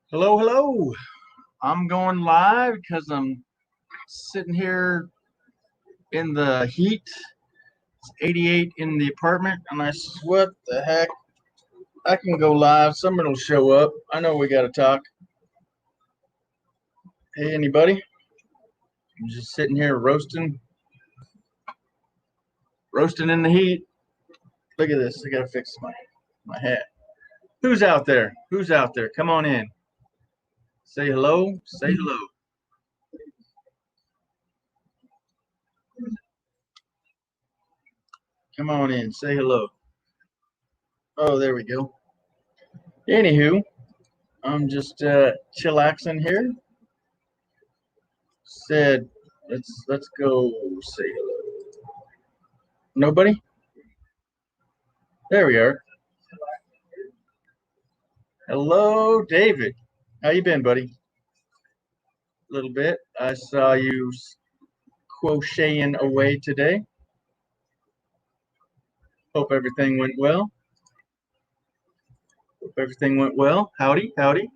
Hello, hello. I'm going live because I'm sitting here in the heat. It's 88 in the apartment, and what the heck? I can go live. Somebody will show up. I know we got to talk. Hey, anybody? I'm just sitting here roasting in the heat. Look at this. I got to fix my hat. Who's out there? Who's out there? Come on in. Say hello. Say hello. Come on in. Say hello. Oh, there we go. Anywho, I'm just chillaxing here. Said, let's go say hello. Nobody? There we are. Hello, David. How you been, buddy? A little bit. I saw you crocheting away today. Hope everything went well. Hope everything went well. Howdy, howdy.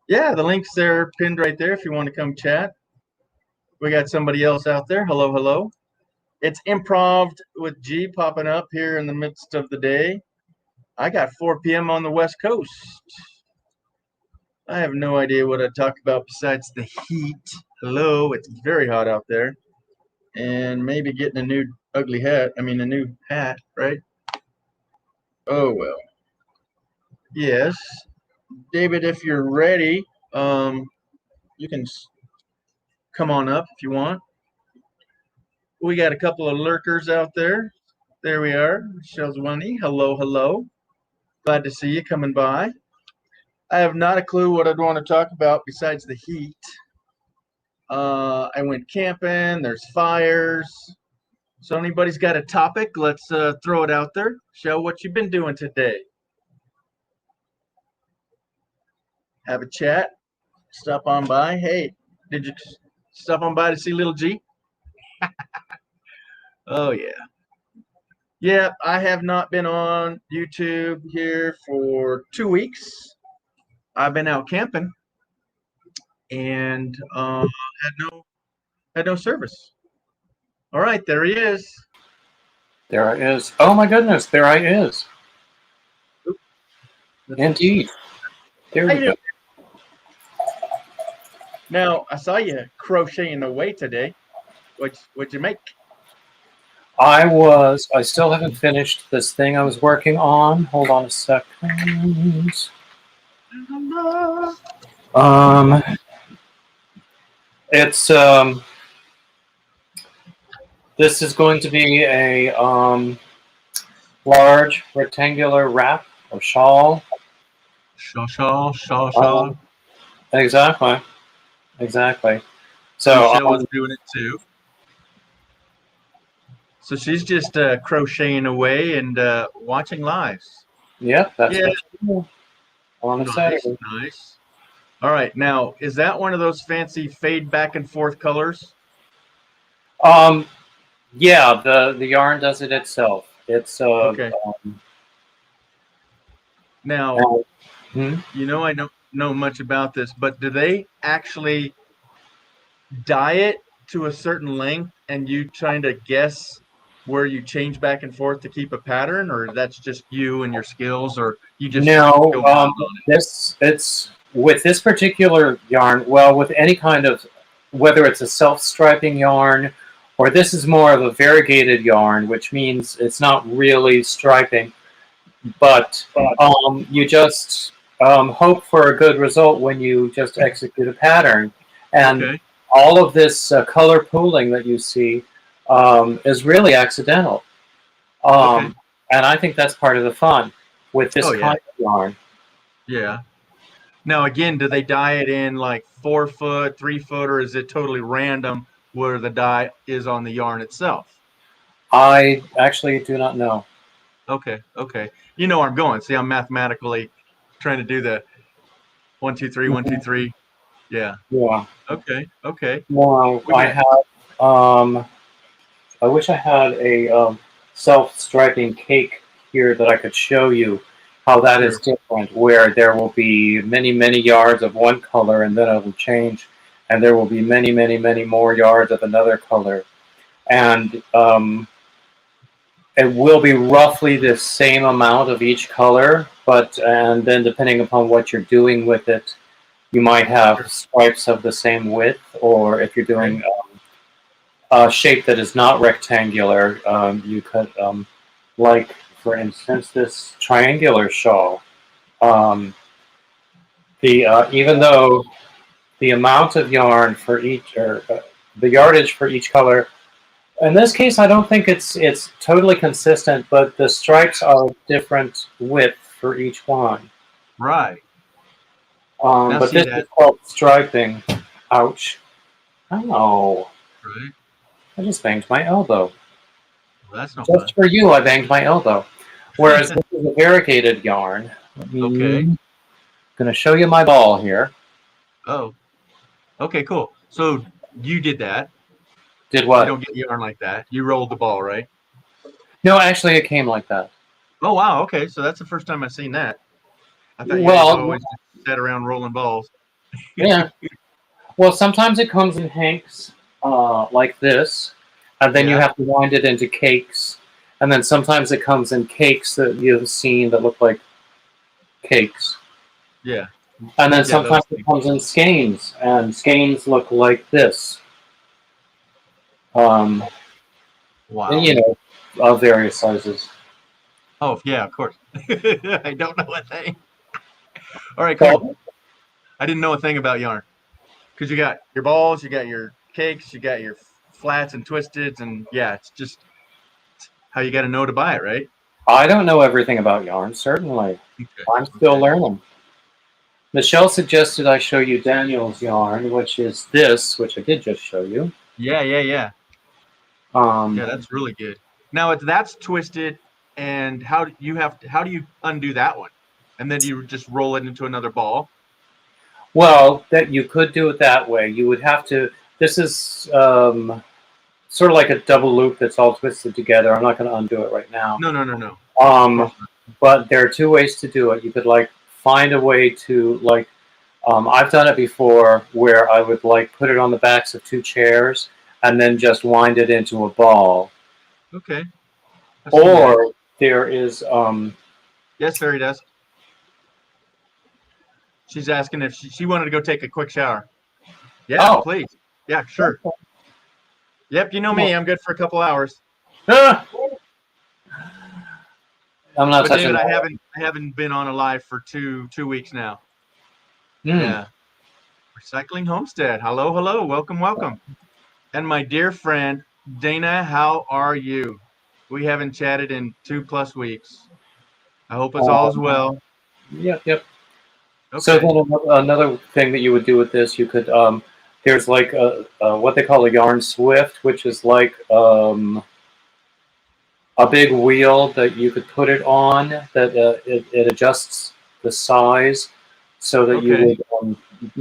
Yeah, the link's there pinned right there if you want to come chat. We got somebody else out there. Hello, hello. It's improv with G popping up here in the midst of the day. I got 4 p.m. on the West Coast. I have no idea what I talk about besides the heat. Hello, it's very hot out there. And maybe getting a new ugly hat. I mean, a new hat, right? Oh, well. Yes. David, if you're ready, you can come on up if you want. We got a couple of lurkers out there. There we are. Shelzwani. Hello, hello. Glad to see you coming by. I have not a clue what I'd want to talk about besides the heat. I went camping. There's fires. So anybody's got a topic? Let's throw it out there. Show what you've been doing today. Have a chat. Stop on by. Hey, did you stop on by to see Little G? Oh yeah. Yeah, I have not been on YouTube here for 2 weeks. I've been out camping and had no service. All right, there he is. There I is. Oh my goodness, there I is. Indeed. There we go. Now, I saw you crocheting away today. What'd you make? I still haven't finished this thing I was working on. Hold on a second. It's this is going to be a large rectangular wrap or shawl. Shawl. Exactly. So Michelle was doing it too. So she's just crocheting away and watching lives. Yep, that's cool. On a Saturday. Nice. All right. Now, is that one of those fancy fade back and forth colors? Yeah, the yarn does it itself. It's okay. Now, you know, I don't know much about this, but do they actually dye it to a certain length and you trying to guess where you change back and forth to keep a pattern, or that's just you and your skills, or you just it's with this particular yarn, well, with any kind of, whether it's a self-striping yarn or this is more of a variegated yarn, which means it's not really striping, but you just hope for a good result when you just execute a pattern. And all of this color pooling that you see is really accidental. And I think that's part of the fun with this kind of yarn. Yeah. Now, again, do they dye it in like 4 foot, 3 foot, or is it totally random where the dye is on the yarn itself? I actually do not know. Okay. You know where I'm going. See, I'm mathematically trying to do the 1, 2, 3, 1, 2, 3. Yeah. Okay. Well, I have. I wish I had a self-striping cake here that I could show you. how that is Sure. different, where there will be many, many yards of one color and then it will change, and there will be many, many, many more yards of another color. And it will be roughly the same amount of each color, but and then depending upon what you're doing with it, you might have Sure. stripes of the same width, or if you're Okay. doing a shape that is not rectangular, you could, like for instance, this triangular shawl. Um, the even though the amount of yarn for each, or the yardage for each color, in this case, I don't think it's totally consistent, but the stripes are different width for each one. Right. Now But see this is that. called striping. Ouch! Oh, Right. I just banged my elbow. Well, that's no Just fun. for you, I banged my elbow. Whereas this is a variegated yarn. Okay. I'm gonna show you my ball here. Oh. Okay. Cool. So you did that. Did You what? don't get yarn like that. You rolled the ball, right? No, actually, it came like that. Oh wow. Okay. So that's the first time I've seen that. I thought you guys Well, always just sat around rolling balls. yeah. Well, sometimes it comes in hanks, like this, and then you Yeah. have to wind it into cakes. And then sometimes it comes in cakes that you've seen that look like cakes. Yeah. And then Yeah. sometimes Those it things. comes in skeins, and skeins look like this. Um, and, Wow. you know, of various sizes. Oh yeah. Of course. I don't know a thing. All right. Cool. So, I didn't know a thing about yarn because you got your balls, you got your cakes, you got your flats and twisteds, and yeah, it's just how you got to know to buy it, right? I don't know everything about yarn, certainly. Okay. I'm still Okay. learning. Michelle suggested I show you Daniel's yarn, which is this, which I did just show you. Yeah. Yeah. Yeah. Um, Yeah. That's really good. Now it's that's twisted, and how do you have to, how do you undo that one? And then do you just roll it into another ball? well, that you could do it that way. You would have to. This is sort of like a double loop that's all twisted together. I'm not going to undo it right now. No. No. No. No. Of Um, course not. but there are two ways to do it. You could like find a way to like. I've done it before where I would like put it on the backs of two chairs and then just wind it into a ball. Okay. I've seen that. Or there is Yes, Fairy does. She's asking if she wanted to go take a quick shower. Yeah, oh. please. Yeah, sure. Yep, you know me. I'm good for a couple hours. Ah! I'm not But touching David, that. I haven't been on a live for two weeks now. Mm. Yeah. Recycling Homestead. Hello, hello. Welcome, welcome. And my dear friend Dana, how are you? We haven't chatted in 2+ weeks. I hope it's all as well. Yep, yep. So Okay. then another thing that you would do with this, you could there's like what they call a yarn swift, which is like a big wheel that you could put it on that it adjusts the size so that you Okay.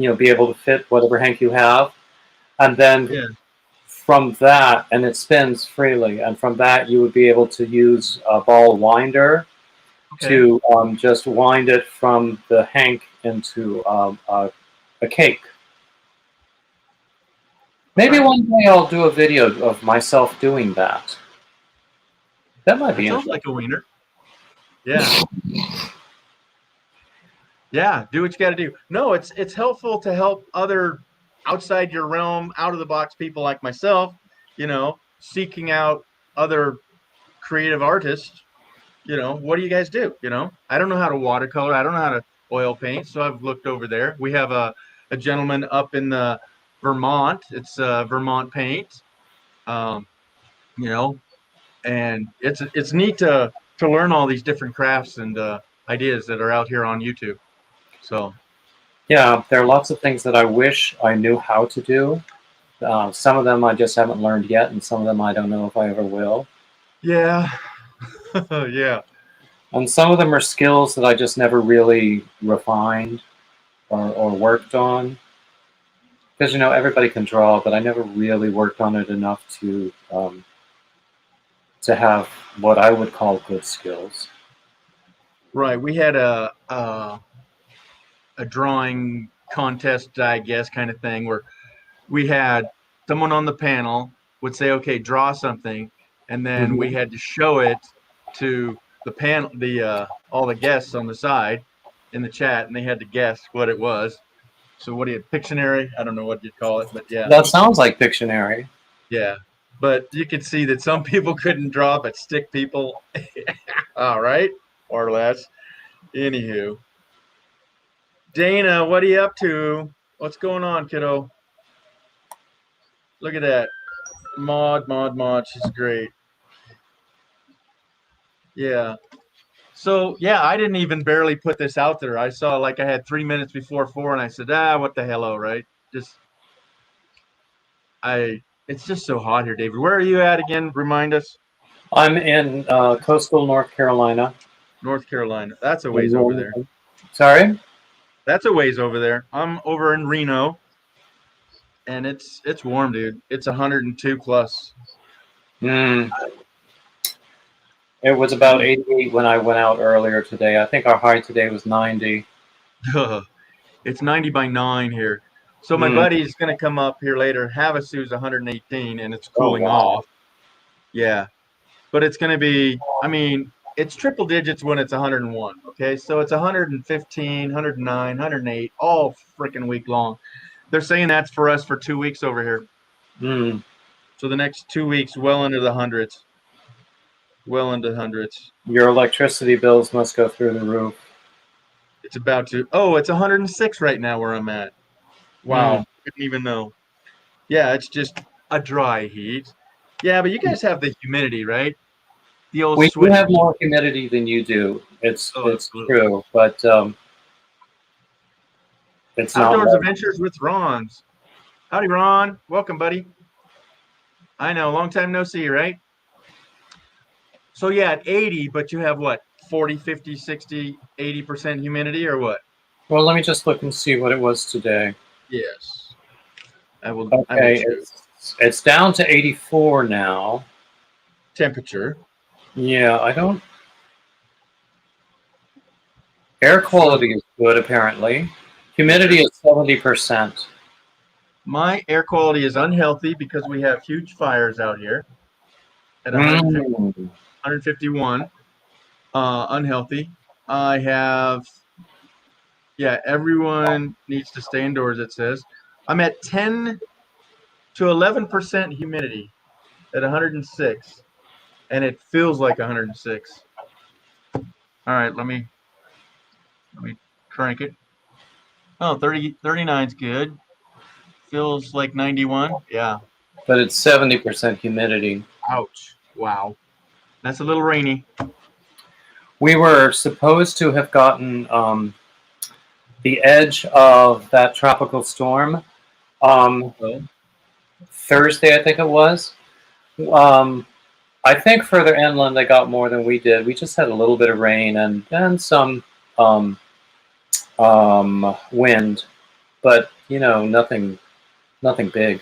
would be able to fit whatever hank you have, and then Yeah. from that, and it spins freely, and from that you would be able to use a ball winder Okay. to just wind it from the hank into a cake. Maybe Right. one day I'll do a video of myself doing that. That might That be sounds interesting. like a wiener. Yeah. Yeah, do what you got to do. No, it's helpful to help other outside your realm, out of the box people like myself, seeking out other creative artists. What do you guys do? I don't know how to watercolor. I don't know how to oil paint. So I've looked over there. We have a gentleman up in the Vermont. It's Vermont Paint. Um, you know, and it's neat to learn all these different crafts and ideas that are out here on YouTube. So Yeah, there are lots of things that I wish I knew how to do. Some of them I just haven't learned yet, and some of them I don't know if I ever will. yeah, yeah, And some of them are skills that I just never really refined or worked on. Because, everybody can draw, but I never really worked on it enough to have what I would call good skills. Right. We had a drawing contest, I guess, kind of thing where we had someone on the panel would say, "Okay, draw something," and then we Mhm. had to show it to the panel, the all the guests on the side in the chat, and they had to guess what it was. So, what do you Pictionary? I don't know what you'd call it, but yeah, That sounds like Pictionary. yeah. But you could see that some people couldn't draw, but stick people, all right, more or less. Anywho, Dana, what are you up to? What's going on, kiddo? Look at that. Mod. She's great. Yeah. So yeah, I didn't even barely put this out there. I saw like I had 3 minutes before 4, and I said, what the hello, right? Just I. It's just so hot here, David. Where are you at again? Remind us. I'm in coastal North Carolina. North Carolina. That's a ways over there. Sorry? That's a ways over there. I'm over in Reno, and it's warm, dude. It's 102 plus. Mm. It was about 88 when I went out earlier today. I think our high today was 90. It's 90 by 9 here. So my Mm. buddy's gonna come up here later. Havasu's 118, and it's Oh, cooling wow. off. Yeah, but it's gonna be. I mean, it's triple digits when it's 101. Okay, so it's 115, 109, 108 all freaking week long. They're saying that's for us for 2 weeks over here. Mm. So the next 2 weeks, well into the hundreds. Well into hundreds. Your electricity bills must go through the roof. It's about to. Oh, it's 106 right now where I'm at. Mm. Wow, didn't even know. Yeah, it's just a dry heat. Yeah, but you guys have the humidity, right? The old We do sweaty. have more humidity than you do. Oh, It's absolutely. true, but it's not Outdoors like. Adventures with Ron's. Howdy, Ron. Welcome, buddy. I know, long time no see, right? So yeah, at 80, but you have what? 40, 50, 60, 80% humidity or what? Well, let me just look and see what it was today. Yes. I will Okay, too. it's down to 84 now. Temperature. Yeah, I don't. Air So quality is good apparently. Humidity is 70%. my air quality is unhealthy because we have huge fires out here at 150, Mm. 151. Unhealthy. I have, yeah, everyone needs to stay indoors, it says. I'm at 10 to 11% humidity at 106, and it feels like 106. All right, let me crank it. Oh, 39 is good. Feels like 91. Yeah. But it's 70% humidity. Ouch. Wow. That's a little rainy. We were supposed to have gotten the edge of that tropical storm Oh. Thursday, I think it was. Um, I think further inland they got more than we did. We just had a little bit of rain and some um, wind, but nothing big.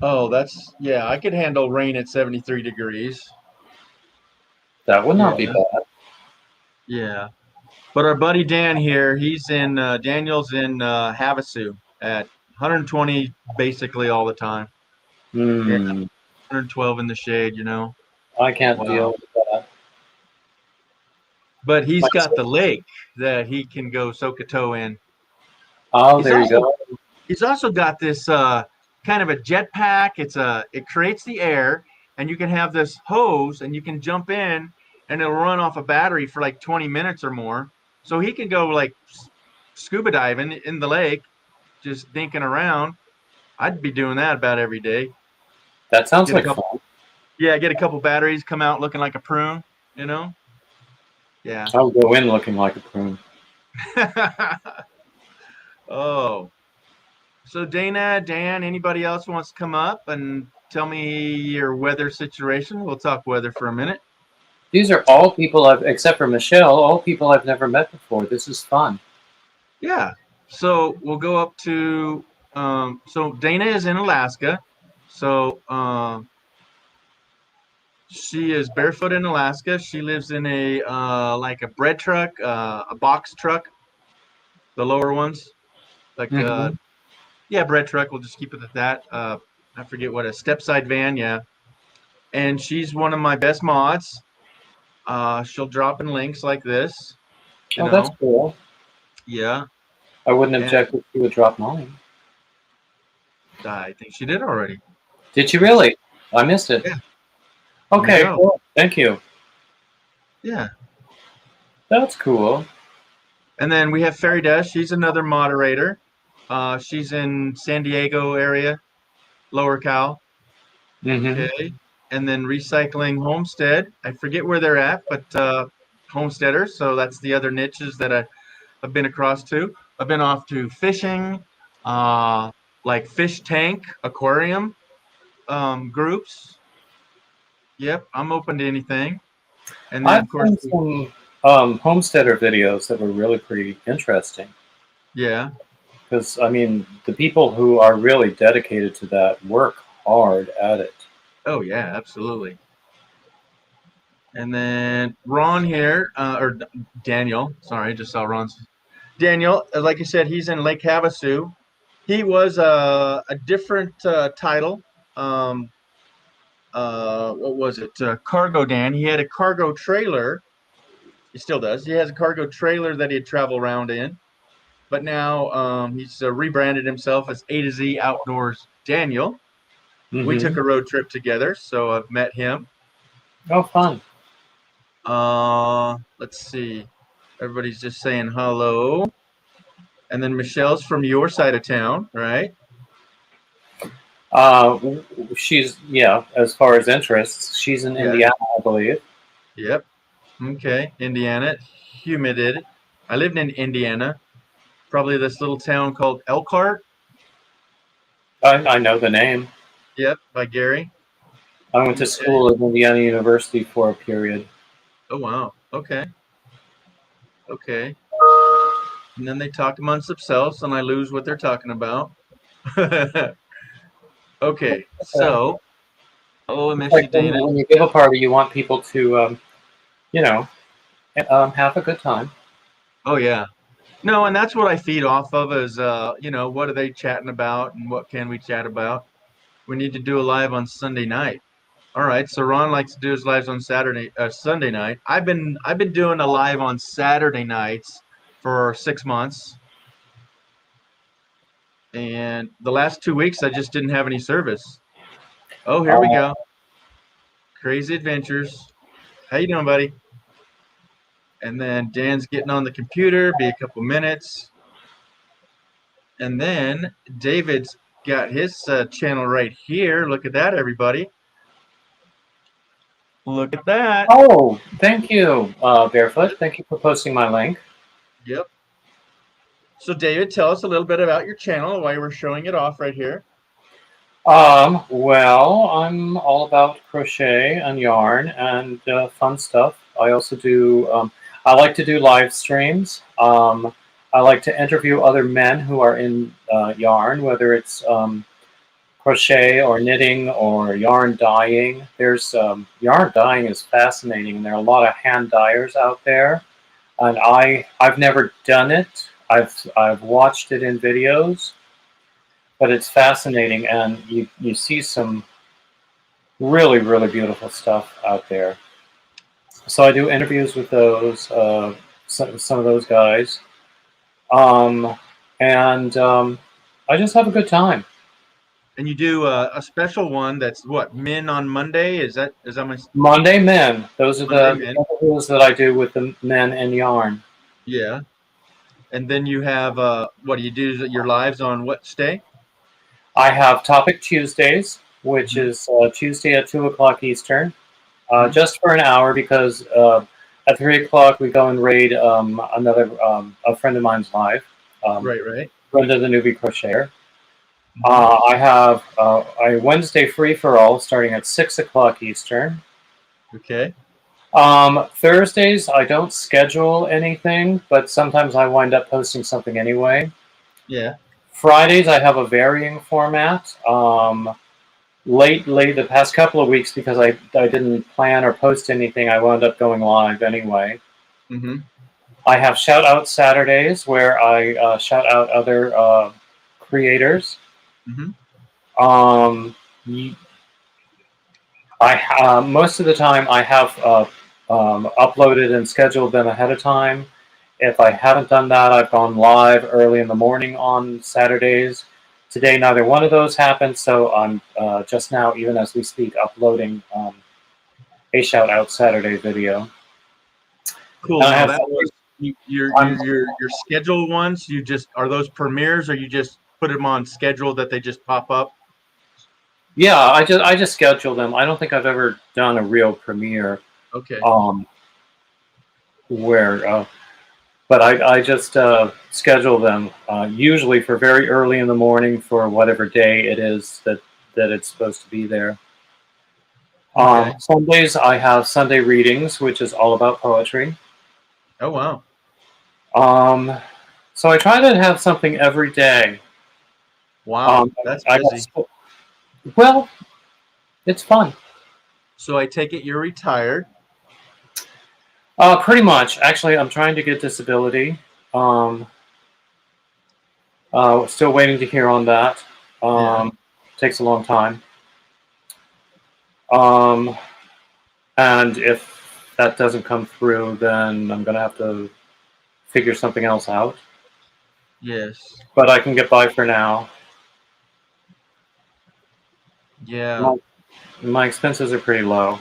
Oh, yeah, I could handle rain at 73 degrees. That would not be Yeah. bad. Yeah. But our buddy Dan here, Daniel's in Havasu at 120 basically all the time. Yeah, Hmm. 112 in the shade. I can't Wow. deal with that. But he's My, got the lake that he can go soak a toe in. oh, He's there you also go. he's also got this kind of a jetpack. It creates the air, and you can have this hose, and you can jump in, and it'll run off a battery for like 20 minutes or more. So he can go like scuba diving in the lake, just dinking around. I'd be doing that about every day. That sounds Get a like couple, fun. yeah, get a couple batteries, come out looking like a prune, you know? Yeah. I'll go in looking like a prune. Oh, so Dana, Dan, anybody else wants to come up and tell me your weather situation? We'll talk weather for a minute. These are all people except for Michelle, all people I've never met before. This is fun. Yeah. So we'll go up to, so Dana is in Alaska. So She is barefoot in Alaska. She lives in a like a bread truck, a box truck, the lower ones. Like Hmm. yeah, bread truck. We'll just keep it at that. I forget what a step side van. Yeah, and she's one of my best mods. She'll drop in links like this. You Oh, that's know. cool. Yeah, I wouldn't and object if you would drop mine. I think she did already. Did you really? I missed it. Yeah, let me Okay, go. cool. Thank you. Yeah, That's cool. and then we have Fairy Dust. She's another moderator. She's in San Diego area, Lower Cal. Hmm. Okay. And then Recycling Homestead. I forget where they're at, but homesteaders. So that's the other niches that I've been across to. I've been off to fishing, uh, like fish tank, aquarium groups. Yep, I'm open to anything. And then, I've of course, seen some homesteader videos that were really pretty interesting. yeah. Because, I mean, the people who are really dedicated to that work hard at it. Oh, yeah, absolutely. And then Ron here, or Daniel. Sorry, I just saw Ron's. Daniel, like I said, he's in Lake Havasu. He was a different title. Um, what was it? Cargo Dan. He had a cargo trailer. He still does. He has a cargo trailer that he'd travel around in. But now he's rebranded himself as A to Z Outdoors Daniel. We took Hmm. a road trip together, so I've met him. Oh, fun. Let's see. Everybody's just saying hello. And then Michelle's from your side of town, right? She's, yeah, as far as interests, she's in Yeah. Indiana, I believe. Yep. Okay. Indiana. Humid. I lived in Indiana. Probably this little town called Elkhart. I know the name. Yep, by Gary. I went to Okay. school at Indiana University for a period. Oh wow. Okay. Okay. And then they talk amongst themselves, and I lose what they're talking about. Okay. Okay. So, oh, I It's miss like you, Dana. when you give a party, you want people to, you know, have a good time. Oh yeah. No, and that's what I feed off of is what are they chatting about and what can we chat about? We need to do a live on Sunday night. All right, so Ron likes to do his lives on Sunday night. I've been doing a live on Saturday nights for 6 months, and the last 2 weeks I just didn't have any service. Oh, here we Uh, go. Crazy Adventures. How you doing, buddy? And then Dan's getting on the computer. Be a couple minutes, and then David's got his channel right here. Look at that, everybody. Look at that. oh, thank you, Barefoot. Thank you for posting my link. Yep. So, David, tell us a little bit about your channel, why we're showing it off right here. Well, I'm all about crochet and yarn and fun stuff. I also do, I like to do live streams. I like to interview other men who are in yarn, whether it's crochet or knitting or yarn dyeing. There's yarn dyeing is fascinating, and there are a lot of hand dyers out there. And I've never done it. I've watched it in videos, but it's fascinating, and you see some really really beautiful stuff out there. So I do interviews with those some of those guys, um, and I just have a good time. And you do a special one that's what, Men on Monday? Is that my Monday Men, those are Monday the Men? interviews that I do with the men in yarn. Yeah. And then you have what do you do your lives on what day? I have Topic Tuesdays, which Hmm. is Tuesday at 2 o'clock Eastern, Hmm. just for an hour because at 3 o'clock we go and raid another a friend of mine's live, um, Right, right. Brenda the Newbie Crocheter. Hmm. I have a Wednesday free for all starting at 6 o'clock Eastern. Okay. Thursdays I don't schedule anything, but sometimes I wind up posting something anyway. Yeah. Fridays I have a varying format. lately, the past couple of weeks, because I didn't plan or post anything, I wound up going live anyway. Mm-hmm. I have shout out Saturdays where I shout out other creators. Mm-hmm. Y- most of the time I have uploaded and scheduled them ahead of time. If I haven't done that, I've gone live early in the morning on Saturdays. Today, neither one of those happened, so I'm just now, even as we speak, uploading a shout out Saturday video. Cool. And I Now have that was I'm, your scheduled ones. You just are those premieres, or you just put them on schedule that they just pop up? yeah, I just schedule them. I don't think I've ever done a real premiere Okay. where but I just schedule them usually for very early in the morning for whatever day it is that it's supposed to be there. Okay. Sundays I have Sunday readings, which is all about poetry. Oh wow. So I try to have something every day. Wow. That's I busy. well, it's fun. So I take it you're retired. Pretty much. Actually, I'm trying to get disability. Still waiting to hear on that. Yeah. Takes a long time. And if that doesn't come through, then I'm going to have to figure something else out. Yes. But I can get by for now. Yeah. My expenses are pretty low.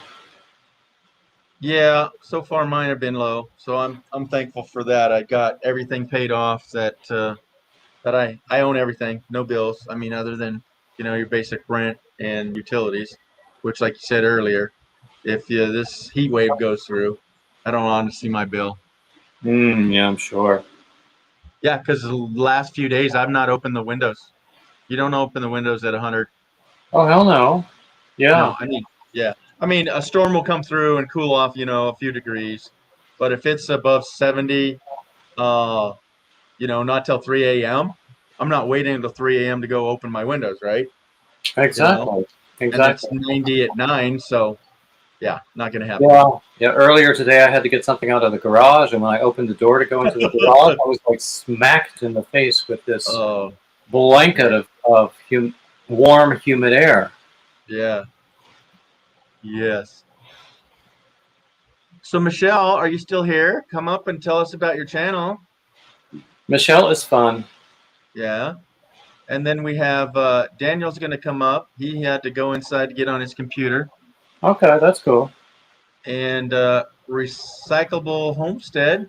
Yeah. So far mine have been low. So I'm thankful for that. I got everything paid off that that I own everything, no bills. I mean, other than, your basic rent and utilities, which, like you said earlier, if this heat wave goes through, I don't want to see my bill. Yeah, I'm sure. Yeah, because the last few days I've not opened the windows. You don't open the windows at 100. Oh, hell no. Yeah. No, yeah. I mean, a storm will come through and cool off, a few degrees. But if it's above 70, not till 3 a.m., I'm not waiting until 3 a.m. to go open my windows, right? Exactly. And it's Exactly. 90 at 9, so yeah, not going to happen. Yeah. Yeah. Earlier today, I had to get something out of the garage, and when I opened the door to go into the garage, I was like smacked in the face with this blanket of warm, humid air. Yeah. Yes. So, Michelle, are you still here? Come up and tell us about your channel. Michelle is fun. Yeah. And then we have Daniel's going to come up. He had to go inside to get on his computer. Okay, that's cool. And Recyclable Homestead.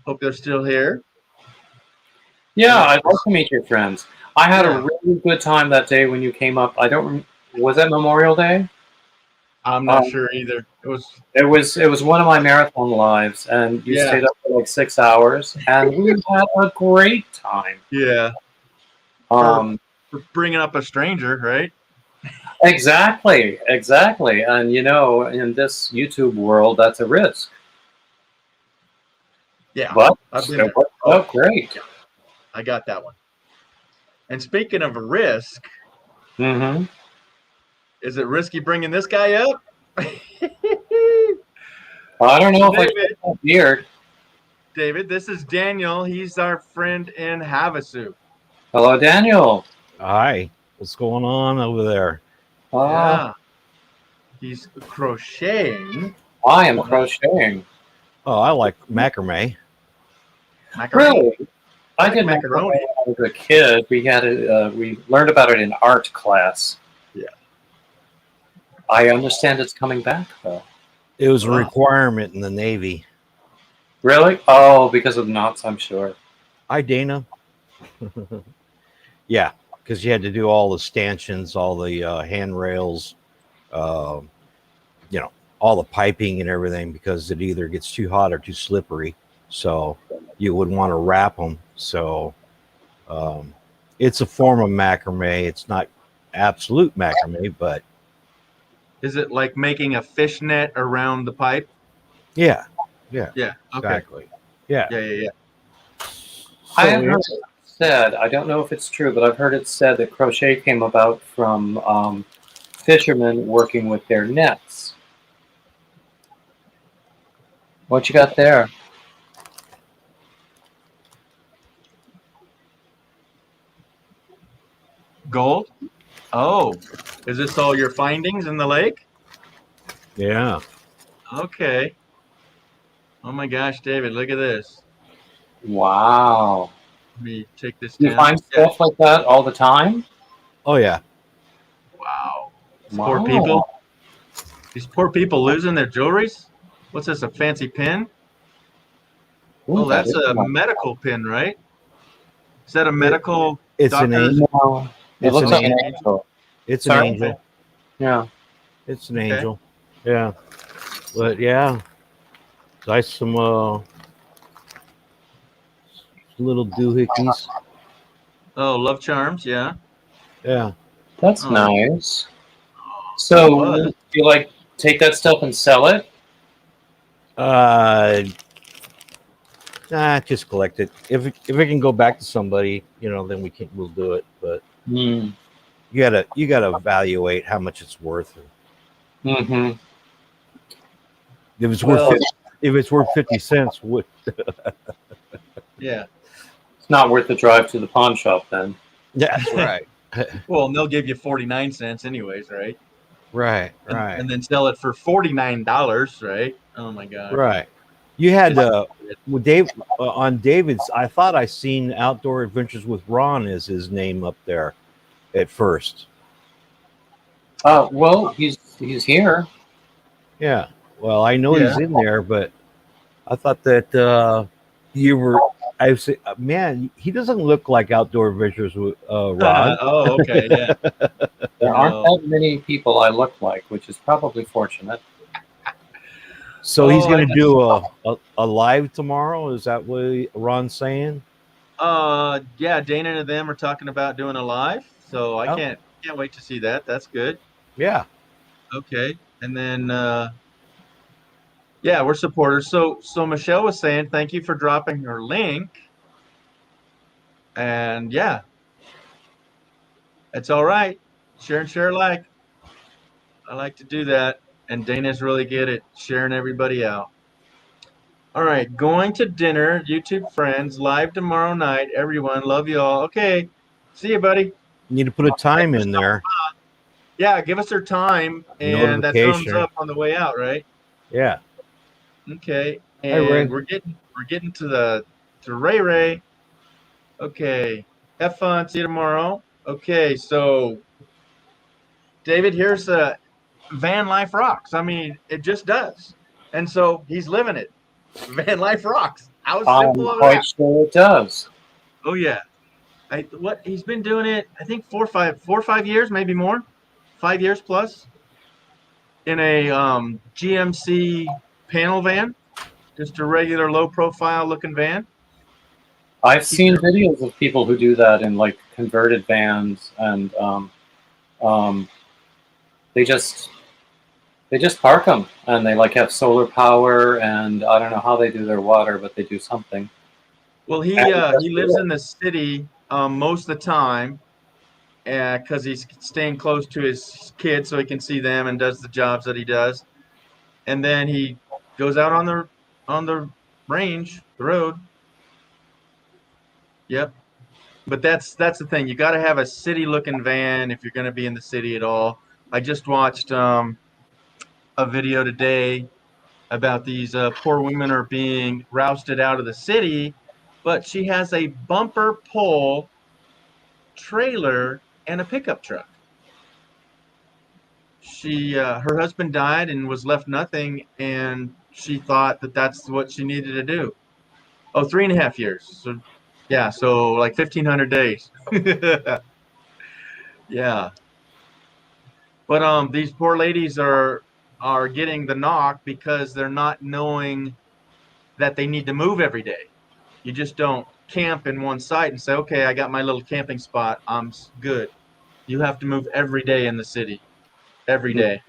Hope they're still here. Yeah, I'd like to meet your friends. I had Yeah. a really good time that day when you came up. Was that Memorial Day? I'm not sure either. It was one of my marathon lives, and you Yeah. stayed up for like 6 hours, and we had a great time. Yeah. Um, For bringing up a stranger, right? exactly, and in this YouTube world, that's a risk. Yeah. But I've been it there. worked out great. I got that one. And speaking of a risk, Mm-hmm. is it risky bringing this guy up? I don't know if I David. cut that beard. David, this is Daniel. He's our friend in Havasu. Hello, Daniel. Hi, what's going on over there? Yeah. He's crocheting. I am crocheting. Oh, I like macrame. Macaroni. Really? I did macaroni when I was a kid. We learned about it in art class. Yeah. I understand it's coming back though. It was a Wow. requirement in the Navy. Really? Oh, because of knots, I'm sure. Hi, Dana. Yeah, because you had to do all the stanchions, all the handrails, all the piping and everything because it either gets too hot or too slippery. So you would want to wrap them. So it's a form of macrame. It's not absolute macrame, but Is it like making a fishnet around the pipe? yeah, Yeah. Okay. exactly. Yeah. Yeah. I have heard said, I don't know if it's true, but I've heard it said that crochet came about from fishermen working with their nets. What you got there? Gold? Oh, is this all your findings in the lake? Yeah. Okay. Oh my gosh, David, look at this. Wow. Let me take this You down. find Yeah. stuff like that all the time? Oh yeah. Wow. These Wow. poor people. These poor people losing their jewelries. What's this? A fancy pin? Ooh, Oh, that that's is a nice. medical pin, right? Is that a It, medical it's an doctor's? angel. No, it It's looks an like an angel. angel. It's an Sorry? angel. Yeah. It's an Okay. angel. Yeah. But yeah, nice some little doohickeys. Oh, love charms. Yeah. Yeah. That's Oh, nice. it So, was. do you like take that stuff and sell it? Uh, just collect it. If it can go back to somebody, then we'll do it. But Hmm. you gotta evaluate how much it's worth. Mm-hmm. If it's Well, if it's worth 50 cents, what? yeah. It's not worth the drive to the pawn shop then. That's right. Well, and they'll give you 49 cents anyways, right? Right. And then sell it for $49, right? Oh my God. Right. You had It's- with Dave on David's. I thought I seen Outdoor Adventures with Ron as his name up there at first. Well, he's here. Yeah. Well, I know Yeah. he's in there, but I thought that you were. I say, man, he doesn't look like Outdoor Adventures with Ron. Oh, okay. Yeah. There aren't No. that many people I look like, which is probably fortunate. So he's Oh, going to do a live tomorrow. Is that what Ron's saying? Yeah, Dana and them are talking about doing a live, so I Oh. can't wait to see that. That's good. Yeah. Okay. And then yeah, we're supporters. So Michelle was saying thank you for dropping her link. And yeah, it's all right. Share and share alike. I like to do that. And Dana's really good at sharing everybody out. All right, going to dinner, YouTube friends, live tomorrow night. Everyone, love you all. Okay, see you, buddy. You need to put a time in there. Yeah, give us their time and that thumbs Notification. up on the way out, right? Yeah. Okay, Hi, Ray. and we're getting to Ray Ray. Okay, have fun. See you tomorrow. Okay, so David, here's van life rocks. I mean, it just does, and so he's living it. Van life rocks. How I'm simple of quite that? sure it does. Oh yeah. What he's been doing it, I think 4 or 5 years, maybe more, 5 years plus, in a GMC panel van, just a regular low profile looking van. I've seen videos of people who do that in like converted vans, and they just park them, and they like have solar power, and I don't know how they do their water, but they do something. Well, he lives in the city most of the time, because he's staying close to his kids so he can see them and does the jobs that he does, and then he goes out on the range, the road. Yep. But that's the thing. You got to have a city-looking van if you're going to be in the city at all. I just watched a video today about these poor women are being rousted out of the city, but she has a bumper pull trailer and a pickup truck. Her husband died and was left nothing, and she thought that that's what she needed to do. Oh, 3.5 years. So yeah, so like 1,500 days. Yeah. But these poor ladies are getting the knock because they're not knowing that they need to move every day. You just don't camp in one site and say, okay, I got my little camping spot. I'm good. You have to move every day in the city, every day.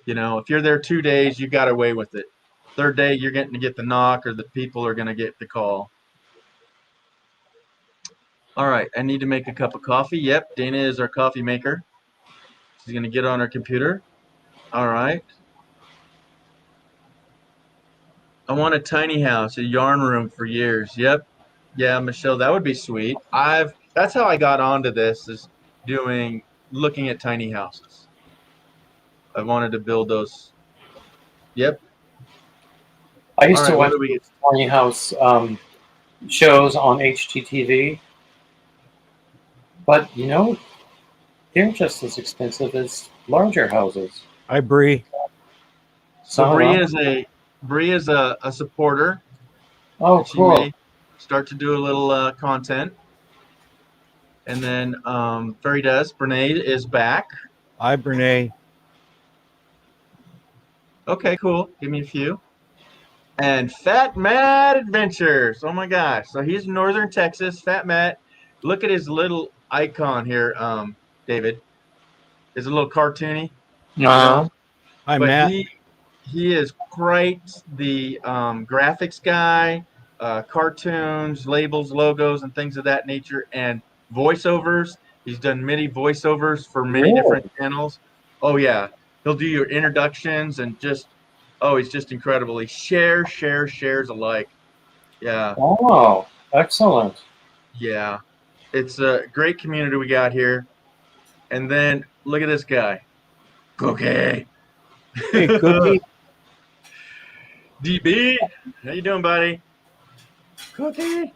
If you're there 2 days, you got away with it. Third day, you're getting to get the knock, or the people are going to get the call. All right, I need to make a cup of coffee. Yep, Dana is our coffee maker. She's going to get on her computer. All right. I want a tiny house, a yarn room for years. Yep. Yeah, Michelle, that would be sweet. That's how I got onto this is looking at tiny houses. I wanted to build those. Yep. I All used to right, what watch do we get? tiny house shows on HGTV, but they're just as expensive as larger houses. Hi, Bree. So Some of them. Bree is a supporter, Oh, and she cool. may start to do a little content. And then Fairy Does. Brene is back. Hi, Brene. Okay, cool. Give me a few. And Fat Matt Adventures. Oh my gosh. So he's in Northern Texas. Fat Matt. Look at his little icon here, David. It's a little cartoony, Uh, Hi, but Matt. he is quite the graphics guy, cartoons, labels, logos, and things of that nature, and voiceovers. He's done many voiceovers for many different really? channels. Oh yeah, he'll do your introductions and he's just incredible. He shares alike. Yeah, Oh, excellent. yeah. It's a great community we got here. And then look at this guy, Cookie. Hey, Cookie. DB, how you doing, buddy? Cookie.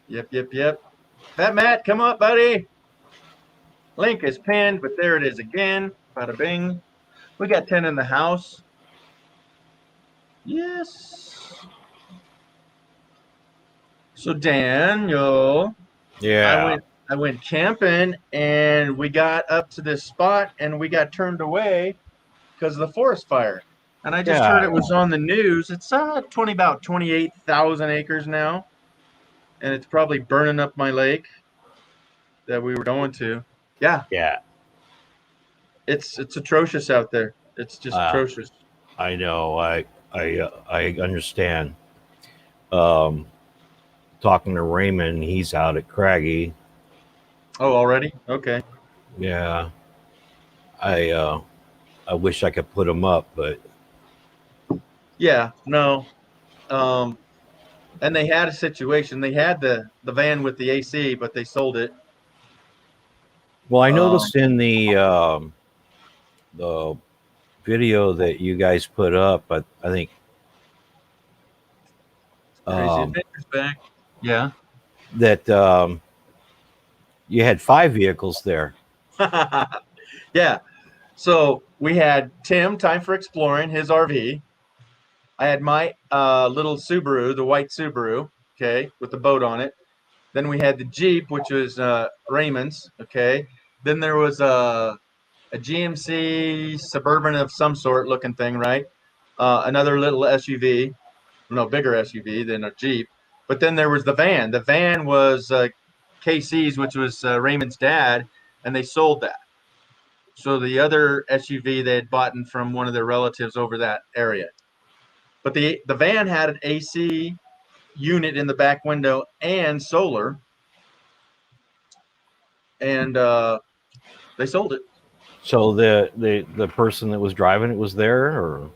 Yep. Fat Matt, come up, buddy. Link is pinned, but there it is again. Bada bing. We got 10 in the house. Yes. So Daniel, Yeah. I went camping and we got up to this spot and we got turned away because of the forest fire. And I just heard Yeah. it was on the news. It's about 28,000 acres now, and it's probably burning up my lake that we were going to. Yeah, Yeah. it's atrocious out there. It's just Uh, atrocious. I know. I understand. Um, talking to Raymond, he's out at Craggy. Oh, already? Okay. Yeah. I wish I could put him up, but Yeah, no. And they had a situation. They had the van with the AC, but they sold it. well, I Um, noticed in the video that you guys put up, I think Crazy Adventures back. Yeah. that you had 5 vehicles there. Yeah. So we had Tim, Time for Exploring, his RV. I had my little Subaru, the white Subaru, okay, with the boat on it. Then we had the Jeep, which was Raymond's, okay. Then there was a GMC Suburban of some sort looking thing, right? Another little SUV, no, bigger SUV than a Jeep. But then there was the van. The van was KC's, which was Raymond's dad, and they sold that. So the other SUV they had bought from one of their relatives over that area. But the van had an AC unit in the back window and solar, and they sold it. So the person that was driving it was there, or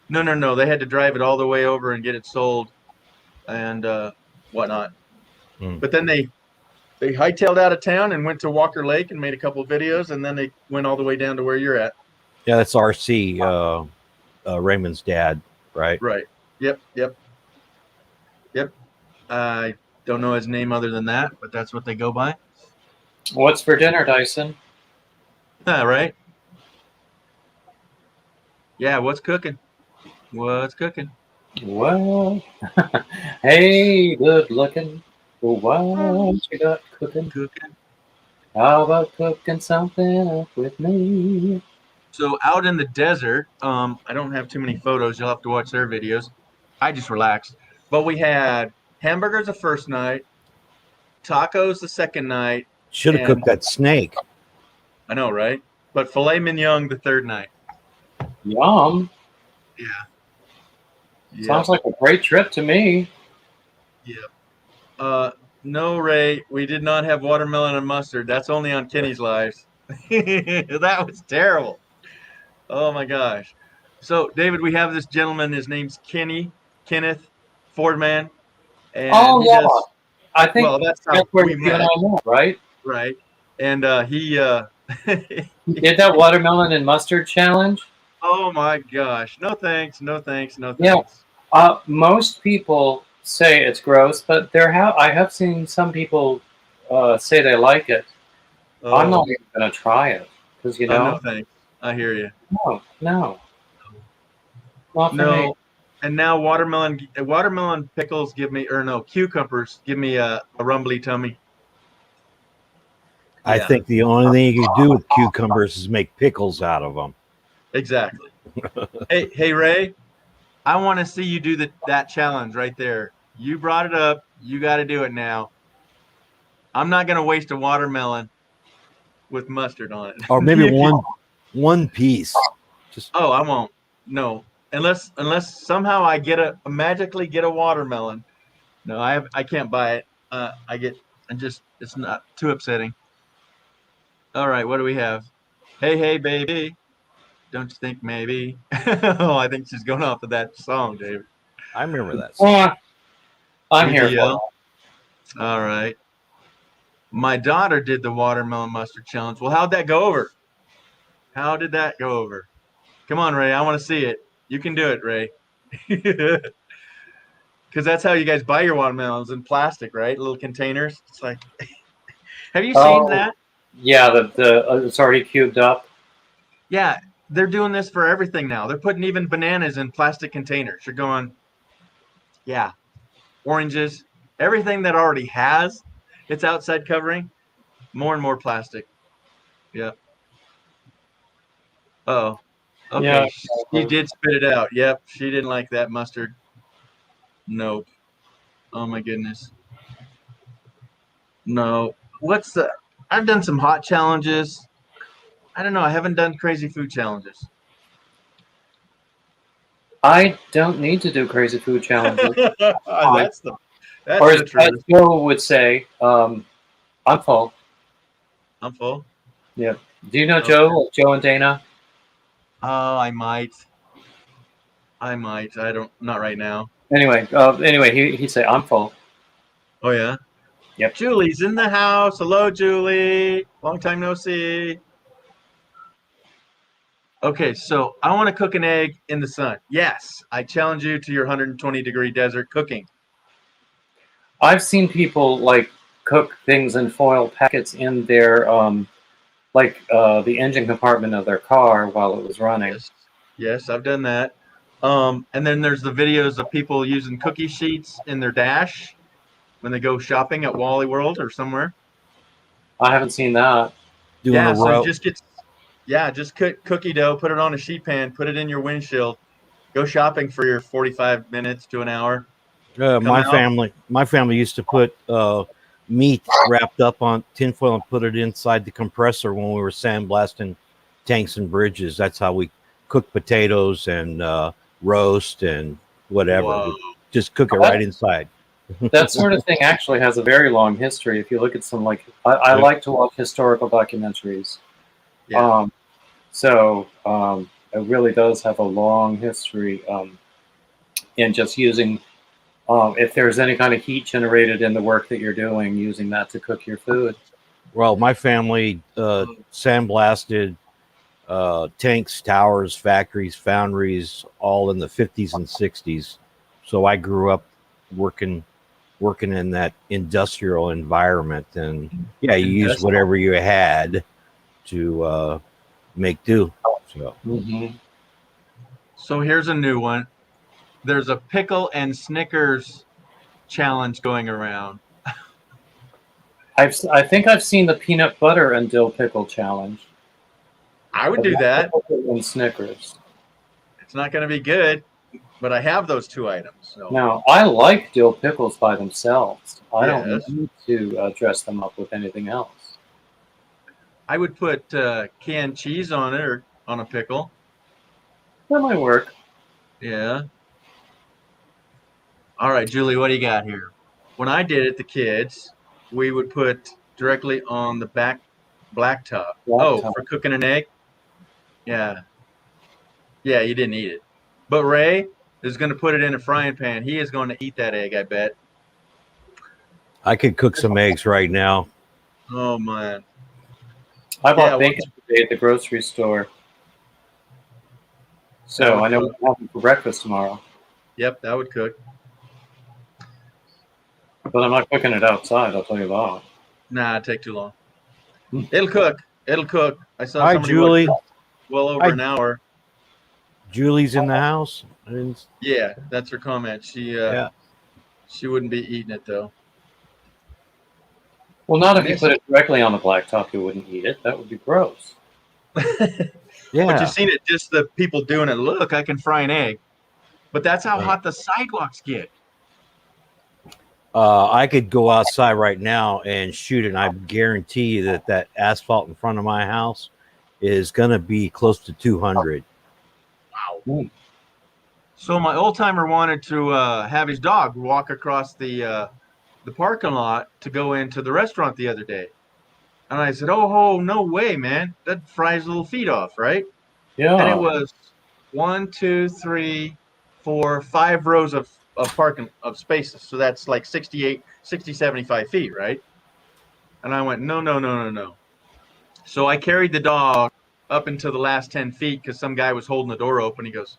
No. They had to drive it all the way over and get it sold and whatnot. Hmm. But then they hightailed out of town and went to Walker Lake and made a couple of videos, and then they went all the way down to where you're at. yeah, that's RC Raymond's dad, right? Right. Yep. I don't know his name other than that, but that's what they go by. What's for dinner, Dyson? Right. Yeah. What's cooking? What's cooking? Well, hey, good looking. What you got cooking? Cooking. How about cooking something up with me? So out in the desert, I don't have too many photos. You'll have to watch their videos. I just relaxed. But we had hamburgers the first night, tacos the second night. Should have And- cooked that snake. I know, right? But filet mignon the third night. Yum. Yeah. Sounds like a great trip to me. Uh, No, Ray, we did not have watermelon and mustard. That's only on Kenny's lives. That was terrible. Oh my gosh. So, David, we have this gentleman. His name's Kenneth Fordman, and Oh he yeah, does I think well. That's that's how where we you and met, I met, right? right? And he, You did that watermelon and mustard challenge. oh my gosh, no thanks, no thanks, no Yeah. thanks. Most people say it's gross, but I have seen some people say they like it. I'm Oh, not even gonna try it because no thanks. I hear you. no, not for me. No, and now watermelon pickles give me, or no, cucumbers give me a rumbly tummy. I Yeah, think the only thing you can do with cucumbers is make pickles out of them. exactly. Hey, Ray, I want to see you do that challenge right there. You brought it up. You got to do it now. I'm not gonna waste a watermelon with mustard on Or it. maybe You can- one piece. Just oh, I won't. No, unless somehow I magically get a watermelon. No, I can't buy it. It's not too upsetting. All right, what do we have? Hey, baby. Don't you think maybe? Oh, I think she's going off of that song, Dave. I remember that. Song. Uh, I'm here BBL. for All right. My daughter did the watermelon mustard challenge. Well, how'd that go over? How did that go over? Come on, Ray. I want to see it. You can do it, Ray. Because that's how you guys buy your watermelons in plastic, right? Little containers. It's like, have you seen that? it. Yeah, it's already cubed up. Yeah, they're doing this for everything now. They're putting even bananas in plastic containers. You're going, yeah, oranges, everything that already has its outside covering, more and more plastic. Yep. Oh, okay. Yeah. She did spit it out. Yep, she didn't like that mustard. Nope. Oh my goodness. No. I've done some hot challenges. I don't know. I haven't done crazy food challenges. I don't need to do crazy food challenges. That's the Or as truth. Joe would say, I'm full. I'm full. Yeah. Do you know Okay. Joe and Dana? Oh, I might. I don't. Not right now. Anyway, he'd say, I'm full. Oh yeah. Yep. Julie's in the house. Hello, Julie. Long time no see. Okay, so I want to cook an egg in the sun. Yes, I challenge you to your 120-degree desert cooking. I've seen people like cook things in foil packets in their the engine compartment of their car while it was running. Yes, I've done that. And then there's the videos of people using cookie sheets in their dash when they go shopping at Wally World or somewhere. I haven't seen that. Doing a So row. just cook cookie dough, put it on a sheet pan, put it in your windshield, go shopping for your 45 minutes to an hour. My family used to put meat wrapped up on tinfoil and put it inside the compressor when we were sandblasting tanks and bridges. That's how we cook potatoes and roast and whatever. Whoa. Just cook it right inside. That sort of thing actually has a very long history. If you look at some I like to watch historical documentaries. Yeah. It really does have a long history in just using, if there's any kind of heat generated in the work that you're doing, using that to cook your food. Well, my family sandblasted tanks, towers, factories, foundries, all in the 50s and 60s. So I grew up working in that industrial environment, and yeah, you used whatever you had to make do. So. Mm-hmm. So here's a new one. There's a pickle and Snickers challenge going around. I think I've seen the peanut butter and dill pickle challenge. I would do that. And Snickers. It's not going to be good, but I have those two items. So. Now, I like dill pickles by themselves. I don't Yes. need to dress them up with anything else. I would put canned cheese on it or on a pickle. That might work. Yeah. All right, Julie, what do you got here? when I did it, the kids, we would put directly on the back blacktop. Oh, Blacktop. for cooking an egg? Yeah. Yeah, you didn't eat it. But Ray is going to put it in a frying pan. He is going to eat that egg, I bet. I could cook some eggs right now. Oh, man. I bought Yeah, bacon today at the grocery store. That So would I know cook. what I'm having for breakfast tomorrow. Yep, that would cook. But I'm not cooking it outside, I'll tell you that. Nah, it'd take too long. Hmm. It'll cook. It'll cook. I saw Hi, somebody Julie. well over Hi. an hour. Julie's in the house. And, Yeah, that's her comment. She wouldn't be eating it though. Well, not if you Miss- put it directly on the blacktop, you wouldn't eat it. That would be gross. yeah. But you've seen it, just the people doing it. Look, I can fry an egg. But that's how Right. hot the sidewalks get. I could go outside right now and shoot it, and I guarantee you that that asphalt in front of my house is going to be close to 200. So my old timer wanted to have his dog walk across the parking lot to go into the restaurant the other day. And I said, oh, no way, man. That fries little feet off, right? Yeah. And it was 1, 2, 3, 4, 5 rows of parking of spaces. So that's like 60, 75 feet, right? And I went, no. So I carried the dog up into the last 10 feet because some guy was holding the door open. He goes,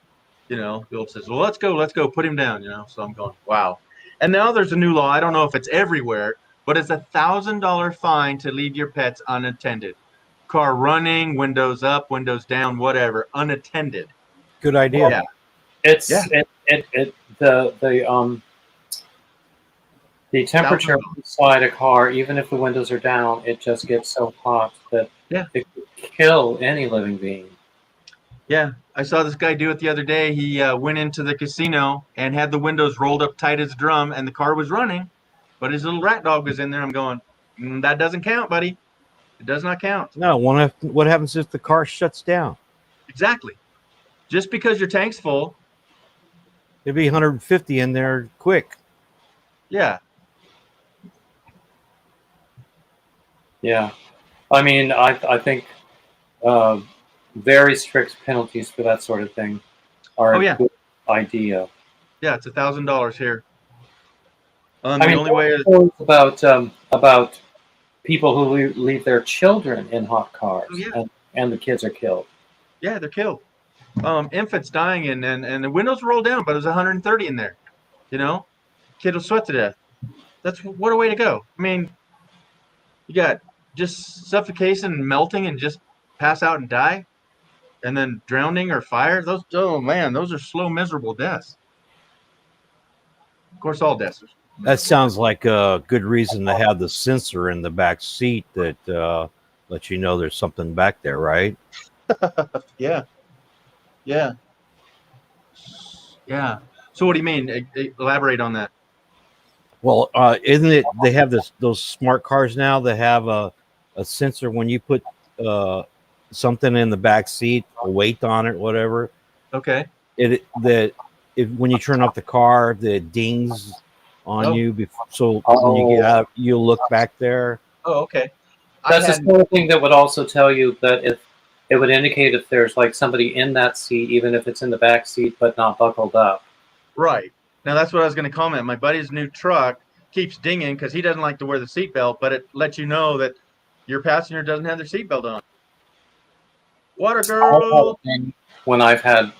Bill says, well, let's go, put him down, So I'm going, wow. And now there's a new law. I don't know if it's everywhere, but it's $1,000 fine to leave your pets unattended. Car running, windows up, windows down, whatever, unattended. Good idea. Yeah. It's Yeah. The temperature inside a car, even if the windows are down, it just gets so hot that it could kill any living being. Yeah, I saw this guy do it the other day. He went into the casino and had the windows rolled up tight as a drum, and the car was running, but his little rat dog was in there. I'm going, that doesn't count, buddy. It does not count. No, what happens if the car shuts down? Exactly. Just because your tank's full. It'd be 150 in there quick. Yeah. Yeah. I mean, I think very strict penalties for that sort of thing are a good idea. Yeah, it's $1,000 here. I The mean, only way is about people who leave their children in hot cars, and the kids are killed. Yeah, they're killed. Infants dying, and the windows roll down, but it was 130 in there. Kid will sweat to death. What a way to go. I mean, you got just suffocation, melting, and just pass out and die, and then drowning or fire. Those are slow, miserable deaths. Of course, all deaths. That sounds like a good reason to have the sensor in the back seat that lets you know there's something back there, right? Yeah. So what do you mean? Elaborate on that. Well, isn't it? They have those smart cars now that have a sensor when you put something in the back seat, a weight on it, whatever. Okay. When you turn off the car, the dings on you. So when you get out, you'll look back there. Oh, okay. That's the sort of thing that would also tell you that if it would indicate if there's like somebody in that seat, even if it's in the back seat but not buckled up. Right. Now that's what I was going to comment. My buddy's new truck keeps dinging because he doesn't like to wear the seatbelt, but it lets you know that your passenger doesn't have their seatbelt on. Water girl. When I've had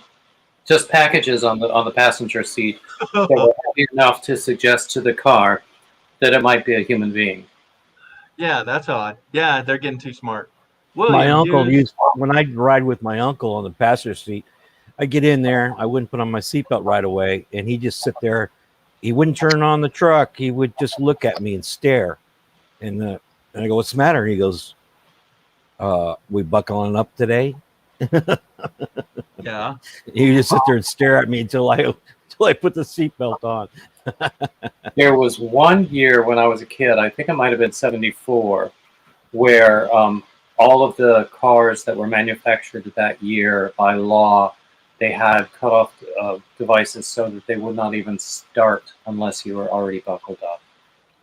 just packages on the passenger seat that were heavy enough to suggest to the car that it might be a human being. Yeah, that's odd. Yeah, they're getting too smart. My uncle when I ride with my uncle on the passenger seat, I get in there, I wouldn't put on my seatbelt right away, and he'd just sit there. He wouldn't turn on the truck. He would just look at me and stare. And I go, "What's the matter?" And he goes, "We buckling up today?" Yeah. He just sit there and stare at me until I put the seatbelt on. There was one year when I was a kid, I think it might have been 74, where all of the cars that were manufactured that year, by law, they had cutoff devices so that they would not even start unless you were already buckled up.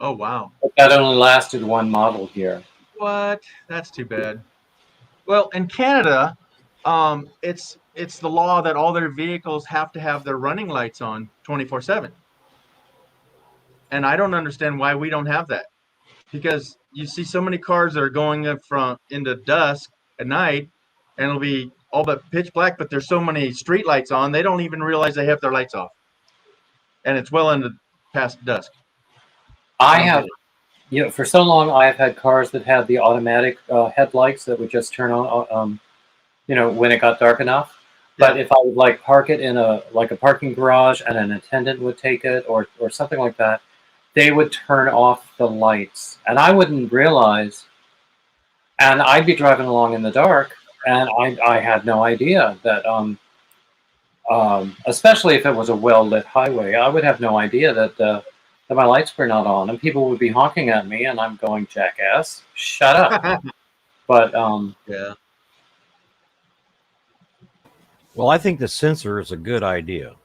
Oh wow. But that only lasted one model here. What? That's too bad. Well, in Canada, it's the law that all their vehicles have to have their running lights on 24/7. And I don't understand why we don't have that. Because you see so many cars that are going up from into dusk at night, and it'll be all but pitch black, but there's so many street lights on, they don't even realize they have their lights off. And it's well into past dusk. I don't have, get it. for so long I have had cars that had the automatic headlights that would just turn on, when it got dark enough. But Yeah. if I would like park it in a parking garage and an attendant would take it or something like that, they would turn off the lights, and I wouldn't realize. And I'd be driving along in the dark, and I had no idea that, especially if it was a well-lit highway, I would have no idea that my lights were not on, and people would be honking at me, and I'm going, jackass, shut up. But Yeah. Well, I think the sensor is a good idea.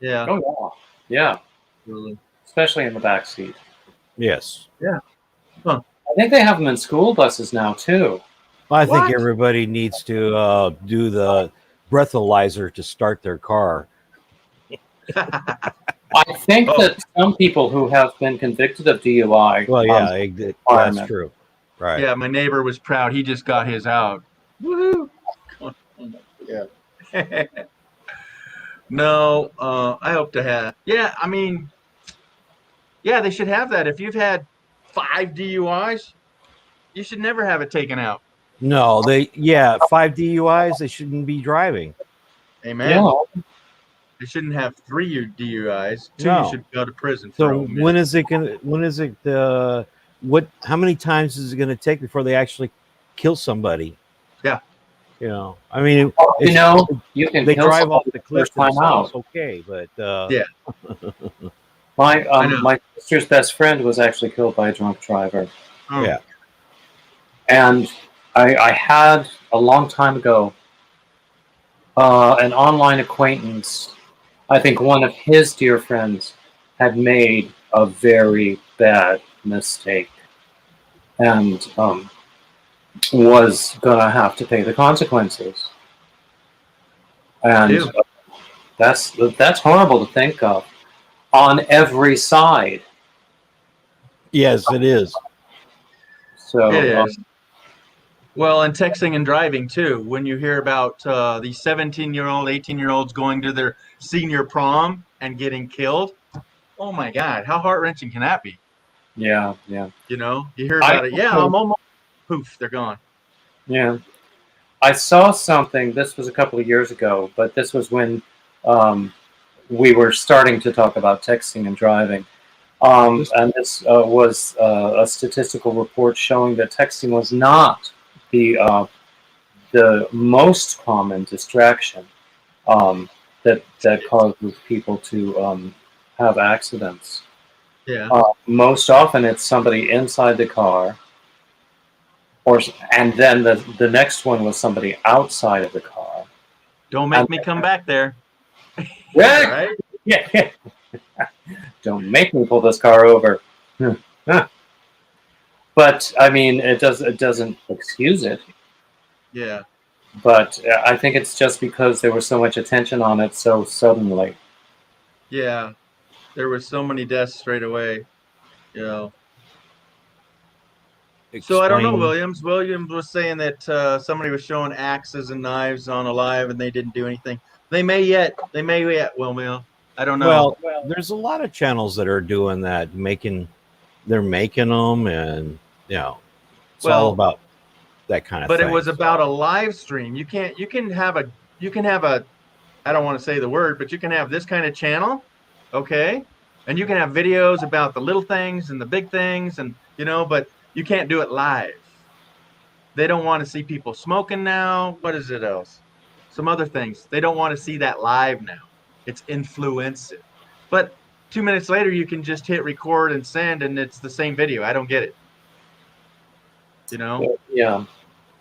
Yeah. oh yeah, Really. especially in the back seat. Yes. I think they have them in school buses now too. I think What? everybody needs to do the breathalyzer to start their car. I think that some people who have been convicted of DUI. Well, yeah, that's requirement. true. Right. Yeah, my neighbor was proud. He just got his out. Woohoo! Yeah. No, I hope to have. Yeah, I mean, yeah, they should have that. If you've had 5 DUIs, you should never have it taken out. No, 5 DUIs, they shouldn't be driving. Amen. Yeah. They shouldn't have 3 DUIs. 2 No. you should go to prison for. So when is it how many times is it going to take before they actually kill somebody? Yeah. I mean, you can they kill drive someone off the cliff first time themselves, out. okay, but Yeah. My sister's best friend was actually killed by a drunk driver. Oh. Yeah. And I had a long time ago an online acquaintance. I think one of his dear friends had made a very bad mistake and was gonna have to pay the consequences. And Ew. that's horrible to think of on every side. yes, it is. So It is. Well, and texting and driving too. When you hear about these 17-year-old, 18-year-olds going to their senior prom and getting killed, oh my God, how heart-wrenching can that be? yeah. You hear about it. Yeah, I'm almost. Poof, they're gone. Yeah. I saw something, this was a couple of years ago, but this was when we were starting to talk about texting and driving. And this was a statistical report showing that texting was not the most common distraction that causes people to have accidents. Yeah. Most often it's somebody inside the car, and then the next one was somebody outside of the car. Don't make me come back there. Yeah. Right? Yeah. Don't make me pull this car over. But I mean, it doesn't excuse it. Yeah. But I think it's just because there was so much attention on it so suddenly. Yeah. There were so many deaths straight away. So I don't know, Williams. Williams was saying that somebody was showing axes and knives on Alive and they didn't do anything. They may yet, Will. I don't know. Well, there's a lot of channels that are doing that, they're making them, and it's all about that kind of thing. But it was about a live stream. You can have a I don't want to say the word, but you can have this kind of channel, okay? And you can have videos about the little things and the big things, and but you can't do it live. They don't want to see people smoking now. What is it else? Some other things. They don't want to see that live now. It's influencing. But 2 minutes later, you can just hit record and send, and it's the same video. I don't get it. Yeah.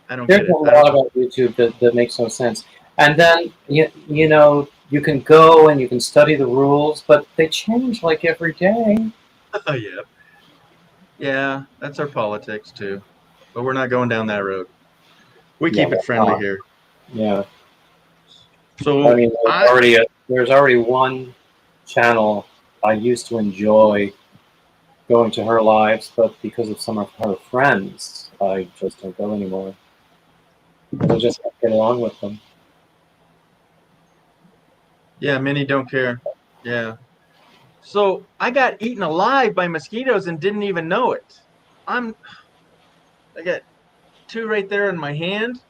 I don't get There's it. a lot about YouTube that makes no sense. And then, you can go and you can study the rules, but they change like every day. Yeah. Yeah, that's our politics too. But we're not going down that road. We Yeah, keep it friendly here. Yeah. So I mean, there's already one channel I used to enjoy going to her lives, but because of some of her friends, I just don't go anymore. I just can't get along with them. yeah, many don't care. Yeah. So I got eaten alive by mosquitoes and didn't even know it. I got two right there in my hand.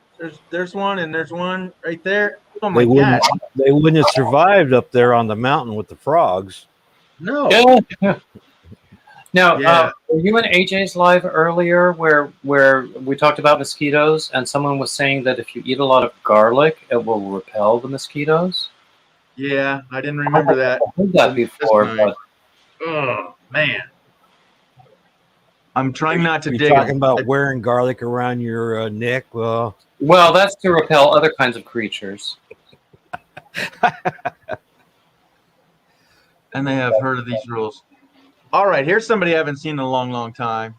There's one and there's one right there. Oh my They god. wouldn't have survived up there on the mountain with the frogs. No. Yeah. Now, Yeah. were you in AJ's live earlier where we talked about mosquitoes and someone was saying that if you eat a lot of garlic, it will repel the mosquitoes? Yeah, I didn't remember that. I've heard that before, but Oh man. I'm trying not to You're dig talking them. about wearing garlic around your neck. Well, that's to repel other kinds of creatures. And they have heard of these rules. All right, here's somebody I haven't seen in a long, long time.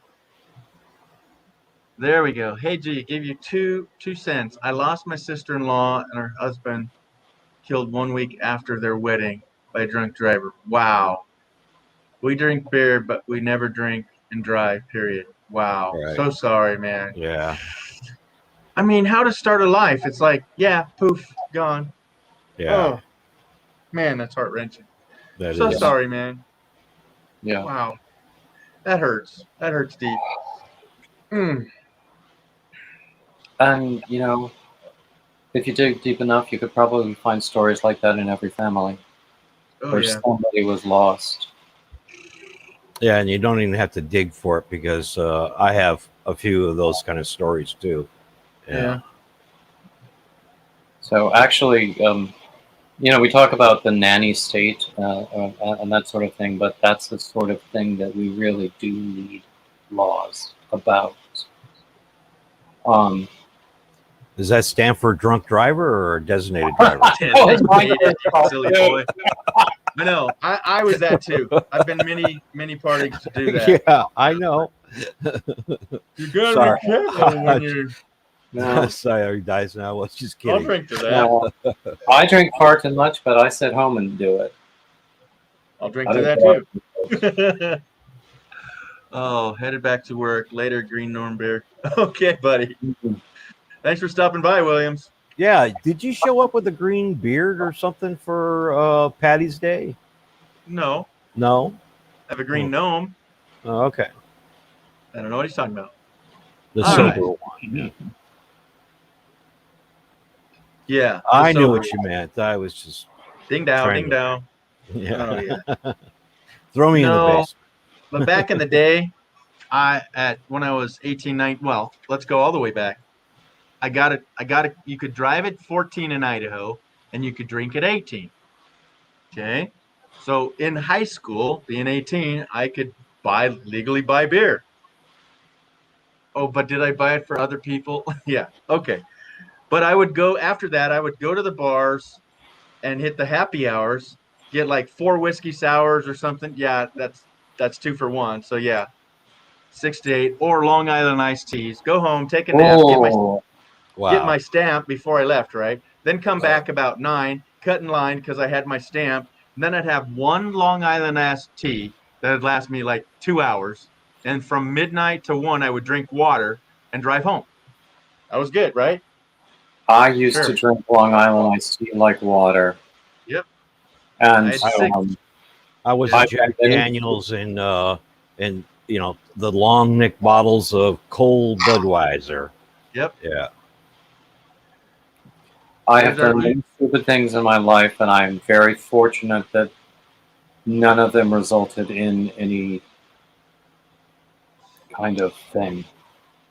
There we go. Hey G, give you two cents. I lost my sister-in-law and her husband killed 1 week after their wedding by a drunk driver. Wow. We drink beer, but we never drink and drive, period. Wow. Right. So sorry, man. yeah, I mean, how to start a life? It's like, yeah, poof, gone. yeah. Oh, man, that's heart-wrenching. That So is. sorry, man. Yeah. Wow. That hurts. That hurts deep. Mm. And, if you dig deep enough, you could probably find stories like that in every family Oh, where yeah. somebody was lost. Yeah, and you don't even have to dig for it because I have a few of those kind of stories too. Yeah. So actually, we talk about the nanny state and that sort of thing, but that's the sort of thing that we really do need laws about. Does that stand for drunk driver or designated driver? Silly boy. I know. I was that too. I've been many parties to do that. Yeah, I know. You gotta Sorry. be careful when you're. No, Sorry, guys. No, I was just I'll kidding. drink to that. no. I drink far too much, but I sit home and do it. I'll drink I to don't that too. Oh, headed back to work later. Green Norm Beer. Okay, buddy. Thanks for stopping by, Williams. Yeah, did you show up with a green beard or something for Patty's Day? No, No. I have a green gnome. Oh, okay. I don't know what he's talking about. The All sober right. one. Yeah, I the knew sober what you meant. I was just Ding down, trying ding to- down. yeah. Oh yeah. Throw me in the No. basement. But back in the day, when I was 18, 19, well, let's go all the way back. I got it. You could drive at 14 in Idaho, and you could drink at 18. Okay, so in high school, being 18, I could legally buy beer. Oh, but did I buy it for other people? Yeah. Okay. But I would go after that. I would go to the bars and hit the happy hours, get like 4 whiskey sours or something. Yeah, that's 2 for 1. So yeah, 6 to 8 or Long Island iced teas. Go home, take a nap, Oh, get my Wow. stamp before I left, right? Then come back about 9, cut in line because I had my stamp. And then I'd have 1 Long Island iced tea that would last me like 2 hours. And from midnight to 1, I would drink water and drive home. That was good, right? I used Sure. to drink Long Island iced tea like water. Yep. And I had 6. I was I- Jack Daniels and the long neck bottles of cold Budweiser. Yep. Yeah. I have Those are done many stupid things in my life, and I'm very fortunate that none of them resulted in any kind of thing.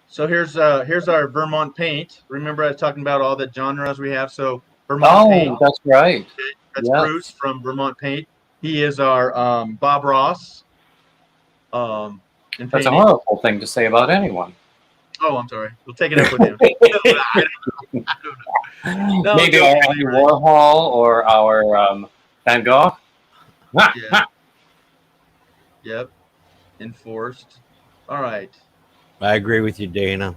So here's our Vermont paint. Remember I was talking about all the genres we have. So Vermont Oh, paint. that's right. That's yes. Bruce from Vermont Paint. He is our Bob Ross. In That's a painting. horrible thing to say about anyone. Oh, I'm sorry. We'll take it up with him. I don't know. Maybe don't our get Andy me right. Warhol or our Van Gogh. Yeah. Yep. Enforced. All right. I agree with you, Dana.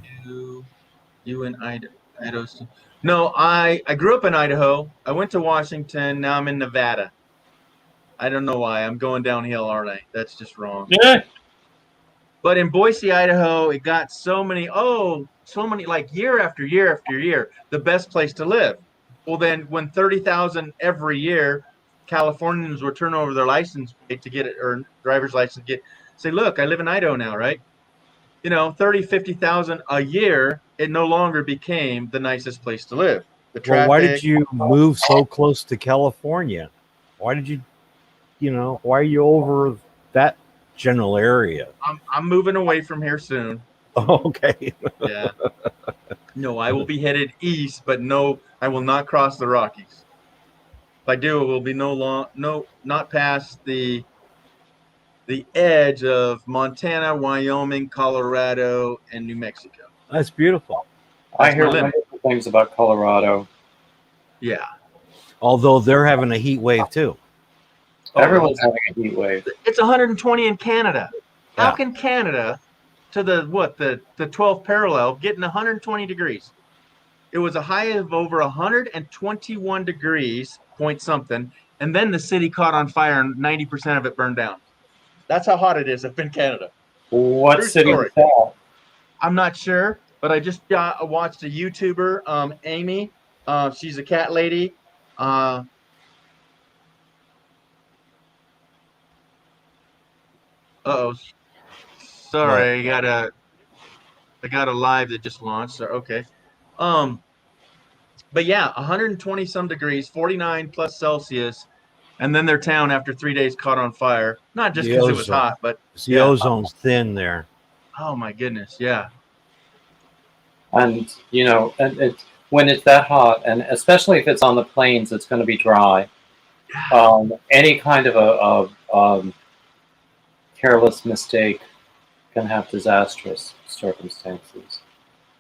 You in Idaho? No, I grew up in Idaho. I went to Washington. Now I'm in Nevada. I don't know why. I'm going downhill, aren't I? That's just wrong. Yeah. But in Boise, Idaho, it got so many, like year after year after year, the best place to live. Well, then when 30,000 every year, Californians would turn over their license plate to get it, or driver's license, say, look, I live in Idaho now, right? 30, 50,000 a year, it no longer became the nicest place to live. The Well, why did traffic. you move so close to California? Why did you, why are you over that general area? I'm moving away from here soon. Okay. Yeah. No, I will be headed east, but no, I will not cross the Rockies. If I do, it will be not past the edge of Montana, Wyoming, Colorado, and New Mexico. That's beautiful. I That's hear my limit. wonderful things about Colorado. Yeah. Although they're having a heat wave too. Everyone's having a heat wave. It's 120 in Canada. How Yeah. can Canada, to the 12th parallel, get in 120 degrees? It was a high of over 121 degrees, point something, and then the city caught on fire and 90% of it burned down. That's how hot it is up in Canada. What True city story. is that? I'm not sure, but I just watched a YouTuber, Amy. She's a cat lady. Uh-oh. Sorry, I got a live that just launched. So, okay. But yeah, 120 some degrees, 49 plus Celsius, and then their town after 3 days caught on fire. Not just because it was hot, but the ozone's thin there. oh my goodness, yeah. And when it's that hot, and especially if it's on the plains, it's going to be dry. Any kind of a careless mistake can have disastrous circumstances.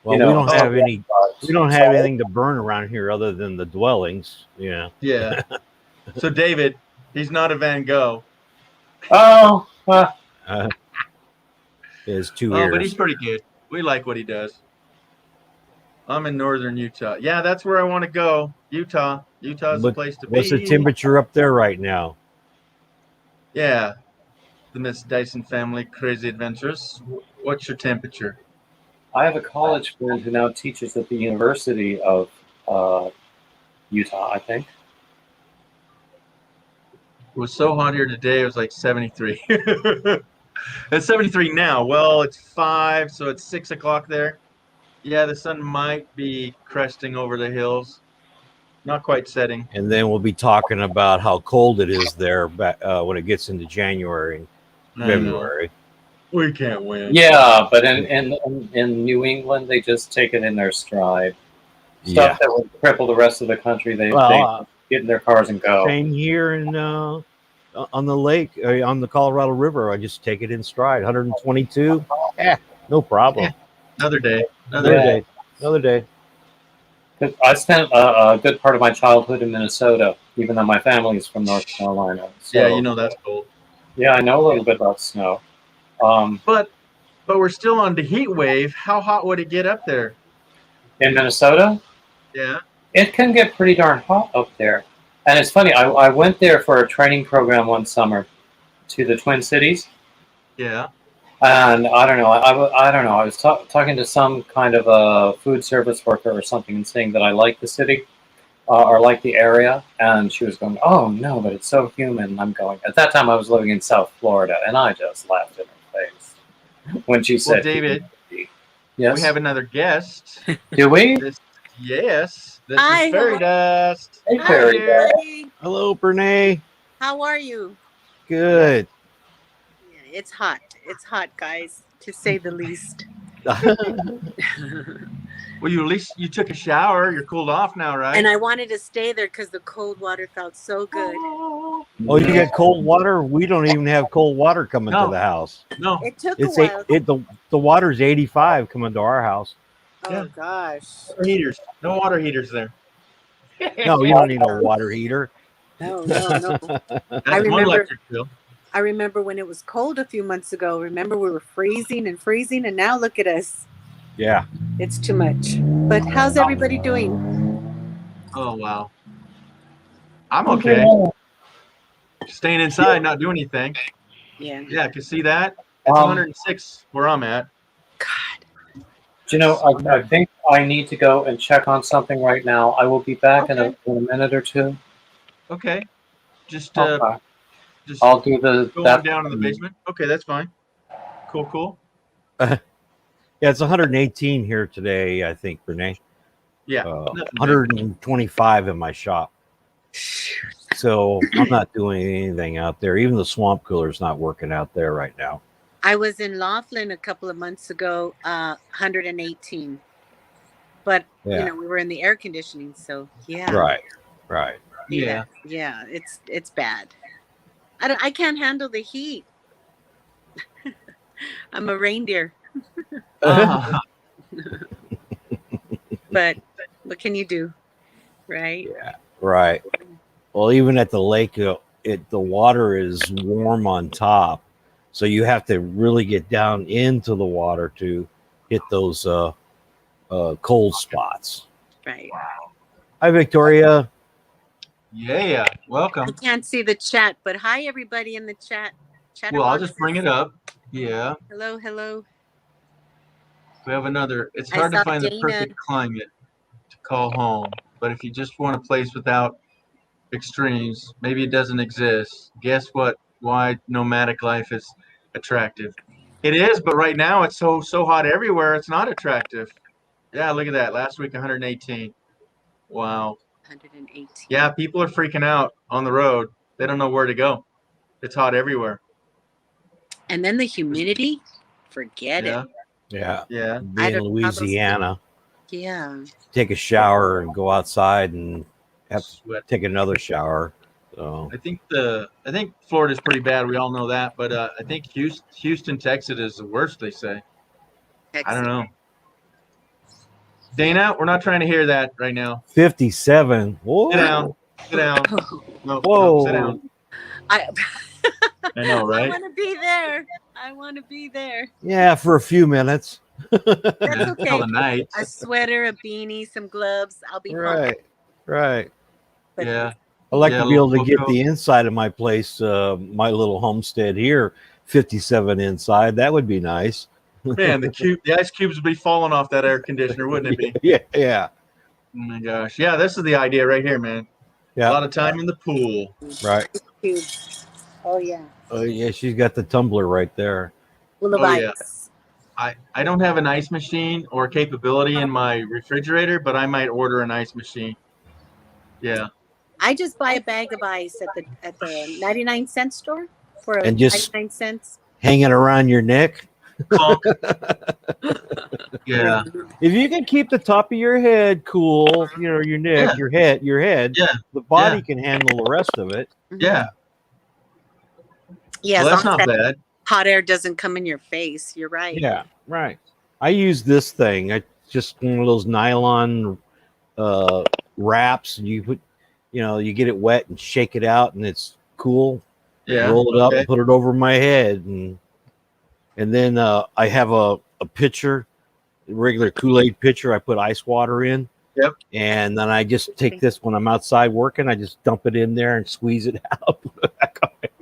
Well, we don't have anything to burn around here other than the dwellings. Yeah. Yeah. So David, he's not a Van Gogh. Oh, Is 2 years. But he's pretty good. We like what he does. I'm in northern Utah. Yeah, that's where I want to go. Utah. Utah's the place to be. What's the temperature up there right now? Yeah. The Miss Dyson Family Crazy Adventures. What's your temperature? I have a college friend who now teaches at the University of Utah, I think. It was so hot here today. It was like 73. It's 73 now. Well, it's 5, so it's 6 o'clock there. Yeah, the sun might be cresting over the hills. Not quite setting. And then we'll be talking about how cold it is there when it gets into January and February. We can't win. Yeah, but in New England, they just take it in their stride. Stuff that would cripple the rest of the country, they get in their cars and go. Same here on the lake, on the Colorado River. I just take it in stride. 122. Yeah, no problem. Yeah. Another day. Another day. I spent a good part of my childhood in Minnesota, even though my family is from North Carolina. So, yeah, that's cold. Yeah, I know a little bit about snow. But we're still on the heat wave. How hot would it get up there? In Minnesota? Yeah. It can get pretty darn hot up there. And it's funny, I went there for a training program one summer to the Twin Cities. Yeah. And I don't know. I was talking to some kind of a food service worker or something and saying that I like the city or like the area. And she was going, oh, no, but it's so humid. And I'm going, at that time I was living in South Florida. And I just laughed in her face when she said, well, David, yes? We have another guest. Do we? Yes. This Hi, is Fairy Dust. Hey, Hi, Fairy Dust. everybody. Hello, Brene. How are you? Good. Yeah, it's hot. It's hot, guys, to say the least. Well, at least you took a shower. You're cooled off now, right? And I wanted to stay there because the cold water felt so good. Oh, you get cold water? We don't even have cold water coming to the house. No. It took It's a while. the water's 85 coming to our house. Oh, Yeah. gosh. Heaters. No water heaters there. No, you don't need a water heater. No. That's one remember- electric bill. I remember when it was cold a few months ago. Remember we were freezing, and now look at us. Yeah. It's too much. But how's everybody doing? Oh wow. I'm okay. Staying inside, not doing anything. Yeah. Yeah, I can see that. It's 106 where I'm at. God. Do you know, I think I need to go and check on something right now. I will be back in a minute or two. Okay. Just Okay. just I'll do the going down in the basement. Okay, that's fine. Cool. Yeah, it's 118 here today, I think, Renee. Yeah. nothing big. 125 in my shop. So I'm not doing anything out there. Even the swamp cooler's not working out there right now. I was in Laughlin a couple of months ago, 118. But Yeah. we were in the air conditioning, so yeah. Right. Yeah. Yeah, it's bad. I can't handle the heat. I'm a reindeer. But what can you do? Right? Yeah. Right. Well, even at the lake, the water is warm on top, so you have to really get down into the water to hit those cold spots. Right. Hi, Victoria. Yeah. Welcome. I can't see the chat, but hi everybody in the chat. Well, I'll just bring it up. Yeah. Hello. We have another. It's I hard to saw find the Dana. perfect climate to call home, but if you just want a place without extremes, maybe it doesn't exist. Guess what? Why nomadic life is attractive? It is, but right now it's so hot everywhere. It's not attractive. Yeah, look at that. Last week 118. Wow. 118. Yeah, people are freaking out on the road. They don't know where to go. It's hot everywhere. And then the humidity, forget it. Yeah. Yeah. Be in Louisiana. Yeah. Take a shower and go outside and have to Sweat. take another shower. So I think Florida's pretty bad. We all know that, but I think Houston, Texas is the worst. They say. I don't know. Dana, we're not trying to hear that right now. 57. Whoa. Sit down. No, Whoa. sit down. I know, right? I want to be there. Yeah, for a few minutes. That's Till okay. the night. A sweater, a beanie, some gloves. I'll be fine. Right. But Yeah. I'd like to be able to little get coat. the inside of my place, my little homestead here, 57 inside. That would be nice. Man, the ice cubes would be falling off that air conditioner, wouldn't it be? Yeah. Oh my gosh. Yeah, this is the idea right here, man. Yeah. A lot of time in the pool. Right. Oh yeah. Oh, yeah, she's got the tumbler right there. Full of Oh, yeah. ice. I don't have an ice machine or capability in my refrigerator, but I might order an ice machine. Yeah. I just buy a bag of ice at the 99-cent store for And just 99 cents. hang it around your neck. Clunk. Yeah. If you can keep the top of your head cool, your neck, your head, Yeah. the body can handle the rest of it. Yeah. Yeah, Well, as that's long not as that bad. hot air doesn't come in your face. You're right. Yeah, right. I use this thing. I just one of those nylon wraps, and you put, you get it wet and shake it out, and it's cool. Yeah. Roll it up okay. and put it over my head, and then I have a pitcher, a regular Kool-Aid pitcher. I put ice water in. Yep. And then I just take this when I'm outside working. I just dump it in there and squeeze it out.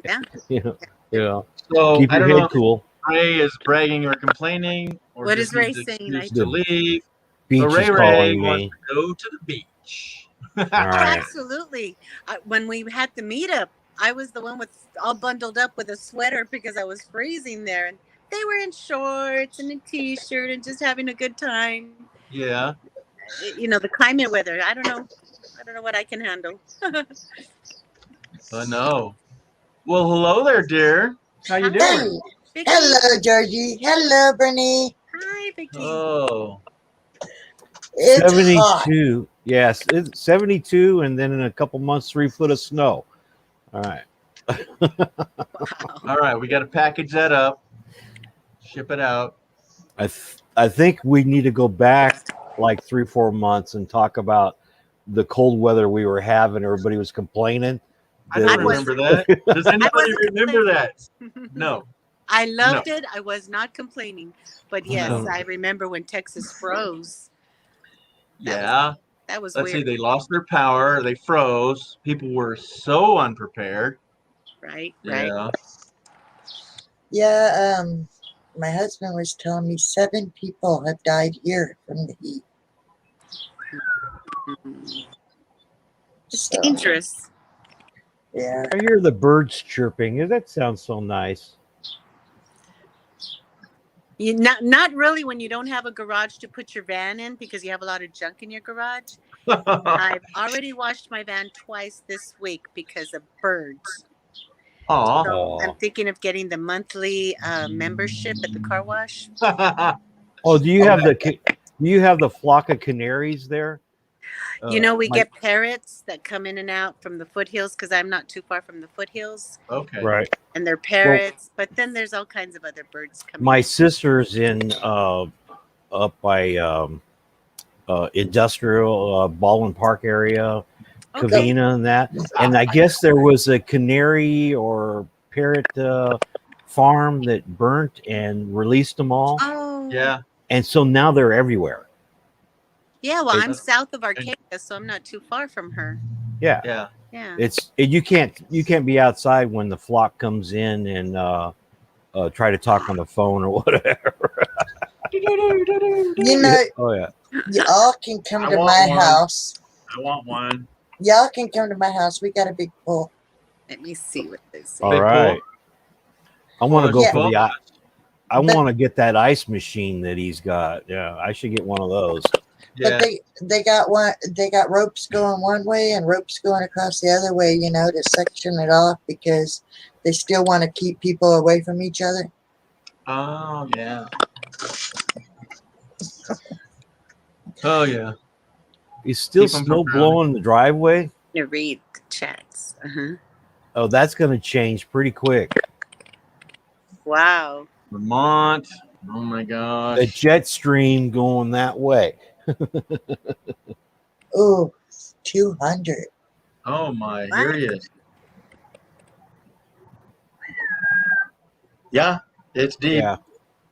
Yeah. So Keep I your don't know head if cool. Ray is bragging or complaining, or What just is Ray needs an saying? excuse to leave. Beach But is Ray calling wants me. to go to the beach. All right. Absolutely. When we had the meetup, I was the one with all bundled up with a sweater because I was freezing there, and they were in shorts and a t-shirt and just having a good time. Yeah. The climate weather. I don't know what I can handle. I know. Well, hello there, dear. How you doing? Vicky. Hello, Georgie. Hello, Bernie. Hi, Vicky. Oh. It's hot. 72. Yes, it's 72, and then in a couple months, 3 foot of snow. All right. All right. We got to package that up, ship it out. I think we need to go back like 3-4 months and talk about the cold weather we were having. Everybody was complaining. I don't I was- remember that. Does anybody wasn't remember that? No. I loved it. I was not complaining. But yes, No. I remember when Texas froze. Yeah. That was Let's see. weird, They lost their power. They froze. People were so unprepared. right? Right. Yeah. Yeah, my husband was telling me 7 people have died here from the heat. Mhm. It's So, dangerous. yeah. I hear the birds chirping. That sounds so nice. You not really when you don't have a garage to put your van in because you have a lot of junk in your garage. I've already washed my van twice this week because of birds. Aw. So I'm Aw. thinking of getting the monthly membership at the car wash. Oh, do you have the flock of canaries there? You know, we My- get parrots that come in and out from the foothills because I'm not too far from the foothills, Okay. right. and they're parrots. But then there's all kinds of other birds coming. My in. sister's in up by industrial Baldwin Park area, Okay. Covina and that. And I guess there was a canary or parrot farm that burnt and released them all. Oh, Yeah. And so now they're everywhere. yeah. Well, I'm It's- south of Arcadia, so I'm not too far from her. Yeah. Yeah. Yeah. You can't be outside when the flock comes in and try to talk on the phone or whatever. You know, Oh yeah. y'all can come I to want my one. house. I want one. Y'all can come to my house. We got a big pool. Let me see what this is. All Big right. I want to go Yeah. for the ice. I But- want to get that ice machine that he's got. Yeah, I should get one of those. Yeah. But they got one. They got ropes going one way and ropes going across the other way. You know, to section it off because they still want to keep people away from each other. Oh yeah. Oh yeah. Is still Keep 'em from snow drowning. blowing the driveway? To read the chats. Oh, that's going to change pretty quick. Wow. Vermont. Oh my gosh. The jet stream going that way. Ooh, 200. Oh my. Here he is. Yeah. It's deep. Yeah.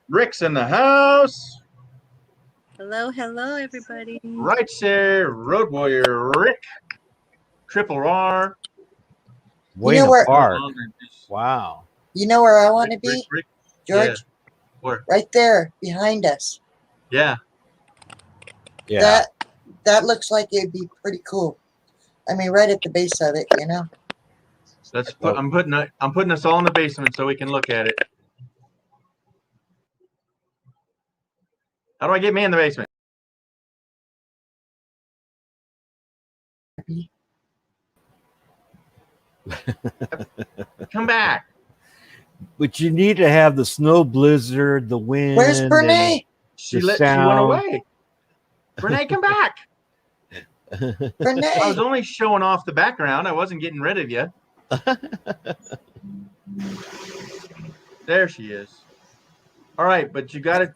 Rick's in the house. Hello, hello, everybody. Right there. Road Warrior Rick. Triple R. Way know in where- the park. Rick, Wow. You know where I want to be, Rick. George? Where? Right there behind us. Yeah. Yeah. That looks like it'd be pretty cool. I mean, right at the base of it, you know. Let's put. I'm putting us all in the basement so we can look at it. How do I get me in the basement? Come back. But you need to have the snow blizzard, the wind. Where's and- Brene? She The went sound. away. Renee, come back. I was Brene. only showing off the background. I wasn't getting rid of you. There she is. All right, but you gotta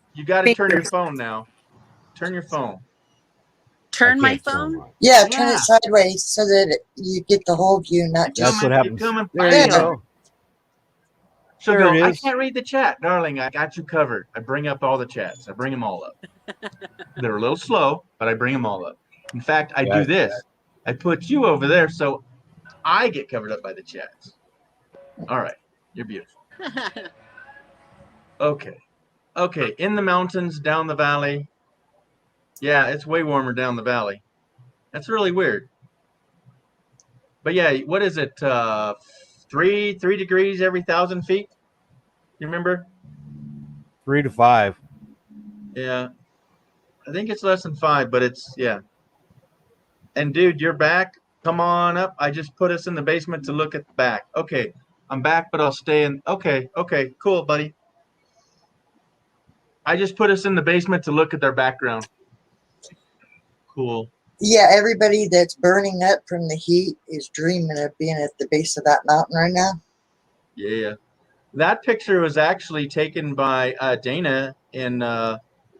turn your phone now. Turn your phone. Turn I my can't turn phone. mine. Yeah, turn Yeah. it sideways so that you get the whole view, not just. That's what You happens. come and There find you her. go. She'll There go, it I is. can't read the chat. Darling, I got you covered. I bring up all the chats. I bring them all up. They're a little slow, but I bring them all up. In fact, I do Right. this. I put you over there so I get covered up by the chats. All right. You're beautiful. Okay. Okay. In the mountains, down the valley. Yeah, it's way warmer down the valley. That's really weird. But yeah, what is it? 3 degrees every 1,000 feet? You remember? 3 to 5. Yeah. I think it's less than 5, but it's, yeah. And dude, you're back. Come on up. I just put us in the basement to look at the back. Okay. I'm back, but I'll stay in. Okay. Okay. Cool, buddy. I just put us in the basement to look at their background. Cool. Yeah, everybody that's burning up from the heat is dreaming of being at the base of that mountain right now. Yeah. That picture was actually taken by Dana in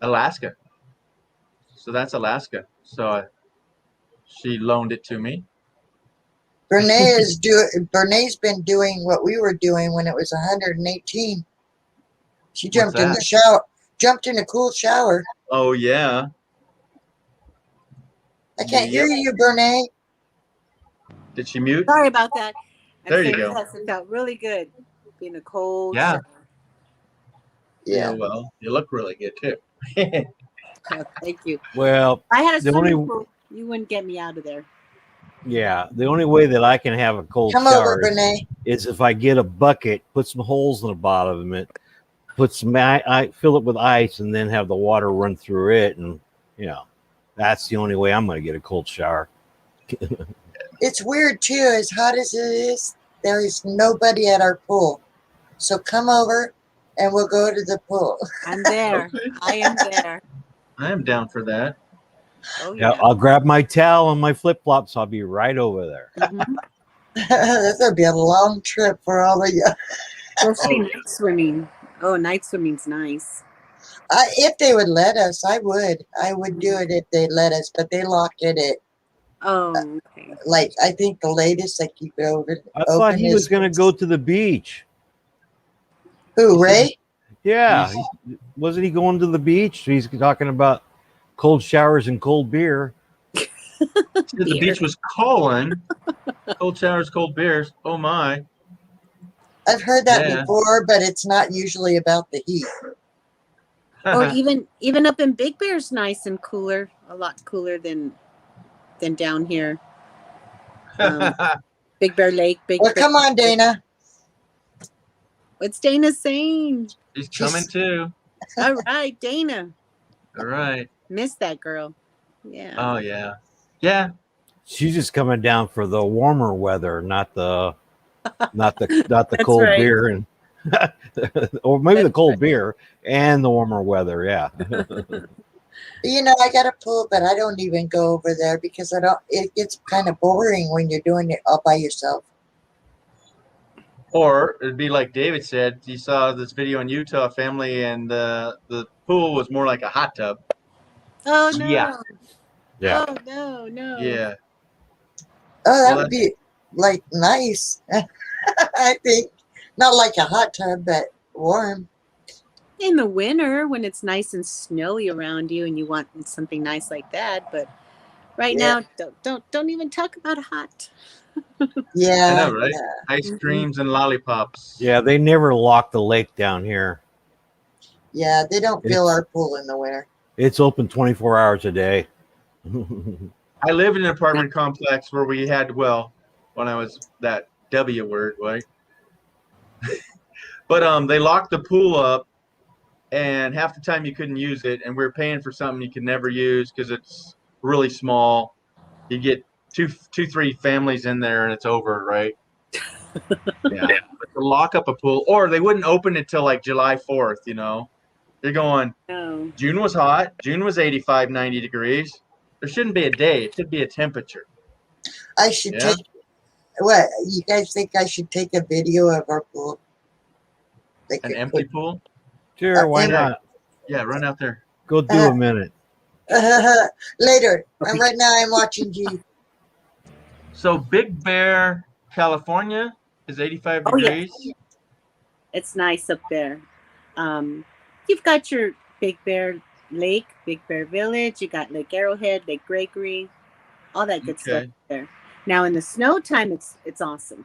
Alaska. So that's Alaska. So she loaned it to me. Bernae's been doing what we were doing when it was 118. She jumped in the that? shower, jumped in a cool shower. Oh yeah. I can't hear Yep. you, Bernae. Did she mute? Sorry about that. I'm There you saying go. yes, it felt really good. Being a cold. Yeah. shower. Yeah. Well, you look really good too. Oh, thank you. Well, I had a the swimming only pool. You wouldn't get me out of there. yeah, the only way that I can have a cold Come shower over, Bernae. is if I get a bucket, put some holes in the bottom of it, put some I fill it with ice, and then have the water run through it, and that's the only way I'm going to get a cold shower. It's weird too. As hot as it is, there is nobody at our pool. So come over, and we'll go to the pool. I'm there. I am there. I am down for that. Oh Yeah, yeah. I'll grab my towel and my flip flops. I'll be right over there. Mhm. That's gonna be a long trip for all of you. Especially night swimming. Oh, night swimming's nice. If they would let us, I would. I would do it if they let us, but they lock it at Oh, okay. like I think the latest they keep it over. I thought he was going to go to the beach. Who, Ray? Yeah, wasn't he going to the beach? He's talking about cold showers and cold beer. The beach was calling. Cold showers, cold beers. Oh my. I've heard that Yeah. before, but it's not usually about the heat. Or even up in Big Bear's nice and cooler. A lot cooler than down here. Big Bear Lake. Well, come on, Dana. What's Dana saying? He's coming too. All right, Dana. All right. Miss that girl. Yeah. Oh yeah. Yeah. She's just coming down for the warmer weather, not the cold right. beer, and or maybe That's the cold right. beer and the warmer weather. Yeah. You know, I got a pool, but I don't even go over there because I don't. It gets kind of boring when you're doing it all by yourself. Or it'd be like David said. You saw this video in Utah family, and the pool was more like a hot tub. Oh no. Yeah. Yeah. Oh no. Yeah. Oh, that Well, would be like nice. I think not like a hot tub, but warm. In the winter when it's nice and snowy around you and you want something nice like that, but right Yeah. now don't even talk about hot. Yeah. I know, right? Ice creams and lollipops. Yeah, they never lock the lake down here. Yeah, they don't fill It's- our pool in the winter. It's open 24 hours a day. I live in an apartment complex where we had, well, when I was that W word, right? But they locked the pool up, and half the time you couldn't use it, and we were paying for something you could never use because it's really small. You get two, 3 families in there, and it's over, right? Yeah. But to lock up a pool, or they wouldn't open it till like July 4th. You're going. No. June was hot. June was 85, 90 degrees. There shouldn't be a day. It should be a temperature. I should Yeah. take. What you guys think? I should take a video of our pool. Like An empty pool? Sure, why Yeah. not? Yeah, run out there. Go do a minute. Later. Right now, I'm watching you. So Big Bear, California is 85 Oh, yeah. degrees. It's nice up there. You've got your Big Bear Lake, Big Bear Village, you got Lake Arrowhead, Lake Gregory, all that good stuff Okay. there. Now in the snow time it's awesome.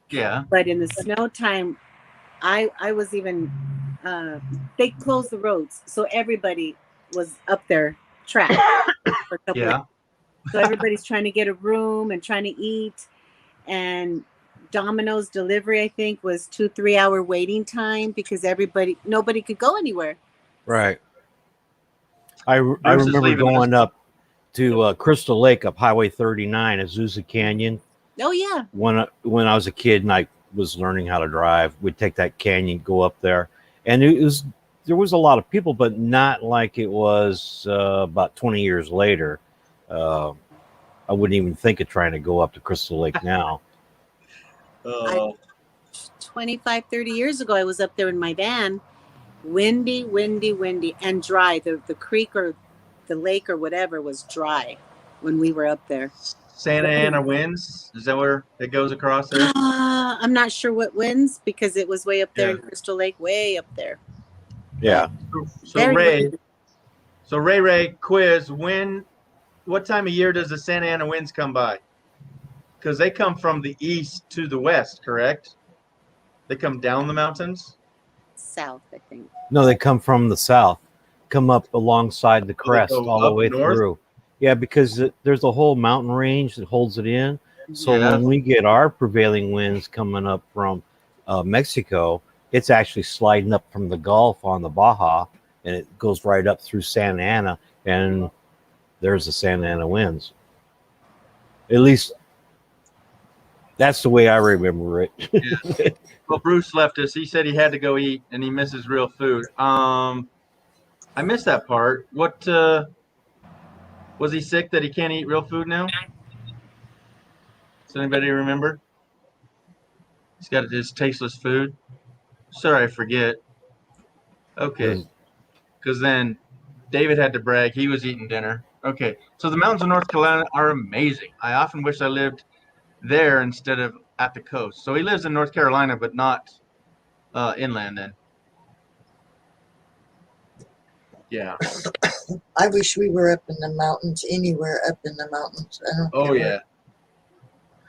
Yeah. But in the snow time I was even they closed the roads, so everybody was up there trapped for a couple Yeah. So everybody's trying to get a room and trying to eat. And Domino's delivery, I think, was 2-3 hour waiting time because nobody could go anywhere. Right. I Bruce is remember leaving going up to Crystal Lake up Highway 39, Azusa Canyon. Oh yeah. When I was a kid and I was learning how to drive, we'd take that canyon, go up there, and there was a lot of people, but not like it was about 20 years later. I wouldn't even think of trying to go up to Crystal Lake now. 25-30 years ago I was up there in my van, windy and dry. The creek or the lake or whatever was dry when we were up there. Santa Ana winds. Is that where it goes across there? I'm not sure what wins because it was way up there Yeah. in Crystal Lake, way up there. Yeah. So Very Ray, windy. Ray, quiz. What time of year does the Santa Ana winds come by? Because they come from the east to the west, correct? They come down the mountains. South, I think. No, they come from the south, come up alongside the crest go all the up way north? through. Yeah, because there's a whole mountain range that holds it in. So Yeah. when we get our prevailing winds coming up from Mexico, it's actually sliding up from the Gulf on the Baja, and it goes right up through Santa Ana, and there's the Santa Ana winds. At least that's the way I remember it. Well, Bruce left us. He said he had to go eat, and he misses real food. I missed that part. What was he sick that he can't eat real food now? Does anybody remember? He's got his tasteless food. Sorry, I forget. Okay, because then David had to brag he was eating dinner. Okay, so the mountains of North Carolina are amazing. I often wish I lived there instead of at the coast. So he lives in North Carolina, but not inland then. Yeah. I wish we were up in the mountains, anywhere up in the mountains. I don't Oh care.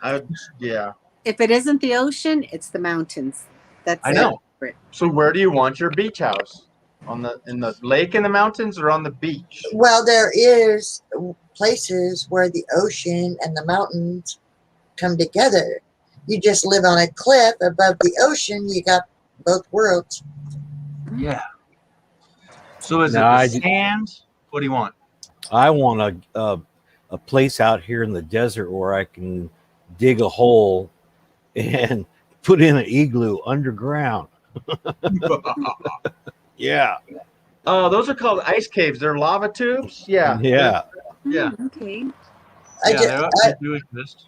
yeah. Yeah. If it isn't the ocean, it's the mountains. That's I know. it. So where do you want your beach house? In the lake in the mountains or on the beach? Well, there is places where the ocean and the mountains come together. You just live on a cliff above the ocean. You got both worlds. Yeah. So is No, it the sand? What do you want? I want a place out here in the desert where I can dig a hole and put in an igloo underground. Yeah. Oh, those are called ice caves. They're lava tubes. Yeah. Yeah. Yeah. Okay. They do exist.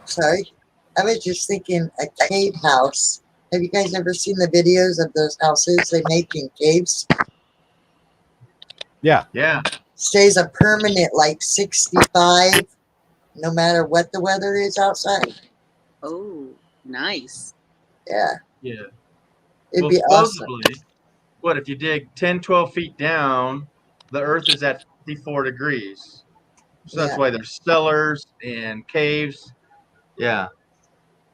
Sorry, I was just thinking a cave house. Have you guys ever seen the videos of those houses they make in caves? Yeah. Yeah. Stays a permanent like 65, no matter what the weather is outside. Oh, nice. Yeah, Yeah. it'd be awesome. supposedly, what if you dig 10, 12 feet down, the earth is at 54 degrees. So that's Yeah. why there's cellars and caves. Yeah.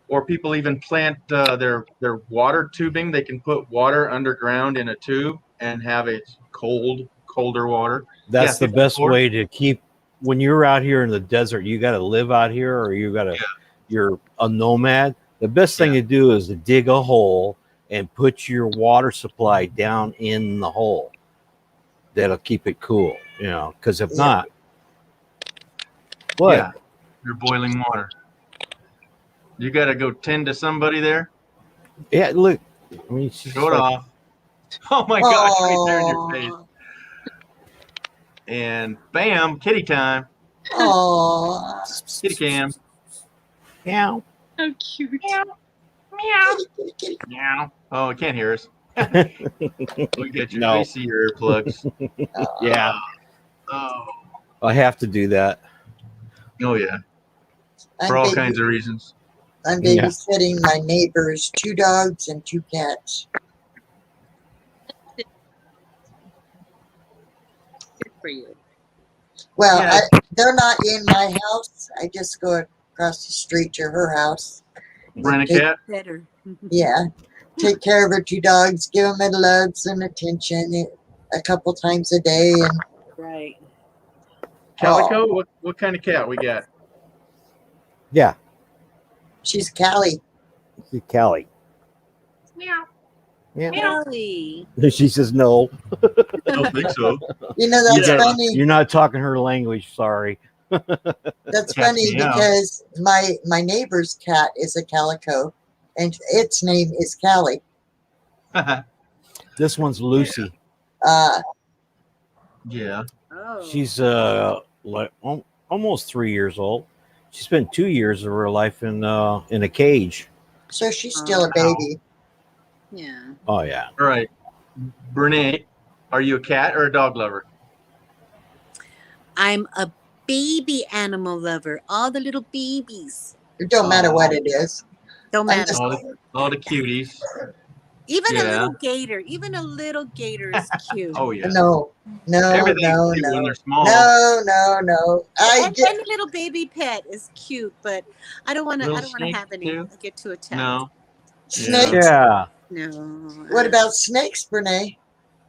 Or people even plant their water tubing. They can put water underground in a tube and have it colder water. That's Yeah, the best 54. way to keep when you're out here in the desert, you got to live out here or you're a nomad. The best thing to do is to dig a hole and put your water supply down in the hole. That'll keep it cool, because if not, what? Yeah. You're boiling water. You got to go tend to somebody there. Yeah, look. I mean, she's Show it like- off. Oh my gosh, right there in your Aw. face. And bam, kitty time. Aw. Kitty cam. Meow. How cute. Kitty, kitty. Meow. Oh, it can't hear us. Look at your No. face, your earplugs. Yeah, Oh. I have to do that. Oh yeah. I'm For all baby- kinds of reasons. I'm Yeah. babysitting my neighbors, 2 dogs and 2 cats. Good for you. Well, Yeah. they're not in my house. I just go across the street to her house. Rent a cat. Better. Yeah. Take care of her 2 dogs, give them loves and attention a couple times a day. And Right. Calico? What kind of cat we got? Yeah, she's Callie. Callie. Meow. Yeah. Kelly. She says no. I don't think so. You know, that's Yeah. funny. You're not talking her language. Sorry. That's Cat funny meow. because my neighbor's cat is a calico, and its name is Callie. This one's Lucy. Yeah. Oh. She's like almost 3 years old. She spent 2 years of her life in a cage. So she's still a Wow. baby. Yeah. Oh yeah. All right. Brene, are you a cat or a dog lover? I'm a baby animal lover. All the little babies. It don't matter what it is. Don't I'm matter. just- All the cuties. Even a Yeah. little gator. Even a little gator is cute. Oh yeah. No, no, Everything's no, cute when no. they're small. No. And any little baby pet is cute, but I don't want to. Little I don't want to snake, have any. too? Get too attached. No. snakes. Yeah. No. What about snakes, Brene?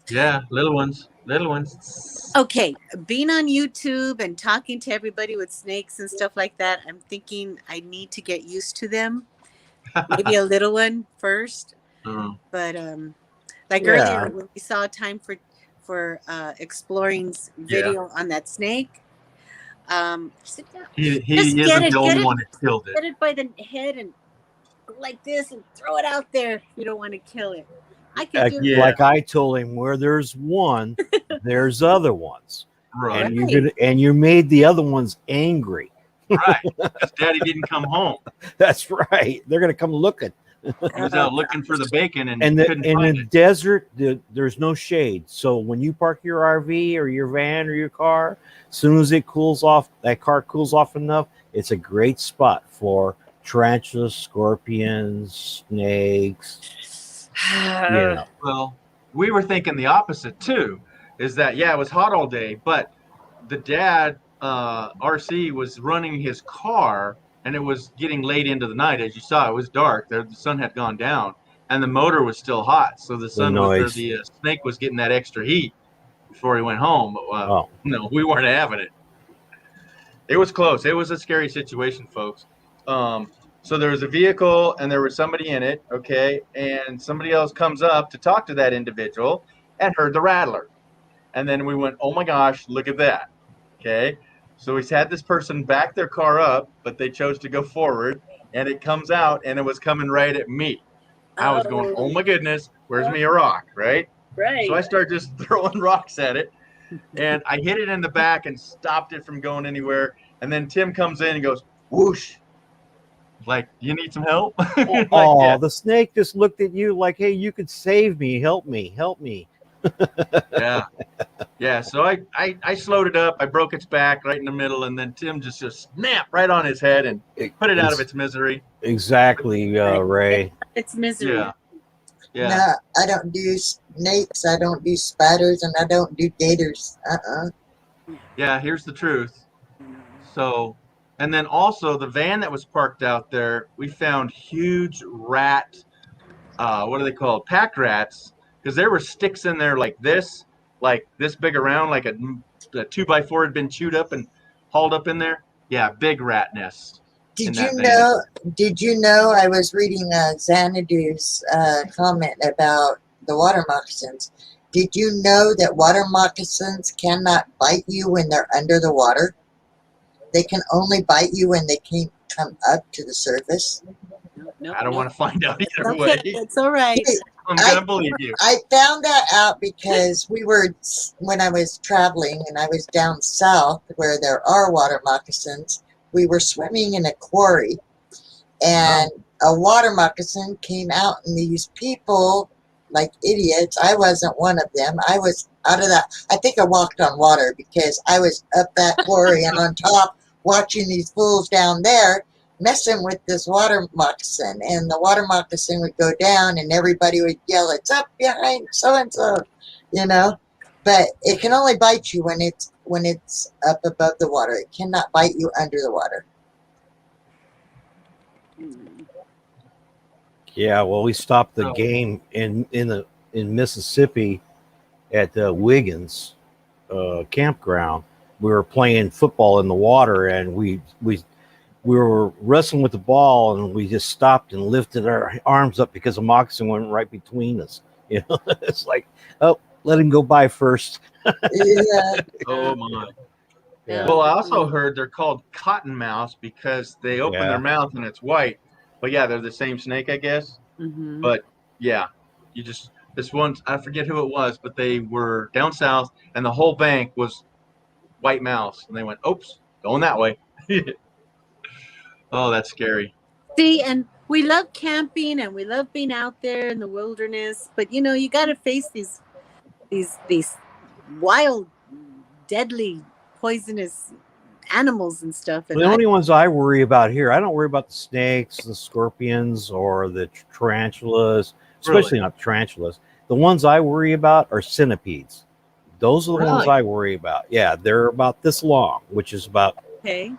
Yeah, little ones. Little ones. Okay, being on YouTube and talking to everybody with snakes and stuff like that, I'm thinking I need to get used to them. Maybe a little one first, Oh, but like Yeah. earlier when we saw Time for Exploring's video on that snake, sit down, he Just get isn't it, the get only it. one that killed get it. it by the head and go like this and throw it out there. You don't want to kill it. I can do Yeah. Like I told him, where there's one, there's other ones, Right. and you made the other ones angry. Right. Because Daddy didn't come home. That's right. They're gonna come looking. He was out looking for the bacon and And couldn't in find the it. desert, there's no shade. So when you park your RV or your van or your car, as soon as it cools off, that car cools off enough, it's a great spot for tarantulas, scorpions, snakes. You know. Well, we were thinking the opposite too. Is that it was hot all day, but the dad RC was running his car, and it was getting late into the night. As you saw, it was dark. The sun had gone down, and the motor was still hot. So the noise. snake was getting that extra heat before he went home. But no, we weren't having it. It was close. It was a scary situation, folks. So there was a vehicle, and there was somebody in it. Okay, and somebody else comes up to talk to that individual, and heard the rattler, and then we went, "Oh my gosh, look at that!" Okay. So we had this person back their car up, but they chose to go forward, and it comes out, and it was coming right at me. I was going, "Oh my goodness, where's me a rock?" Right? Right. So I started just throwing rocks at it, and I hit it in the back and stopped it from going anywhere. And then Tim comes in and goes, "Whoosh!" Like, "You need some help?" Like, Oh, yeah, the snake just looked at you like, "Hey, you could save me. Help me. Help me." yeah, yeah. So I slowed it up. I broke its back right in the middle, and then Tim just snapped right on his head and put it out of its misery. Exactly, Ray. It's misery. Yeah, yeah. No, I don't do snakes. I don't do spiders, and I don't do gators. Yeah, here's the truth. So, and then also the van that was parked out there, we found huge rat, what are they called? Pack rats, because there were sticks in there like this big around, like a 2x4 had been chewed up and hauled up in there. Yeah, big rat nest. Did in you that know? Did you know? I was reading Xanadu's comment about the water moccasins. Did you know that water moccasins cannot bite you when they're under the water? They can only bite you when they can't come up to the surface. I don't want to find out either Okay, way. it's all right. I'm going to believe you. I found that out because when I was traveling and I was down south where there are water moccasins, we were swimming in a quarry, and a water moccasin came out, and these people, like idiots, I wasn't one of them. I was out of that. I think I walked on water because I was up that quarry and on top watching these fools down there messing with this water moccasin, and the water moccasin would go down and everybody would yell, "It's up behind so and so," but it can only bite you when it's up above the water. It cannot bite you under the water. Yeah, well, we stopped the Oh. game in Mississippi at the Wiggins campground. We were playing football in the water, and we were wrestling with the ball, and we just stopped and lifted our arms up because the moccasin went right between us. You know, it's like, oh, let him go by first. Yeah. Oh, my. Yeah. Well, I also heard they're called cottonmouths because they open Yeah. their mouth and it's white. But yeah, they're the same snake, I guess. Mhm. But yeah, this one, I forget who it was, but they were down south and the whole bank was white mouths. And they went, "Oops, going that way." Oh, that's scary. See, and we love camping and we love being out there in the wilderness, but you got to face these wild, deadly, poisonous animals and stuff. And The only ones I worry about here, I don't worry about the snakes, the scorpions, or the tarantulas, especially not tarantulas. The ones I worry about are centipedes. Those are the ones Really? I worry about. Yeah, they're about this long, which is about, okay.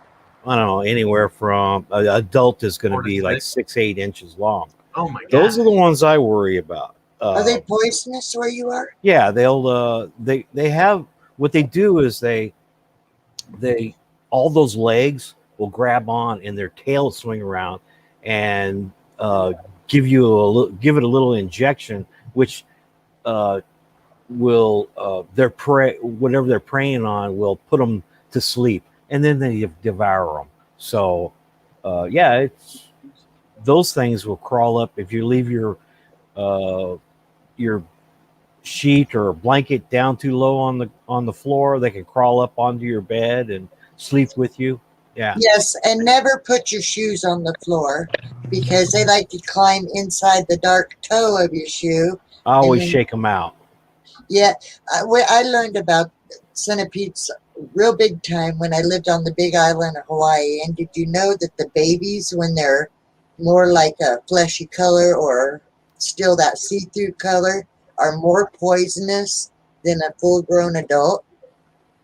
I don't know, anywhere from an adult is going to 4 to be like 6. 6, 8 inches long. Oh my god. Those are the ones I worry about. Are they poisonous where you are? Yeah, they'll they have, what they do is they all those legs will grab on and their tail will swing around and give it a little injection, which will their prey, whatever they're preying on, will put them to sleep, and then they devour them. So yeah, it's, those things will crawl up if you leave your sheet or a blanket down too low on the floor. They can crawl up onto your bed and sleep with you. Yeah. Yes, and never put your shoes on the floor because they like to climb inside the dark toe of your shoe. I always then- shake them out. Yeah, I learned about centipedes real big time when I lived on the big island of Hawaii. And did you know that the babies, when they're more like a fleshy color or still that see-through color, are more poisonous than a full-grown adult?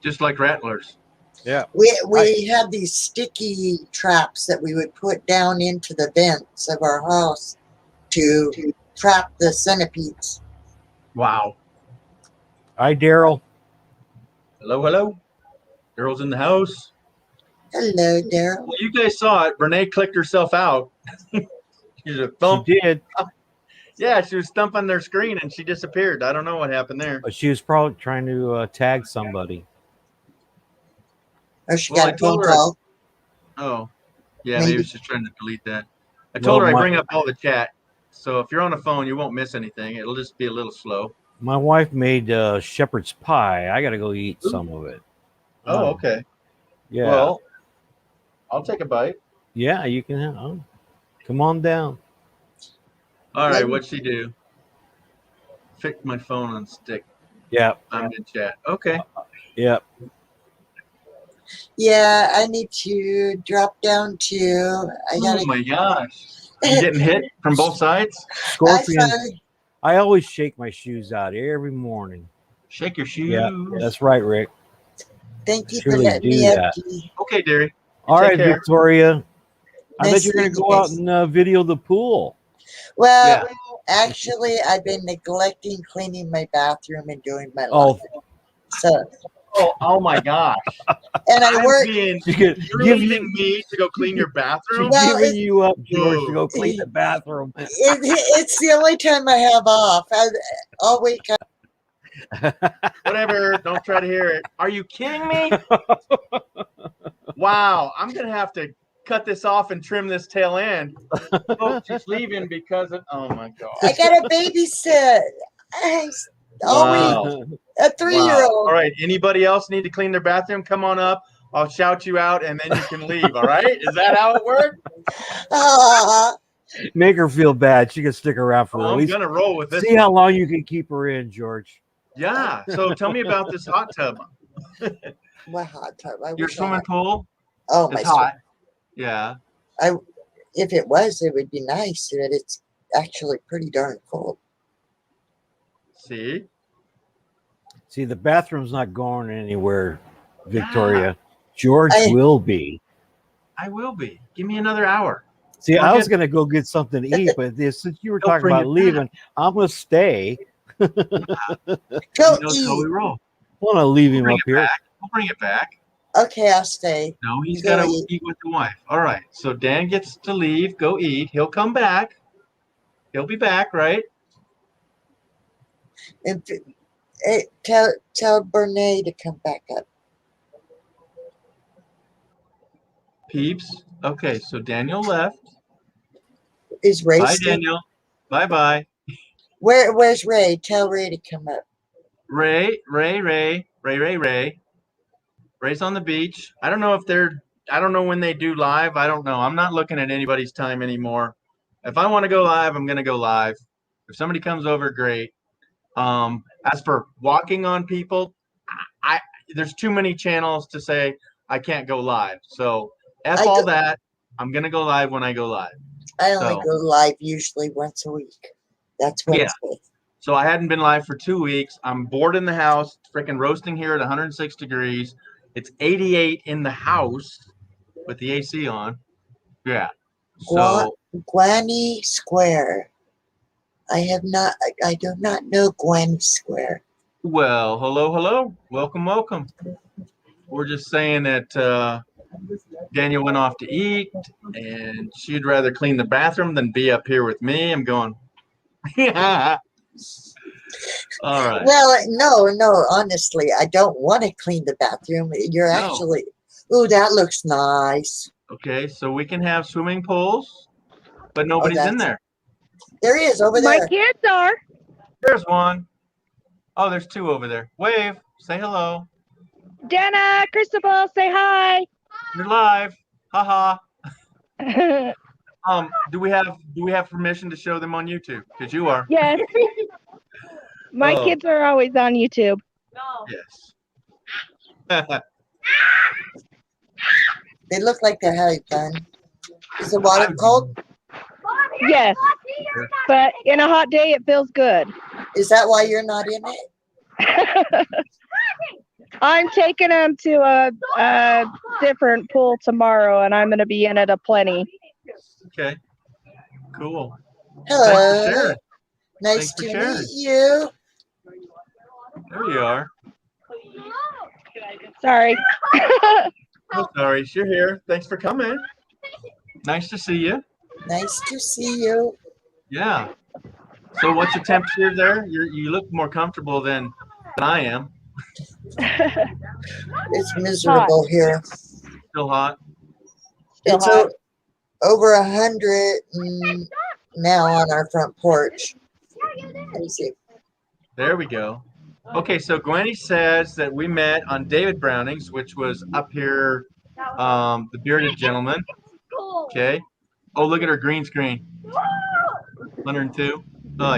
Just like rattlers. Yeah. We had these sticky traps that we would put down into the vents of our house to trap the centipedes. Wow. Hi, Daryl. Hello, hello. Girls in the house. Hello, Daryl. Well, you guys saw it. Renee clicked herself out. She's a thump. She did. Yeah, she was thumping their screen and she disappeared. I don't know what happened there. But she was probably trying to tag somebody. Or she Well, I got a phone told her- call. Oh, yeah, Maybe. maybe she's trying to delete that. I told Well, her I my- bring up all the chat. So if you're on a phone, you won't miss anything. It'll just be a little slow. My wife made shepherd's pie. I got to go eat some of it. Oh, okay. Yeah. Well, I'll take a bite. Yeah, you can have. Oh, come on down. All right, what'd she do? Fix my phone on stick. Yep. I'm in chat. Okay. Yep. Yeah, I need to drop down to. I Oh gotta. my gosh. You getting hit from both sides? Scorpion. I I always shake my shoes out every morning. Shake your shoes. Yeah, that's right, Rick. Thank you Surely for letting do me up. that. Dee. Okay, Derry. All Take right, care. Victoria. I Nice bet you're going seeing to you go out guys. and video the pool. Well, Yeah. actually, I've been neglecting cleaning my bathroom and doing my Oh, laundry. So, Oh my gosh. and I I'm work. being, you're you're leaving me to go clean your bathroom? Well, giving you up, George, to Whoa. go clean the bathroom. It's the only time I have off. All week. Whatever. Don't try to hear it. Are you kidding me? Wow. I'm going to have to cut this off and trim this tail end. Oh, she's leaving because of, oh my I God. got to babysit. All Wow. week. A 3-year-old. Wow. All right. Anybody else need to clean their bathroom? Come on up. I'll shout you out and then you can leave. All right. Is that how it works? Ah, Make her feel bad. She can stick around for Oh, at I'm least. going to roll with this. See how long you can keep her in, George. Yeah. So tell me about this hot tub. what hot tub? I Your wish I swimming had- pool Oh, my is hot. Yeah. If it was, it would be nice, but it's actually pretty darn cold. See? See, the bathroom's not going anywhere, Victoria. George I- will be. I will be. Give me another hour. See, I'll I was get- going to go get something to eat, but since you were Don't talking bring about it leaving, I'm going to stay. Go He knows how we eat. roll. I want to leave him Bring up it here. back. We'll bring it back. Okay, I'll stay. No, he's Go got to eat. eat with the wife. All right. So Dan gets to leave, go eat. He'll come back. He'll be back, right? And tell Bernay to come back up. Peeps. Okay. So Daniel left. Is Ray Bye, still? Daniel. Bye-bye. Where's Ray? Tell Ray to come up. Ray. Ray's on the beach. I don't know when they do live. I don't know. I'm not looking at anybody's time anymore. If I want to go live, I'm going to go live. If somebody comes over, great. As for walking on people, there's too many channels to say, I can't go live. So F I all go- that. I'm gonna go live when I go live. I only So- go live usually once a week. That's Yeah. Wednesday. So I hadn't been live for 2 weeks. I'm bored in the house, freaking roasting here at 106 degrees. It's 88 in the house with the AC on. Yeah. So Guani Square. I do not know Guani Square. well, hello. Welcome. We're just saying that Daniel went off to eat and she'd rather clean the bathroom than be up here with me. I'm going, yeah. All right. Well, no, honestly, I don't want to clean the bathroom. You're No. actually, oh, that looks nice. Okay, so we can have swimming pools, but nobody's in that's- there. There he is over My there. kids are. There's one. Oh, there's two over there. Wave. Say hello. Jenna, Cristobal, say hi. You're live. Haha. Do we have permission to show them on YouTube? Because you are. Yes. My Oh. kids are always on YouTube. Yes. They look like they're having fun. Is the water cold? Yes. But in a hot day, it feels good. Is that why you're not in it? I'm taking them to a different pool tomorrow, and I'm going to be in it aplenty. Okay. Cool. Hello. Thanks for sharing. Nice Thanks for to sharing. meet you. There you are. Sorry. Oh, sorry. You're here. Thanks for coming. Nice to see you. Nice to see you. Yeah. So what's the temperature there? You look more comfortable than I am. It's miserable here. Still hot. Still It's hot. over 100 now on our front porch. Let me see. There we go. Okay, so Gwenny says that we met on David Browning's, which was up here, the bearded gentleman. Okay. Oh, look at her green screen. 102. Oh.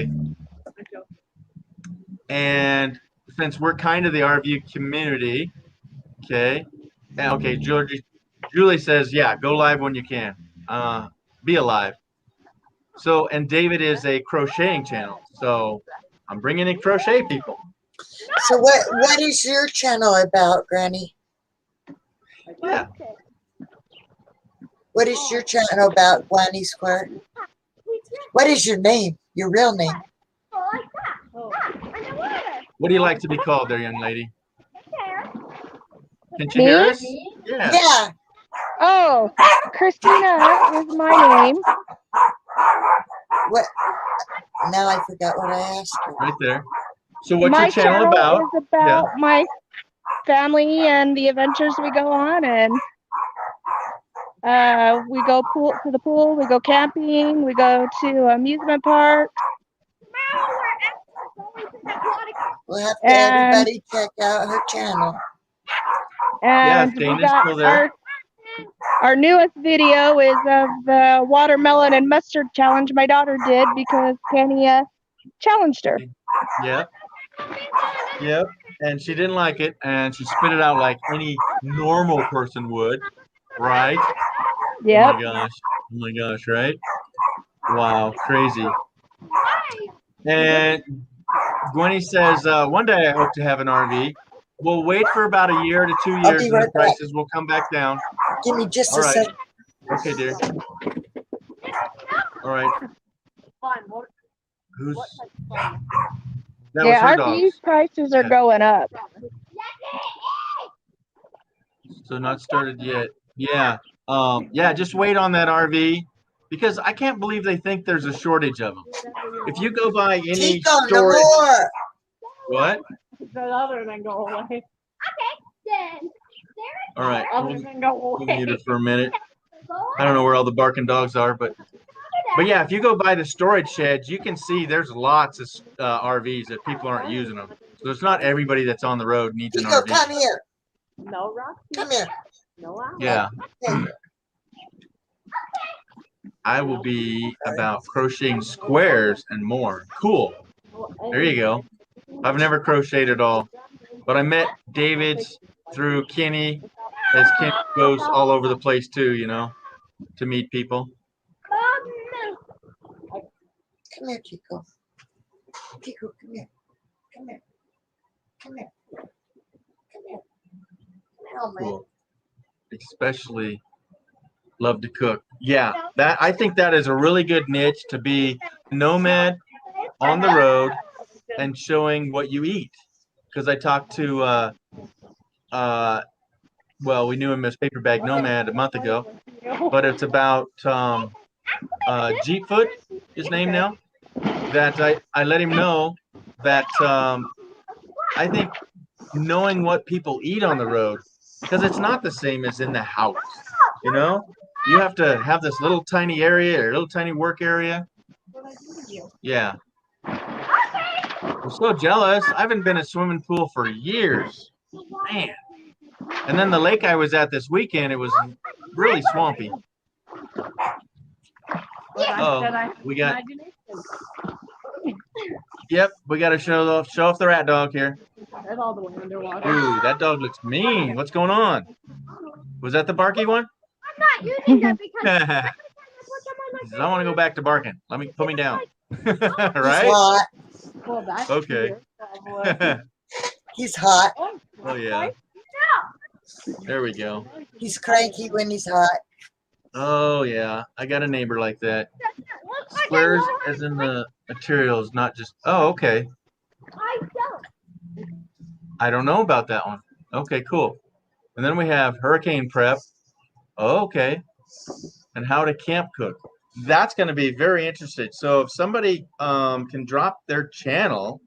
And since we're kind of the RV community, okay. And okay, Julie says, yeah, go live when you can. Be alive. So, and David is a crocheting channel. So I'm bringing in crochet people. So what is your channel about, Granny? Yeah. What is your channel about, Guani Square? What is your name? Your real name? What do you like to be called there, young lady? Can you Me? hear us? Yeah. Yeah. Oh, Christina is my name. What? Now I forgot what I asked her. Right there. So what's My your channel about? is about my family and the adventures we go on, and we go to the pool, we go camping, we go to amusement parks. We'll have to And- everybody check out her channel. And if we Dana's got still there. our newest video is of the watermelon and mustard challenge my daughter did because Kenny challenged her. Yep. Yep. And she didn't like it, and she spit it out like any normal person would, right? Yep. Oh my gosh, right? Wow, crazy. And Gwenny says, one day I hope to have an RV. We'll wait for about a year to 2 I'll years be and right the back. prices will come back down. Give me just All a right. second. Okay, dear. All right. Who's that? Was Yeah, her RV dogs. prices are Yeah. going up. So not started yet. Yeah. Yeah, just wait on that RV because I can't believe they think there's a shortage of them. If you go by any Keep on, no storage, more. what? Other than go away. All right, Other than go we'll mute it for a minute. I don't know where all the barking dogs are, but yeah, if you go by the storage sheds, you can see there's lots of RVs that people aren't using them. So it's not everybody that's on the road needs an Pico, RV. come here. No, Roxy. Come here. No, Yeah, Hey, I will be about crocheting squares and more. Cool. There you go. I've never crocheted at all, but I met David's through Kenny as Ken goes all over the place too, you know, to meet people. Come here, Chico. Chico, come here. Come here. Come here. Come here. Come here, man. Cool. Especially love to cook. Yeah, that I think that is a really good niche to be nomad on the road and showing what you eat. Because I talked to well, we knew him as Paper Bag Nomad a month ago, but it's about Jeepfoot, his name now. That I let him know that I think knowing what people eat on the road, because it's not the same as in the house, you know? You have to have this little tiny area or little tiny work area. Yeah. I'm so jealous. I haven't been in a swimming pool for years. Man. And then the lake I was at this weekend, it was really swampy. Oh, we got. Yep, we got to show off the rat dog here. Ooh, that dog looks mean. What's going on? Was that the barky one? I'm not using that because He says, I want to go back to barking. Put me down. He's Right? hot. Okay. He's hot. Oh yeah. There we go. He's cranky when he's hot. Oh yeah. I got a neighbor like that. Squares as in the materials, not just. Oh, okay. I don't know about that one. Okay, cool. And then we have hurricane prep. Oh, okay. And how to camp cook. That's going to be very interesting. So if somebody can drop their channel,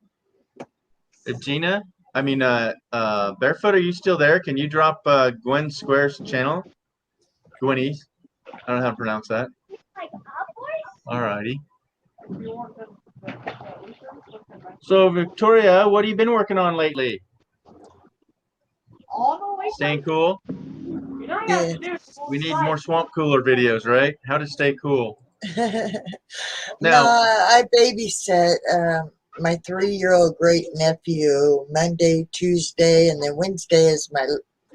Gina, I mean, Barefoot, are you still there? Can you drop Gwen Square's channel? Gwenny's. I don't know how to pronounce that. All righty. So Victoria, what have you been working on lately? Staying cool? Yeah. We need more swamp cooler videos, right? How to stay cool. No, Now, I babysit my 3-year-old great nephew Monday, Tuesday, and then Wednesday is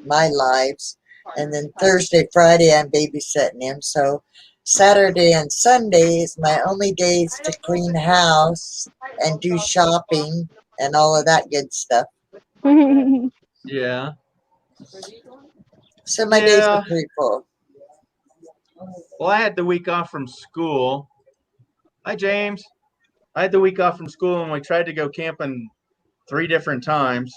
my lives, and then Thursday, Friday I'm babysitting him. So Saturday and Sunday is my only days to clean house and do shopping and all of that good stuff. yeah. So my days Yeah. are pretty full. Well, I had the week off from school. Hi, James. I had the week off from school and we tried to go camping 3 different times.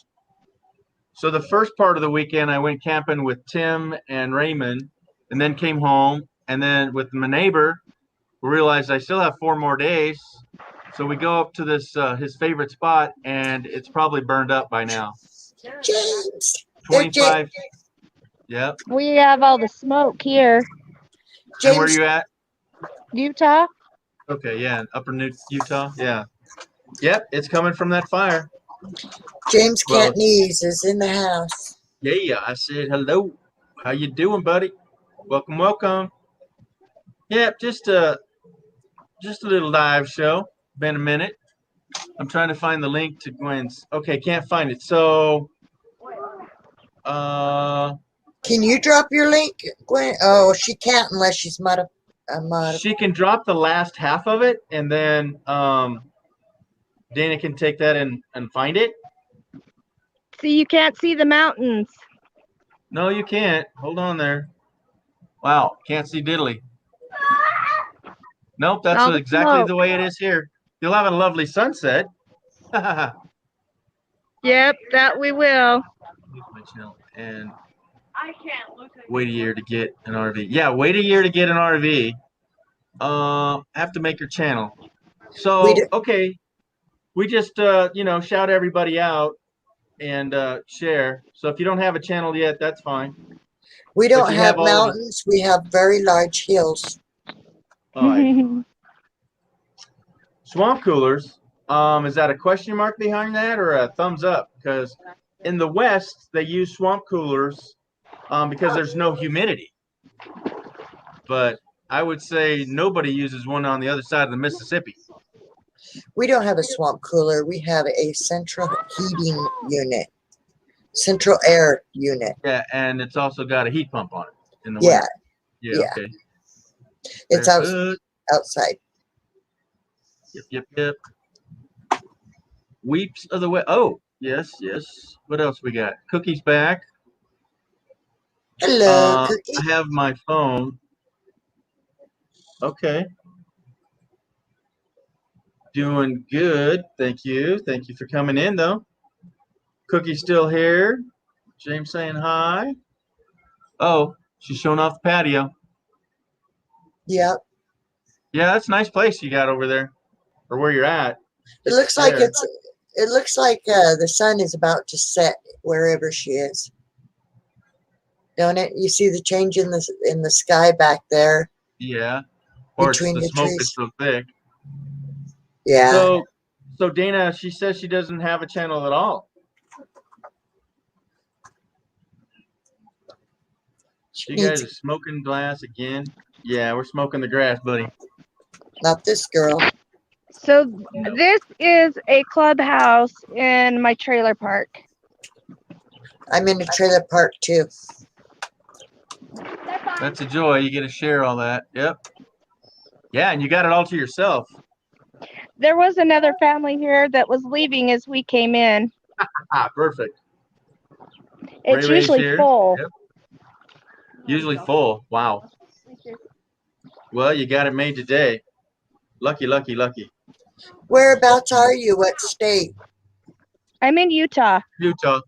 So the first part of the weekend, I went camping with Tim and Raymond and then came home. And then with my neighbor, we realized I still have 4 more days. So we go up to this his favorite spot and it's probably burned up by now. James, 25. Yep. We have all the smoke here. And where are James, you at? Utah. Okay, yeah, in Upper Utah. Yeah. Yep, it's coming from that fire. James Well- Cantonese is in the house. Yeah, I said hello. How you doing, buddy? Welcome, welcome. Yep, just a little live show. Been a minute. I'm trying to find the link to Gwen's. Okay, can't find it. So, Can you drop your link, Gwen? Oh, she can't unless she's mod. she can drop the last half of it, and then Dana can take that and find it. See, you can't see the mountains. No, you can't. Hold on there. Wow, can't see diddly. Nope, that's All the exactly smoke. the way it is here. You'll have a lovely sunset. Yep, that we will. And wait a year to get an RV. Yeah, wait a year to get an RV. Have to make your channel. So okay, we just shout everybody out and share. So if you don't have a channel yet, that's fine. We don't you have have all of it. mountains. We have very large hills. All right. Swamp coolers. Is that a question mark behind that or a thumbs up? Because in the West they use swamp coolers because there's no humidity. But I would say nobody uses one on the other side of the Mississippi. We don't have a swamp cooler. We have a central heating unit. Central air unit. Yeah, and it's also got a heat pump on it in the Yeah, winter. yeah. Okay. it's Very out, good. outside. Yep. Weeps of the way. Oh, yes. What else we got? Cookie's back. Hello, Cookie. I have my phone. Okay. Doing good. Thank you. Thank you for coming in, though. Cookie's still here. James saying hi. Oh, she's showing off the patio. Yep. Yeah, that's a nice place you got over there, or where you're at. It looks like There. it looks like the sun is about to set wherever she is. Don't it? You see the change in the sky back there Yeah. Or it's between the the smoke trees. is so thick. Yeah. So Dana, she says she doesn't have a channel at all. She You guys needs, are smoking glass again? Yeah, we're smoking the grass, buddy. not this girl. So this is a clubhouse in my trailer park. I'm in a trailer park too. That's a joy. You get to share all that. Yep. Yeah, and you got it all to yourself. There was another family here that was leaving as we came in. Perfect. It's Ray's usually here. full. Yep. Usually full. Wow. Well, you got it made today. Lucky. Whereabouts are you? What state? I'm in Utah. Utah.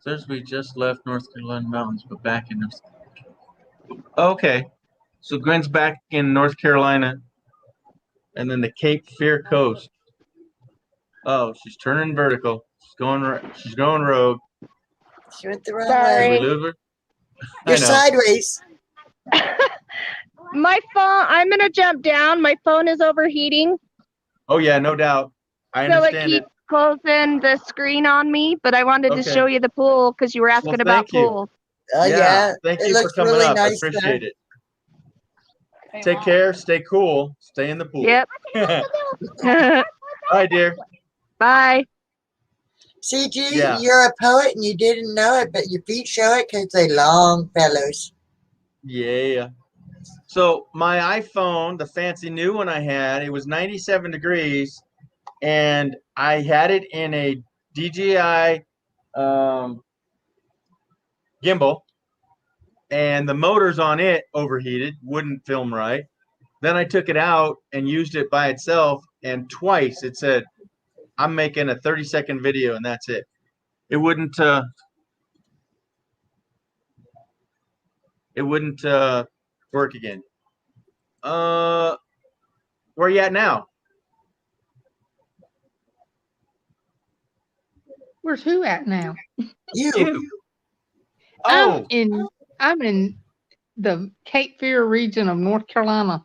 Says we just left North Carolina mountains, but back in North. Okay. So Gwen's back in North Carolina, and then the Cape Fear Coast. Oh, she's turning vertical. She's going rogue. She went the wrong Sorry. Did way. we lose her? I You're know. sideways. My phone, I'm going to jump down. My phone is overheating. Oh yeah, no doubt. I So it understand keeps closing the screen on me, but I wanted to Okay. show you the pool because you were asking Well, about thank you. pools. Oh yeah. Thank It you for looks coming really up. nice I appreciate there. it. Take care. Stay cool. Stay in the pool. Yep. All right, dear. Bye. CG, Yeah. you're a poet and you didn't know it, but your feet show it because they long fellows. Yeah. So my iPhone, the fancy new one I had, it was 97 degrees, and I had it in a DJI gimbal, and the motors on it overheated, wouldn't film right. Then I took it out and used it by itself, and twice it said, I'm making a 30-second video, and that's it. It wouldn't work again. Where you at now? Where's who at now? You. Oh, I'm in the Cape Fear region of North Carolina.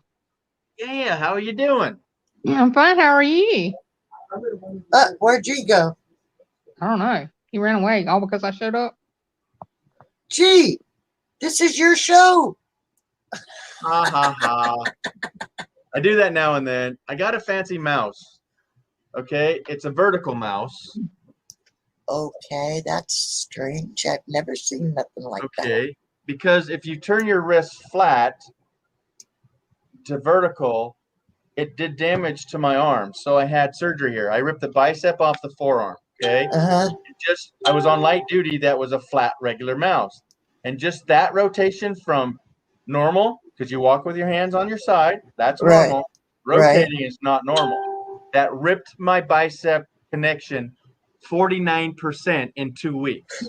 yeah. How are you doing? Yeah, I'm fine. How are you? Where'd you go? I don't know. He ran away all because I showed up. Gee, this is your show. Ha ha ha. I do that now and then. I got a fancy mouse. Okay, it's a vertical mouse. Okay, that's strange. I've never seen nothing like that. Okay, because if you turn your wrist flat to vertical, it did damage to my arm. So I had surgery here. I ripped the bicep off the forearm. Okay, Uh-huh. I was on light duty. That was a flat regular mouse, and just that rotation from normal, because you walk with your hands on your side, that's Right. normal. Rotating is not normal. That ripped my bicep connection 49% in 2 weeks.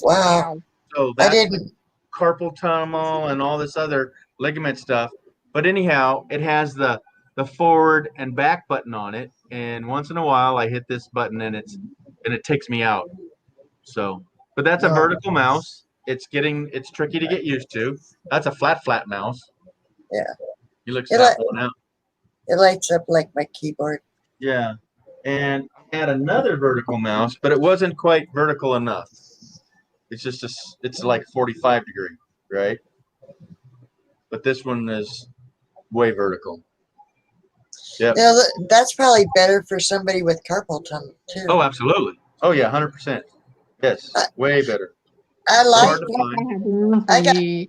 Wow. So I that's didn't. carpal tunnel and all this other ligament stuff. But anyhow, it has the forward and back button on it, and once in a while I hit this button and it takes me out. So, but that's a Oh. vertical mouse. It's tricky to get used to. That's a flat mouse. Yeah. You look It that one out. It lights up like my keyboard. Yeah. And I had another vertical mouse, but it wasn't quite vertical enough. It's just it's like 45 degree, right? But this one is way vertical. Yep. Now, that's probably better for somebody with carpal tunnel too. Oh, absolutely. Oh yeah, 100%. Yes, way better. I So like. hard to find. I have learned I from got- you is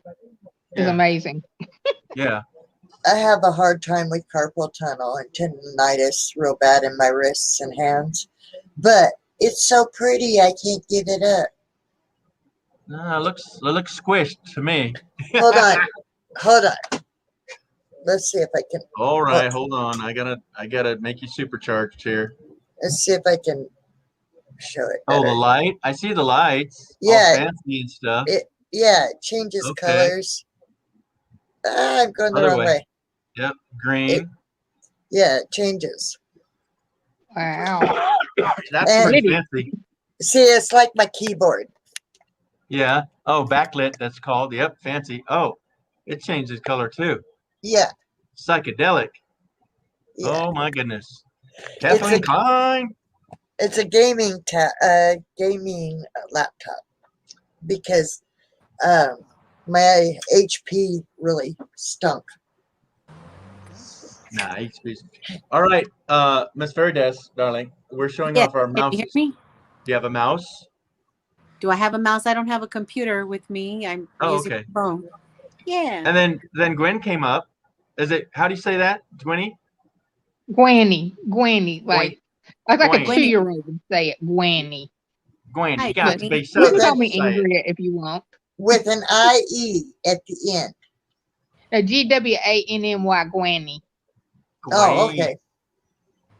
Yeah. amazing. Yeah. I have a hard time with carpal tunnel and tendonitis real bad in my wrists and hands, but it's so pretty I can't give it up. It looks squished to me. Hold on, hold on. Let's see if I can. All right, hold on. I gotta make you supercharged here. Let's see if I can show it. Oh, the better. light. I see the lights. Yeah. All fancy and stuff. Yeah, it changes Okay. colors. I'm going the Other wrong way. way. Yep. Green. Yeah, it changes. Wow. That's And- pretty fancy. See, it's like my keyboard. Yeah. Oh, backlit. That's called. Yep. Fancy. Oh, it changes color too. Yeah, Psychedelic. yeah. Oh my goodness. Kathleen Klein. It's a gaming laptop because my HP really stunk. Nah, HP's. All right, Miss Verides, darling, we're showing Yeah, off our can you mouse. hear Do me? you have a mouse? Do I have a mouse? I don't have a computer with me. I'm Oh, using okay. a phone. Yeah. And then Gwen came up. Is it? How do you say that, Gwenny? Gwenny, like like a Gwenny. 2-year-old would say it, Gwenny. Gwen, Hi, you got to Gwenny. be You southern. can call me to say it. Andrea if you want. With an IE at the end. GWANNY, Gwenny. Oh, Gwen. okay.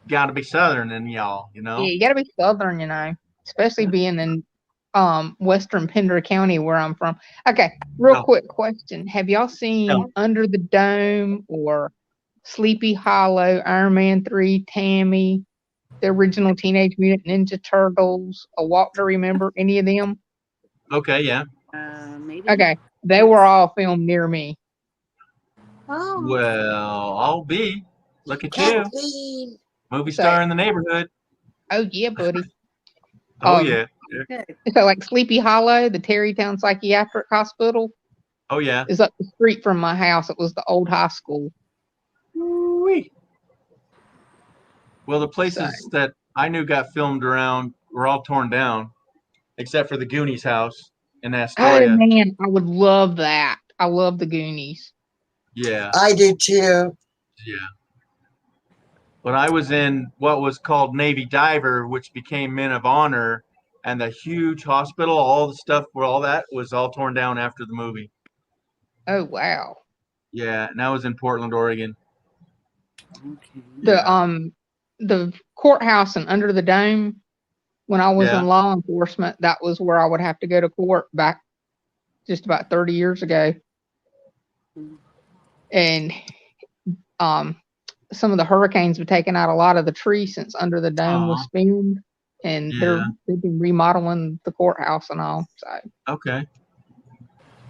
Got to be southern in y'all, you know. Yeah, you gotta be southern, you know, especially being in western Pender County where I'm from. Okay, real Oh. quick question. Have y'all seen No. Under the Dome or Sleepy Hollow, Iron Man 3, Tammy, the original Teenage Mutant Ninja Turtles, A Walk to Remember, any of them? Okay, yeah. Maybe. Okay, they were all filmed near me. Oh. Well, I'll be. Look at you, Kathleen. movie star in the neighborhood. Oh yeah, buddy. Oh Um, yeah. Good. So like Sleepy Hollow, the Terrytown Psychiatric Hospital Oh yeah. is up the street from my house. It was the old high school. Ooh-wee. Well, the places that I knew got filmed around were all torn down, except for the Goonies house in Oh Astoria. man, I would love that. I love the Goonies. Yeah, I do too. yeah. But I was in what was called Navy Diver, which became Men of Honor, and the huge hospital, all the stuff where all that was all torn down after the movie. Oh wow. Yeah, and that was in Portland, Oregon. Okay. The courthouse and Under the Dome, when I was Yeah. in law enforcement, that was where I would have to go to court back just about 30 years ago. And some of the hurricanes have taken out a lot of the trees since Under the Dome was filmed, and Yeah. they've been remodeling the courthouse and all. So Okay.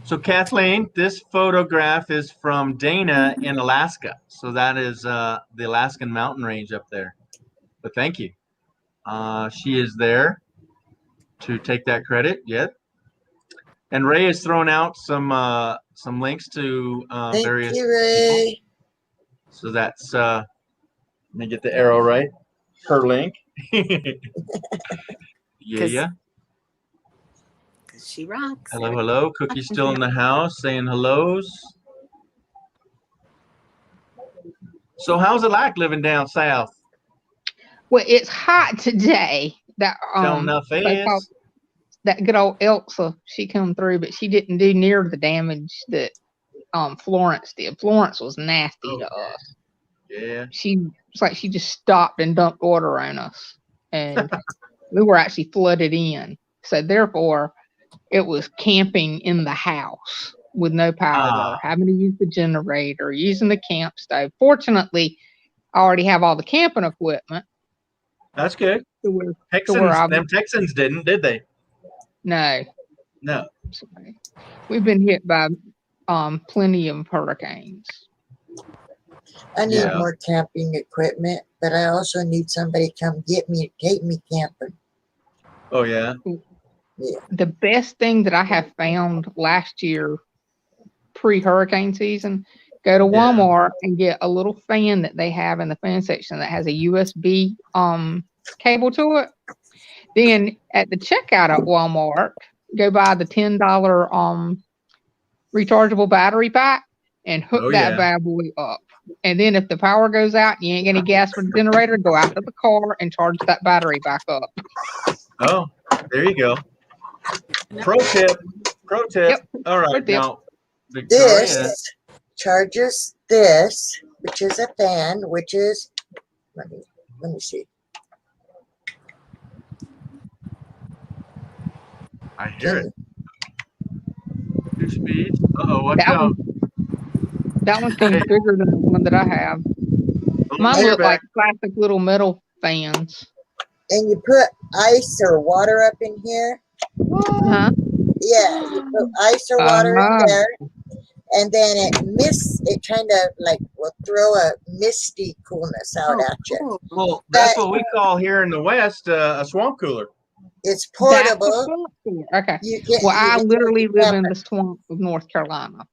So Kathleen, this photograph is from Dana in Alaska. So that is the Alaskan mountain range up there. But thank you. She is there to take that credit. Yep. And Ray has thrown out some links to Thank various you, Ray. people. So that's let me get the arrow right. Her link. Yeah. She rocks. Hello, hello. Cookie's still in the house saying hellos. So how's it like living down south? well, it's hot today. That Telling enough they call- is. that good old Elsa, she come through, but she didn't do near the damage that Florence did. Florence was nasty to us. Yeah. It's like she just stopped and dumped water on us, and we were actually flooded in. So therefore, it was camping in the house with no power, having to use the generator, using the camp stove. Fortunately, I already have all the camping equipment. That's good. So we're, Them Texans didn't, did they? no, No. so we've been hit by plenty of hurricanes. I need Yeah. more camping equipment, but I also need somebody to come take me camping. Oh yeah. The best thing that I have found last year, pre-hurricane season, go to Yeah. Walmart and get a little fan that they have in the fan section that has a USB cable to it. Then at the checkout at Walmart, go buy the $10 rechargeable battery pack and hook Oh, that yeah. bad boy up. And then if the power goes out and you ain't got any gas for the generator, go out to the car and charge that battery back up. Oh, there you go. Pro tip. Pro tip. Yep. All right. Pro tip. Now, Victoria. This charges this, which is a fan, which is, let me see. I hear it. 2 speeds. Uh-oh, watch That out. That one seems bigger than the one that I have. Mine Hey, look like classic little metal fans. And you put ice or water up in here. Huh? Yeah, you put ice or water Uh-huh. in there. And then it kind of like will throw a misty coolness out at you. cool. Well, that's what we call here in the West a swamp cooler. It's That's portable. the swamp cooler. Okay. You can, Well, I you can literally take it live in down. the swamp of North Carolina.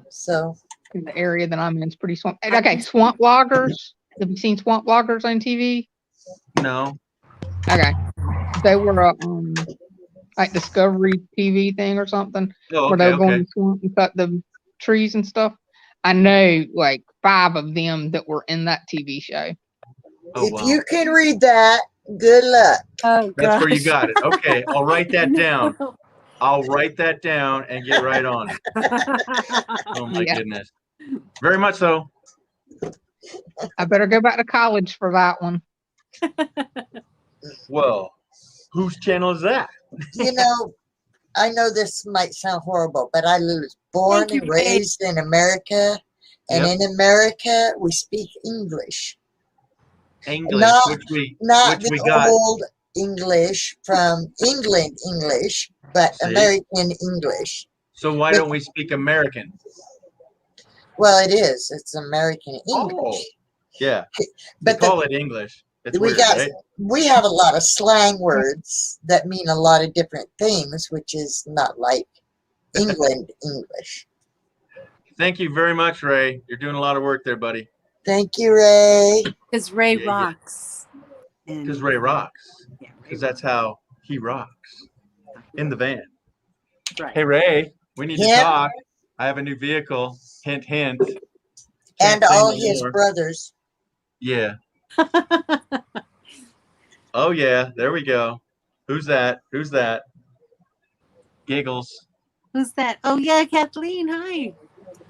So In the area that I'm in, it's pretty swamp. Okay, swamp loggers. Have you seen swamp loggers on TV? No. Okay, they were like Discovery TV thing or something, Oh, where they okay, would go in okay. the swamp and cut the trees and stuff. I know like 5 of them that were in that TV show. Oh, if wow. you can read that, good luck. Oh, That's where you gosh. got it. Okay, I'll write that down. I'll write that down and get right on it. Oh, my Yeah. goodness. Very much so. I better go back to college for that one. Well, whose channel is that? You know, I know this might sound horrible, but I was born Thank you, and Ray. raised in America. And Yep. in America, we speak English. English, Not- which we Not which we the got. old English from England English, but See? American English. So why don't we speak American? Well, it is. It's American English. Oh, yeah. But But call it English. It's we weird, got right? we have a lot of slang words that mean a lot of different things, which is not like England English. Thank you very much, Ray. You're doing a lot of work there, buddy. Thank you, Ray. Because Ray Yeah, yeah. rocks. And- Because Ray rocks. Yeah, Ray Because that's how he rocks in the van. rocks, right. Hey, Ray, we need Yeah. to talk. I have a new vehicle. Hint, hint. And Can't say all no his more. brothers. Yeah. Oh, yeah. There we go. Who's that? Who's that? Giggles. Who's that? Oh, yeah, Kathleen. Hi.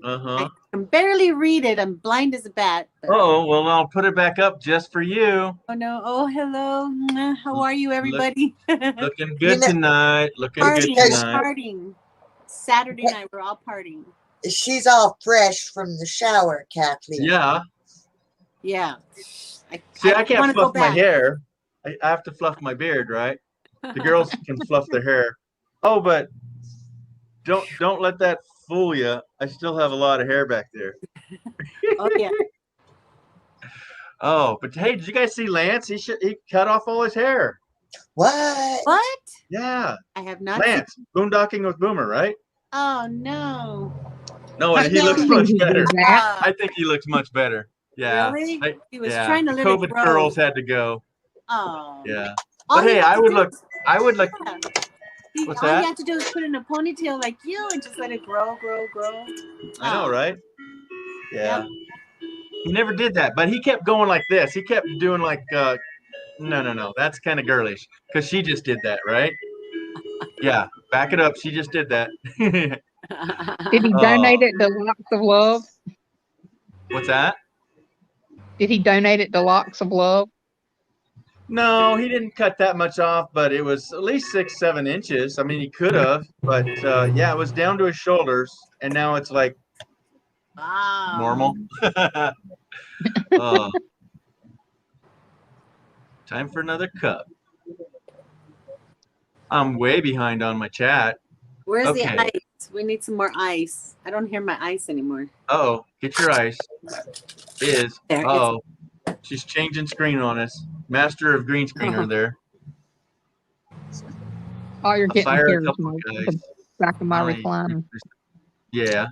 Uh-huh. I can barely read it. I'm blind as a bat. but- Oh, well, I'll put it back up just for you. Oh, no. Oh, hello. Mwah. How are you, everybody? Looking good know- tonight. Looking good Partying. tonight. Partying. Saturday night, we're all partying. She's all fresh from the shower, Kathleen. Yeah. Yeah. See, I can't wanna go fluff my back. hair. I have to fluff my beard, right? The girls can fluff their hair. Oh, but don't let that fool you. I still have a lot of hair back there. Oh, yeah. Oh, but hey, did you guys see Lance? He cut off all his hair. What? What? Yeah, I have not seen. Lance, boondocking with Boomer, right? Oh, no. No, I and he know looks He much did better. that. I think he looks much better. Yeah. Really? I- He was yeah. trying to the let COVID it grow. curls had to go. Oh. Yeah. All But he hey, had I to would do look. is- I would look. yeah. What's All that? you have to do is put in a ponytail like you and just let it grow, grow, grow. I know, Oh. right? Yeah. Yep. He never did that, but he kept going like this. He kept doing like, no. That's kind of girlish because she just did that, right? Yeah. Back it up. She just did that. Did he Oh. donate it to Locks of Love? What's that? Did he donate it to Locks of Love? No, he didn't cut that much off, but it was at least 6-7 inches. I mean, he could have, but yeah, it was down to his shoulders, and now it's like Wow. normal. Oh. Time for another cup. I'm way behind on my chat. Where's Okay. the ice? We need some more ice. I don't hear my ice anymore. Oh, get your ice. Is There, oh, she's changing screen on us. Master of green screener there. All you're I'll getting fire here a is couple my, guys. the back of my Nice. recliner. Yeah.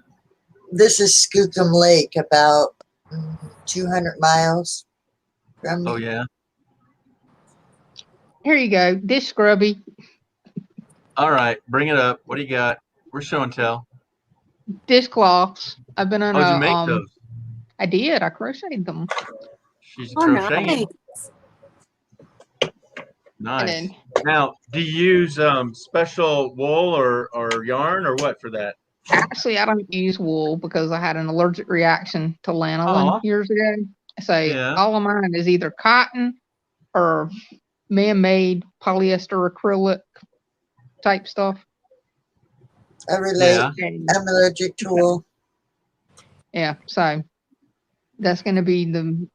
This is Skookum Lake, about 200 miles from Oh me. yeah. Here you go. Dish scrubby, All right, bring it up. What do you got? We're show and tell. dishcloths. I've been on How'd you a make those? I did. I crocheted them. She's Oh, crocheting. nice. Nice. And then Now, do you use special wool or yarn or what for that? actually, I don't use wool because I had an allergic reaction to lanolin Aw. years ago. So Yeah. all of mine is either cotton or man-made polyester acrylic type stuff. I relate. Yeah. And I'm allergic to wool. yeah, so that's going to be the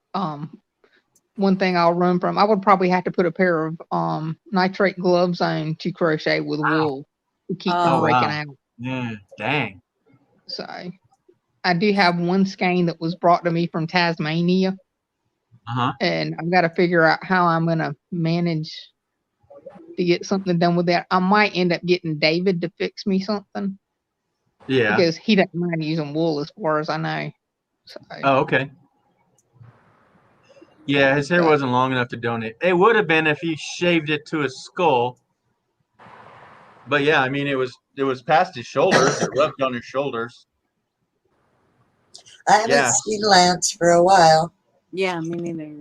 one thing I'll run from. I would probably have to put a pair of nitrate gloves on to crochet with wool to keep Oh, them breaking wow. out. Yeah. Dang. So I do have one skein that was brought to me from Tasmania, Uh-huh. and I've got to figure out how I'm going to manage to get something done with that. I might end up getting David to fix me something Yeah. because he doesn't mind using wool as far as I know. So Oh, okay. Yeah, his hair But- wasn't long enough to donate. It would have been if he shaved it to his skull. But yeah, I mean, it was past his shoulders. It rubbed on his shoulders. I haven't Yeah. seen Lance for a while. Yeah, me neither.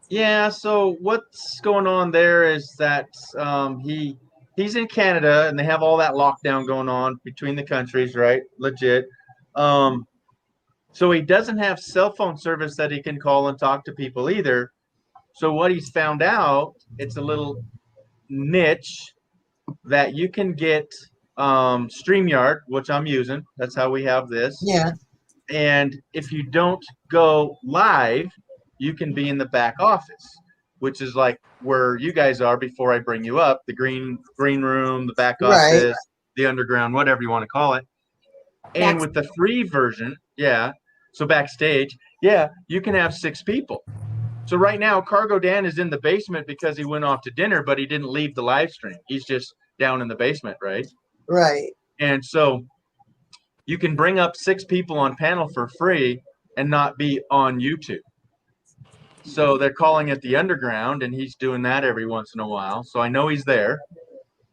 Yeah. So what's going on there is that he's in Canada and they have all that lockdown going on between the countries, right? Legit. So he doesn't have cell phone service that he can call and talk to people either. So what he's found out, it's a little niche that you can get StreamYard, which I'm using. That's how we have this. Yeah. And if you don't go live, you can be in the back office, which is like where you guys are before I bring you up, the green room, the back Right. office, the underground, whatever you want to call it. And with the free version, yeah, so backstage, yeah, you can have 6 people. So right now, Cargo Dan is in the basement because he went off to dinner, but he didn't leave the live stream. He's just down in the basement, right? Right. And so you can bring up 6 people on panel for free and not be on YouTube. So they're calling it the underground, and he's doing that every once in a while. So I know he's there,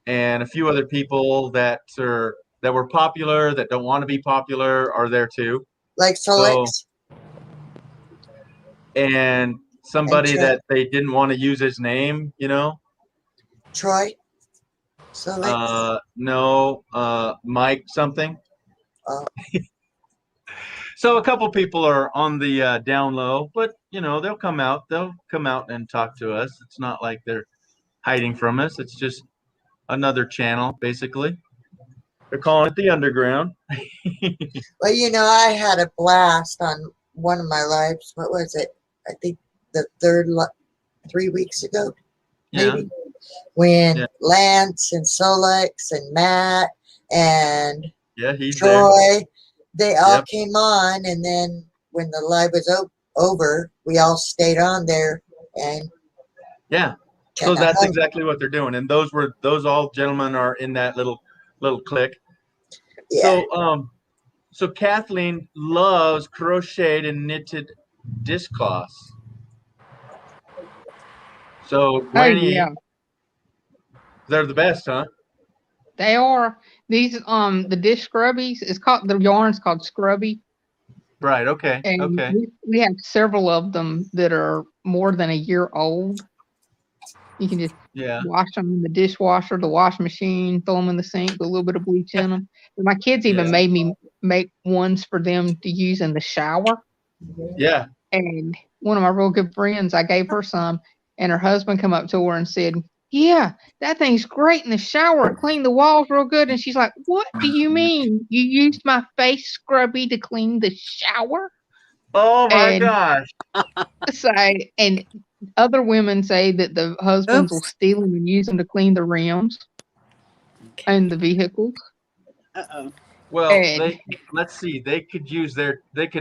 and a few other people that were popular that don't want to be popular are there too. Like Solex. And somebody And that they didn't want to use his name, you know. Troy. Solex. No, Mike something. Oh. So a couple people are on the down low, but you know they'll come out. They'll come out and talk to us. It's not like they're hiding from us. It's just another channel, basically. They're calling it the underground. Well, you know, I had a blast on one of my lives. What was it? I think the 3 weeks ago, Yeah. maybe. When Yeah. Lance and Solex and Matt and Yeah, he's there. Troy, they all Yep. came on, and then when the live was over, we all stayed on there and Yeah. So kinda that's hung. exactly what they're doing. And those all gentlemen are in that little clique. Yeah. So Kathleen loves crocheted and knitted dishcloths. So oh Granny, yeah, they're the best, huh? they are. These the dish scrubbies is called the yarn's called Scrubby, Right. Okay. and Okay. we have several of them that are more than a year old. You can just Yeah. wash them in the dishwasher, the wash machine, throw them in the sink, put a little bit of bleach in them. My kids even Yeah. made me make ones for them to use in the shower. Yeah. And one of my real good friends, I gave her some, and her husband come up to her and said, "Yeah, that thing's great in the shower. It cleaned the walls real good." And she's like, "What do you mean? You used my face scrubby to clean the shower?" Oh my And- gosh. So, and other women say that the husbands will Oops. steal them and use them to clean the rims and the vehicles. Uh-oh. Well, And- let's see. They could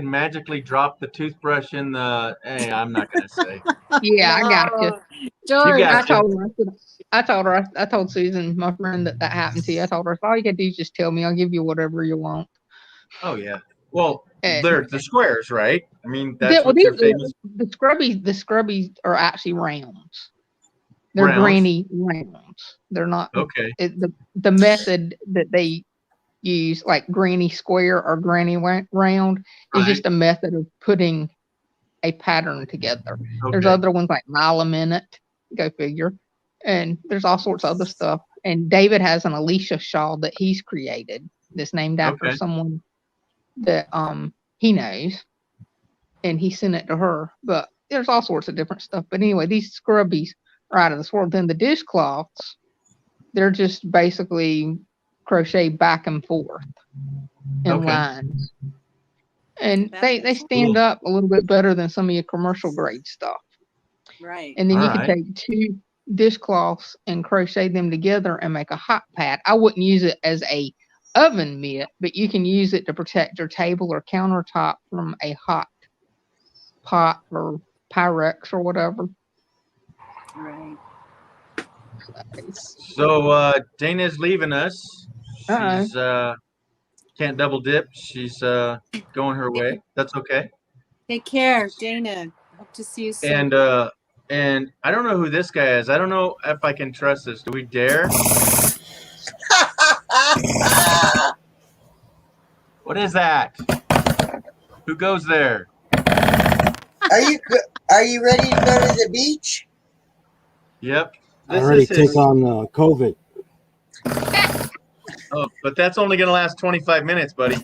magically drop the toothbrush in the. Hey, I'm not gonna say. Yeah, I got you. No. George, got I you. told her, I told Susan, my friend, that happened to you. I told her, all you gotta do is just tell me. I'll give you whatever you want. Oh yeah. Well, And- they're the squares, right? I mean, that's Well, what these you're famous. the scrubbies are actually rounds. They're Rounds. granny rounds. They're not Okay. the method that they use, like granny square or granny round, is Right. just a method of putting a pattern together. There's Okay. other ones like mile a minute, go figure, and there's all sorts of other stuff. And David has an Alicia shawl that he's created that's named after Okay. someone that he knows, and he sent it to her. But there's all sorts of different stuff. But anyway, these scrubbies are out of this world. Then the dishcloths, they're just basically crochet back and forth in Okay. lines. And That they is stand cool. up a little bit better than some of your commercial grade stuff. Right. And then you All can right. take two dishcloths and crochet them together and make a hot pad. I wouldn't use it as a oven mitt, but you can use it to protect your table or countertop from a hot pot or Pyrex or whatever. Right. So Dana's leaving us. Uh-oh. She's can't double dip. She's going her way. That's okay. Take care, Dana. Hope to see you soon. And I don't know who this guy is. I don't know if I can trust this. Do we dare? What is that? Who goes there? Are you ready to go to the beach? Yep. I already his- take on COVID. Oh, but that's only going to last 25 minutes, buddy.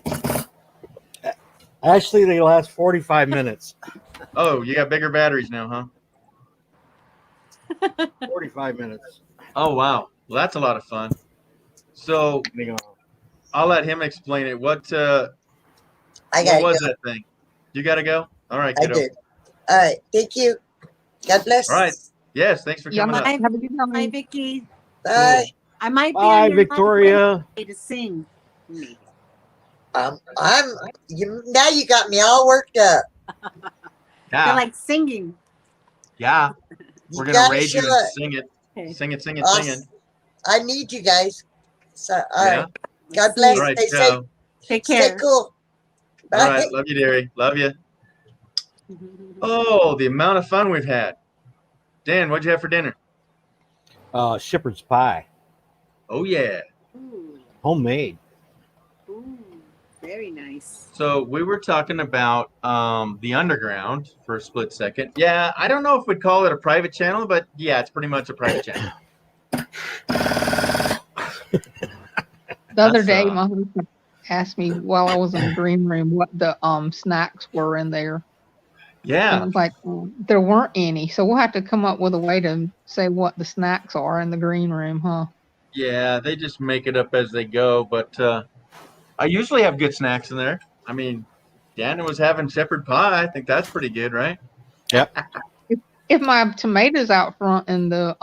Actually, they last 45 minutes. Oh, you got bigger batteries now, huh? 45 minutes. Oh, wow. Well, that's a lot of fun. So I'll let him explain it. What I what gotta was go. that thing? You got to go? All right, I kiddo. did. All right. Thank you. God bless. All right. Yes, thanks for Yeah, coming up. Bye, have a good bye, night. Vicky. Bye. I might be Bye, on your line Victoria. to sing. Now you got me all worked up. I Yeah, feel like singing. yeah. You We're going to gotta raise you show and it. sing it. Okay. Sing it, sing it, Awesome. singing. I need you guys. So, all Yeah. right. God bless. All right, Stay safe. ciao. Take Stay care. cool. Bye. All right. Love you, dearie. Love you. Oh, the amount of fun we've had. Dan, what'd you have for dinner? Shepherd's pie, Oh, yeah. Ooh, homemade. ooh, very nice. So we were talking about the underground for a split second. Yeah, I don't know if we'd call it a private channel, but yeah, it's pretty much a private channel. The other That's, day, my husband asked me while I was in the green room what the snacks were in there. And I Yeah, was like, there weren't any. So we'll have to come up with a way to say what the snacks are in the green room, huh? yeah, they just make it up as they go. But I usually have good snacks in there. I mean, Dana was having shepherd pie. I think that's pretty good, right? If my tomatoes out front in the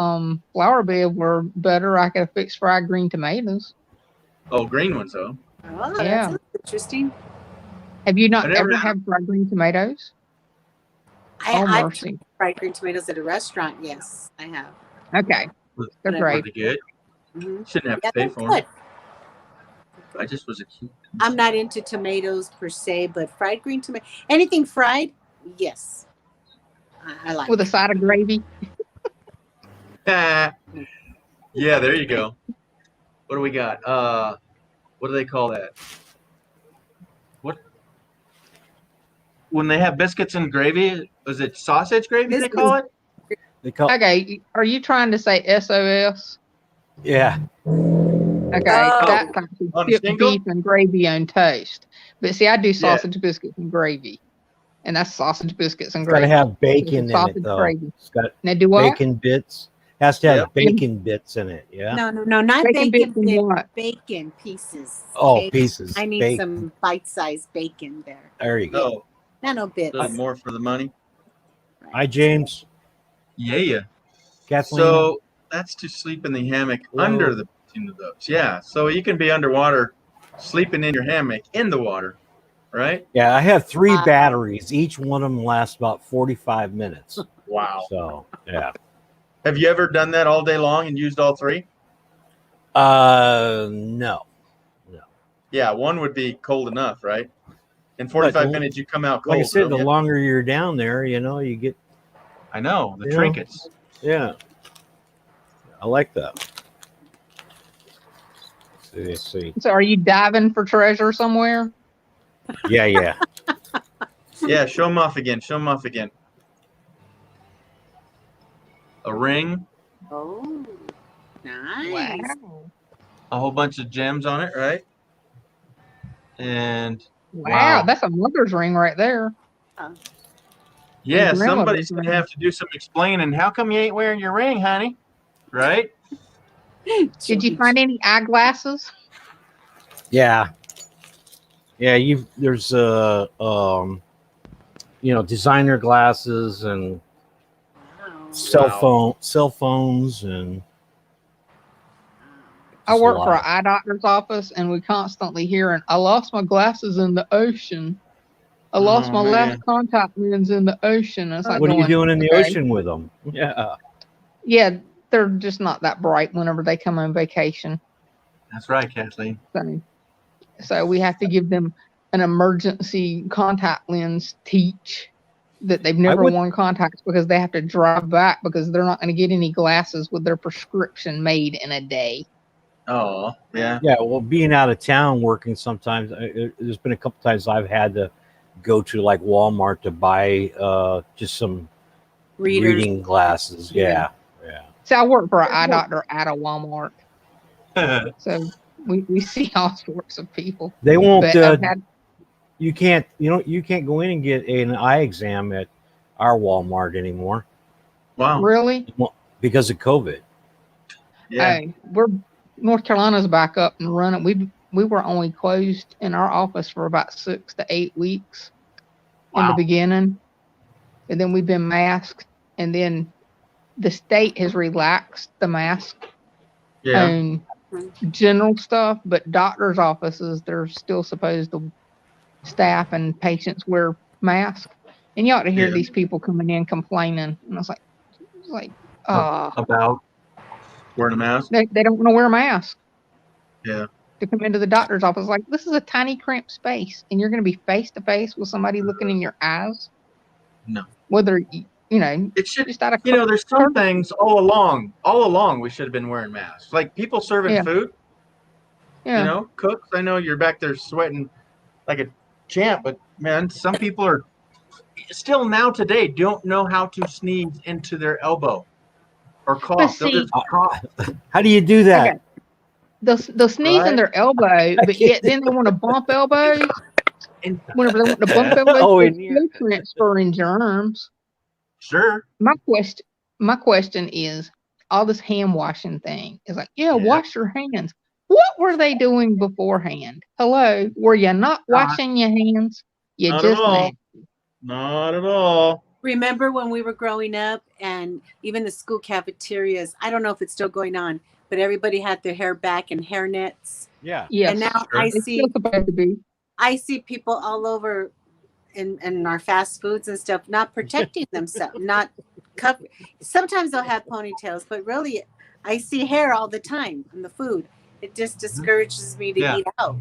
flower bed were better, I could have fixed fried green tomatoes. Oh, green ones though. Oh, Yeah. that's interesting. Have you not I never ever had had fried green tomatoes? Oh, I've mercy. tried fried green tomatoes at a restaurant. Yes, I have. Okay. Was They're But great. pretty good. Mhm. Shouldn't have Yeah, to pay they're for good. them. I just was a cute. I'm not into tomatoes per se, but fried green tomato, anything fried, yes, I like. With a side of gravy. Yeah, there you go. What do we got? What do they call that? What? When they have biscuits and gravy, is it sausage gravy they call it? They call Okay. Are you trying to say SOS? yeah. Okay. Oh. That's actually On a chipped shingle? beef and gravy on toast. But see, I do Yeah. sausage biscuits and gravy. And that's sausage biscuits and It's got to gravy. have bacon in Sausage it though. gravy. It's got Now do what? bacon bits. Has to have Yep. bacon bits in it. Yeah. No, not Bacon bacon, bits and what? bacon pieces. Oh, okay? pieces. I need bacon. some bite-sized bacon there. There you go. No, No bits. a little more for the money. Hi, James. Yeah. Kathleen. So that's to sleep in the hammock Whoa. under the of those. Yeah. So you can be underwater, sleeping in your hammock in the water, right? Yeah, I have 3 Wow. batteries. Each one of them lasts about 45 minutes. Wow. So, yeah. Have you ever done that all day long and used all 3? No. Yeah, one would be cold enough, right? In 45 But- minutes, you come out cold. Like I said, don't the you? longer you're down there, you know, you get, I know the Yeah. trinkets. yeah. I like that. Let's see. So are you diving for treasure somewhere? Yeah, yeah. Yeah, show them off again. Show them off again. A ring, Oh, nice. Wow. a whole bunch of gems on it, right? And Wow, Wow. that's a mother's ring right there. yeah, grandmother's somebody's gonna ring. have to do some explaining. How come you ain't wearing your ring, honey? Right? Did you find any eyeglasses? Yeah. Yeah, there's designer glasses and Wow. cell phones and I just a work for an lot. eye doctor's office, and we constantly hearing, "I lost my glasses in the ocean. I lost Oh, my man. last contact lens in the ocean." And it's like What are you going, doing in the "Okay." ocean with them? Yeah. Yeah, they're just not that bright whenever they come on vacation. That's right, Kathleen. So we have to give them an emergency contact lens teach that they've never would- worn contacts because they have to drive back because they're not going to get any glasses with their prescription made in a day. Oh, yeah. Yeah, well, being out of town working sometimes, there's been a couple times I've had to go to like Walmart to buy just some Readers. reading glasses. Yeah, yeah. So I work for an eye doctor at a Walmart. So we see all sorts of people. They won't. But I've had, You can't go in and get an eye exam at our Walmart anymore Wow. really? because of COVID. Yeah. North Carolina's back up and running. We were only closed in our office for about 6 to 8 weeks in the Wow. beginning, and then we've been masked, and then the state has relaxed the mask Yeah. on general stuff, but doctors' offices, they're still supposed to staff and patients wear masks. And you ought to hear Yeah. these people coming in complaining. And I was like, About wearing a mask. they don't want to wear a mask Yeah. to come into the doctor's office. Like, this is a tiny cramped space, and you're going to be face to face with somebody looking in your eyes. No. Whether It should. just out of There's some things all along we should have been wearing masks. Like people serving Yeah. food. yeah. Cooks. I know you're back there sweating like a champ, but man, some people are still now today don't know how to sneeze into their elbow or cough. They'll see- just cough. How do you do that? Okay. They'll sneeze in Right. their elbow, but yet then they want to bump elbows. And Whenever they want to bump elbows, Oh, it's and no transferring germs. sure. My question is, all this hand washing thing is like, Yeah. wash your hands. What were they doing beforehand? Hello, were you not Not- washing your hands? You Not just at all. nasty. Not at all. Remember when we were growing up and even the school cafeterias, I don't know if it's still going on, but everybody had their hair back and hair nets. Yeah. Yes, And now Sure. I it's see still supposed to be. people all over in our fast foods and stuff not protecting themselves, not cover. Sometimes they'll have ponytails, but really I see hair all the time in the food. It just discourages me to Yeah. eat out.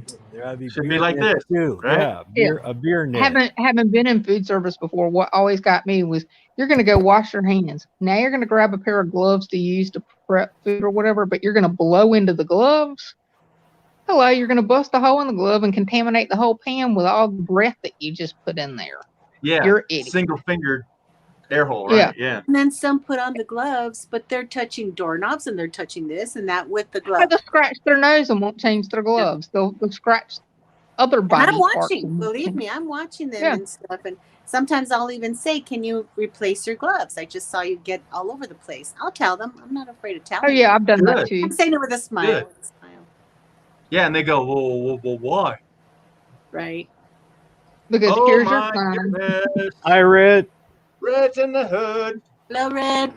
Should be like this, too. right? Yeah, a beer net. Haven't been in food service before. What always got me was, you're going to go wash your hands. Now you're going to grab a pair of gloves to use to prep food or whatever, but you're going to blow into the gloves. Hello, you're going to bust a hole in the glove and contaminate the whole pan with all the breath that you just put in there. Yeah. You're an idiot. Single fingered air hole, right? Yeah. And then some put on the gloves, but they're touching doorknobs and they're touching this and that with the Or glove. they'll scratch their nose and won't change their gloves. They'll scratch other And body I'm parts. watching, believe me, I'm watching them Yeah. and stuff. And sometimes I'll even say, "Can you replace your gloves? I just saw you get all over the place." I'll tell them. I'm not afraid to tell Oh them. yeah, I've done that Good. too. I'm saying it with a smile. Good. With a smile, Yeah, and they go, well, why? right? Because Oh here's your my time. goodness. I read. Red's in the hood. Hello, Red.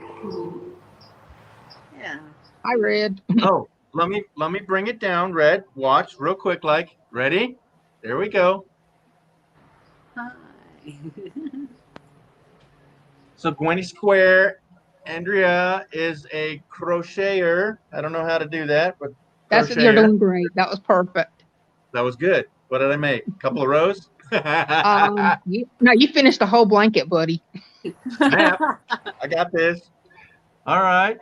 Yeah. I read. Oh, let me bring it down, Red. Watch real quick, like ready? There we go. Hi. So Gwenny Square, Andrea is a crocheter. I don't know how to do that, but You're crocheter. doing great. That was perfect. That was good. What did I make? A couple of rows? You finished a whole blanket, buddy. Snap. I got this. All right.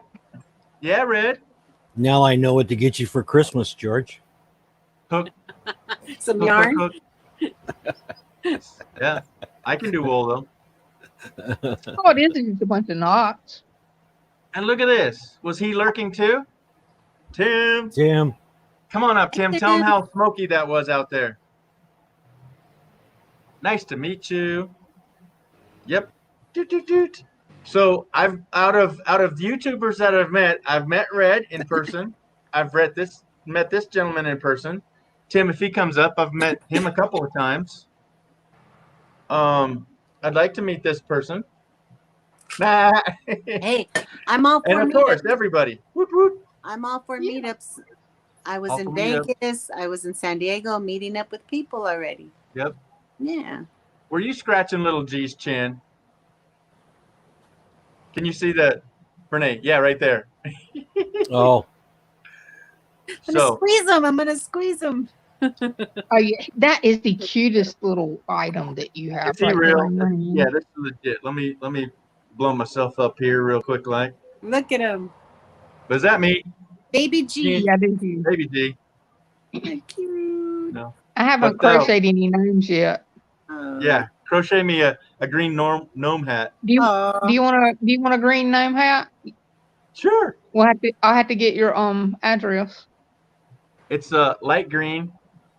Yeah, Red. Now I know what to get you for Christmas, George. Hook, Some hook, yarn. hook, hook. Yeah, I can do wool though. Oh, it is just a bunch of knots. And look at this. Was he lurking too? Tim, Tim, come on up, Tim. Tell him how smoky that was out there. Nice to meet you. Yep. Doot, doot, doot. So I've out of YouTubers that I've met Red in person. I've met this gentleman in person. Tim, if he comes up, I've met him a couple of times. I'd like to meet this person. Nah. Hey, I'm all for And of course, meetups. everybody. Woot, woot. I'm all for meetups. I was All in for meetups. Vegas. I was in San Diego meeting up with people already. Yep. Yeah. Were you scratching little G's chin? Can you see that, Renee? Yeah, right there. oh, I'm gonna So squeeze them. I'm gonna squeeze them. Oh, yeah, that is the cutest little item that you have. is he right there real? in your hand. Yeah, this is legit. Let me blow myself up here real quick, like. Look at him, Was that me? baby G. Yeah, I do too. Baby G. Cute. No. I haven't But, crocheted any gnomes yet. Oh. Yeah. Crochet me a green gnome hat. Do you Aw. do you want a green gnome hat? Sure. I'll have to get your address. It's light green,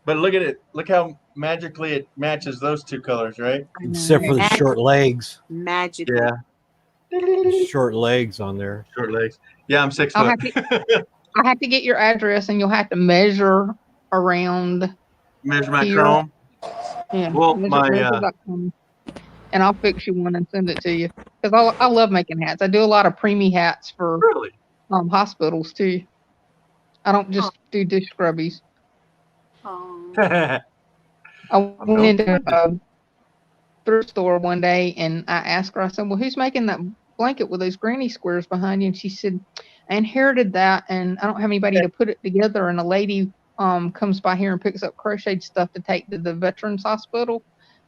but look at it. Look how magically it matches those two colors, right? I know. except for the short legs. Magic. Yeah. Short legs on there. Short legs. Yeah, I'm 6 I'll foot. I have to get your address, and you'll have to measure around. Measure my Here. chrome. Yeah, Well, measure.com, and I'll fix you one and send it to you. Because I love making hats. I do a lot of preemie hats for Really? hospitals too. I don't just do dish scrubbies. Oh. I I'm went into no a thrift store one day and I asked her, I said, well, who's making that blanket with those granny squares behind you? And she said, I inherited that and I don't have anybody to put it together. And a lady comes by here and picks up crocheted stuff to take to the Veterans Hospital.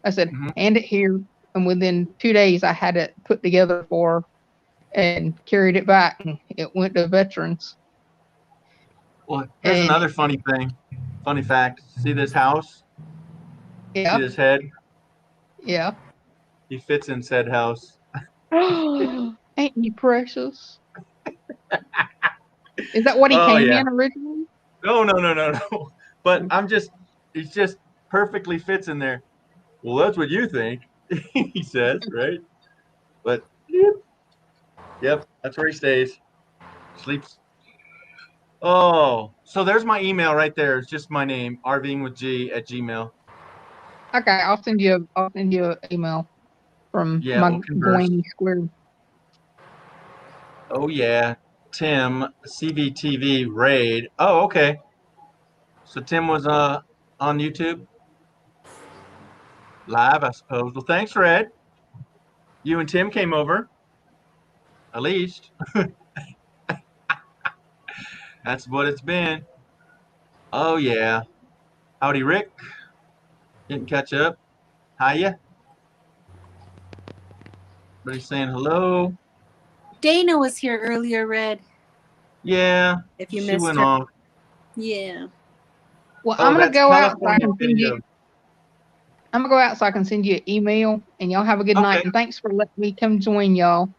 I said, Mhm. hand it here. And within 2 days, I had it put together for her and carried it back. And it went to Veterans. Well, here's And- another funny thing. Funny fact. See this house? See Yeah, this head? yeah. He fits in said house. Ain't you precious? Is that what he Oh, came yeah. in originally? No. But it just perfectly fits in there. Well, that's what you think, he says, right? But yep, that's where he stays. Sleeps. Oh, so there's my email right there. It's just my name, rvingwithg@gmail. Okay, I'll send you an email from Yeah, my we'll converse. Blaney Square. Oh yeah, Tim, CVTV raid. Oh, okay. So Tim was on YouTube live, I suppose. Well, thanks, Red. You and Tim came over. At least. That's what it's been. Oh yeah. Howdy, Rick. Didn't catch up. Hiya. Everybody's saying hello. Dana was here earlier, Red. Yeah. If you She missed went her. off. Yeah. Well, Oh, I'm gonna that's go out so I California can send you. video. I'm gonna go out so I can send you an email, and y'all have a good night. Okay. And thanks for letting me come join y'all.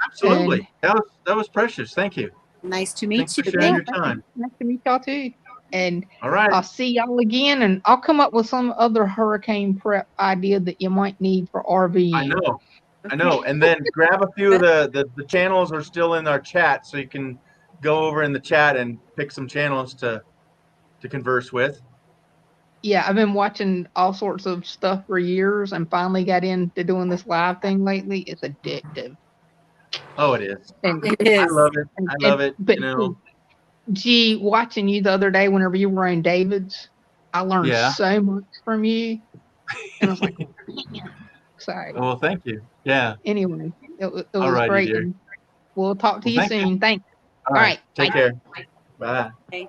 Absolutely. That was precious. Thank you. Nice to meet Thanks you. for sharing Thank your time. Nice to meet y'all too. And All right. I'll see y'all again, and I'll come up with some other hurricane prep idea that you might need for RV. I know. And then grab a few of the channels are still in our chat, so you can go over in the chat and pick some channels to converse with. Yeah, I've been watching all sorts of stuff for years, and finally got into doing this live thing lately. It's addictive. Oh, it is. And, It is. I love it. and- I love it. But You know. gee, watching you the other day, whenever you were on David's, I learned Yeah. so much from you, and I was like, man. So Well, thank you. Yeah. anyway, it was Alrighty, great. dear. And we'll talk to Well, you thank you. soon. Thanks. All right. Take Bye. care. Bye. Bye.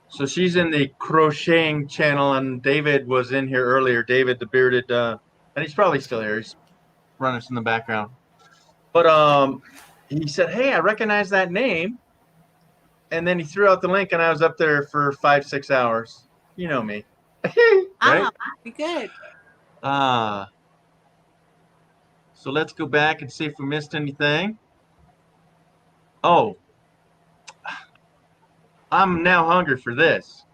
So she's in the crocheting channel, and David was in here earlier. David, the bearded, and he's probably still here. He's running us in the background. But he said, "Hey, I recognize that name." and then he threw out the link, and I was up there for 5-6 hours. You know me. Right? Be good. So let's go back and see if we missed anything. Oh, I'm now hungry for this.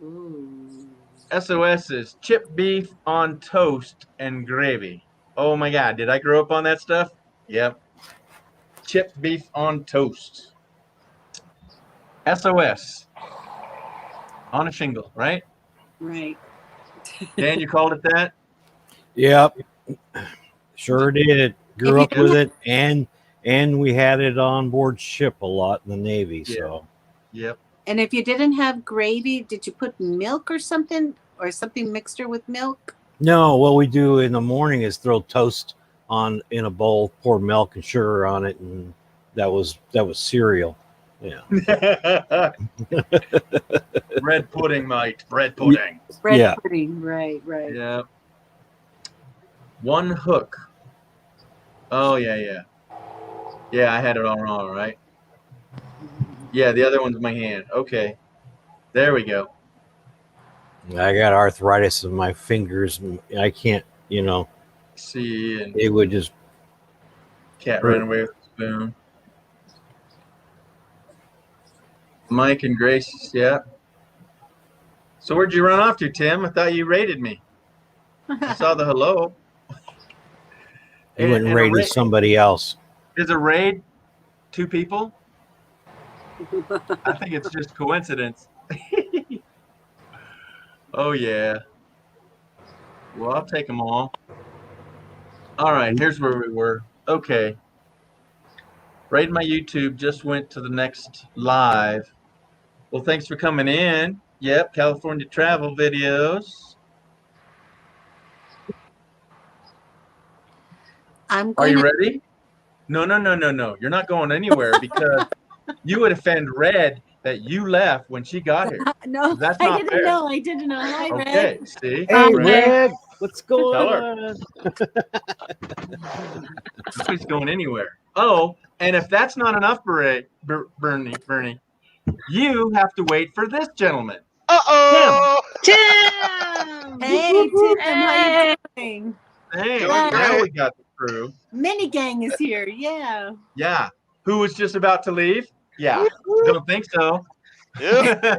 Ooh. SOS is chip beef on toast and gravy. Oh my God, did I grow up on that stuff? Yep. Chip beef on toast. SOS. On a shingle, right? Right. Dan, you called it that? Yep. Sure did. Grew up with it, and we had it on board ship a lot in the Navy. So Yep. And if you didn't have gravy, did you put milk or something mixed with milk? no, what we do in the morning is throw toast on in a bowl, pour milk and sugar on it, and that was cereal. Yeah. Bread pudding, mate. Bread pudding. Bread Yeah. pudding. Right. Yeah. One hook. Oh, yeah. Yeah, I had it all wrong, right? Yeah, the other one's my hand. Okay. There we go. I got arthritis in my fingers, and I can't, See, and it would just cat ran away with the spoon. Mike and Grace, yeah. So where'd you run off to, Tim? I thought you raided me. I saw the hello. you went and a raided raid- somebody else. Is a raid 2 people? I think it's just coincidence. Oh, yeah. Well, I'll take them all. All right, here's where we were. Okay. Raid my YouTube just went to the next live. Well, thanks for coming in. Yep, California travel videos. I'm Are going you to ready? No. You're not going anywhere because you would offend Red that you left when she got here. No, That's I not didn't fair. know. I didn't know. Hi, Red. Okay, see? Hey, Red, Red, what's going Tell her. on? nobody's going anywhere. Oh, and if that's not enough, Bernie, you have to wait for this gentleman. Uh-oh! Tim! Hey, Tim. How you doing? Hey, Doing now great. we got the crew. Mini gang is here. Yeah. Yeah. Who was just about to leave? Yeah. Don't think so. Yeah.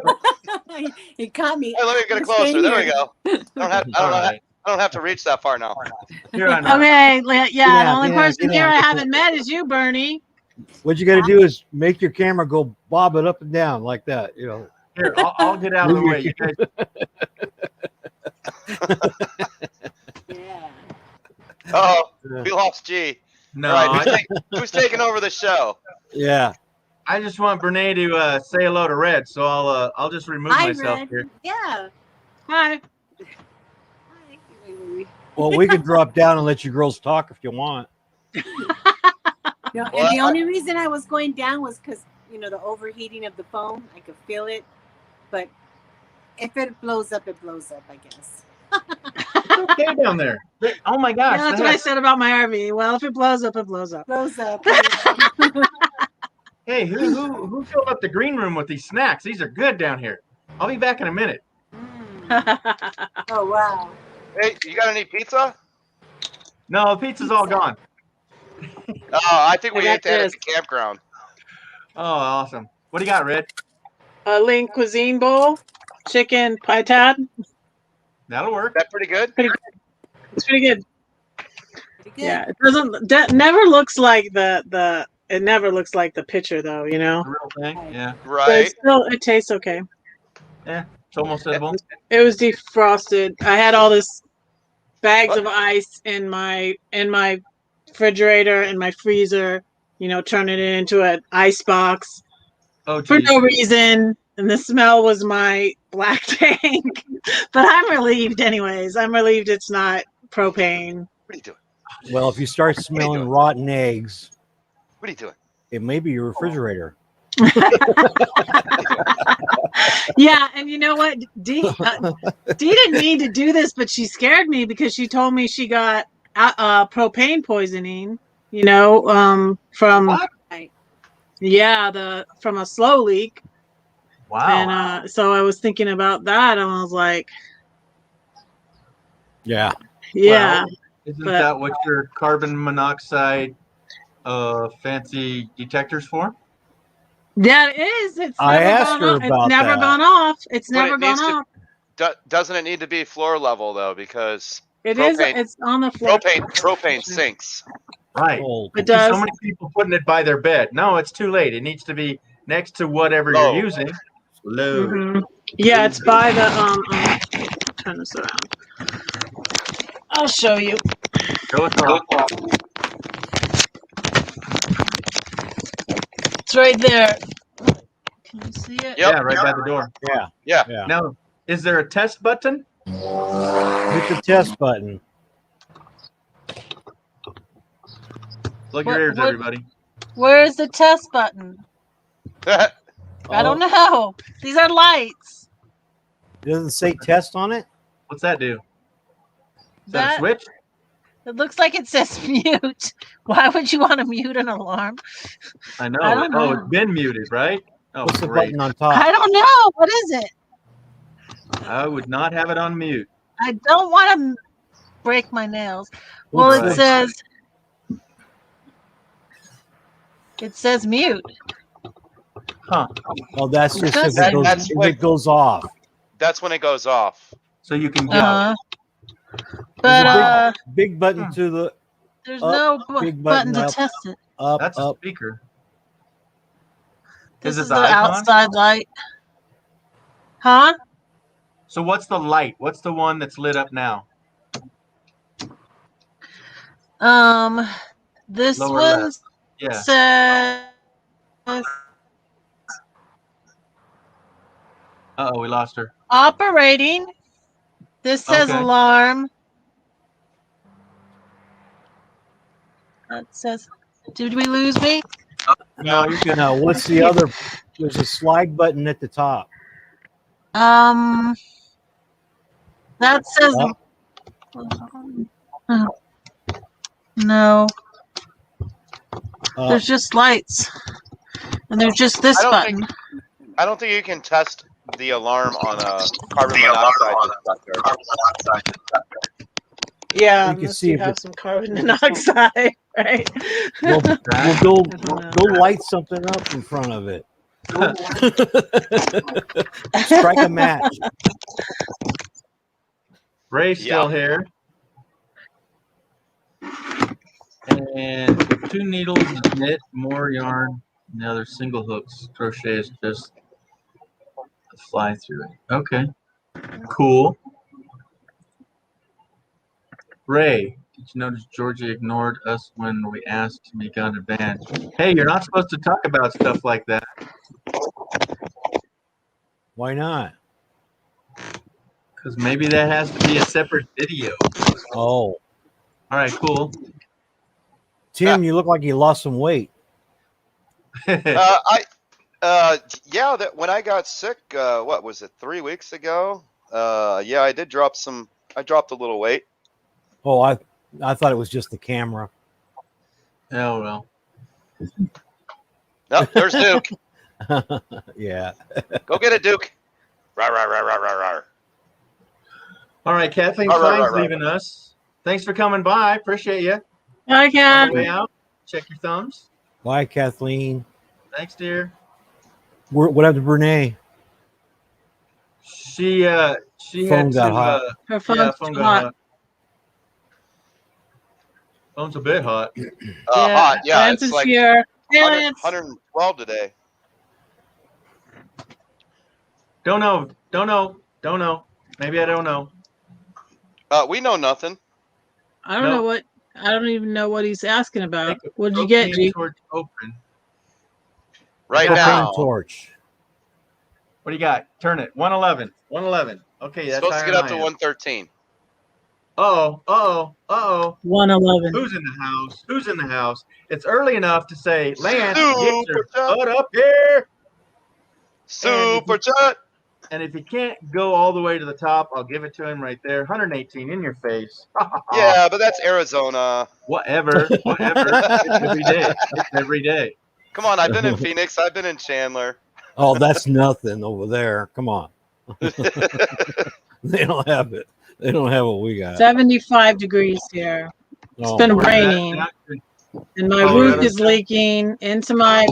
He caught me. Hey, let me get it Just closer. stay There we here. go. I don't have to reach that far now. Here I know. Okay, yeah, the only yeah, person get here out. I haven't met is you, Bernie. What you got to do is make your camera go bob it up and down like that. Here, I'll get out of the way. You guys, Yeah. Oh, we lost G. no, All right, who's taking over the show? Yeah. I just want Bernie to say hello to Red, so I'll just remove Hi, myself Red. here. Yeah. Hi. Well, we can drop down and let you girls talk if you want. No, Well, and the only reason I was going down was because the overheating of the phone. I could feel it, but if it blows up, it blows up. I guess. It's okay down there. Oh my gosh. Yeah, that's what I said about my RV. Well, if it blows up, it blows up. Blows up. Hey, who filled up the green room with these snacks? These are good down here. I'll be back in a minute. Oh wow. Hey, you got any pizza? No, the pizza's all gone. Oh, I think we I got ate that at this. the campground. Oh, awesome. What do you got, Red? A lean cuisine bowl, chicken paitad. That'll work. Is that pretty good? It's pretty good. Pretty good. Yeah, it doesn't. That never looks like the. It never looks like the picture, though. The real thing. Yeah. But Right. it tastes okay. It's almost edible. It was defrosted. I had all this bags of ice in my refrigerator and my freezer. Turning it into an ice box Oh, for geez. no reason. And the smell was my black tank. But I'm relieved, anyways. I'm relieved it's not propane. What are you doing? Well, if you start smelling rotten eggs, What are you doing? it may be your refrigerator. Yeah, and you know what? Dee didn't mean to do this, but she scared me because she told me she got propane poisoning. From What? Yeah, from a slow leak. Wow. And so I was thinking about that, and I was like, Yeah. yeah. Well, isn't but- that what your carbon monoxide fancy detectors for? Yeah, it is. It's I never asked gone her off. about It's never that. gone off. It's But never it gone needs to- off. Doesn't it need to be floor level though? Because It is. propane- It's on the floor. propane sinks. Right. Old. It See, so does. many people putting it by their bed. No, it's too late. It needs to be next to whatever Low. you're using. Low. Mhm. Yeah, it's by the turn this around. I'll show you. Show us all. It's right there. Can you see it? Yep. Yeah, right by the door. Yeah. Yeah. Yeah. Now, is there a test button? Hit the test button. Plug What- your ears, what- everybody. Where is the test button? I don't know. These are lights. Doesn't it say test on it? What's that do? Is that a That switch? it looks like it says mute. Why would you want to mute an alarm? I know. I don't Oh, know. it's been muted, right? Oh, What's the great. button on top? I don't know. What is it? I would not have it on mute. I don't want to break my nails. Well, What's it that? says mute. Huh. Oh, that's just if That's- it goes, that's if what- it goes off. That's when it goes off. So you can get out. But There's a big button to the there's up, no big button button to up. test it. up, That's a up. speaker. This Is it is the the icon? outside light. Huh? So what's the light? What's the one that's lit up now? This Lower one left. Yeah. says Uh-oh, we lost her. operating. This says Okay. alarm. That says, did we lose me? No, you're good. No, what's the other? There's a slide button at the top. That says Up. no. Up. There's just lights, and there's just this I don't button. I don't think you can test the alarm on a carbon monoxide detector. Yeah, You can unless see you if have it's- some carbon monoxide, right? We'll go know. go light something up in front of it. Strike a match. Ray's still here. And 2 needles is knit, more yarn, and the other single hooks. Crochet is just a fly through it. Okay. Cool. Ray, did you notice Georgie ignored us when we asked to make out a band? Hey, you're not supposed to talk about stuff like that. Why not? Because maybe that has to be a separate video. Oh, All right, cool. Tim, you look like you lost some weight. Yeah, that when I got sick, what was it, 3 weeks ago? Yeah, I did drop some. I dropped a little weight. Oh, I thought it was just the camera. Oh, well. Oh, there's Duke. Yeah. Go get it, Duke. Rawr, rawr, rawr, rawr, rawr, rawr. All right, Kathleen All right, Klein's right. leaving us. Thanks for coming by. Appreciate you. I On can. the way out, check your thumbs. Bye, Kathleen. Thanks, dear. What happened to Brene? She had Phone got to, hot. Her phone's yeah, phone got hot. hot. Phone's a bit hot. Hot, yeah. Lance It's is like here. Hey, 100, Lance. 112 today. Don't know. Maybe I don't know. We know nothing. I don't No. know what. I don't even know what he's asking about. Take a What'd you get, propane G? torch open. Right Yeah. now. Propane torch. What do you got? Turn it. 111. 111. Okay, that's Supposed to higher get up than to I am. 113. Uh-oh. 111. Who's in the house? Who's in the house? It's early enough to say, Lance, Super get your chat. butt up here. Super chat. And if you can't go all the way to the top, I'll give it to him right there. 118 in your face. Yeah, but that's Arizona. Whatever. It's every day. It's every day. Come on, I've been in Phoenix. I've been in Chandler. Oh, that's nothing over there. Come on. They don't have it. They don't have what we got. 75 degrees here. It's Oh, been my- raining, and my Oh, roof yeah. is leaking into my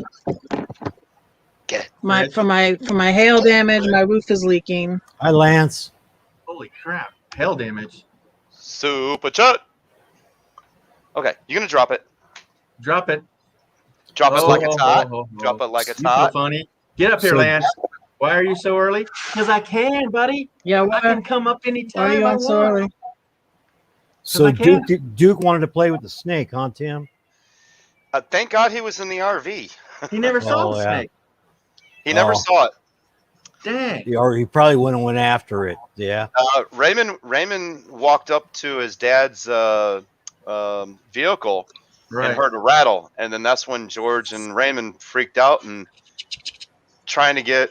Get it. from my hail damage. My roof is leaking. Hi, Lance. Holy crap! Hail damage. Super chat. Okay, you gonna drop it? Drop it. Drop it like Oh, it's hot. oh, oh, Drop oh. it like it's You so hot. funny. Get up here, So- Lance. Why are you so early? Because I can, buddy. Yeah, I can why come up are anytime you I on so want. early? So I can. Duke wanted to play with the snake, huh, Tim? Thank God he was in the RV. He never saw Oh, the yeah. snake. He never Oh. saw it. Dang. Or he probably wouldn't have went after it. Yeah. Raymond walked up to his dad's vehicle Right. and heard a rattle, and then that's when George and Raymond freaked out and trying to get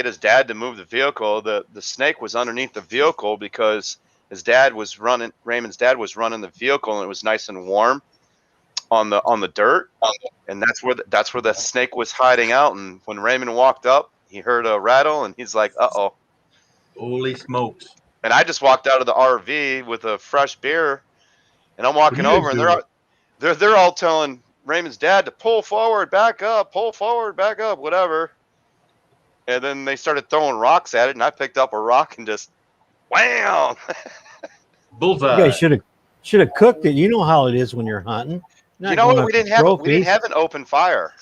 his dad to move the vehicle. The snake was underneath the vehicle because Raymond's dad was running the vehicle, and it was nice and warm on the dirt, and that's where the snake was hiding out. And when Raymond walked up, he heard a rattle, and he's like, "Uh-oh." Holy smokes. And I just walked out of the RV with a fresh beer, and I'm walking What are you over, and doing? they're all telling Raymond's dad to pull forward, back up, whatever. And then they started throwing rocks at it, and I picked up a rock and just wham. Bullseye. You guys should have cooked it. You know how it is when you're hunting. You know what? We didn't have an open fire.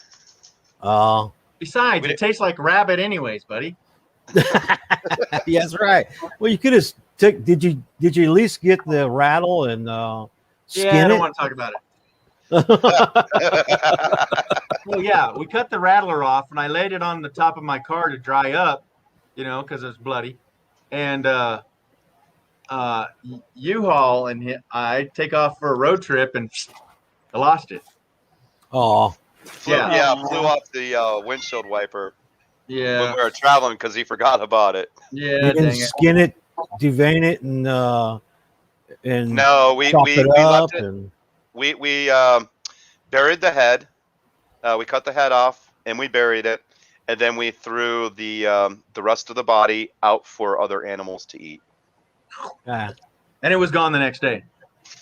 Oh, Besides, We it tastes like rabbit anyways, buddy. yeah, that's right. Well, you could have took. Did you at least get the rattle and skin Yeah, I don't it? want to talk about it. Well, yeah, we cut the rattler off, and I laid it on the top of my car to dry up, because it's bloody. And U-Haul and I take off for a road trip, and I lost it. Oh, Flew off the windshield wiper when Yeah, we were traveling because he forgot about it. yeah, you didn't dang it. skin it, devein it, and No, we chop we, it we up, left it. and We buried the head. We cut the head off and we buried it, and then we threw the rest of the body out for other animals to eat. ah, And it was gone the next day.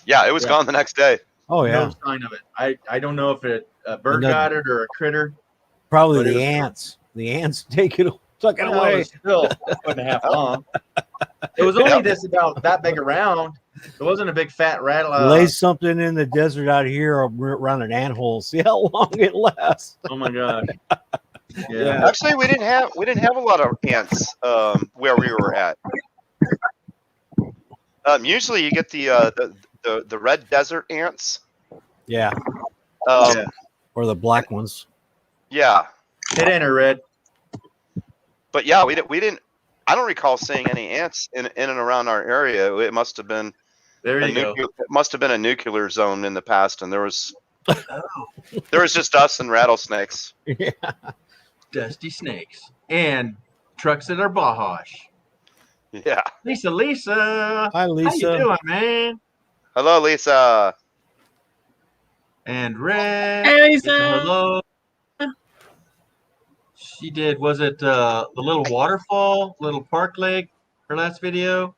Yeah, it was Yeah. gone the next day. oh yeah, No sign of it. I don't know if a bird Another- got it or a critter. probably But it the was- ants. The ants took it Well, it away. was still a foot and a half long. It was only this about that big around. It wasn't a big fat rattle. Lay something in the desert out here around an anthole. See how long it lasts. Oh my gosh. Yeah. Yeah. Actually, we didn't have a lot of ants where we were at. Usually, you get the red desert ants. Yeah, Yeah. or the black ones. Yeah, It ain't a red. but yeah, we didn't. I don't recall seeing any ants in and around our area. It must have been There you go. it must have been a nuclear zone in the past, and there was just us and rattlesnakes. Yeah. Dusty snakes and trucks that are Bajash. Yeah. Lisa. Hi, Lisa. How you doing, man? Hello, Lisa. And Red. Hey, Lisa, Lisa. hello. She did. Was it the little waterfall, little park lake? Her last video.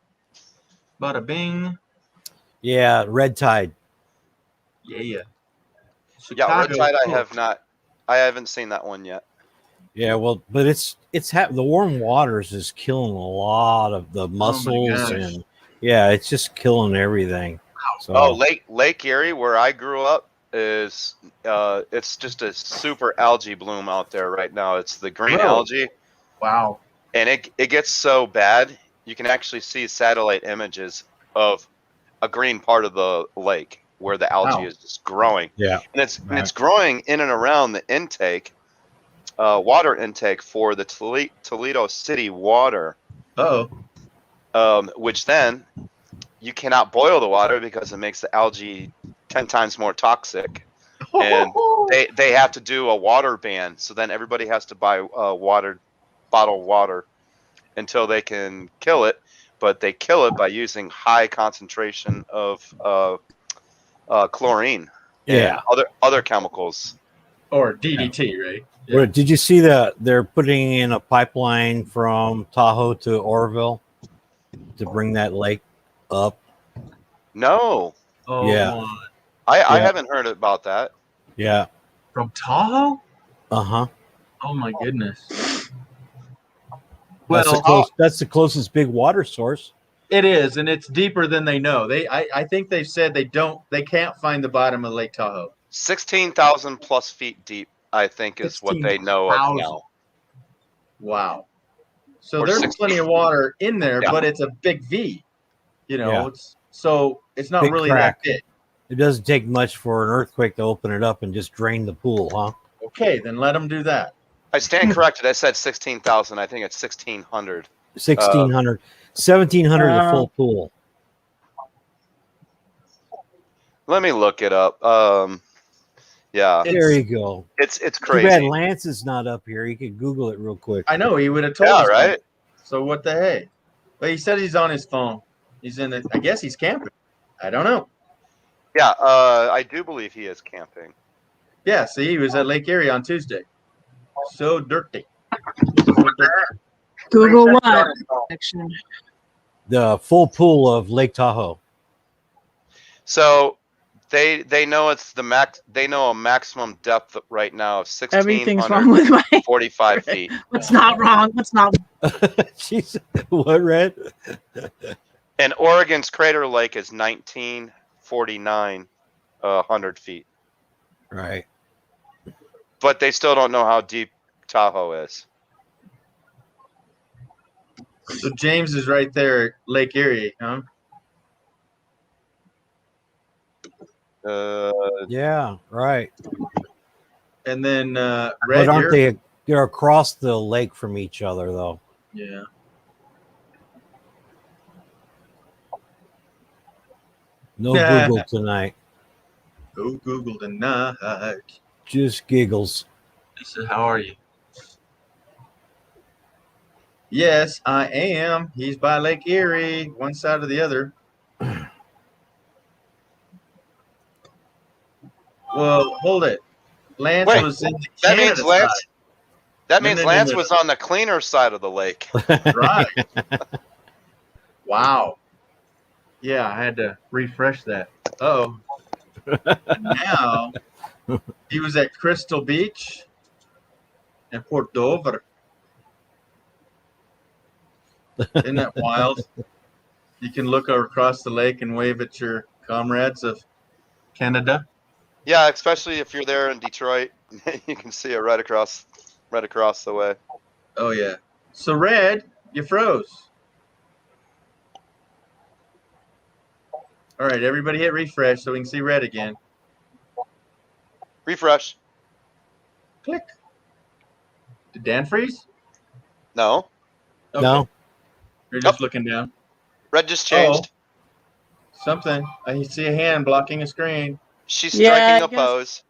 Bada bing. Yeah, red tide. Yeah. Yeah, Chicago, Red Tide. cool. I haven't seen that one yet. Yeah, well, but the warm waters is killing a lot of the mussels gosh. and yeah, it's just killing everything. So Oh, Lake Erie, where I grew up, is it's just a super algae bloom out there right now. It's the green Whoa. algae, Wow. and it gets so bad you can actually see satellite images of a green part of the lake where the algae Wow. is just growing, yeah, and it's growing in and around the intake, water intake for the Toledo City water, Oh. which then you cannot boil the water because it makes the algae 10 times more toxic, and they have to do a water ban. So then everybody has to buy bottled water until they can kill it. But they kill it by using high concentration of chlorine and yeah. other chemicals. Or DDT, right? Well, did you see that they're putting in a pipeline from Tahoe to Oroville to bring that lake up? No, Oh, Yeah. my. I Yeah. haven't heard about that. Yeah. From Tahoe? Uh-huh. Oh my goodness. That's the closest big water source. It is, and it's deeper than they know. I think they've said they can't find the bottom of Lake Tahoe. 16,000 plus feet deep, I think, is what they know of 16,000. now. Wow. So Or there's 16. plenty of water in there, Yeah. but it's a big V. You know, Yeah. it's not Big really crack. that big. It doesn't take much for an earthquake to open it up and just drain the pool, huh? Okay, then let them do that. I stand corrected. I said 16,000. I think it's 1,600. 1,600. 1,700 is a full pool. Let me look it up. Yeah, There you go. it's Too bad crazy. Lance is not up here. He could Google it real quick. I know he would have told Yeah, us. right. So what the hey? But he said he's on his phone. He's in it. I guess he's camping. I don't know. Yeah, I do believe he is camping. Yeah, see, he was at Lake Erie on Tuesday. So dirty. Google what? Section. The full pool of Lake Tahoe. So they know it's the max. They know a maximum depth right now of Everything's wrong with my. 1,645 feet. What's not wrong? What's not? Jeez, what, Red? And Oregon's Crater Lake is 1,949 100 feet. Right. But they still don't know how deep Tahoe is. So James is right there at Lake Erie, huh? Yeah, right. And then But Red, aren't they're across the lake from each other, though? Yeah. No Yeah. Google tonight. Go Google tonight. Just giggles. Lisa, how are you? Yes, I am. He's by Lake Erie, one side or the other. Well, hold it. Lance Wait, was in the That Canada means Lance. side. That No, means no, no, Lance no. was on the cleaner side of the lake. Right. Wow. Yeah, I had to refresh that. Oh. Now he was at Crystal Beach and Port Dover. Isn't that wild? You can look across the lake and wave at your comrades of Canada. Yeah, especially if you're there in Detroit, you can see it right across the way. Oh yeah. So Red, you froze. All right, everybody hit refresh so we can see Red again. Refresh. Click. Did Dan freeze? No, Okay. No? You're just looking down. red just changed. Something. I see a hand blocking a screen. She's Yeah, striking I a guess- pose.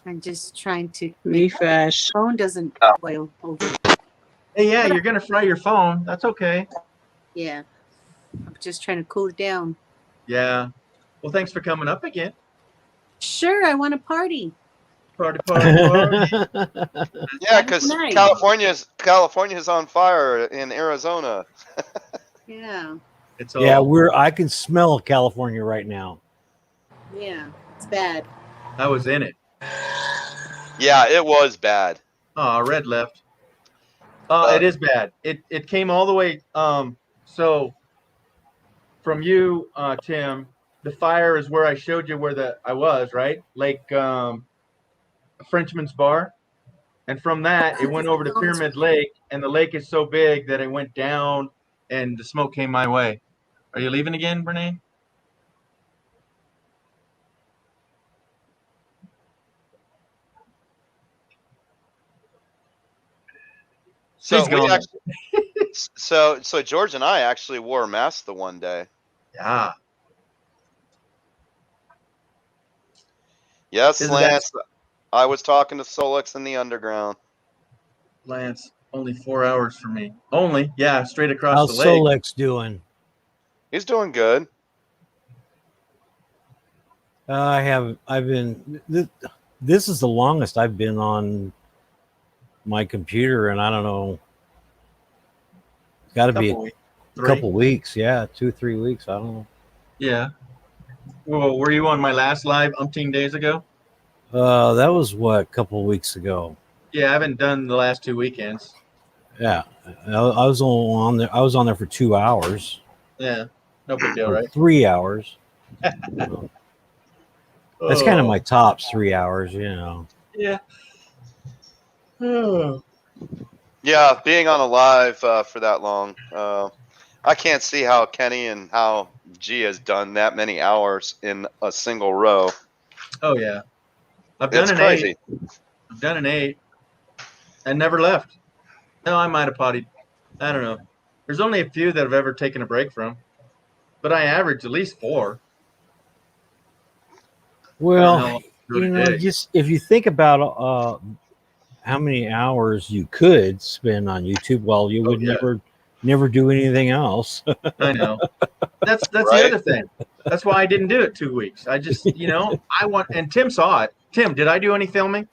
I'm just trying to. Refresh. Phone doesn't boil over. Hey, yeah, you're gonna fry your phone. That's okay. Yeah. I'm just trying to cool it down. Yeah. Well, thanks for coming up again. Sure, I want to party. Party, party, party. Yeah, because nice. California's on fire in Arizona. Yeah. It's all. Yeah, I can smell California right now. Yeah. It's bad. I was in it. Yeah, it was bad. Oh, Red left. It is bad. It came all the way. So from you, Tim, the fire is where I showed you where I was, right? Lake Frenchman's Bar. And from that, it went over to Pyramid Lake, and the lake is so big that it went down, and the smoke came my way. Are you leaving again, Brene? So She's we gone. actually, so George and I actually wore masks the one day. Yeah. Yes, Isn't that- Lance. I was talking to Solix in the underground. Lance, only 4 hours for me. Only, yeah, straight across How's the lake. Solex doing? He's doing good. I've been this is the longest I've been on my computer, and I don't know. It's got to be Couple weeks. a couple weeks. Yeah, 2-3 weeks. I don't know. Yeah. Well, were you on my last live umpteen days ago? That was what, a couple of weeks ago. Yeah, I haven't done the last 2 weekends. Yeah, I was on there. I was on there for 2 hours. Yeah, no big deal, Or right? 3 hours. That's kind of Oh, my tops 3 hours. You know. Yeah. Oh. Yeah, being on a live for that long, I can't see how Kenny and how G has done that many hours in a single row. Oh yeah. I've done It's an crazy. 8. I've done an 8 and never left. No, I might have potted. I don't know. There's only a few that I've ever taken a break from, but I average at least 4. Well, I don't know, you know, a day. just if you think about how many hours you could spend on YouTube, well, you would yeah. never do anything else. I know. That's Right. the other thing. That's why I didn't do it 2 weeks. I just, I want, and Tim saw it. Tim, did I do any filming?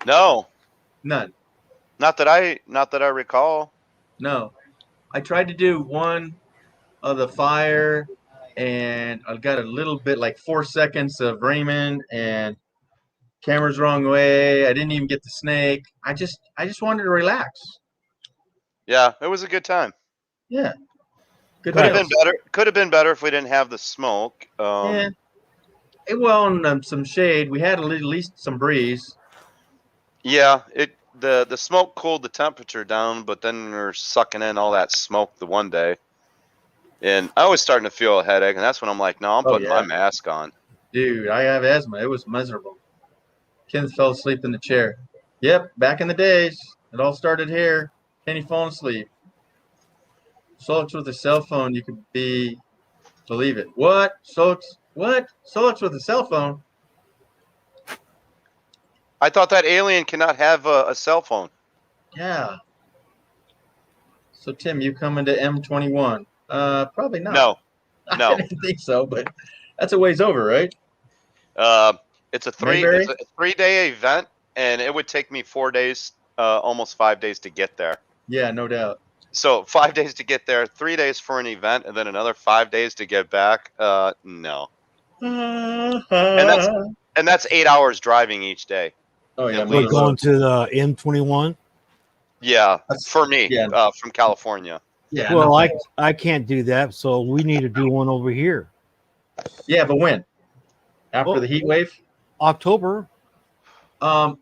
No, None. not that I recall. No. I tried to do one of the fire, and I got a little bit, like 4 seconds of Raymond, and camera's wrong way. I didn't even get the snake. I just wanted to relax. Yeah, it was a good time. Yeah. Good Could have deals. been better. Could have been better if we didn't have the smoke. Yeah. Well, and some shade. We had at least some breeze. Yeah, the smoke cooled the temperature down, but then we were sucking in all that smoke the one day, and I was starting to feel a headache, and that's when I'm like, no, I'm Oh, putting yeah. my mask on. Dude, I have asthma. It was miserable. Ken fell asleep in the chair. Yep, back in the days, it all started here. Kenny falling asleep. Solix with a cell phone, you could believe it. What? Solix? What? Solix with a cell phone? I thought that alien cannot have a cell phone. Yeah. So Tim, you coming to M21? Probably not. No, I no. didn't think so, but that's a ways over, right? It's a Mayberry? 3-day event, and it would take me 4 days, almost 5 days to get there. Yeah, no doubt. So 5 days to get there, 3 days for an event, and then another 5 days to get back. No, and that's 8 hours driving each day. Oh yeah, At We're least. going to the M21. Yeah, That's- for me, yeah. from California. yeah. Well, no I thanks. I can't do that, so we need to do one over here. Yeah, but when? After Well- the heat wave? October.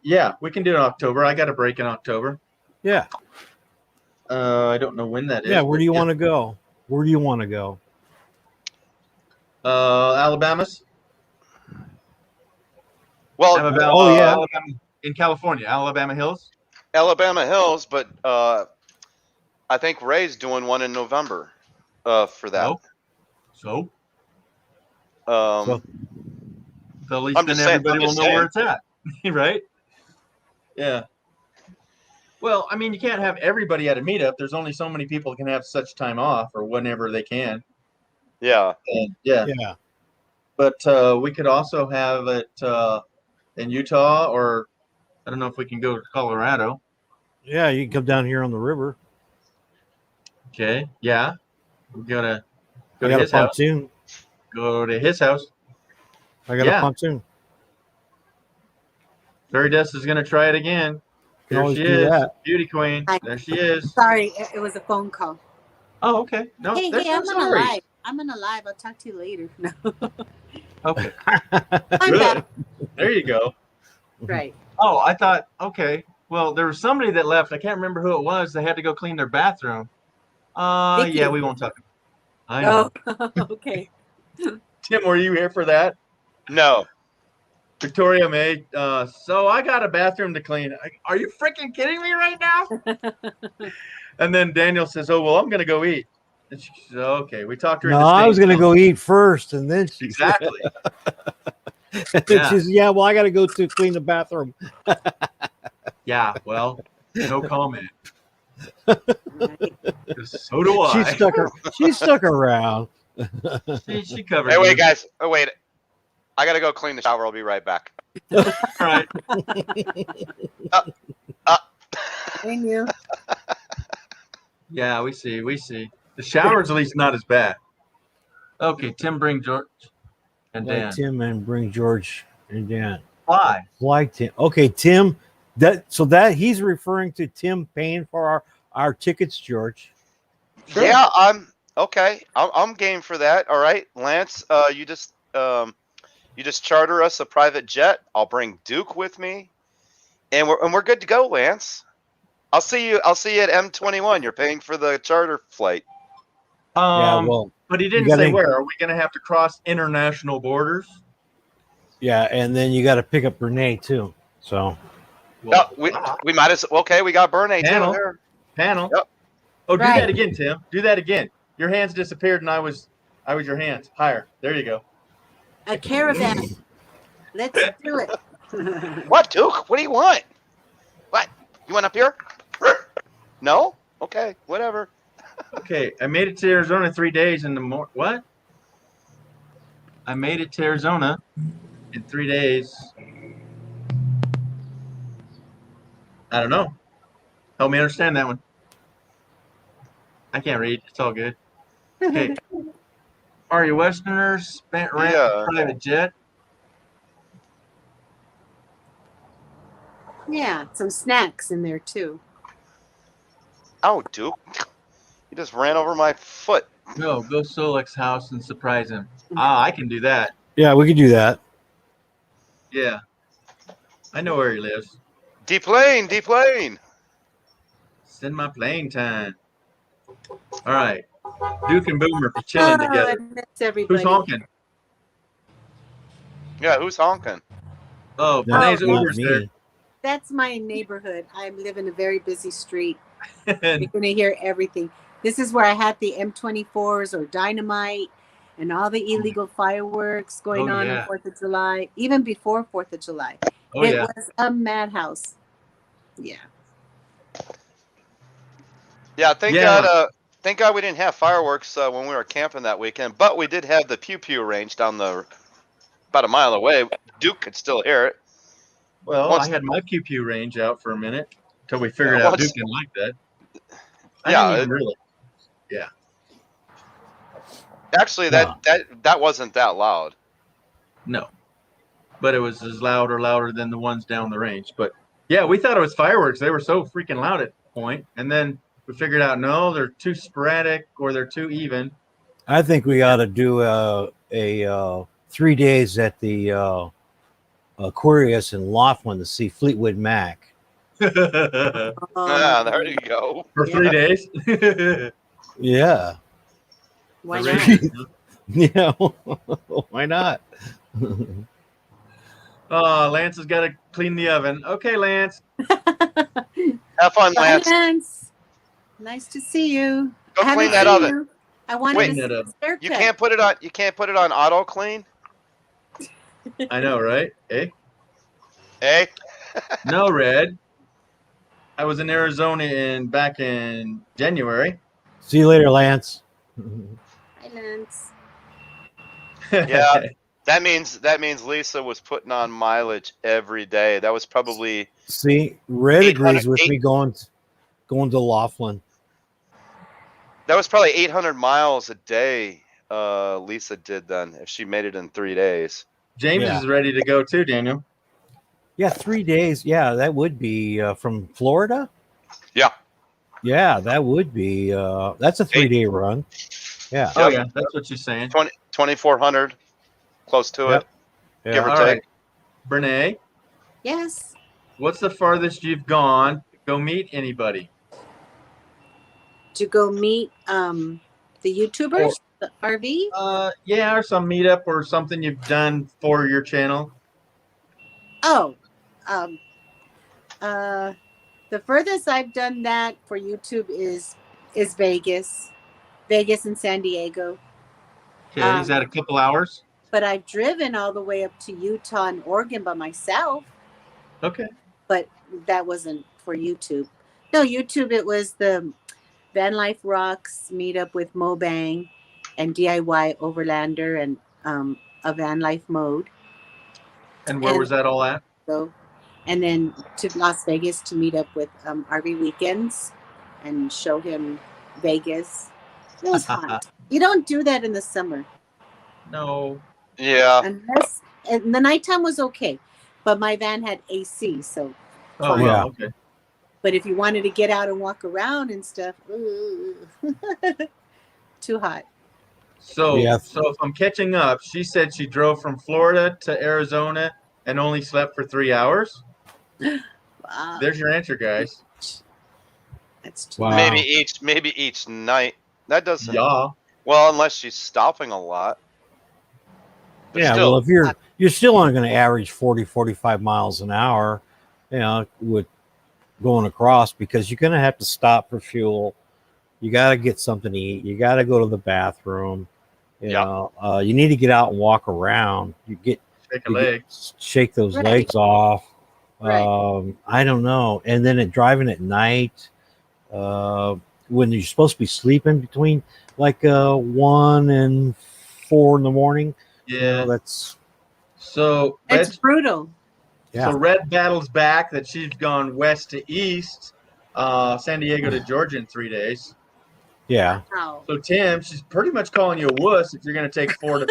Yeah, we can do it in October. I got a break in October. Yeah. I don't know when that is. Yeah. Where do you but want to go? Where do you want to go? Alabama's? Well, Alabama, oh, yeah. Alabama, in California, Alabama Hills. Alabama Hills, but I think Ray's doing one in November for that. No. So Um, at least I'm then just saying- everybody I'm will just know where it's at, right? Yeah. Well, I mean, you can't have everybody at a meetup. There's only so many people can have such time off or whenever they can. yeah, And, yeah. Yeah. But we could also have it in Utah, or I don't know if we can go to Colorado. Yeah. You can come down here on the river. Okay. Yeah. We gotta go I to got a his house. pontoon. Go to his house. I got Yeah. a pontoon. Fairy Dust is gonna try it again. Can There always she do is, that. Beauty Queen. Hi. There she is. Sorry, it was a phone call. Oh, okay. No, Hey, there's hey, no I'm on a stories. live. I'm on a live. I'll talk to you later. No, Okay, I'm good. back. There you go. Right. Oh, I thought, okay. Well, there was somebody that left. I can't remember who it was. They had to go clean their bathroom. Vicky. Yeah, we won't talk. I know. Oh, okay. Tim, were you here for that? no, Victoria May. So I got a bathroom to clean. Are you freaking kidding me right now? And then Daniel says, "Oh well, I'm gonna go eat." And she says, "Okay." We talked her. No, into I was staying going to home. go eat first, and then she Exactly. said, Yeah. she said, "Yeah, well, I got to go to clean the bathroom." Yeah. Well, no comment. Right. 'Cause so do I. She stuck around. She covered. hey, me. wait, guys, oh wait, I gotta go clean the shower. I'll be right back. All right. Thank you. Yeah, we see. The shower's at least not as bad. Okay, Tim, bring George and Like Dan. Tim and bring George and Dan. Why? Like Tim. Okay, Tim. That he's referring to Tim paying for our tickets, George. Sure. Yeah, I'm okay. I'm game for that. All right, Lance. You just charter us a private jet. I'll bring Duke with me, and we're good to go, Lance. I'll see you at M21. You're paying for the charter flight. Yeah, well, but he didn't say where. Are we going to have to cross international borders? yeah, and then you got to pick up Renee too. So No, we might as okay. We got Bernay Panel. too there. Panel. Yep. Oh, do Right. that again, Tim. Do that again. Your hands disappeared, and I was your hands higher. There you go. A caravan. Let's do it. What, Duke? What do you want? What? You went up here? No? Okay, whatever. Okay, I made it to Arizona in 3 days in the what? I made it to Arizona in 3 days. I don't know. Help me understand that one. I can't read. It's all good. Okay. Are you Westerners spent rent Yeah. private jet? Yeah, some snacks in there too. Oh, Duke. You just ran over my foot. No, go Solek's house and surprise him. Ah, I can do that. yeah, we could do that. Yeah. I know where he lives. Deplane, deplane. Send my plane time. All right. Duke and Boomer are chilling I together. miss everybody. Who's honking? Yeah, who's honking? Oh, No, Renee's not Uber's there. me. That's my neighborhood. I live in a very busy street. And You're going to hear everything. This is where I had the M24s or dynamite and all the illegal fireworks going Oh, on yeah. on 4th of July, even before 4th of July. oh It yeah. was a madhouse. Yeah. Yeah, thank Yeah. God. Thank God we didn't have fireworks when we were camping that weekend, but we did have the pew pew range down about a mile away. Duke could still hear it. Well, Once- I had my pew pew range out for a minute until we figured Yeah, out once- Duke didn't like that. I Yeah, didn't even really. Actually, that wasn't that loud. No. But it was as loud or louder than the ones down the range. But yeah, we thought it was fireworks. They were so freaking loud at the point. And then we figured out no, they're too sporadic or they're too even. I think we ought to do a 3 days at the Aquarius in Laughlin to see Fleetwood Mac. For Yeah, there you go. 3 days. Yeah, Why The not? Rangers. yeah. Why not? Oh, Lance has got to clean the oven. Okay, Lance. Have fun, Bye, Lance. Lance. Nice to see you. Go I haven't clean that seen oven. you. I wanted Wait. to see Clean that his haircut. You can't put it on. You can't put it on auto clean. I know, right? Eh? Hey, No, Red. I was in Arizona back in January. See you later, Lance. Hi, Lance. Yeah. that means Lisa was putting on mileage every day. That was probably See, Red 800 agrees with me going to Laughlin. 800 miles a day. Lisa did then if she made it in 3 days. James Yeah. is ready to go too, Daniel. Yeah, 3 days. Yeah, that would be from Florida. Yeah. Yeah, that would be. That's a 3 day run. Yeah. Oh, Yep. yeah. That's what she's saying. 2,400, close to Yep. it. Give or All take. right. Brene, Yes. what's the farthest you've gone to go meet anybody? To go meet the YouTubers, the RV. Yeah, or some meetup or something you've done for your channel. Oh, the furthest I've done that for YouTube is Vegas and San Diego. Okay, is that a couple hours? But I've driven all the way up to Utah and Oregon by myself. Okay. But that wasn't for YouTube. No, YouTube. It was the Van Life Rocks meetup with Mobang and DIY Overlander and a Van Life Mode. And where was that all at? So, and then to Las Vegas to meet up with RV Weekends and show him Vegas. It was hot. You don't do that in the summer. No. Yeah. Unless, and the nighttime was okay, but my van had AC, so. Oh, fine. well, okay. But if you wanted to get out and walk around and stuff, too hot. So, Yeah. so if I'm catching up, she said she drove from Florida to Arizona and only slept for 3 hours. Wow. There's your answer, guys. That's too Wow. much. Maybe each night. That doesn't. Yeah. Well, unless she's stopping a lot. But Yeah, still, well, if you're still only going to average 40, 45 miles an hour, with going across, because you're going to have to stop for fuel. You got to get something to eat. You got to go to the bathroom. You need to get out and walk around. Shake a leg. Shake those Right. legs off. Right. I don't know. And then driving at night, when you're supposed to be sleeping between like 1 and 4 in the morning. Yeah. That's So It's brutal. yeah. So Red battles back that she's gone west to east, San Diego to Georgia in 3 days. Yeah. Wow. So Tim, she's pretty much calling you a wuss if you're going to take 4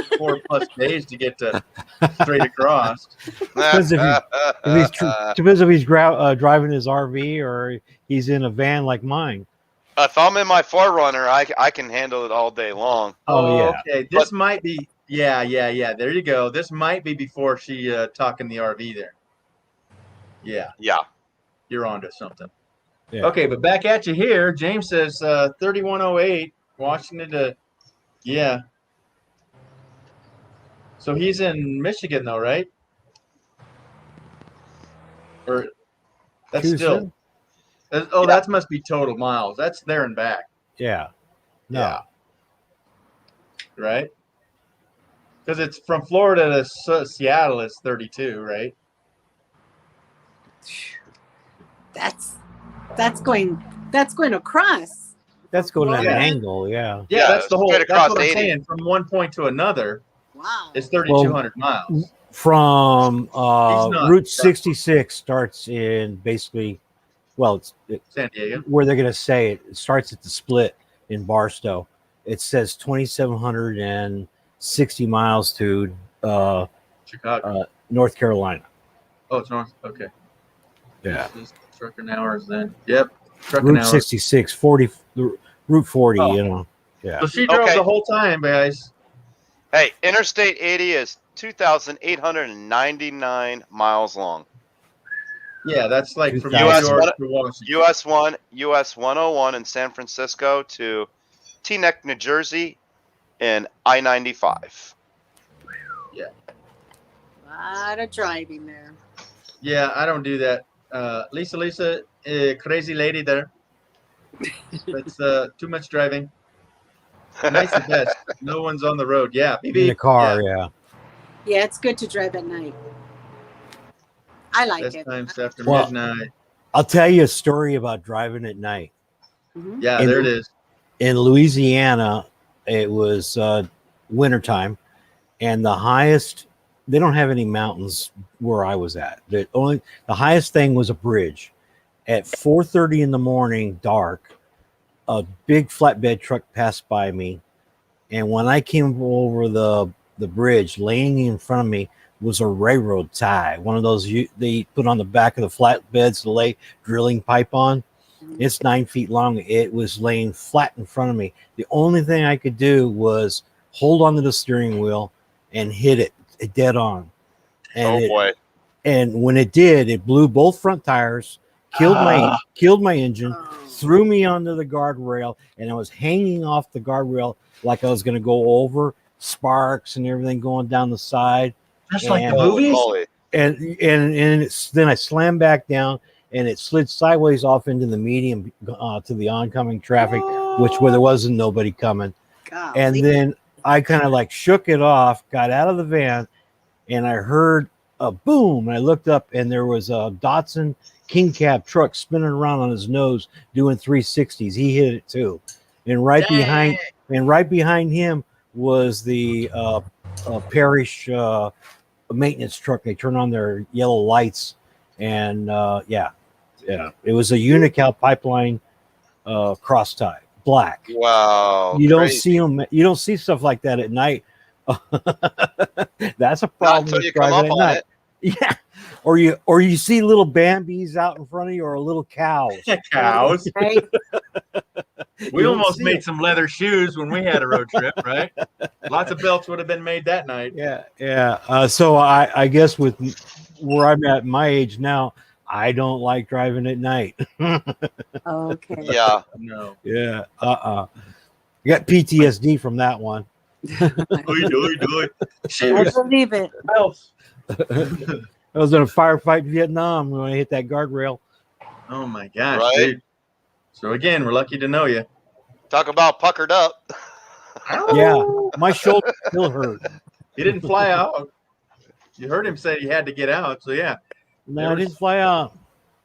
days to get to straight across. Depends if he's driving his RV or he's in a van like mine. if I'm in my Forerunner, I can handle it all day long. Oh, yeah. Okay. This might be. Yeah. There you go. This might be before she talking the RV there. Yeah. Yeah. You're onto something. Yeah. Okay, but back at you here. James says 3108 Washington to, yeah. So he's in Michigan though, right? Or that's Tucson? still. Oh, that must be total miles. That's there and back, Yeah. No. Yeah. right? Because it's from Florida to Seattle is 32, right? That's going across. That's going at an Yeah. angle. Yeah. Yeah, Yeah, that's the whole. straight That's across what I'm 80. saying. From one point to another Wow. is 3,200 miles. From not- Route 66 starts in basically, well, it's San Diego. where they're going to say it. It starts at the split in Barstow. It says 2,760 miles to Chicago. North Carolina. Oh, it's north. Okay. Yeah. Trucking hours then. Yep. Trucking Route hours. 66, 40, Route 40, Oh. Yeah. So she drove Okay. the whole time, guys. Hey, Interstate 80 is 2,899 miles long. Yeah, that's like from New US York one- to Washington. US 101 in San Francisco to Teaneck, New Jersey, and I-95. A lot of driving there. Yeah, I don't do that. Lisa, crazy lady there. It's too much driving. Nice and best. No one's on the road. Yeah, In the car, yeah. Yeah, it's good to drive at night. I like Best it. times after Well- midnight. I'll tell you a story about driving at night. Mhm. Yeah, in- there it is. In Louisiana, it was wintertime, and the highest, they don't have any mountains where I was at. The highest thing was a bridge. At 4:30 in the morning, dark, a big flatbed truck passed by me, and when I came over the bridge, laying in front of me was a railroad tie, one of those they put on the back of the flatbeds to lay drilling pipe on. It's 9 feet long. It was laying flat in front of me. The only thing I could do was hold onto the steering wheel and hit it dead on. And Boy. and when it did, it blew both front tires, killed my engine, Oh. threw me onto the guardrail, and I was hanging off the guardrail like I was going to go over, sparks and everything going down the side. Just like the And- Holy movies. moly. And then I slammed back down, and it slid sideways off into the median to the oncoming traffic, where there wasn't nobody coming. Golly. And then I kind of like shook it off, got out of the van, and I heard a boom. And I looked up, and there was a Datsun King Cab truck spinning around on his nose doing 360s. He hit it too, and right behind him was the parish maintenance truck. They turn on their yellow lights, and yeah, it was a Unocal pipeline cross tie, black. Wow. You don't crazy. see them. You don't see stuff like that at night. That's a Not problem until with you come driving up at on night. it. Yeah, or you see little Bambis out in front of you, or little cows. Cows. Right? We You don't almost see made them. some leather shoes when we had a road trip, right? Lots of belts would have been made that night. Yeah. So I guess with where I'm at my age now, I don't like driving at night. Okay. Yeah. No. Yeah. I got PTSD from that one. Do it. I Shoes. believe it. Belts. I was in a firefight in Vietnam when I hit that guardrail. Oh my gosh, Right? dude. So again, we're lucky to know you. Talk about puckered up. Yeah, my shoulder still hurt. He didn't fly out. You heard him say he had to get out. So yeah, No, There I was didn't fly out.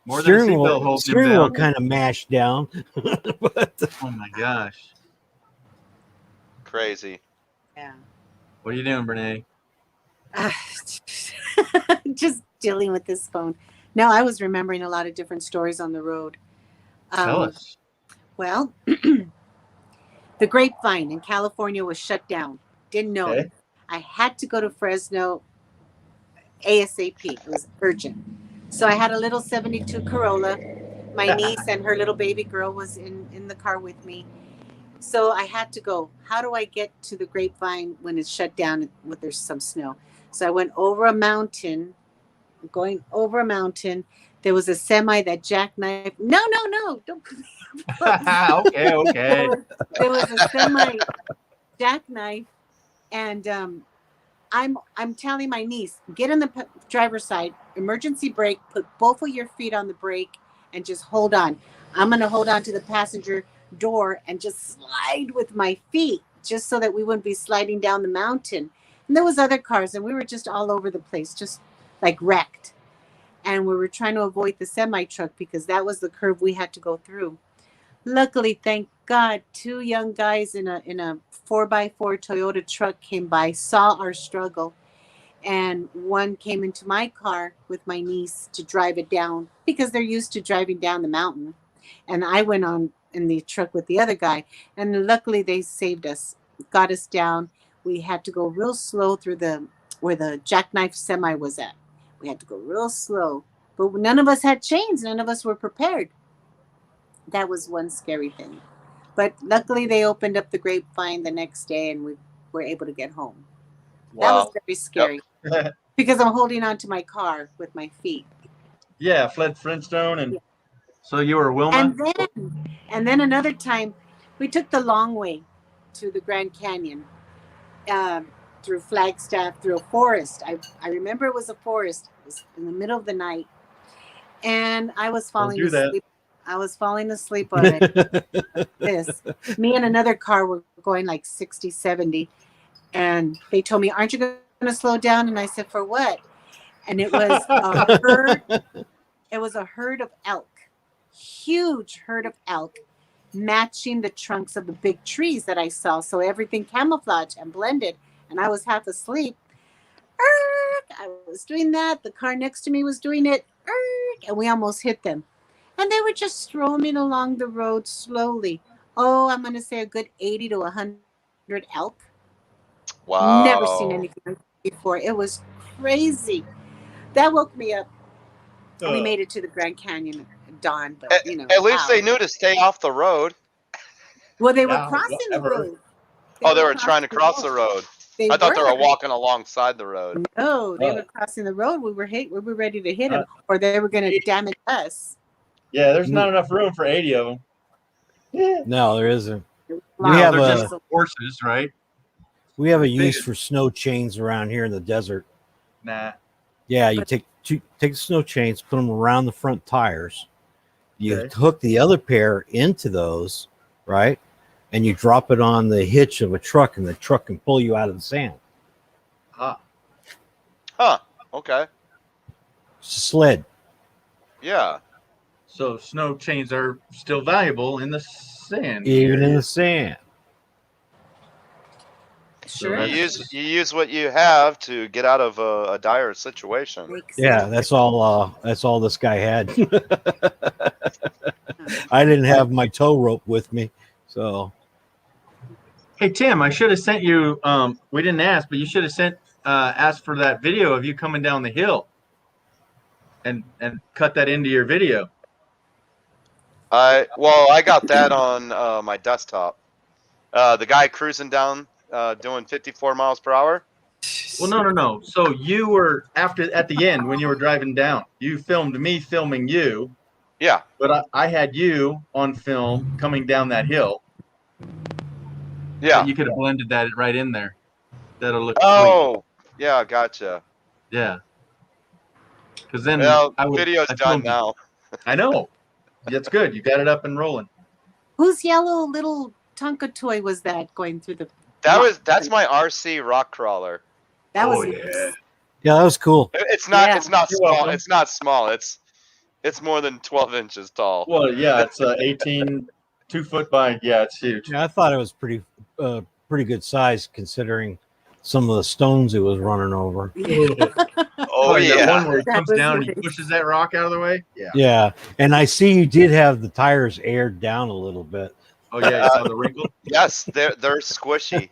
more than a Steering seatbelt wheel, holding him steering wheel down. kind of mashed down. But Oh my gosh. Crazy. Yeah. What are you doing, Brene? Just dealing with this phone. No, I was remembering a lot of different stories on the road. Tell us. Well, the Grapevine in California was shut down. Didn't know Okay. it. I had to go to Fresno ASAP. It was urgent. So I had a little 72 Corolla. My niece and her little baby girl was in the car with me. So I had to go. How do I get to the Grapevine when it's shut down when there's some snow? So I went over a mountain. Going over a mountain. There was a semi that jackknifed. No, don't. Okay. There was a semi jackknife, and I'm telling my niece, get in the driver's side, emergency brake, put both of your feet on the brake, and just hold on. I'm gonna hold on to the passenger door and just slide with my feet, just so that we wouldn't be sliding down the mountain. And there was other cars, and we were just all over the place, just like wrecked. And we were trying to avoid the semi truck because that was the curve we had to go through. Luckily, thank God, two young guys in a 4x4 Toyota truck came by, saw our struggle, and one came into my car with my niece to drive it down because they're used to driving down the mountain. And I went on in the truck with the other guy, and luckily they saved us, got us down. We had to go real slow through where the jackknife semi was at. We had to go real slow, but none of us had chains. None of us were prepared. That was one scary thing. But luckily they opened up the Grapevine the next day and we were able to get home. That was Wow. very scary because I'm holding on to my car with my feet. Yeah, Fred Flintstone, and so you were Wilma. And then another time we took the long way to the Grand Canyon, through Flagstaff, through a forest. I remember it was a forest. It was in the middle of the night. And I was falling do that. asleep. I was falling asleep on it. Me and another car were going like 60, 70. And they told me, aren't you going to slow down? And I said, for what? And it was a herd. It was a herd of elk, huge herd of elk, matching the trunks of the big trees that I saw. So everything camouflaged and blended. And I was half asleep. I was doing that. The car next to me was doing it. And we almost hit them. And they were just strolling along the road slowly. Oh, I'm going to say a good 80 to 100 elk. Wow. Never seen anything like that before. It was crazy. That woke me up. We made it to the Grand Canyon at dawn, but At least wow. they knew to stay off the road. Well, they were Yeah, crossing the whatever. road. They were trying to cross the road. I thought they were walking alongside the road. No, they were crossing the road. We were ready to hit them, or they were going to damage us. Yeah, there's not enough room for 80 of them. Yeah. No, there isn't. Wow, We have They're a just horses, right? we have a use for snow chains around here in the desert. Nah. Yeah, you take the snow chains, put them around the front tires. You Okay. hook the other pair into those, right? And you drop it on the hitch of a truck, and the truck can pull you out of the sand. Ah. Huh. Okay. It's a sled. Yeah. So snow chains are still valuable in the sand. Even in the sand. Sure. You use what you have to get out of a dire situation. Makes Yeah, sense. that's all. That's all this guy had. I didn't have my tow rope with me, so Hey Tim, I should have sent you. We didn't ask, but you should have asked for that video of you coming down the hill, and cut that into your video. I got that on my desktop. The guy cruising down, doing 54 miles per hour. Well, no. So you were at the end when you were driving down. You filmed me filming you, Yeah. but I had you on film coming down that hill. Yeah. You could have blended that right in there. That'll look sweet. Oh, yeah, gotcha. Yeah. Because then Well, I would. video's I done filmed you. now. I know. That's good. You got it up and rolling. Whose yellow little Tonka toy was that going through the? That's my RC rock crawler. That was. Oh, yeah. yeah, that was cool. It's not. Yeah. It's not You're small. welcome. It's not small. It's more than 12 inches tall. Well, yeah, it's 18, 2 foot by. Yeah, it's huge. Yeah, I thought it was pretty good size considering some of the stones it was running over. Oh that yeah. one where he That comes was down and he nice. pushes that rock out of the way. Yeah. Yeah, and I see you did have the tires aired down a little bit. Oh yeah, you saw the wrinkle. Yes, they're squishy.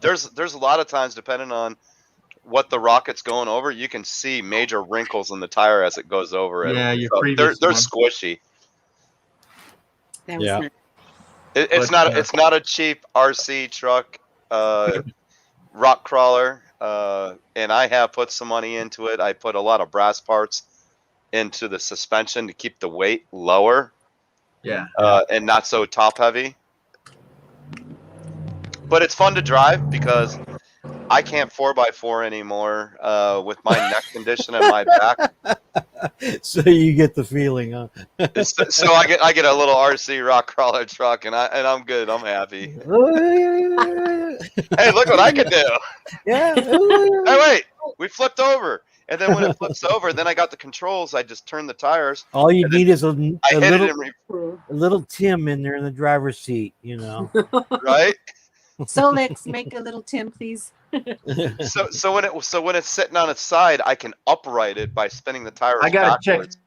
There's a lot of times, depending on what the rocket's going over, you can see major wrinkles in the tire as it goes over it. Yeah, your So previous they're one. squishy. That was Yeah. nice. It's But, not it's not a cheap RC truck rock crawler, and I have put some money into it. I put a lot of brass parts into the suspension to keep the weight lower. Yeah. And not so top heavy. But it's fun to drive because I can't 4x4 anymore with my neck condition and my back. So you get the feeling, huh? So I get a little RC rock crawler truck and I'm good. I'm happy. Hey, look what I can do. Yeah. Hey, wait, we flipped over. And then when it flips over, then I got the controls. I just turn the tires. All you need is a I hit it in, a little Tim in there in the driver's seat, you know. right? So let's make a little Tim, please. So when it's sitting on its side, I can upright it by spinning the tires. I gotta check. backwards.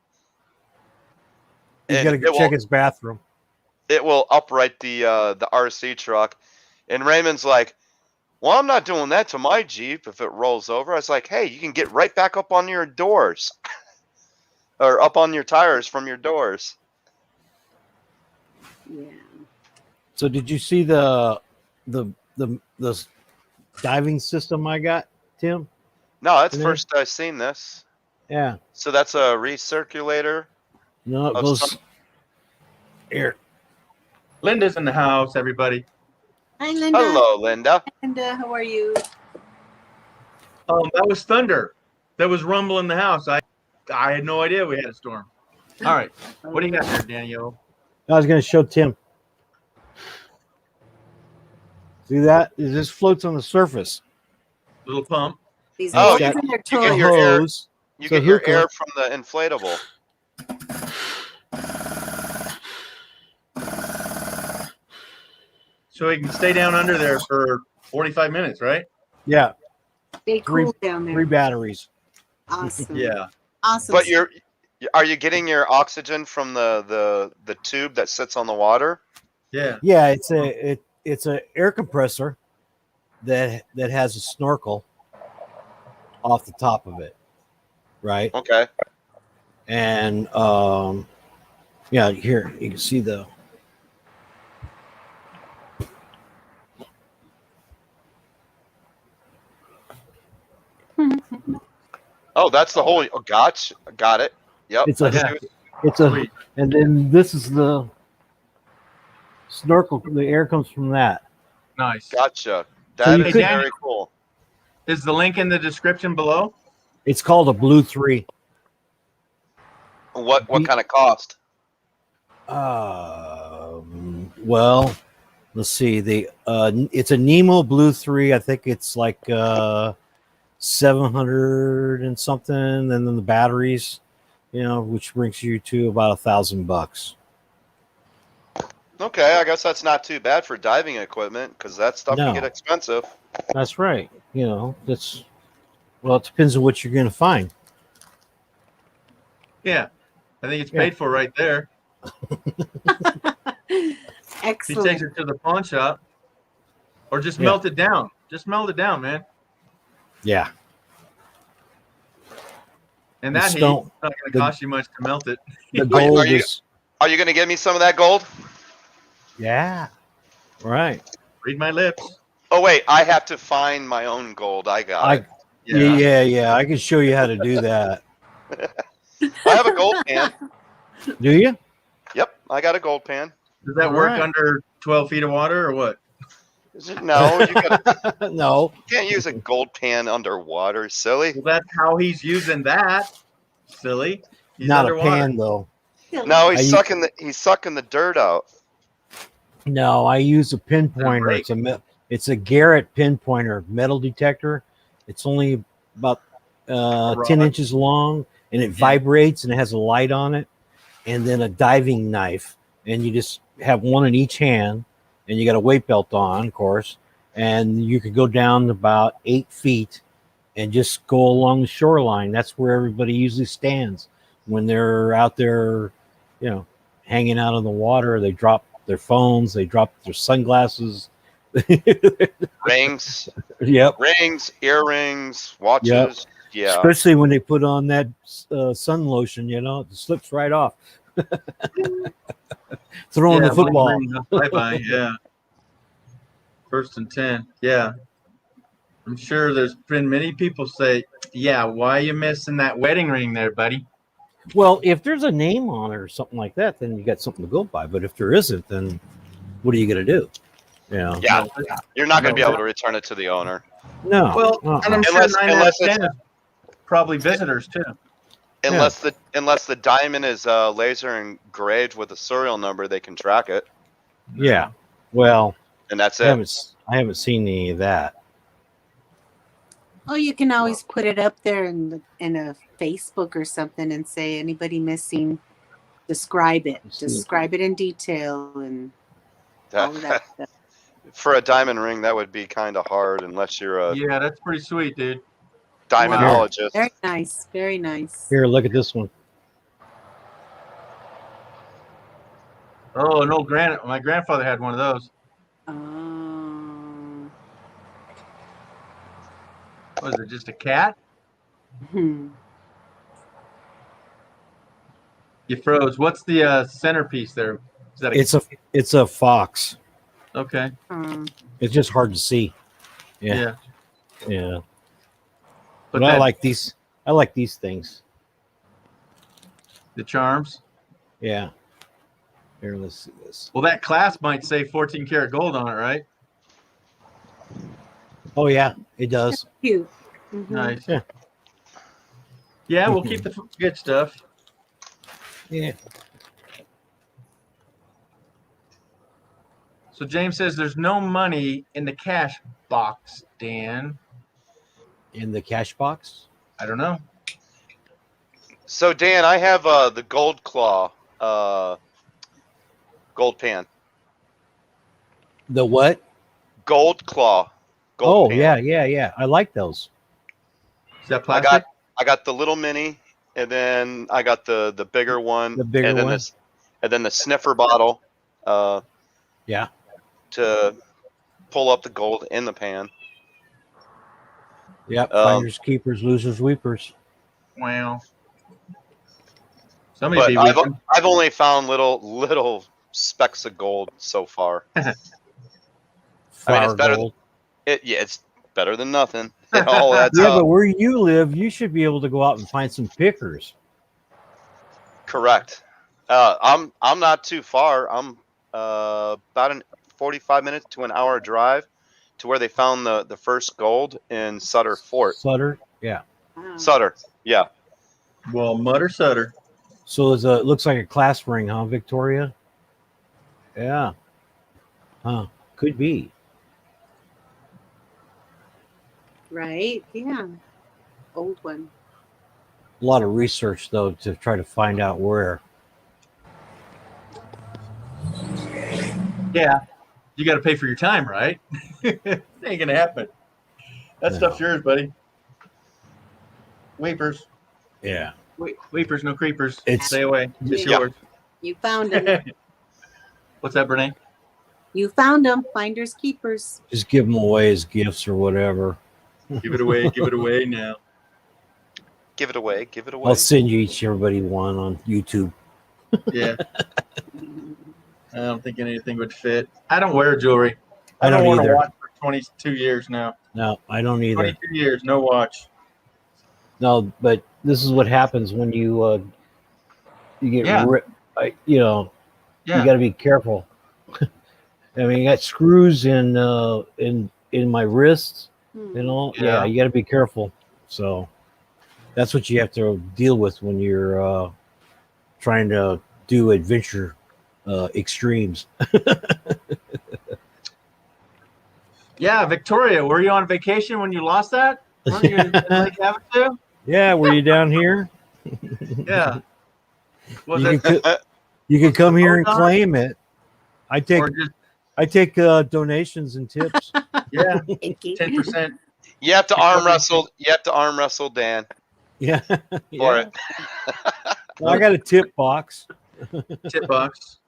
You And got to it go check will- his bathroom. It will upright the RC truck, and Raymond's like, "Well, I'm not doing that to my Jeep if it rolls over." I was like, "Hey, you can get right back up on your doors, or up on your tires from your doors." Yeah. So did you see the diving system I got, Tim? No, that's Yeah. first I've seen this. Yeah. So that's a recirculator. No, it Of goes some- here. Linda's in the house, everybody. Hi, Linda. Hello, Linda. Linda, how are you? That was thunder. That was rumble in the house. I had no idea we had a storm. All right. What do you got there, Daniel? I was going to show Tim. See that? It just floats on the surface. Little pump. These Oh, boys you- in their you get A toes. your air- hose. You So get your hook air up. from the inflatable. So he can stay down under there for 45 minutes, right? Yeah, Stay Three- cool down there. 3 batteries. Awesome. Yeah. Awesome. But are you getting your oxygen from the tube that sits on the water? Yeah. Yeah, it's a air compressor that has a snorkel off the top of it, right? Okay. And yeah, here you can see the Oh, that's the whole. Oh, gotcha. Got it. Yep. It's a- I see Yeah. what- it's a Sweet. and then this is the snorkel. The air comes from that. Nice. Gotcha. So That you is could- very cool. Is the link in the description below? It's called a Blue 3. What kind of cost? Well, let's see. It's a Nemo Blue 3. I think it's like 700 and something, and then the batteries, which brings you to about $1,000. Okay, I guess that's not too bad for diving equipment because that stuff can No. get expensive. That's right. You know, well, it depends on what you're going to find. Yeah, I think it's Yeah. paid for right there. He takes Excellent. it to the pawn shop, or just Yeah. melt it down. Just melt it down, man. Yeah. And The that heat, stone- it's not going to the- cost you much to melt it. The Are gold you- is. Are you going to give me some of that gold? Yeah. Right. Read my lips. Oh wait, I have to find my own gold. I got it. Yeah. I can show you how to do that. I have a gold pan. Do you? Yep, I got a gold pan. Does that work Alright. under 12 feet of water or what? Is it? No, No. you can't use a gold pan underwater, silly. Well, that's how he's using that. Silly. He's Not underwater. a pan though. No, he's I- sucking the dirt out. No, I use a pinpointer. break. It's a Garrett pinpointer metal detector. It's only about 10 rod. inches long, and it vibrates, and it has a light on it, and then a diving knife, and you just have one in each hand, and you got a weight belt on, of course, and you could go down about 8 feet and just go along the shoreline. That's where everybody usually stands when they're out there, you know, hanging out in the water. They drop their phones, they drop their sunglasses. Rings, Yep. earrings, watches. Yeah. Especially when they put on that sun lotion, you know, it slips right off. Throwing the football. Bye-bye, yeah. 1st and 10. Yeah. I'm sure there's been many people say, yeah, why you missing that wedding ring there, buddy? Well, if there's a name on it or something like that, then you got something to go by. But if there isn't, then what are you going to do? You know? Yeah. You're not going to be able to return it to the owner. No. Well, and I'm Unless- sure 9 out of unless 10 is probably visitors too. Unless the diamond is laser engraved with a serial number, they can track it, Yeah. Well, and that's I it. haven't seen any of that. Oh, you can always put it up there in a Facebook or something and say anybody missing, describe it. Describe it in detail and all of that stuff. For a diamond ring, that would be kind of hard unless you're a Yeah, that's pretty sweet, dude. diamondologist. Very nice. Very nice. Here, look at this one. Oh, no, my grandfather had one of those. Was it just a cat? Hmm. You froze. What's the centerpiece there? Is that It's a fox. okay? It's just hard to see. Yeah. Yeah. But But I that- like these. I like these things. The charms. Yeah. Here, let's see this. Well, that clasp might say 14 karat gold on it, right? Oh yeah, it does. Cute. Mhm. Nice. Yeah. Yeah, we'll keep the good stuff. Yeah. So James says there's no money in the cash box, Dan. In the cash box. I don't know. So Dan, I have the gold claw, gold pan, The what? gold claw. Gold Oh pan. Oh, I like those. Is that I plastic? I got the little mini, and then I got the bigger one, The bigger and then one. this, and then the sniffer bottle. Yeah. To pull up the gold in the pan. Yep. Um, Finders, keepers, losers, weepers. Wow. Somebody But be I've, weeping. I've only found little specks of gold so far. I mean, Flower it's better. gold. It's better than nothing. It all adds Yeah, up. but where you live, you should be able to go out and find some pickers. Correct. I'm not too far. I'm about a 45 minutes to an hour drive to where they found the first gold in Sutter Fort. Sutter. Yeah. Sutter. Yeah. Well, mud or Sutter. So it looks like a class ring, huh, Victoria? Yeah. Huh. Could be. Right? Yeah. Old one. A lot of research though to try to find out where. Yeah, you got to pay for your time, right? It ain't gonna happen. That No. stuff's yours, buddy. Weepers, Yeah. weepers, no creepers. It's- Stay away. It's Yeah. yours. You found them. What's that, Brene? You found them. Finders keepers. Just give them away as gifts or whatever. Give it away. Give it away now. Give it away. Give it away. I'll send you everybody one on YouTube. Yeah. I don't think anything would fit. I don't wear jewelry. I I don't don't want to either. watch for 22 years now. No, I don't either. 22 years, no watch. No, but this is what happens when you get Yeah. you know, Yeah. you got to be careful. I mean, I got screws in my wrists and all. Yeah. Yeah, you got to be careful. So that's what you have to deal with when you're trying to do adventure extremes. Yeah, Victoria, were you on vacation when you lost that? Weren't you in Lake Havasu? Yeah, were you down here? Yeah. Was You it could, you could come here and Ozark? claim it. I take or just donations and tips. yeah, Icky. 10%? You have to arm wrestle. You have to arm wrestle Dan Yeah, for yeah. it. Well, I got a tip box. Tip box.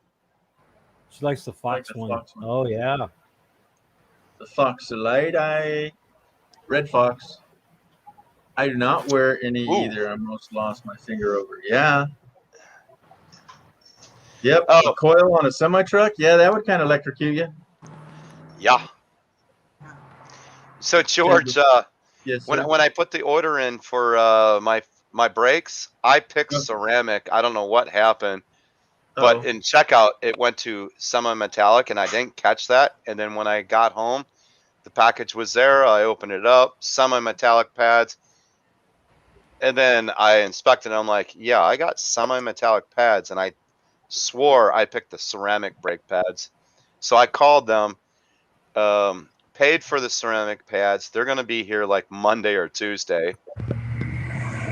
She likes the fox the one. fox one. Oh yeah. The fox light red fox. I do not wear any Ooh. either. I almost lost my finger over. Yeah. Yep. Oh. A coil on a semi truck. Yeah, that would kind of electrocute you. Yeah. So George, Yes. when sir. when I put the order in for my brakes, I picked Okay. ceramic. I don't know what happened, but Uh-oh. in checkout it went to semi-metallic, and I didn't catch that. And then when I got home, the package was there. I opened it up, semi-metallic pads, and then I inspected it. I'm like, yeah, I got semi-metallic pads, and I swore I picked the ceramic brake pads. So I called them, paid for the ceramic pads. They're going to be here like Monday or Tuesday.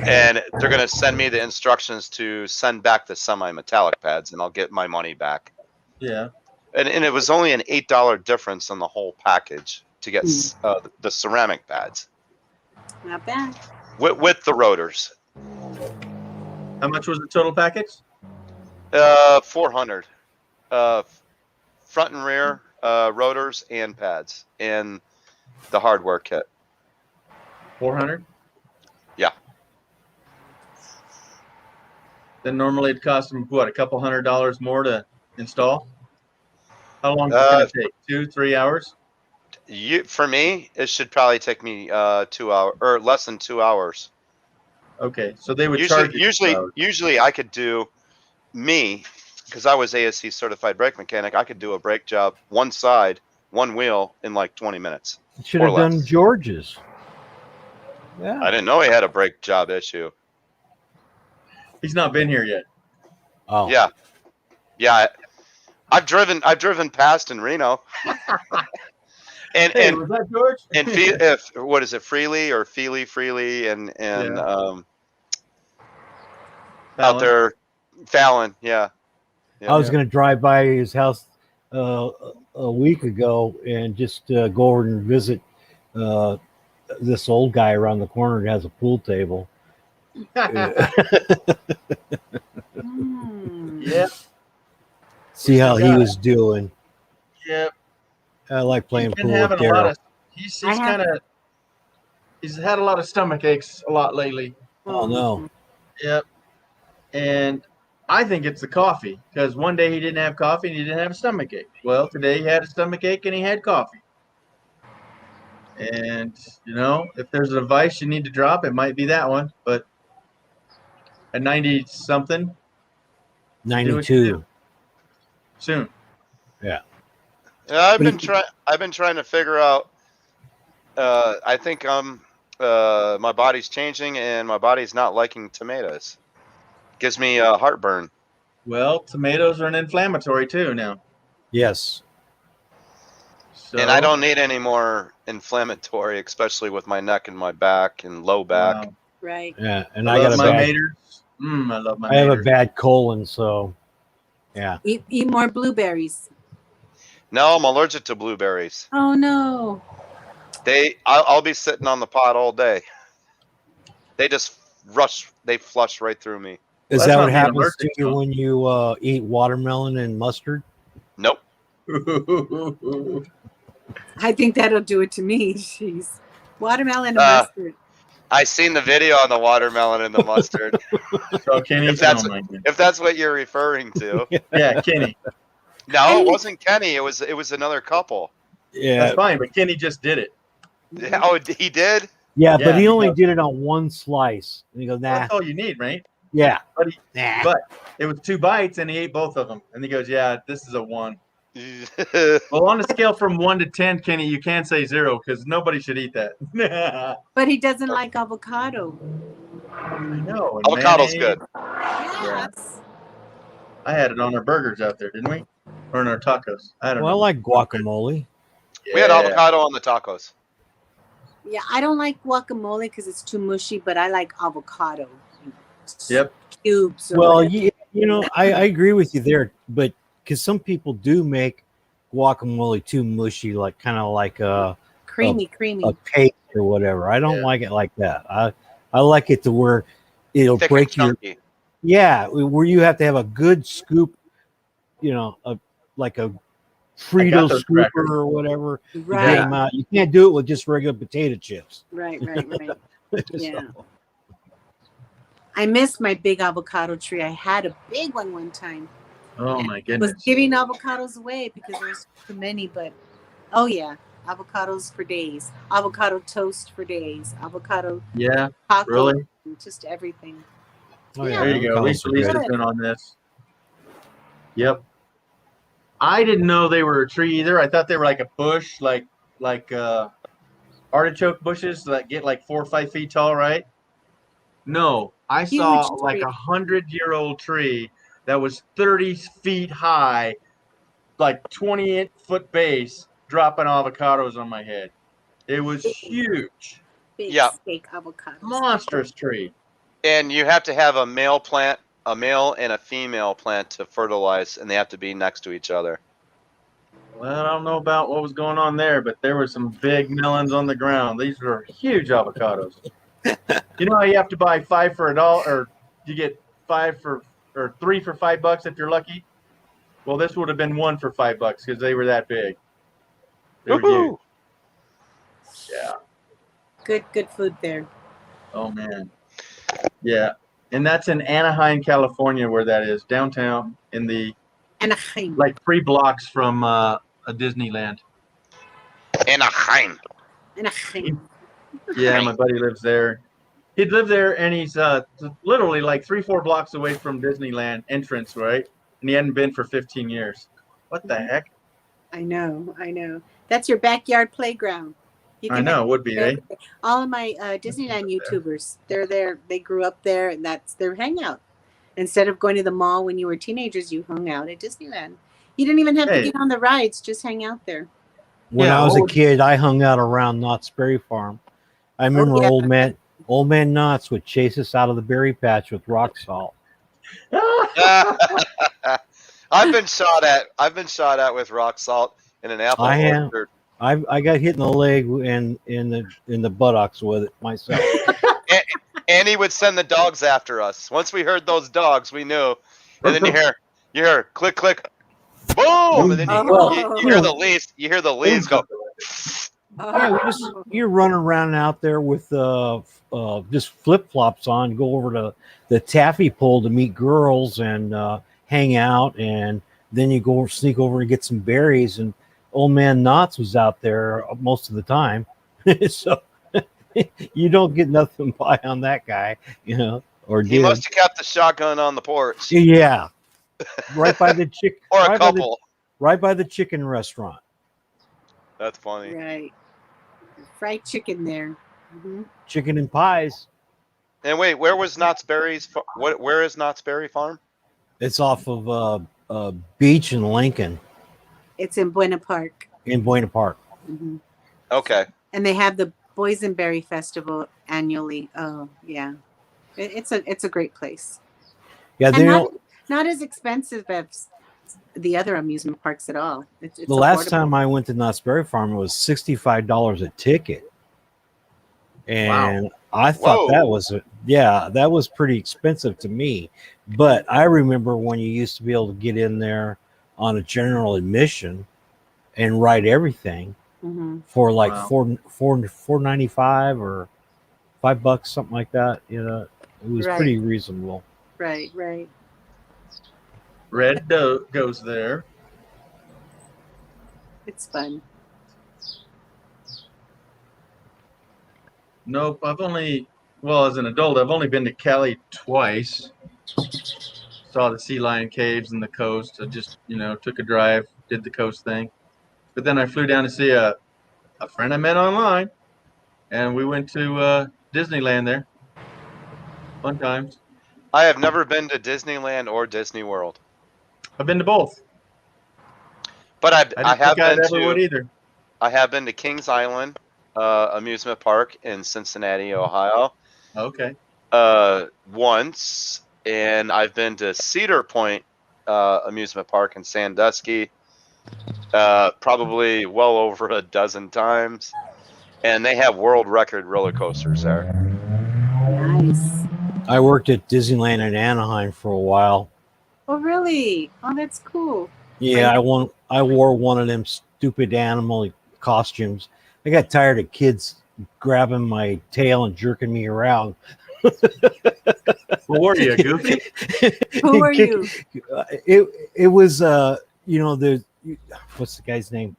And they're going to send me the instructions to send back the semi-metallic pads, and I'll get my money back. Yeah. And it was only an $8 difference on the whole package to get the ceramic pads Not bad. with the rotors. How much was the total package? 400. Front and rear rotors and pads and the hardware kit. 400. Yeah. Then normally it costs them what, a couple $100 more to install? How long is it gonna take? 2-3 hours? For me, it should probably take me 2 hours or less than 2 hours. Okay, so they would charge you 2 hours. Usually I could do because I was ASC certified brake mechanic. I could do a brake job one side, one wheel in like 20 minutes. Should Or have done less. George's. Yeah. I didn't know he had a brake job issue. He's not been here yet. Oh. Yeah, yeah. I've driven past in Reno. and Hey, and was that George? and what is it, Freely or Freely and Yeah. out there, Fallon. Yeah. I was going to drive by his house a week ago and just go over and visit this old guy around the corner that has a pool table. Hmm. Yeah. See how he got was doing. Yep. I like playing He's been pool with having a lot Daryl. of. He's he's had a lot of stomach aches a lot lately. Oh no. Yep. And I think it's the coffee because one day he didn't have coffee and he didn't have a stomach ache. Well, today he had a stomach ache and he had coffee. And if there's a vice you need to drop, it might be that one. But at 90 something, do what you 92. do. Soon. Yeah, I've But been trying to figure out. I think my body's changing and my body's not liking tomatoes. Gives me heartburn. Well, tomatoes are an inflammatory too now. Yes. So, And I don't need any more inflammatory, especially with my neck and my back and low back. Wow. Right. Yeah, and I I got love a my bad. maters. I love my I have a maters. bad colon, so yeah. Eat more blueberries. No, I'm allergic to blueberries. Oh no. I'll be sitting on the pot all day. They just they flush right through me. Is Well, that that's what not being happens to allergic, you though. when you eat watermelon and mustard? Nope. I think that'll do it to me. Jeez. Watermelon and Uh, mustard. I seen the video on the watermelon and the mustard. So Kenny, If that's oh my goodness. if that's what you're referring to. Yeah, Kenny. No, it wasn't Kenny. It was another couple. Yeah, That's fine, but Kenny just did it. Oh, he did? yeah, Yeah, but he he only does. did it on one slice. And he goes, nah, That's all you need, right? yeah, But nah. But it was 2 bites, and he ate both of them. And he goes, "Yeah, this is a 1." Well, on a scale from 1 to 10, Kenny, you can't say 0 because nobody should eat that. But he doesn't like avocado. I know. and Avocado's mayonnaise. good. Yes. I had it on our burgers out there, didn't we? Or in our tacos. I don't Well, I know. like guacamole. We had Yeah. avocado on the tacos. Yeah, I don't like guacamole because it's too mushy, but I like avocado. Yep. Cubes. Or Well, whatever. you know, I agree with you there, but because some people do make guacamole too mushy, like kind of like creamy. a paste or whatever. I don't Yeah. like it like that. I like it to where it'll Thick break and your chunky. where you have to have a good scoop, you know, like a Frito those scooper crackers. or whatever. To get Right, 'em out. You can't do it with just regular potato chips. right. Yeah. So, I missed my big avocado tree. I had a big one time. Oh my Was goodness. giving avocados away because there's too many, but oh yeah, avocados for days, avocado toast for days, avocado Yeah. taco, Really? just everything. oh, Yeah. There you go. avocados Lisa, are good. Lisa's been on this. Yep. I didn't know they were a tree either. I thought they were like a bush, like artichoke bushes that get like 4 or 5 feet tall, right? No, I saw Huge like tree. 100-year-old tree that was 30 feet high, like 28-foot base, dropping avocados on my head. It was huge, Big Yeah. steak avocados. monstrous tree. And you have to have a male and a female plant to fertilize, and they have to be next to each other. Well, I don't know about what was going on there, but there were some big melons on the ground. These were huge avocados. You know how you have to buy 5 for $1, or you get 3 for $5 if you're lucky? Well, this would have been 1 for $5 because they were that big. They were huge. Woohoo! Yeah. Good food there. Oh man. Yeah. And that's in Anaheim, California, where that is, downtown in the Anaheim. like 3 blocks from a Disneyland. Anaheim. Anaheim. Yeah, my buddy lives there. He'd live there, and he's literally like 3-4 blocks away from Disneyland entrance, right? And he hadn't been for 15 years. What the heck? I know. That's your backyard playground. You I can know, would be, eh? all of my Disneyland YouTubers, they're there. They grew up there, and that's their hangout. Instead of going to the mall when you were teenagers, you hung out at Disneyland. You didn't even have to Hey. get on the rides; just hang out there. When Yeah, I was a old- kid, I hung out around Knott's Berry Farm. I remember yeah. old man Knott's would chase us out of the berry patch with rock salt. I've been shot at with rock salt in an apple I have. orchard. I got hit in the leg and in the buttocks with it myself. And he would send the dogs after us. Once we heard those dogs, we knew. And then you hear click click, boom, and then you hear the leaves. You hear the leaves go. Yeah, you're running around out there with just flip flops on, go over to the taffy pole to meet girls and hang out, and then you go sneak over and get some berries. And old man Knott's was out there most of the time, so you don't get nothing by on that guy, you know. Or He did. must have kept the shotgun on the porch, Yeah, right by the chick, or a right by the, couple. right by the chicken restaurant. That's funny. Right, fried chicken there. Mhm. Chicken and pies. And wait, where was Knott's Berries? Where is Knott's Berry Farm? It's off of Beach in Lincoln It's in Buena Park. in Buena Park. Mhm. Okay. And they have the Boysenberry Festival annually. Oh yeah, it's a great place. Yeah, And they not, don't. not as expensive as the other amusement parks at all. It's The last affordable. time I went to Knott's Berry Farm, it was $65 a ticket, and I thought that Whoa. was that was pretty expensive to me. But I remember when you used to be able to get in there on a general admission and ride everything Mm-hmm. for like Wow. $4.95 or $5, something like that. You know, it was Right. pretty reasonable. Right, right. Red goes there. It's fun. Nope. As an adult, I've only been to Cali twice. Saw the sea lion caves and the coast. I just, took a drive, did the coast thing. But then I flew down to see a friend I met online, and we went to Disneyland there. Fun times. I have never been to Disneyland or Disney World, I've been to both. but I I didn't have think I'd been ever would to either. I have been to Kings Island amusement park in Cincinnati, Ohio, Okay. once, and I've been to Cedar Point amusement park in Sandusky, probably well over a dozen times, and they have world record roller coasters there. Nice. I worked at Disneyland in Anaheim for a while. Oh, really? Oh, that's cool. Yeah, I wore one of them stupid animal costumes. I got tired of kids grabbing my tail and jerking me around. What were you, Goofy? Who are you? It was the what's the guy's name?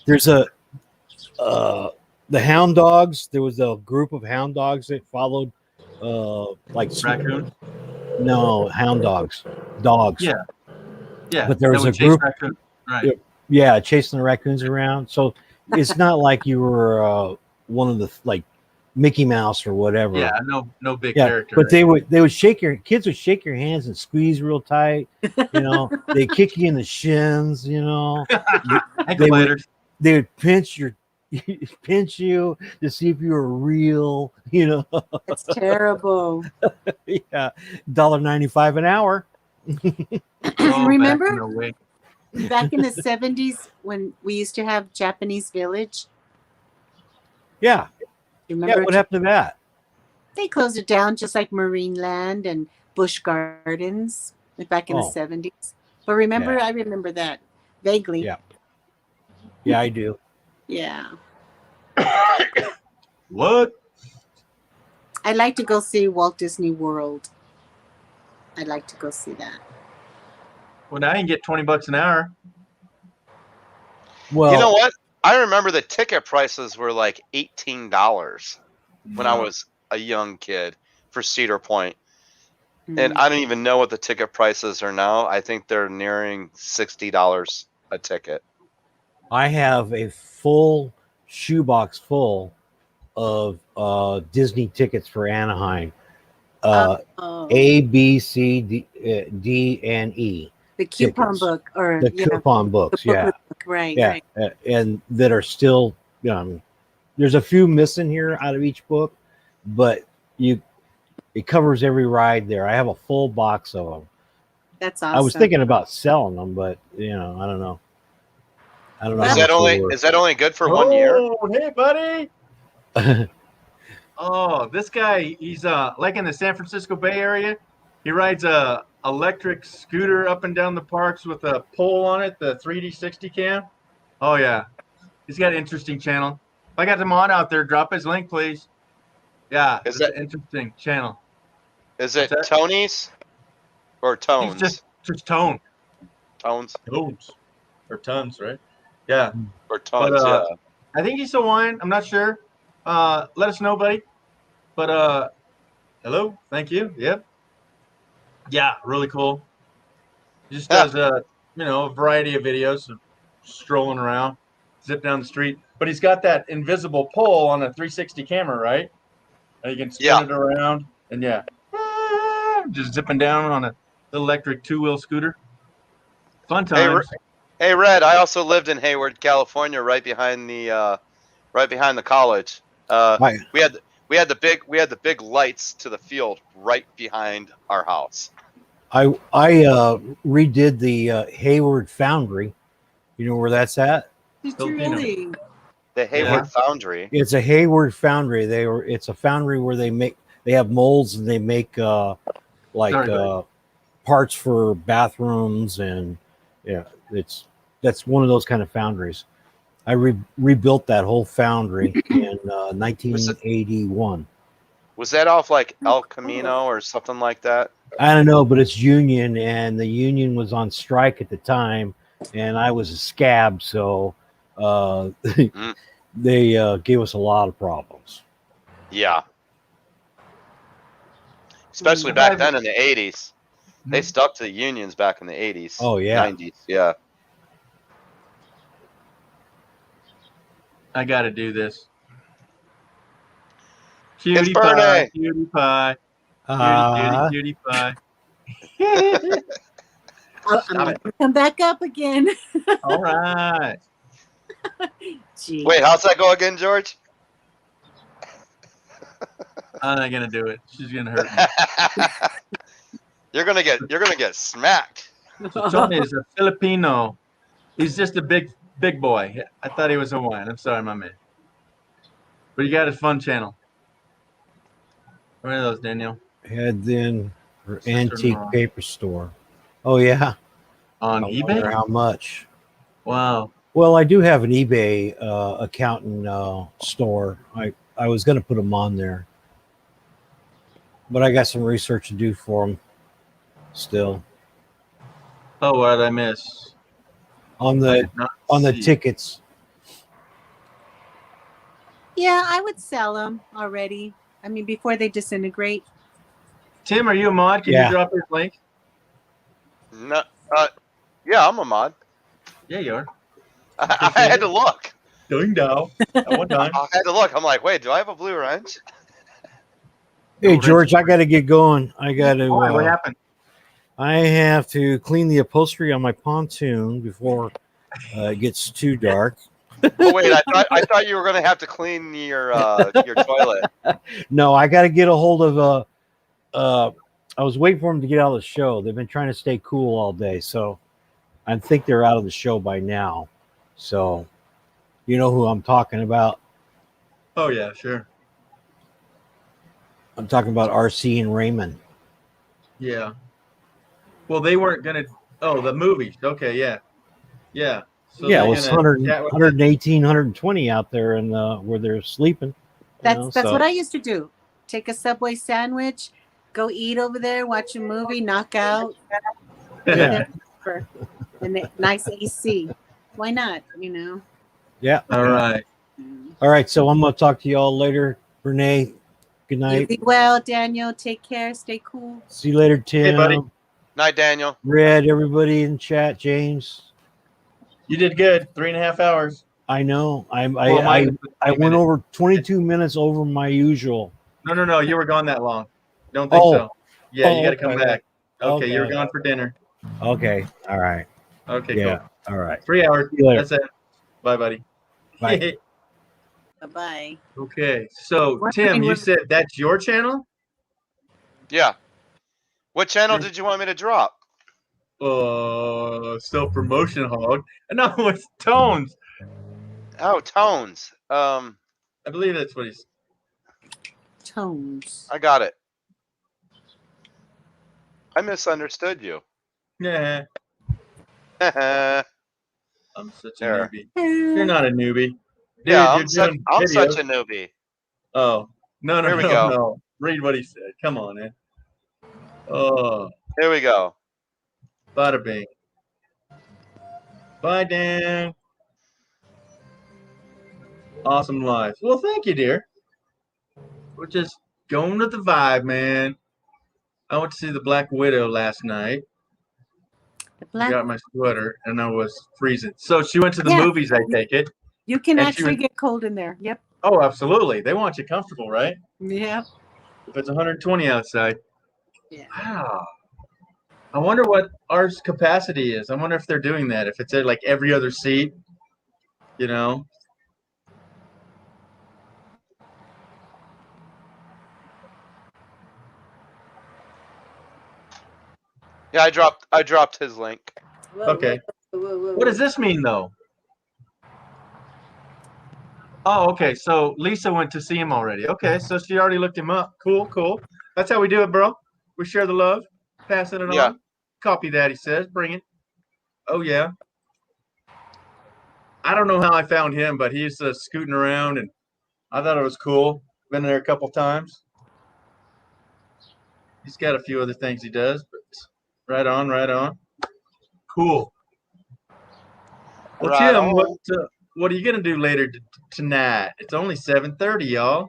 There's the hound dogs. There was a group of hound dogs that followed Raccoon? No, hound dogs. Dogs. Yeah. Yeah. But there was that a would chase group- raccoon. Right. Yeah, chasing the raccoons around. So it's not like you were one of the Mickey Mouse or whatever. Yeah, no big Yeah, character. but kids would shake your hands and squeeze real tight. They kick you in the shins. Ankle biters. They would pinch you to see if you were real. That's terrible. Yeah, $1.95 an hour. Oh, Remember? back in the way. Back in the 70s when we used to have Japanese Village? Yeah, You yeah. remember? What happened to that? They closed it down just like Marine Land and Busch Gardens back in the Oh. 70s. But remember, Yeah. I remember that vaguely. Yeah. Yeah, I do. Yeah. What? I'd like to go see Walt Disney World. I'd like to go see that. Well, now you can get $20 an hour. Well, You know what? I remember the ticket prices were like $18 when I was a young kid for Cedar Point. And I don't even know what the ticket prices are now. I think they're nearing $60 a ticket. I have a full shoebox full of Disney tickets for Anaheim. Oh, A, B, C, D, and E. the coupon tickets. book or The yeah, coupon books, the yeah, booklet book, right, yeah, right. and that are still. There's a few missing here out of each book, but it covers every ride there. I have a full box of them. That's awesome. I was thinking about selling them, but I don't know. I don't know. Is how that much only they're worth. is that only good for 1 year? Oh, hey, buddy. Oh, this guy, he's like in the San Francisco Bay Area. He rides a electric scooter up and down the parks with a pole on it, the 3D 60 cam. Oh yeah, he's got an interesting channel. If I got him on out there, drop his link, please. Yeah, Is it's that- an interesting channel. Is it What's that? Tony's or Tones? He's just tone. Tones Tones. Or tons, right? Yeah. or Tones? But, Yeah. I think he's Hawaiian. I'm not sure. Let us know, buddy. But hello, thank you. Yep. Yeah, really cool. He just does a variety of videos of strolling around, zip down the street. But he's got that invisible pole on a 360 camera, right? And you can spin Yeah. it around and just zipping down on a little electric 2-wheel scooter. Fun Hey, times. Hey, Red. I also lived in Hayward, California, right behind the college. Right. We had the big lights to the field right behind our house. I redid the Hayward Foundry. You know where that's at? Did Filipino. you really? The Hayward Foundry. It's a Hayward Foundry. It's a foundry where they have molds and they make Sorry, buddy. parts for bathrooms, and yeah, that's one of those kind of foundries. I rebuilt that whole foundry in 1981. Was that off like El Camino or something like that? I don't know, but it's union, and the union was on strike at the time, and I was a scab, so they gave us a lot of problems. Yeah. Especially back then in the 80s. They stuck to the unions back in the 80s. Oh, yeah. 90s, yeah. I got to do this. It's Cutie Bernie. pie, cutie pie, cutie pie. I'm gonna come back up again. All right. Gee. Wait, how's that go again, George? I'm not gonna do it. She's gonna hurt me. You're gonna get smacked. So Tony is a Filipino. He's just a big boy. I thought he was Hawaiian. I'm sorry, my man. But he got a fun channel. What are those, Daniel? Head then for Sister-in-law. antique paper store. Oh yeah. On I eBay? wonder how much? Wow. Well, I do have an eBay account and store. I was going to put them on there, but I got some research to do for them still Oh, what did I miss? on I the did not see. tickets. Yeah, I would sell them already. I mean, before they disintegrate. Tim, are you a mod? Can Yeah. you drop his link? No, yeah, I'm a mod. Yeah, you are. I had to look. Going down at one time. I had to look. I'm like, wait, do I have a blue wrench? Hey George, I got to get going. I got to. Why? What happened? I have to clean the upholstery on my pontoon before it gets too dark. Oh wait, I thought you were gonna have to clean your toilet. No, I got to get a hold of I was waiting for them to get out of the show. They've been trying to stay cool all day, so I think they're out of the show by now. So, you know who I'm talking about? Oh yeah, sure. I'm talking about RC and Raymond. Yeah. Well, they weren't gonna. Oh, the movies. Okay, yeah, yeah. So Yeah, it they're was gonna 100, chat with 118, 120 out there, and where they're sleeping. you That's know, that's so- what I used to do. Take a Subway sandwich, go eat over there, watch a movie, knock out, Yeah. for the nice AC. Why not? You know. Yeah. All right. All right. So I'm gonna talk to you all later. Renee, good You night. be well, Daniel. Take care. Stay cool. See you later, Tim. Hey, buddy. Night, Daniel. Red, everybody in chat, James. You did good. 3.5 hours. I know. I Well, I mine was I 3 went minutes. over 22 minutes over my usual. No. You were gone that long. Don't think Oh. so. Yeah, you Oh, got to come okay. back. Okay, you were Okay. gone for dinner. Okay. All right. Okay, Yeah. cool. All right. 3 hours. See you later. That's it. Bye, buddy. Bye. Bye bye. Okay, so What Tim, kind you of- said that's your channel? Yeah. What channel did you want me to drop? Self promotion hog. No, it's Tones. Oh, Tones. I believe that's what he's. Tones. I got it. I misunderstood you. Yeah, Yeah, I'm such a There. newbie. You're not a newbie. Dude, I'm you're such, doing I'm video. such a newbie. Oh, no, Here we go. no. Read what he said. Come on, man. Oh, Here we go. bada bing. Bye, Dan. Awesome life. Well, thank you, dear. We're just going with the vibe, man. I went to see the Black Widow last night. The I black. got my sweater and I was freezing. So she went to the Yeah. movies, I take it. You can and she actually was- get cold in there. Yep. Oh, absolutely. They want you comfortable, right? Yep. If it's 120 outside. Yeah. Wow. I wonder what ours capacity is. I wonder if they're doing that. If it's at like every other seat, you know? Yeah, I dropped his link. Okay. What does this mean, though? Oh, okay. So Lisa went to see him already. Okay, so she already looked him up. Cool, cool. That's how we do it, bro. We share the love, passing it Yeah. on. Copy that, he says. Bring it. Oh, yeah. I don't know how I found him, but he's scooting around, and I thought it was cool. Been there a couple times. He's got a few other things he does, but right on, right on. Cool. Well, Right Tim, on. what are you gonna do later tonight? It's only 7:30, y'all.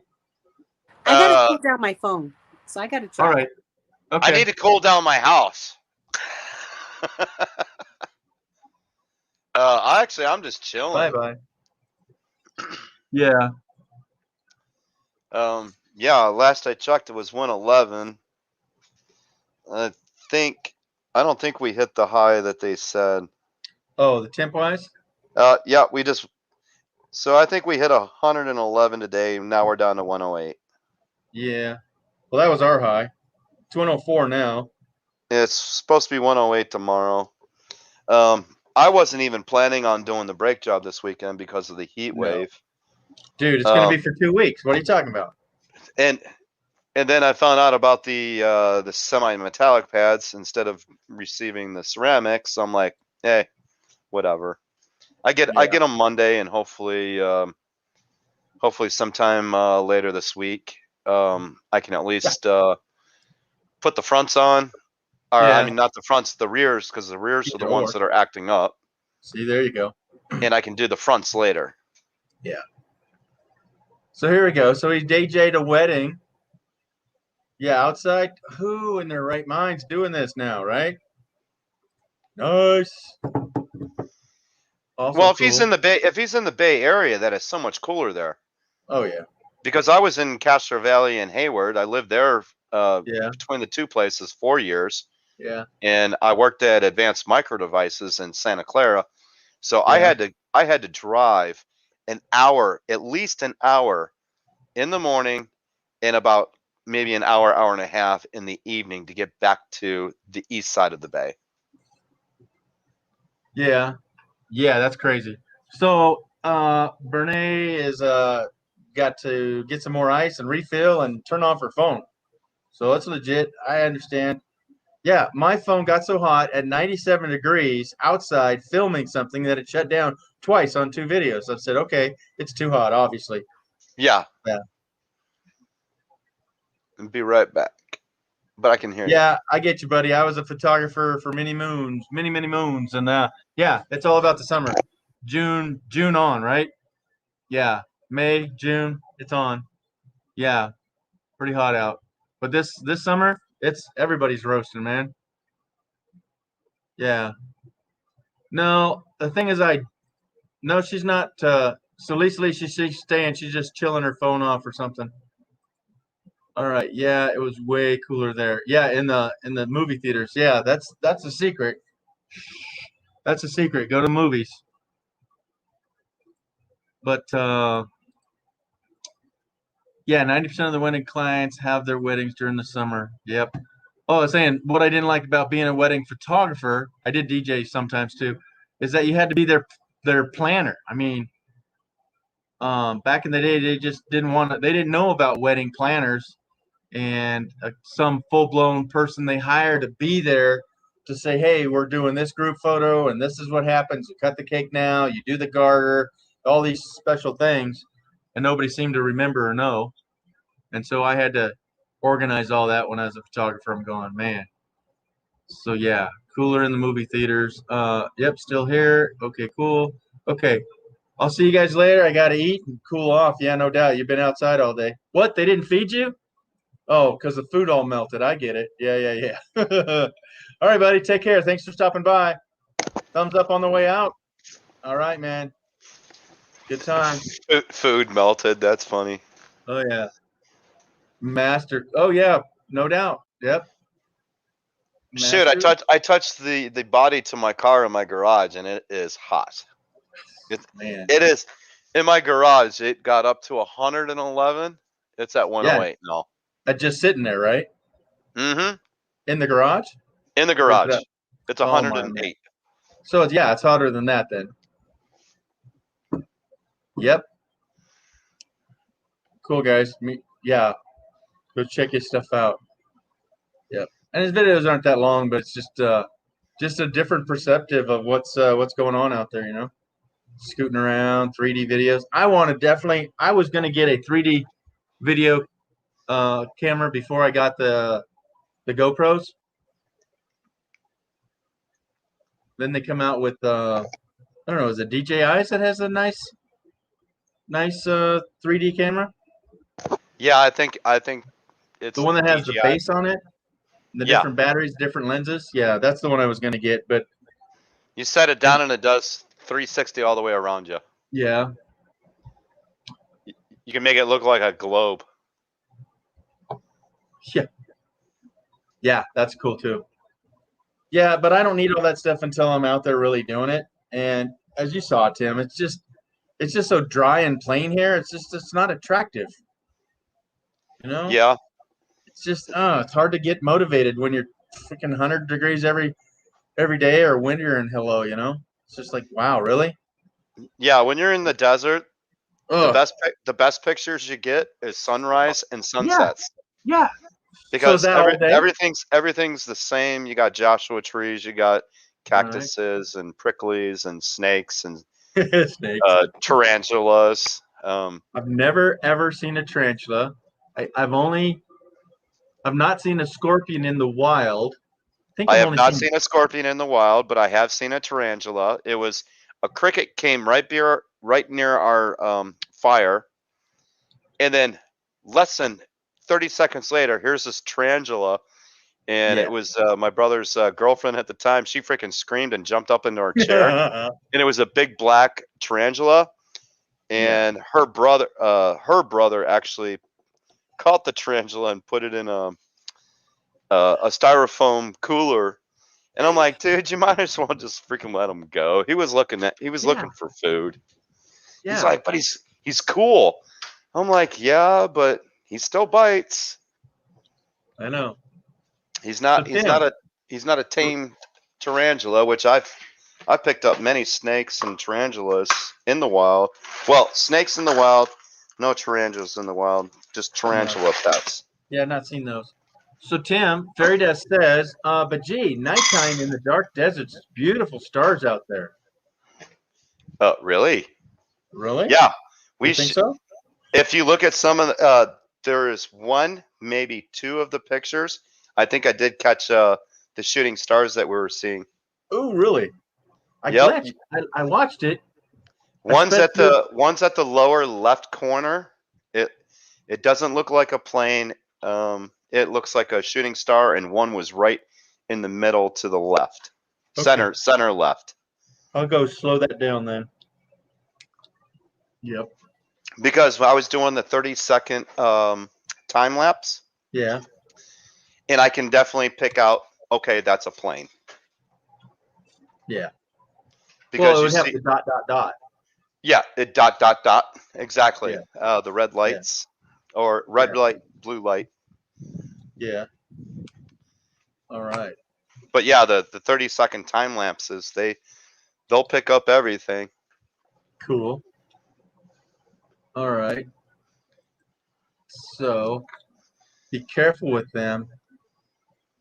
I gotta cool down my phone, so I gotta try. All right. Okay. I need to cool down my house. I'm just chilling. Bye. Yeah. Yeah, last I checked, it was 111. I don't think we hit the high that they said. Oh, the temp wise? Yeah, so I think we hit 111 today. Now we're down to 108. Yeah. Well, that was our high. It's 104 now. It's supposed to be 108 tomorrow. I wasn't even planning on doing the brake job this weekend because of the heat wave. Dude, it's gonna be for 2 weeks. What are you talking about? And then I found out about the semi-metallic pads instead of receiving the ceramics. So I'm like, hey, whatever. I get them Monday, and hopefully sometime later this week, I can at least put the fronts on. Or I mean, not the fronts, the rears, because the rears are the ones that are acting up. See, there you go. And I can do the fronts later. Yeah. So here we go. So he DJ'd a wedding. Yeah, outside. Who in their right mind's doing this now, right? Nice. Also Well, if cool. he's in the Bay Area, that is so much cooler there. Oh yeah. Because I was in Castro Valley and Hayward. I lived there between the two places 4 years. Yeah. And I worked at Advanced Micro Devices in Santa Clara. So I had to drive an hour, at least an hour in the morning, and about maybe an hour, hour and a half in the evening to get back to the east side of the bay. Yeah. Yeah, that's crazy. So Bernae is got to get some more ice and refill and turn off her phone. So it's legit. I understand. Yeah, my phone got so hot at 97 degrees outside filming something that it shut down twice on 2 videos. I said, okay, it's too hot, obviously. Yeah. Yeah. And be right back. But I can hear you. Yeah, I get you, buddy. I was a photographer for many moons, many moons. And yeah, it's all about the summer. June on, right? Yeah. May, June, it's on. Yeah. Pretty hot out. But this summer, it's everybody's roasting, man. Yeah. No, the thing is, no, she's not. So Lisa, she's staying. She's just chilling her phone off or something. All right. Yeah, it was way cooler there. Yeah, in the movie theaters. Yeah, that's a secret. That's a secret. Go to movies. But yeah, 90% of the wedding clients have their weddings during the summer. Yep. Oh, I was saying what I didn't like about being a wedding photographer, I did DJ sometimes too, is that you had to be their planner. I mean, back in the day, they just they didn't know about wedding planners, and some full-blown person they hired to be there to say, hey, we're doing this group photo, and this is what happens. You cut the cake now, you do the garter, all these special things, and nobody seemed to remember or know. And so I had to organize all that when I was a photographer. I'm going, man. So yeah, cooler in the movie theaters. Yep, still here. Okay, cool. Okay, I'll see you guys later. I gotta eat and cool off. Yeah, no doubt. You've been outside all day. What? They didn't feed you? Oh, because the food all melted. I get it. Yeah. All right, buddy. Take care. Thanks for stopping by. Thumbs up on the way out. All right, man. Good time. Food melted. That's funny. Oh yeah. Master. Oh yeah, no doubt. Yep. Shoot, I touched the body to my car in my garage, and it is hot. Man. It is in my garage. It got up to 111. It's at 108 now. Just sitting there, right? Mm-hmm. In the garage? In the Or is garage. that- It's Oh, my 108. So yeah, it's hotter than that then. Yep. Cool guys. Yeah. Go check his stuff out. Yep. And his videos aren't that long, but it's just a different perspective of what's going on out there, you know. Scooting around, 3D videos. I was gonna get a 3D video camera before I got the GoPros. Then they come out with I don't know, is it DJI that has a nice 3D camera? Yeah, I think it's The one that has the DJI. base on it, the Yeah. different batteries, different lenses. Yeah, that's the one I was gonna get. But You set it down and it does 360 all the way around you. yeah, You can make it look like a globe. yeah, that's cool too. Yeah, but I don't need all that stuff until I'm out there really doing it. And as you saw, Tim, it's just so dry and plain here. It's not attractive. You know? Yeah. It's just it's hard to get motivated when you're freaking 100 degrees every day or winter in Hilo, you know? It's just like, wow, really? Yeah, when you're in the desert, Ugh. the best pictures you get is sunrise and sunsets. Yeah. Because that all day? everything's the same. You got Joshua trees, you got cactuses and pricklies and snakes and Snakes. tarantulas. I've never ever seen a tarantula. I've not seen a scorpion in the wild. I have not seen a scorpion in the wild, but I have seen a tarantula. It was a cricket came right near our fire, and then less than 30 seconds later, here's this tarantula, and it was my brother's girlfriend at the time. She freaking screamed and jumped up into her chair, and it was a big black tarantula, and her brother actually caught the tarantula and put it in a styrofoam cooler. And I'm like, dude, you might as well just freaking let him go. He was looking for food. Yeah. He's like, but he's cool. I'm like, yeah, but he still bites. I know. He's not a tame tarantula, which I've picked up many snakes and tarantulas in the wild. Well, snakes in the wild, no tarantulas in the wild, just tarantula pets. Yeah, not seen those. So Tim, Fairy Dust says, but gee, nighttime in the dark deserts, beautiful stars out there. Oh, really? Really? Yeah. You think so? If you look at some of there is one, maybe two of the pictures. I think I did catch the shooting stars that we were seeing. Oh, really? Yep. I watched it. One's at the lower left corner. It doesn't look like a plane. It looks like a shooting star, and one was right in the middle to the left. Okay. Center left. I'll go slow that down then. Yep. Because I was doing the 30-second time lapse. Yeah. And I can definitely pick out, okay, that's a plane. Yeah. Because it would have the ... Yeah, it ... Exactly. Yeah. The red lights or red light, blue light. Yeah. All right. But yeah, the 30-second time lapses, they'll pick up everything. Cool. All right. So be careful with them.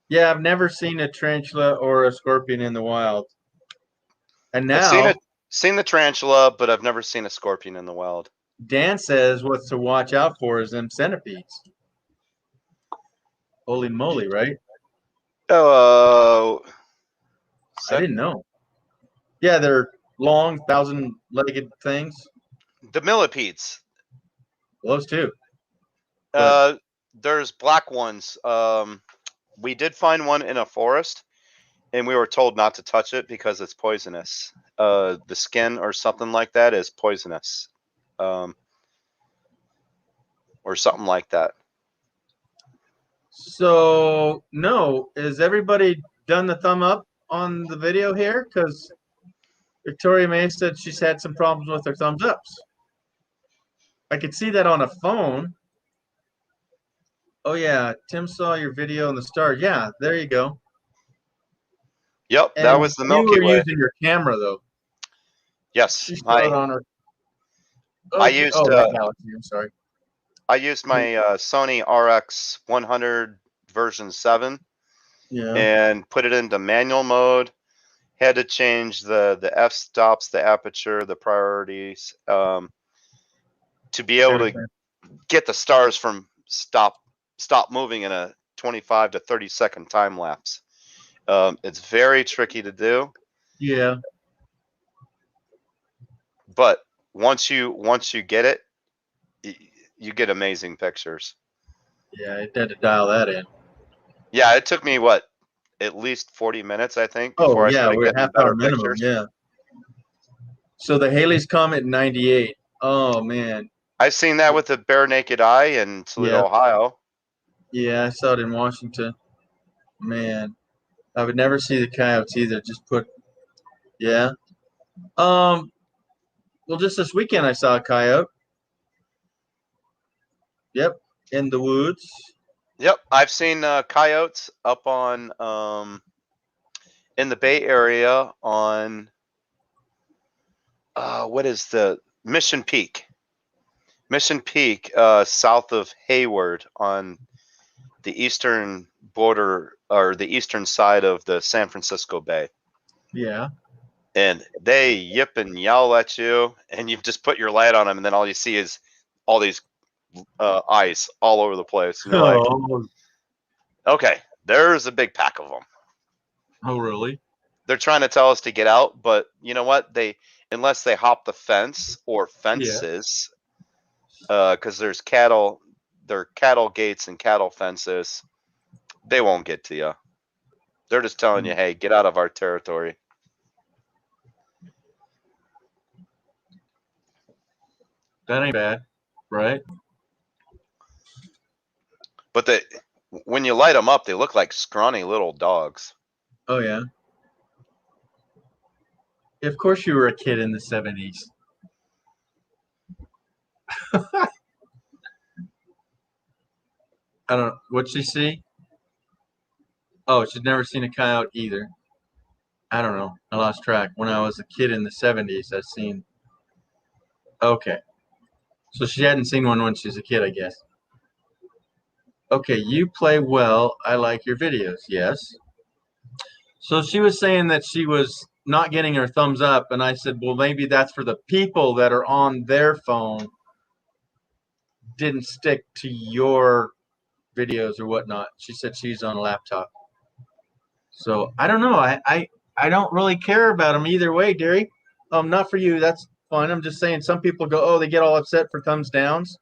Yeah, I've never seen a tarantula or a scorpion in the wild. And now I've seen the tarantula, but I've never seen a scorpion in the wild. Dan says what's to watch out for is them centipedes. Holy moly, right? Oh, I didn't know. Yeah, they're long, 1,000-legged things. The millipedes. Those too. There's black ones. We did find one in a forest, and we were told not to touch it because it's poisonous. The skin or something like that is poisonous, or something like that. So, no, is everybody done the thumb up on the video here? Because Victoria May said she's had some problems with her thumbs ups. I could see that on a phone. Oh, yeah, Tim saw your video on the stars. Yeah, there you go. Yep, that And was the you Milky were Way. using your camera though. Yes, She saw it on her. I Okay. used, Oh, that Galaxy. I'm sorry. I used my Sony RX 100 version 7 Yeah. and put it into manual mode. Had to change the f-stops, the aperture, the priorities, to be able to Everything. get the stars from stop moving in a 25 to 30-second time lapse. It's very tricky to do, Yeah. but once you get it, you get amazing pictures. Yeah. It had to dial that in. Yeah, it took me at least 40 minutes, I think, Oh before I yeah, started we're getting half better hour minimum. pictures. Yeah. So the Haley's Comet in '98. Oh man. I've seen that with the bare naked eye in Toledo, Yeah. Ohio. Yeah, I saw it in Washington. Man, I would never see the coyotes either. Just put. Yeah. Well, just this weekend I saw a coyote. Yep, in the woods. Yep, I've seen coyotes up on in the Bay Area on what is the Mission Peak? Mission Peak, south of Hayward on the eastern border or the eastern side of the San Francisco Bay. Yeah. And they yip and yell at you, and you just put your light on them, and then all you see is all these ice all over the place. And you're like, Oh, okay, there's a big pack of them. oh, really? They're trying to tell us to get out, but you know what? Unless they hop the fence or fences, because there are cattle gates and cattle fences, they won't get to you. They're just telling you, hey, get out of our territory. That ain't bad, right? But when you light them up, they look like scrawny little dogs. Oh yeah. Of course, you were a kid in the '70s. I don't. What'd she see? Oh, she'd never seen a coyote either. I don't know. I lost track. When I was a kid in the '70s, I've seen. Okay. So she hadn't seen one when she was a kid, I guess. Okay, you play well. I like your videos. Yes. So she was saying that she was not getting her thumbs up, and I said, well, maybe that's for the people that are on their phone, didn't stick to your videos or whatnot. She said she's on a laptop. So I don't know. I don't really care about them either way, Derry. Not for you. That's fine. I'm just saying some people go, oh, they get all upset for thumbs downs.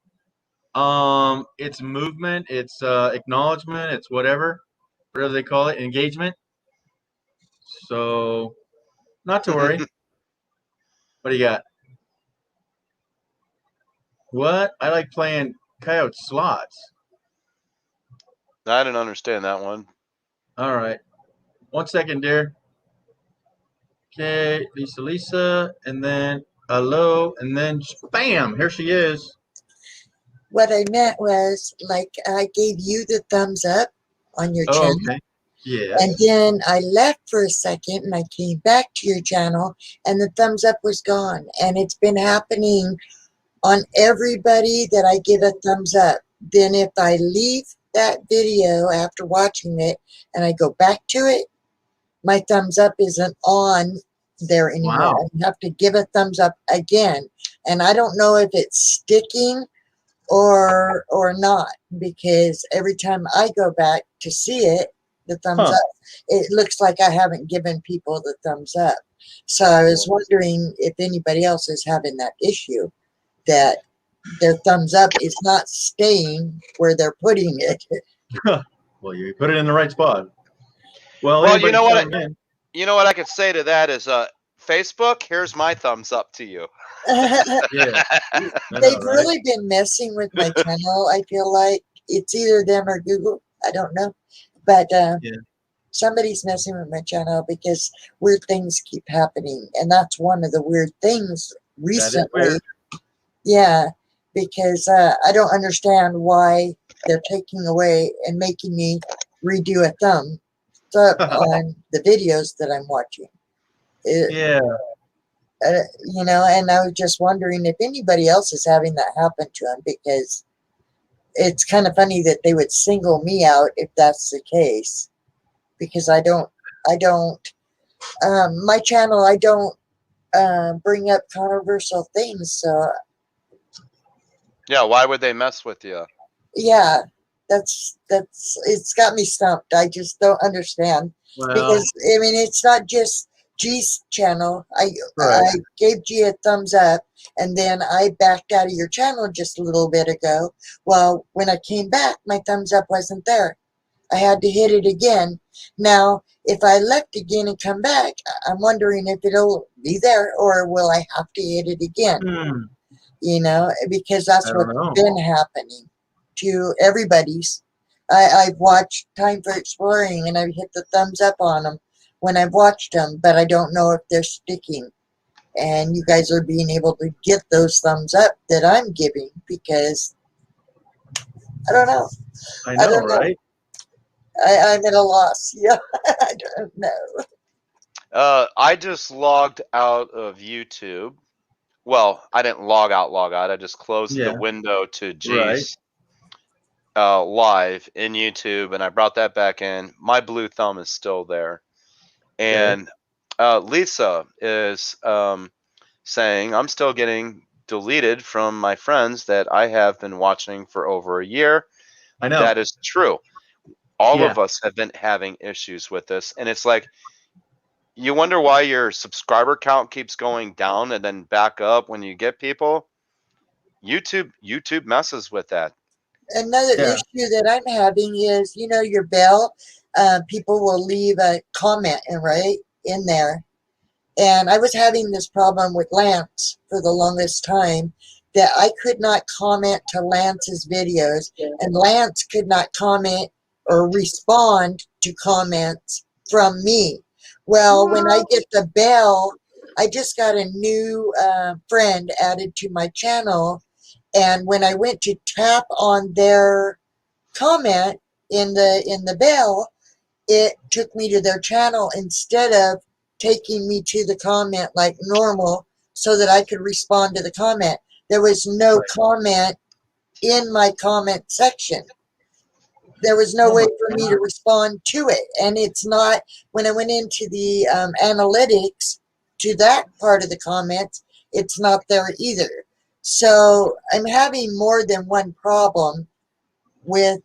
It's movement, it's acknowledgement, it's whatever they call it, engagement. So not to worry. What do you got? What? I like playing coyote slots. I didn't understand that one. All right. 1 second, dear. Okay, Lisa, and then hello, and then bam, here she is. What I meant was, like, I gave you the thumbs up on your Oh, channel. okay. Yeah. And then I left for a second and I came back to your channel and the thumbs up was gone. And it's been happening on everybody that I give a thumbs up. Then if I leave that video after watching it and I go back to it, my thumbs up isn't on there anymore. Wow. I have to give a thumbs up again. And I don't know if it's sticking or not, because every time I go back to see it, the thumbs up, it looks like I haven't given people the thumbs up. So I was wondering if anybody else is having that issue, that their thumbs up is not staying where they're putting it. Well, you put it in the right spot. Well, You know what? chime in. You know what I could say to that is, Facebook, here's my thumbs up to you. Yeah. They've really been messing with my channel. I feel like it's either them or Google. I don't know. But somebody's messing with my channel because weird things keep happening. And that's one of the weird things recently. weird. Yeah, because I don't understand why they're taking away and making me redo a thumb up on the videos that I'm watching. Yeah. You know, and I was just wondering if anybody else is having that happen to them, because it's kind of funny that they would single me out if that's the case, because I don't, my channel, I don't bring up controversial things. So Yeah, why would they mess with you? yeah, that's it's got me stumped. I just don't understand, Well, because I mean, it's not just G's channel. I Right. gave G a thumbs up, and then I backed out of your channel just a little bit ago. Well, when I came back, my thumbs up wasn't there. I had to hit it again. Now, if I left again and come back, I'm wondering if it'll be there, or will I have to hit it again? hmm, You know, because that's I what's don't know. been happening to everybody's. I've watched Time for Exploring, and I've hit the thumbs up on them when I've watched them, but I don't know if they're sticking. And you guys are being able to get those thumbs up that I'm giving, because I don't know. I I know, don't know. right? I'm at a loss. Yeah, I don't know. I just logged out of YouTube. Well, I didn't log out. I just closed Yeah. the window to Right. G's live in YouTube, and I brought that back in. My blue thumb is still there. Okay. And Lisa is saying, I'm still getting deleted from my friends that I have been watching for over a year. I know. That is true. All Yeah. of us have been having issues with this. And it's like, you wonder why your subscriber count keeps going down and then back up when you get people. YouTube messes with that. Another Yeah. issue that I'm having is, you know, your bell. People will leave a comment in there, and I was having this problem with Lance for the longest time, that I could not comment to Lance's videos, and Lance could not comment or respond to comments from me. Well, when I get the bell, I just got a new friend added to my channel, and when I went to tap on their comment in the bell, it took me to their channel instead of taking me to the comment like normal, so that I could respond to the comment. There was no Right. comment in my comment section. There was no Oh way my for me God. to respond to it. And it's not, when I went into the analytics to that part of the comments, it's not there either. So I'm having more than one problem with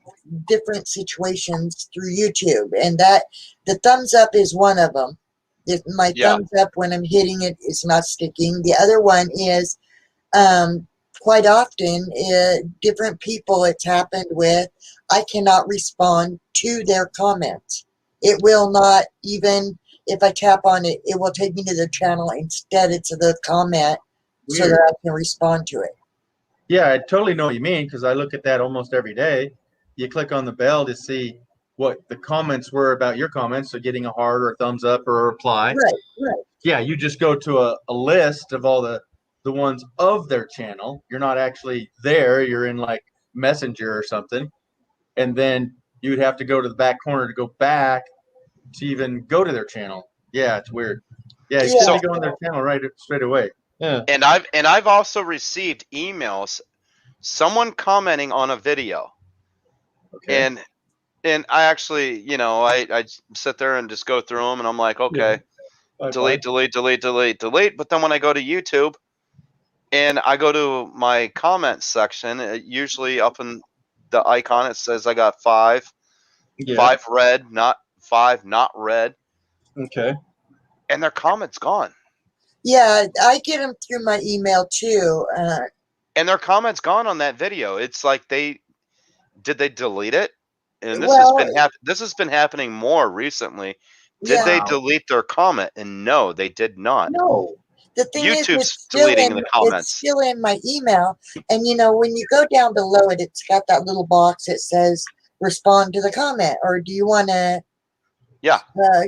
different situations through YouTube, and that the thumbs up is one of them. If my Yeah. thumbs up when I'm hitting it is not sticking. The other one is quite often different people it's happened with, I cannot respond to their comments. It will not, even if I tap on it, it will take me to their channel instead it's the comment, so Weird. that I can respond to it. Yeah, I totally know what you mean, because I look at that almost every day. You click on the bell to see what the comments were about your comments, so getting a heart or a thumbs up or a reply. Right. Yeah, you just go to a list of all the ones of their channel. You're not actually there. You're in like Messenger or something. And then you would have to go to the back corner to go back to even go to their channel. Yeah, it's weird. Yeah, you Yeah. should be going to their channel right straight away. Yeah. And I've also received emails, someone commenting on a video. Okay. And I actually, I sit there and just go through them, and I'm like, okay, Bye-bye. delete. But then when I go to YouTube and I go to my comments section, usually up in the icon, it says I got 5 Yeah. read, not 5 not read, Okay. and their comments gone. Yeah, I get them through my email too. And their comments gone on that video. It's like did they delete it? And this Well, has been happening more recently. Did yeah, they Wow. delete their comment? And no, they did not. no. The thing is, YouTube's it's still deleting in the it's comments. still in my email, and when you go down below it, it's got that little box that says respond to the comment, or do you want to Yeah.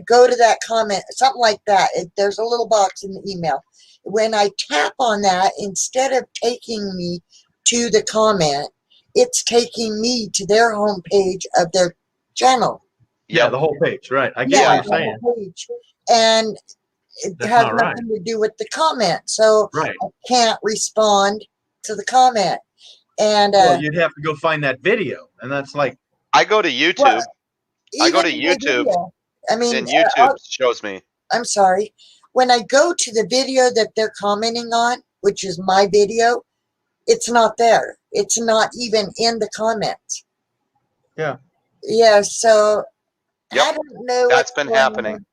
go to that comment, something like that. There's a little box in the email. When I tap on that, instead of taking me to the comment, it's taking me to their homepage of their channel. Yeah, Yep. the whole page. Right. I get Yeah, what you're the saying. whole page. And it That's has not right. nothing to do with the comment. So Right. I can't respond to the comment. And Well, you'd have to go find that video, and that's like, I go to YouTube. well, I go to even the YouTube, video, I mean, and YouTube shows me. I'm sorry. When I go to the video that they're commenting on, which is my video, it's not there. It's not even in the comments. Yeah. Yeah, so I Yep. don't know That's what's been going happening. on.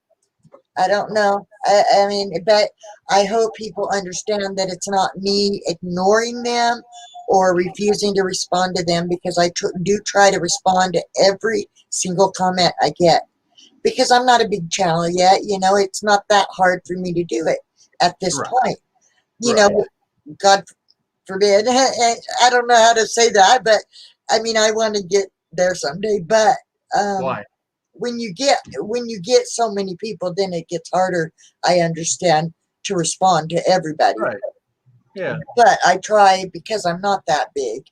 I don't know. I mean, but I hope people understand that it's not me ignoring them or refusing to respond to them, because I do try to respond to every single comment I get, because I'm not a big channel yet. You know, it's not that hard for me to do it at this Right. point. You Right. know, God forbid. I don't know how to say that, but I mean, I want to get there someday. But why? when you get so many people, then it gets harder, I understand, to respond to everybody. Right. Yeah. But I try, because I'm not that big,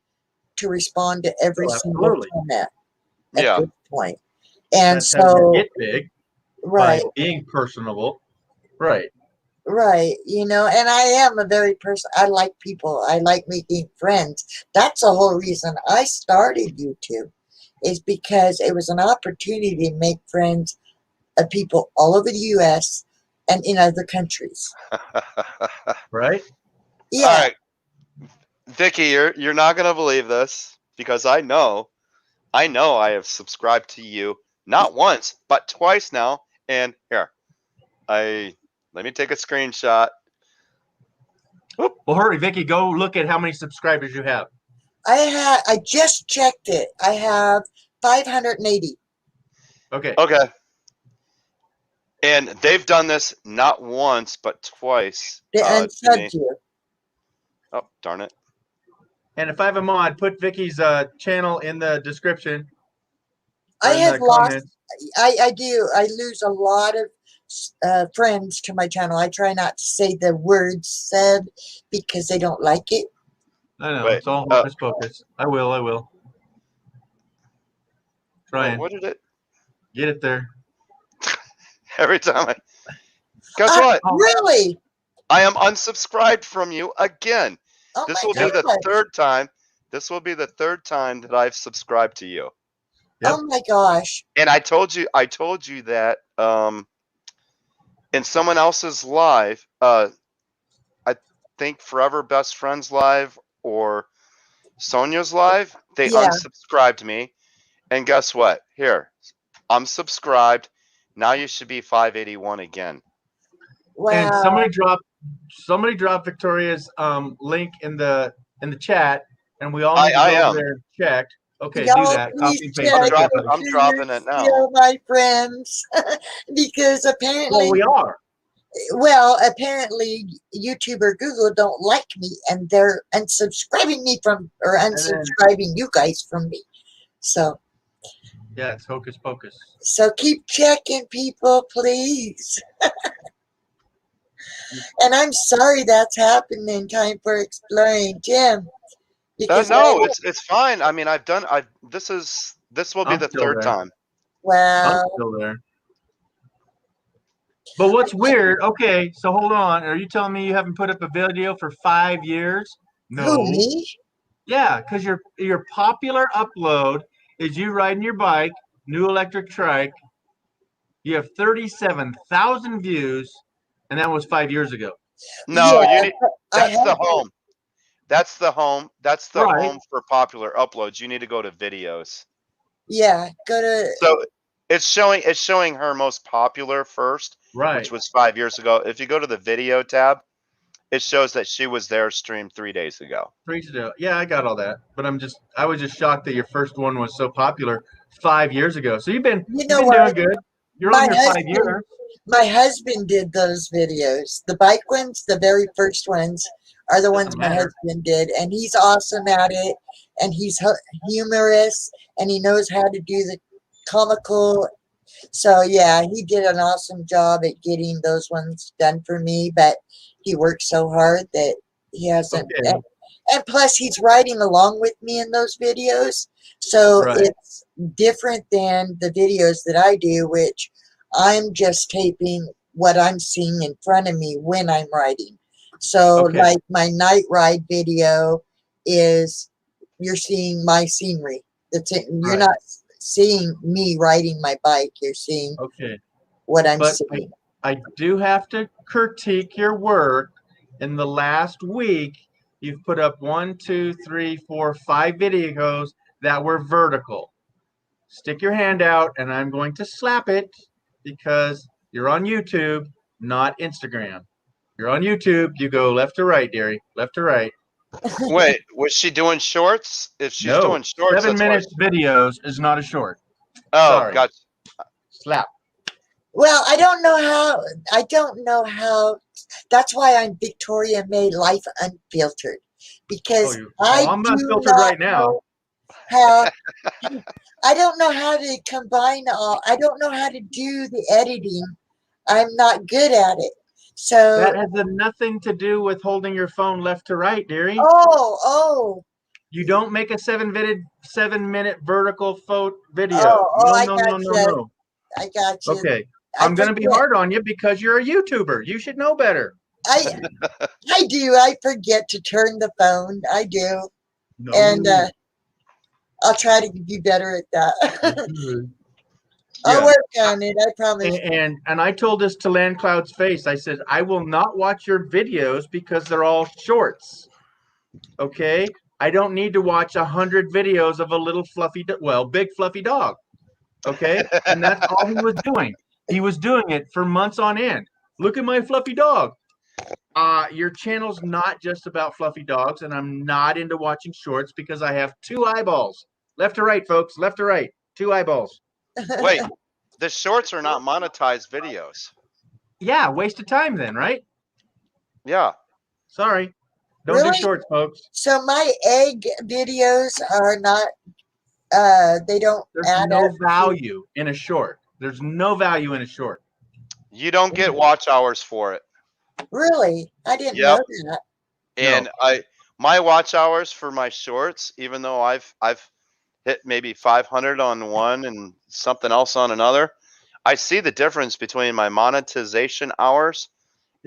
to respond to every Oh, single absolutely. comment at Yeah. this point. And That's how you so, get big, right, by being personable. Right. right, you know, and I am a very I like people. I like making friends. That's the whole reason I started YouTube, is because it was an opportunity to make friends of people all over the U.S. and in other countries. Right. Yeah. All right, Vicky, you're not gonna believe this, because I know I have subscribed to you not once but twice now. And here, let me take a screenshot. Well, hurry, Vicky. Go look at how many subscribers you have. I just checked it. I have 580. Okay. Okay. And they've done this not once but twice. They to me. unsubbed you. Oh, darn it. And if I have a mod, put Vicky's channel in the description. I or in have the lost. comments. I do. I lose a lot of friends to my channel. I try not to say the words said because they don't like it. I know. Wait, It's all hocus pocus. I will. Trying. What did it? Get it there. Every time I. Guess what? Really? I am unsubscribed from you again. Oh This my will be the gosh. third time. This will be the third time that I've subscribed to you. Yep. Oh my gosh. And I told you that in someone else's live, I think Forever Best Friends live or Sonia's live, they Yeah. unsubscribed me. And guess what? Here, I'm subscribed. Now you should be 581 again. Wow. And somebody dropped Victoria's link in the chat, and we all need to I go am. over there and check. Okay, Y'all do that. please Copy and check. paste. I'm it. dropping- I'm dropping it now. Still my friends, because apparently, Well, we are. apparently YouTube or Google don't like me, and they're unsubscribing me from, or unsubscribing you guys from me. So Yeah, it's hocus pocus. keep checking, people, please. And I'm sorry that's happened in Time for Exploring Jim. Because No, it's fine. I mean, this will be I'm the still third there. time. wow. I'm still there. But what's weird? Okay, so hold on. Are you telling me you haven't put up a video for 5 years? No. Who, me? Yeah, because your popular upload is you riding your bike, new electric trike. You have 37,000 views, and that was 5 years ago. No, Yeah, you need. That's the home. That's the home. That's the Right. home for popular uploads. You need to go to videos. Yeah, go to. So it's showing her most popular first, Right. which was 5 years ago. If you go to the video tab, it shows that she was there streamed 3 days ago. 3 years ago. Yeah, I got all that. But I was just shocked that your first one was so popular 5 years ago. So you've been doing good. You're on your 5 years. My husband did those videos. The bike ones, the very first ones, are the ones my husband did, and he's awesome at it. And he's humorous, and he knows how to do the comical. So yeah, he did an awesome job at getting those ones done for me. But he worked so hard that he hasn't. Okay. And plus, he's writing along with me in those videos. So Right. it's different than the videos that I do, which I'm just taping what I'm seeing in front of me when I'm writing. So, Okay. like my night ride video is you're seeing my scenery. You're Right. not seeing me riding my bike. You're seeing Okay. what I'm But seeing. I do have to critique your work. In the last week, you've put up 1, 2, 3, 4, 5 videos that were vertical. Stick your hand out, and I'm going to slap it because you're on YouTube, not Instagram. You're on YouTube. You go left to right, dearie. Left to right. Wait, was she doing shorts? If she's No, doing shorts, 7 that's why. minutes videos is not a short. Oh, Sorry. gotcha. Slap. Well, I don't know how. That's why I'm Victoria May Life Unfiltered, because I'm unfiltered right now. know how. I don't know how to combine all. I don't know how to do the editing. I'm not good at it. So. That has nothing to do with holding your phone left to right, dearie. Oh. You don't make a 7-minute vertical video. I No. gotcha. I got you. Okay. I'm going to be hard on you because you're a YouTuber. You should know better. I do. I forget to turn the phone. I do. No. And I'll try to be better at that. I'll Yeah. work on it. I promise. And I told this to Land Cloud's face. I said, I will not watch your videos because they're all shorts. Okay? I don't need to watch 100 videos of a little fluffy, big fluffy dog. Okay? And that's all he was doing. He was doing it for months on end. Look at my fluffy dog. Your channel's not just about fluffy dogs, and I'm not into watching shorts because I have 2 eyeballs. Left to right, folks. Left to right. 2 eyeballs. Wait, the shorts are not monetized videos. Yeah, waste of time then, right? Yeah. Sorry. Don't Really? do shorts, folks. So my egg videos are not. They don't There's add no up. value in a short. There's no value in a short. You don't get watch hours for it. Really? I didn't know that. And my watch hours for my shorts, even though I've hit maybe 500 on one and something else on another, I see the difference between my monetization hours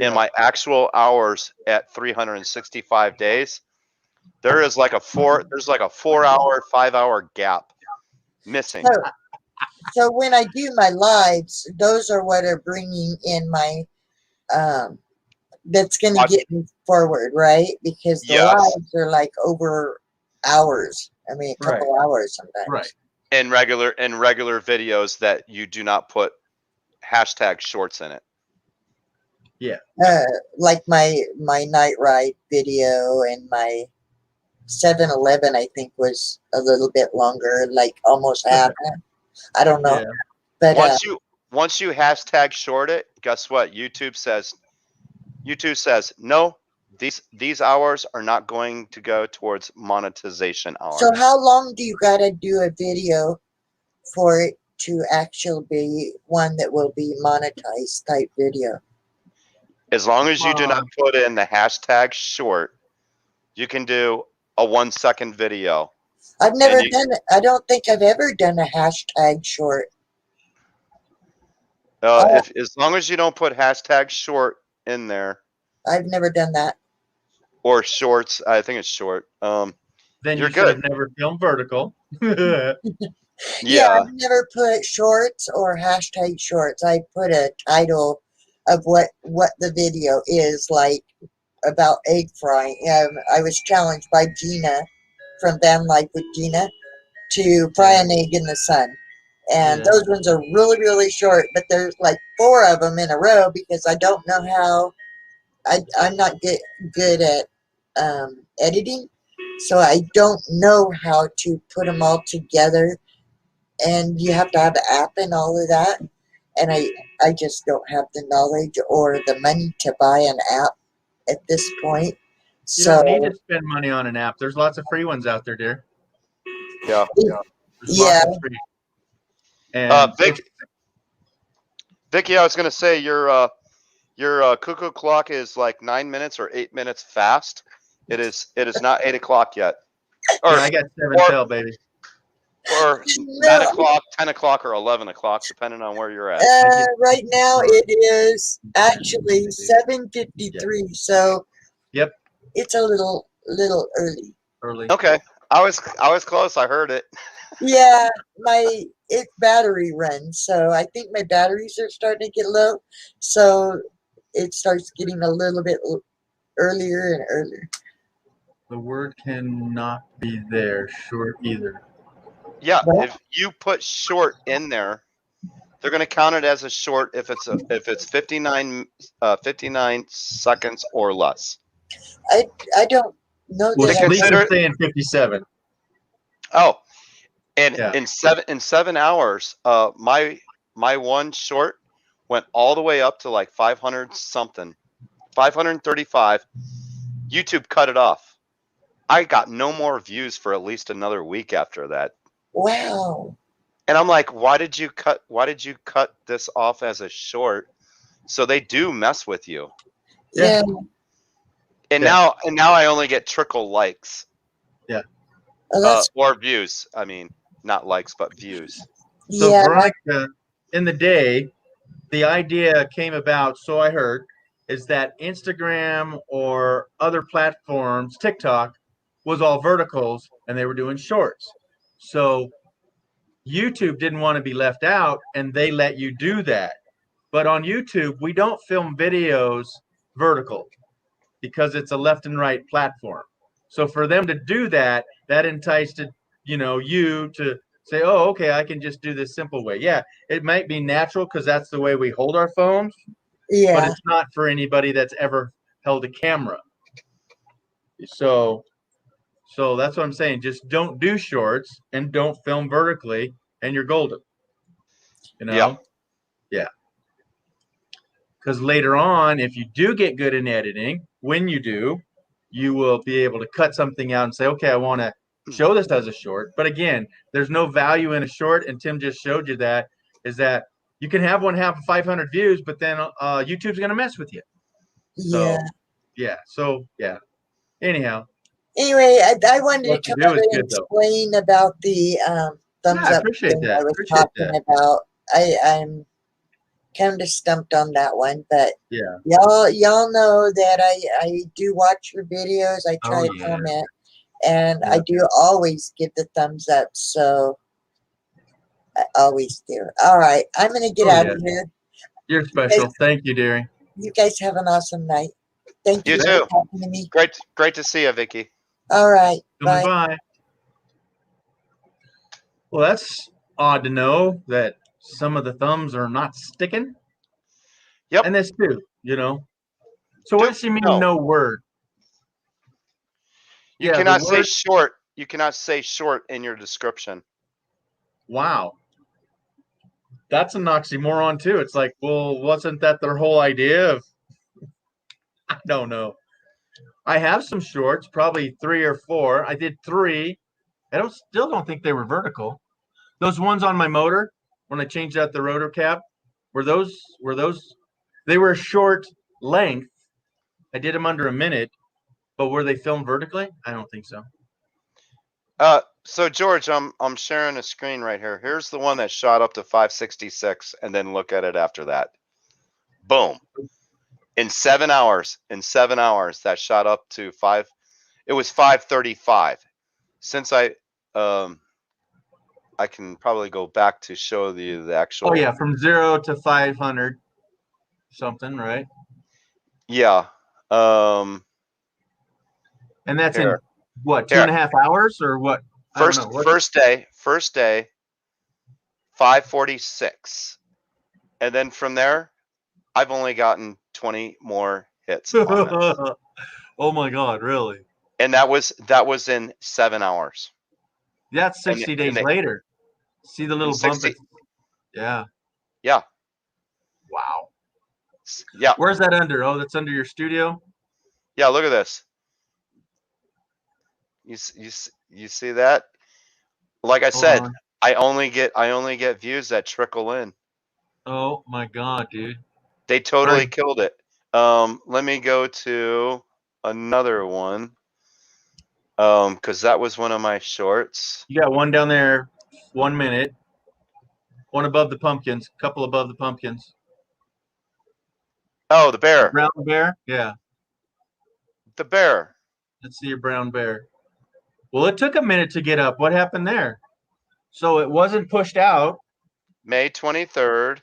and my actual hours at 365 days. There's like a 4-hour, 5-hour gap missing. So when I do my lives, those are what are bringing in my that's going to get me forward, right? Because the lives are like over hours. I mean, a couple hours sometimes. Right. And regular videos that you do not put hashtag shorts in it. Yeah. Like my night ride video and my 7-Eleven, I think, was a little bit longer, like almost half. I don't know. Yeah. But once you hashtag short it, guess what? YouTube says no, these hours are not going to go towards monetization hours. So how long do you gotta do a video for it to actually be one that will be monetized type video? As long as you do not put in the hashtag short, you can do a 1-second video. I've never done it. I don't think I've ever done a hashtag short. As long as you don't put hashtag short in there. I've never done that. Or shorts. I think it's short. Then you're you should good. have never filmed vertical. Yeah, I've never put shorts or hashtag shorts. I put a title of what the video is, like about egg frying. I was challenged by Gina from Van Life with Gina to fry an egg in the sun. And those ones are really, really short, but there's like 4 of them in a row because I don't know how. I'm not good at editing, so I don't know how to put them all together. And you have to have an app and all of that. And I just don't have the knowledge or the money to buy an app at this point. You don't need to spend money on an app. There's lots of free ones out there, dear. Yeah. There's lots of free. And Vicky, I was gonna say your cuckoo clock is like 9 minutes or 8 minutes fast. It is not 8 o'clock yet. Or Yeah, I got 7 or- till, baby. or 9 o'clock, 10 o'clock, or 11 o'clock, depending on where you're at. Right now it is actually 7:53, so Yep. it's a little early. Early. Okay, I was close. I heard it. Yeah, it's battery runs, so I think my batteries are starting to get low, so it starts getting a little bit earlier and earlier. The word cannot be there, short either. Yeah, What? if you put short in there, they're going to count it as a short if it's 59 seconds or less. I don't know Well, that. Lisa's consider- saying 57. Oh, and Yeah. in 7 hours, my one short went all the way up to like 500 something, 535. YouTube cut it off. I got no more views for at least another week after that. Wow. And I'm like, why did you cut this off as a short? So they do mess with you. Yeah. And Yeah. now I only get trickle likes. Oh, that's Or views. I mean, not likes, but views. So yeah. Veronica, in the day, the idea came about, so I heard, is that Instagram or other platforms, TikTok, was all verticals and they were doing shorts. So YouTube didn't want to be left out and they let you do that. But on YouTube, we don't film videos vertical because it's a left and right platform. So for them to do that, that enticed you to say, oh, okay, I can just do this simple way. Yeah, it might be natural because that's the way we hold our phones, but Yeah. it's not for anybody that's ever held a camera. So that's what I'm saying. Just don't do shorts and don't film vertically, and you're golden. Yeah. Yeah. Because later on, if you do get good in editing, when you do, you will be able to cut something out and say, okay, I want to show this as a short. But again, there's no value in a short, and Tim just showed you that, is that you can have one have 500 views, but then YouTube's going to mess with you. So, Yeah. yeah. Anyhow. Anyway, I wanted What to you come do out is and good, though. explain about the thumbs I up appreciate thing that. I was Appreciate talking that. about. I'm kind of stumped on that one, but Yeah. y'all know that I do watch your videos. I try to yeah. comment, and Yeah. I do always give the thumbs up. So I always do. All right, I'm gonna get out of here. You're special. Thank you, dearie. You guys have an awesome night. Thank you You for too. talking to me. Great to see you, Vicky. All right, bye. Bye. Well, that's odd to know that some of the thumbs are not sticking. Yep. And this too, So what does she mean? No word. You Yeah, the cannot say word- short. You cannot say short in your description. Wow. That's an oxymoron too. It's like, well, wasn't that their whole idea of? I don't know. I have some shorts, probably 3 or 4. I did 3. I still don't think they were vertical. Those ones on my motor when I changed out the rotor cap, were those they were a short length. I did them under a minute, but were they filmed vertically? I don't think so. So George, I'm sharing a screen right here. Here's the one that shot up to 566, and then look at it after that. Boom. In 7 hours, that shot up to 5. It was 535. Since I can probably go back to show you the actual. Oh yeah, from 0 to 500 something, right? Yeah. And that's Here. in what, Here. 2.5 hours or what? I don't know. First day, 546. And then from there, I've only gotten 20 more hits on it. Oh my God, really? And that was in 7 hours. That's 60 And days they- later. See the little bump? 60 Yeah. Yeah. Wow. Yeah. Where's that under? Oh, that's under your studio? Yeah, look at this. You see that? Like I said, on. I only get views that trickle in. Oh my God, dude. They totally Right. killed it. Let me go to another one. Because that was one of my shorts. You got one down there, 1 minute. One above the pumpkins, couple above the pumpkins. Oh, the bear. Brown bear? Yeah. The bear. Let's see your brown bear. Well, it took a minute to get up. What happened there? So it wasn't pushed out. May 23rd,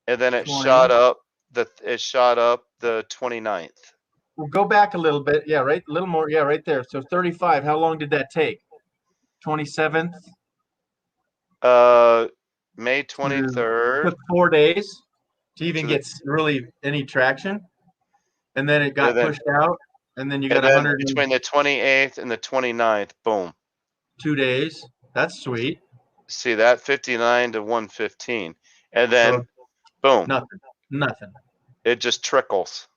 and then it 20. shot up the 29th. We'll go back a little bit. Yeah, right. A little more. Yeah, right there. So 35. How long did that take? 27th. May 23rd. Took 4 days to even To the- get really any traction, and then it got And then- pushed out, and then you got And then 102 between the 28th and the 29th, boom. days. That's sweet. See that 59 to 115, and then boom, Nothing. it just trickles.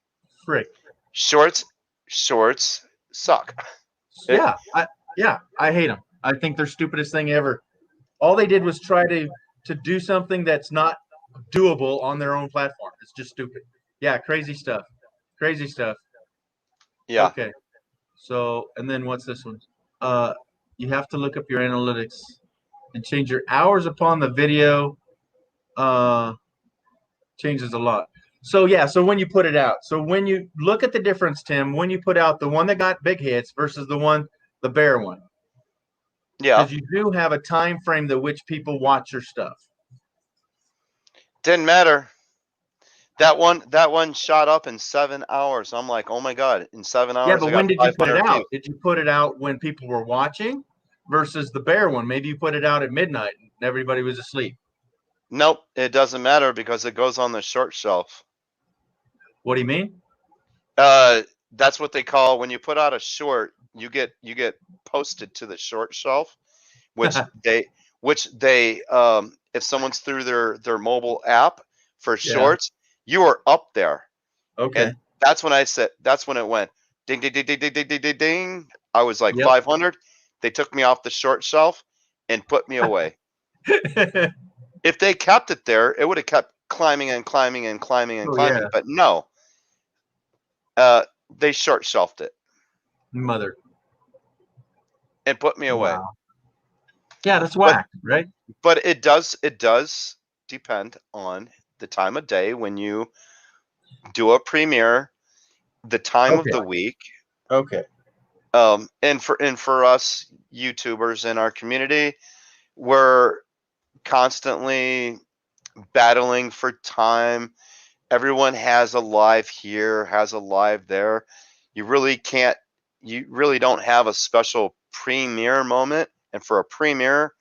Frick. Shorts suck. Yeah, I hate them. I think they're stupidest thing ever. All they did was try to do something that's not doable on their own platform. It's just stupid. Yeah, crazy stuff. Crazy stuff. Yeah. Okay. So, and then what's this one? You have to look up your analytics and change your hours upon the video. Changes a lot. So yeah, so when you put it out, so when you look at the difference, Tim, when you put out the one that got big hits versus the bear one. Yeah. Because you do have a time frame that which people watch your stuff. Didn't matter. That one shot up in 7 hours. I'm like, oh my god, in 7 hours. Yeah, but I got when did you put it 500 out? views. Did you put it out when people were watching versus the bear one? Maybe you put it out at midnight and everybody was asleep. Nope, it doesn't matter because it goes on the short shelf. What do you mean? That's what they call when you put out a short, you get posted to the short shelf, which they if someone's through their mobile app for shorts, you are up there. Okay. And that's when it went ding ding ding ding ding ding ding ding ding. I was like 500. They took me off the short shelf and put me away. If they kept it there, it would have kept climbing and climbing and climbing and climbing. Yeah. But no. They short shelved it Mother. and put me away. Wow. Yeah, that's whack, right? But it does depend on the time of day when you do a premiere, the time of the week. Okay. And for us YouTubers in our community, we're constantly battling for time. Everyone has a live here, has a live there. You really don't have a special premiere moment. And for a premiere,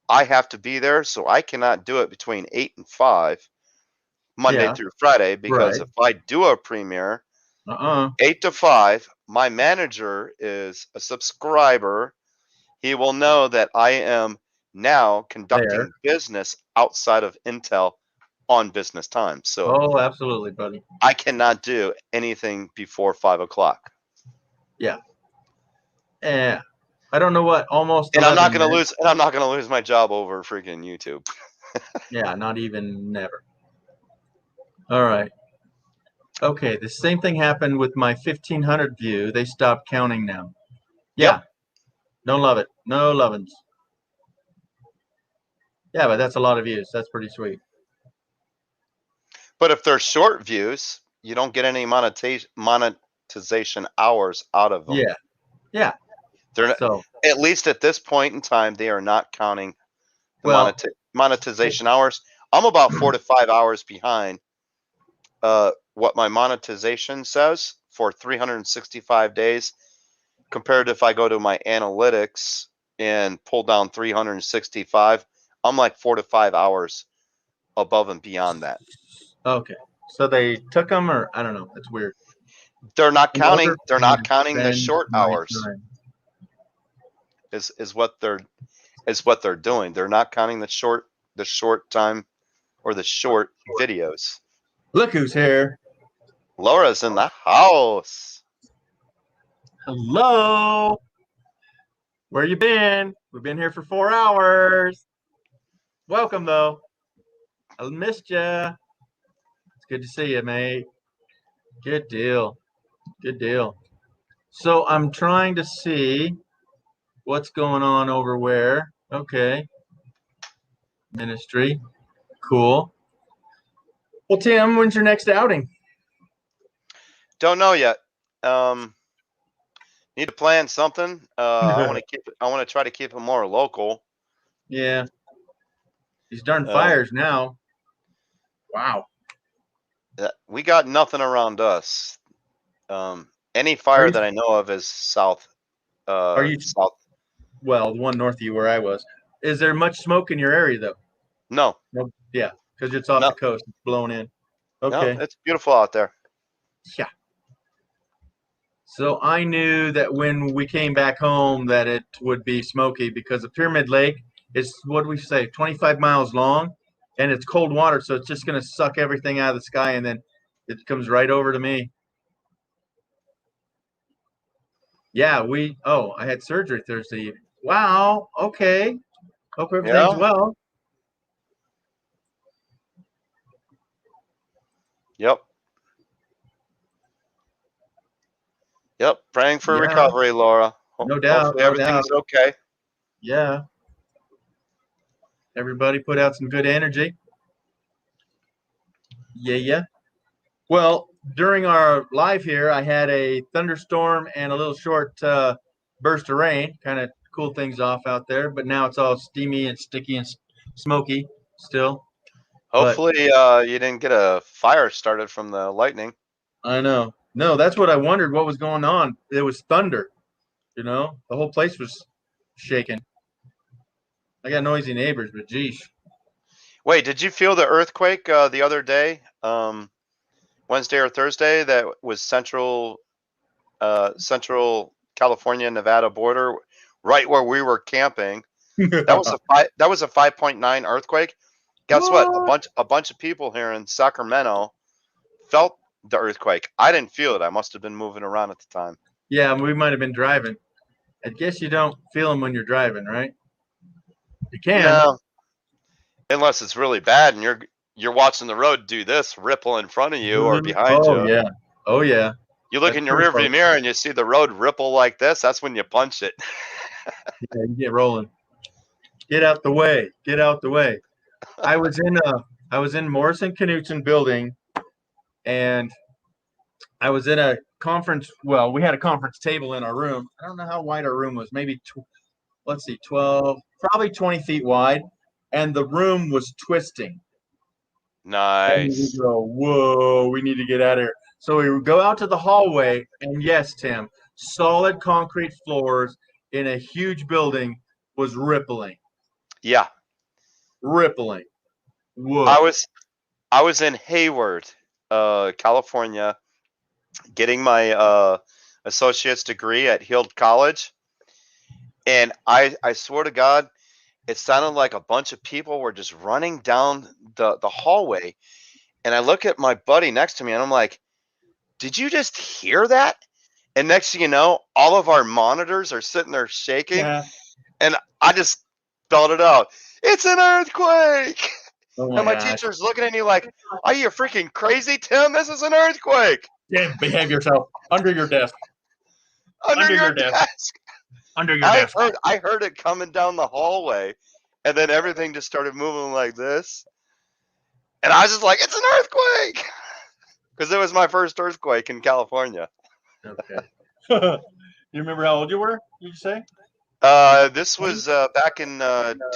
I have to be there, so I cannot do it between 8 and 5, Monday through Friday, because if I do a premiere, 8 to 5, my manager is a subscriber. He will know that I am now conducting business outside of Intel on business time. So absolutely, buddy. I cannot do anything before 5 o'clock. Yeah. Yeah. I don't know what almost. And I'm not 11 gonna minutes. lose. And I'm not gonna lose my job over freaking YouTube. Yeah, not even never. All right. Okay, the same thing happened with my 1500 view. They stopped counting now. Yeah. Don't love it. No lovin's. Yeah, but that's a lot of views. That's pretty sweet. But if they're short views, you don't get any monetization hours out of them. Yeah. Yeah. They're not, So at least at this point in time, they are not counting the monetization hours. I'm about 4 to 5 hours behind what my monetization says for 365 days compared to if I go to my analytics and pull down 365, I'm like 4 to 5 hours above and beyond that. okay. So they took them, or I don't know. It's weird. They're not In counting. order They're to not counting the spend short my hours. time. Is what they're doing. They're not counting the short time or the short videos. Look who's here. Laura's in the house. Hello. Where you been? We've been here for 4 hours. Welcome, though. I missed ya. It's good to see you, mate. Good deal. Good deal. So I'm trying to see what's going on over where. Okay. Ministry. Cool. Well, Tim, when's your next outing? Don't know yet. Need to plan something. I want to try to keep it more local. Yeah. These darn Uh, fires now. Wow. We got nothing around us. Any fire that I know of is south. Are you south? Well, the one north of you where I was. Is there much smoke in your area though? No, No. Yeah, because it's off No. the coast. It's blown in. no, Okay. it's beautiful out there. Yeah. So I knew that when we came back home that it would be smoky because the Pyramid Lake is, what do we say, 25 miles long, and it's cold water, so it's just going to suck everything out of the sky, and then it comes right over to me. Yeah, I had surgery Thursday evening. Wow, okay. Hope everything's Yeah. well. Yep. Praying for Yeah. recovery, Laura. No doubt, Hopefully no everything's doubt. okay. Yeah. Everybody put out some good energy. Yeah. Well, during our live here, I had a thunderstorm and a little short burst of rain, kind of cool things off out there. But now it's all steamy and sticky and smoky still. Hopefully, you didn't get a fire started from the lightning. I know. No, that's what I wondered. What was going on? It was thunder. The whole place was shaking. I got noisy neighbors, but geez. Wait, did you feel the earthquake the other day, Wednesday or Thursday? That was central California Nevada border, right where we were camping. That was a 5.9 earthquake. Guess what? A bunch of people here in Sacramento felt the earthquake. I didn't feel it. I must have been moving around at the time. Yeah, we might have been driving. I guess you don't feel them when you're driving, right? You can. No, unless it's really bad and you're watching the road do this ripple in front of you or behind you. Yeah. Oh yeah. You look That's in your pretty rearview mirror and you see the road ripple like this. That's when you punch it. Yeah, you get rolling. Get out the way. Get out the way. I was in Morrison Knutson building, and I was in a conference. Well, we had a conference table in our room. I don't know how wide our room was. Maybe 12, probably 20 feet wide, and the room was twisting. And Nice. we go, whoa, we need to get out of here. So we would go out to the hallway, and yes, Tim, solid concrete floors in a huge building was rippling. Yeah. Rippling. Whoa. I was in Hayward, California, getting my associate's degree at Hill College. And I swear to God, it sounded like a bunch of people were just running down the hallway. And I look at my buddy next to me and I'm like, did you just hear that? And next thing you know, all of our monitors are sitting there shaking. Yeah. And I just spelled it out. It's an earthquake. Oh And my gosh. teacher's looking at me like, are you freaking crazy, Tim? This is an earthquake. Yeah, behave yourself. Under your desk. Under your desk. Under your desk. I heard it coming down the hallway, and then everything just started moving like this. And I was just like, it's an earthquake. Because it was my first earthquake in California. Okay. You remember how old you were, did you say? This was back in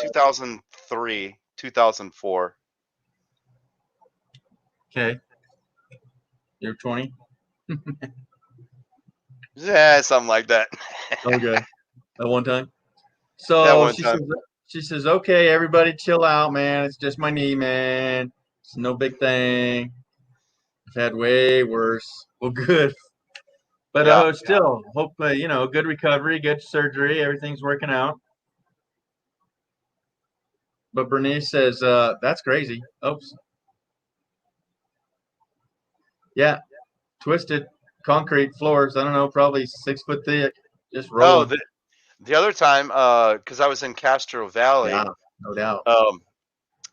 2003, 2004. Okay. You're 20? Yeah, something like that. Okay. At one time? So That one time. she says, okay, everybody chill out, man. It's just my knee, man. It's no big thing. I've had way worse. Well, good. But Yeah. still, hope, good recovery, good surgery. Everything's working out. But Bernice says, that's crazy. Oops. Yeah. Twisted concrete floors. I don't know, probably 6 foot thick. Just rolling. Oh, the other time, because I was in Castro Valley, Yeah, no doubt.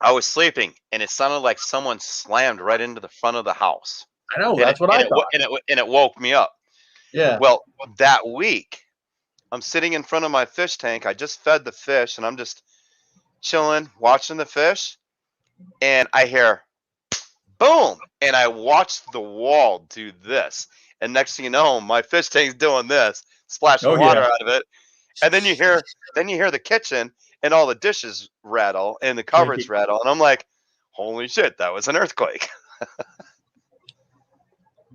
I was sleeping, and it sounded like someone slammed right into the front of the house. I know. That's what I thought. And it woke me up. Yeah. Well, that week, I'm sitting in front of my fish tank. I just fed the fish, and I'm just chilling, watching the fish, and I hear boom, and I watched the wall do this. And next thing you know, my fish tank's doing this, splashing Oh, water yeah. out of it. And then you hear the kitchen and all the dishes rattle and the cupboards rattle, and I'm like, holy shit, that was an earthquake.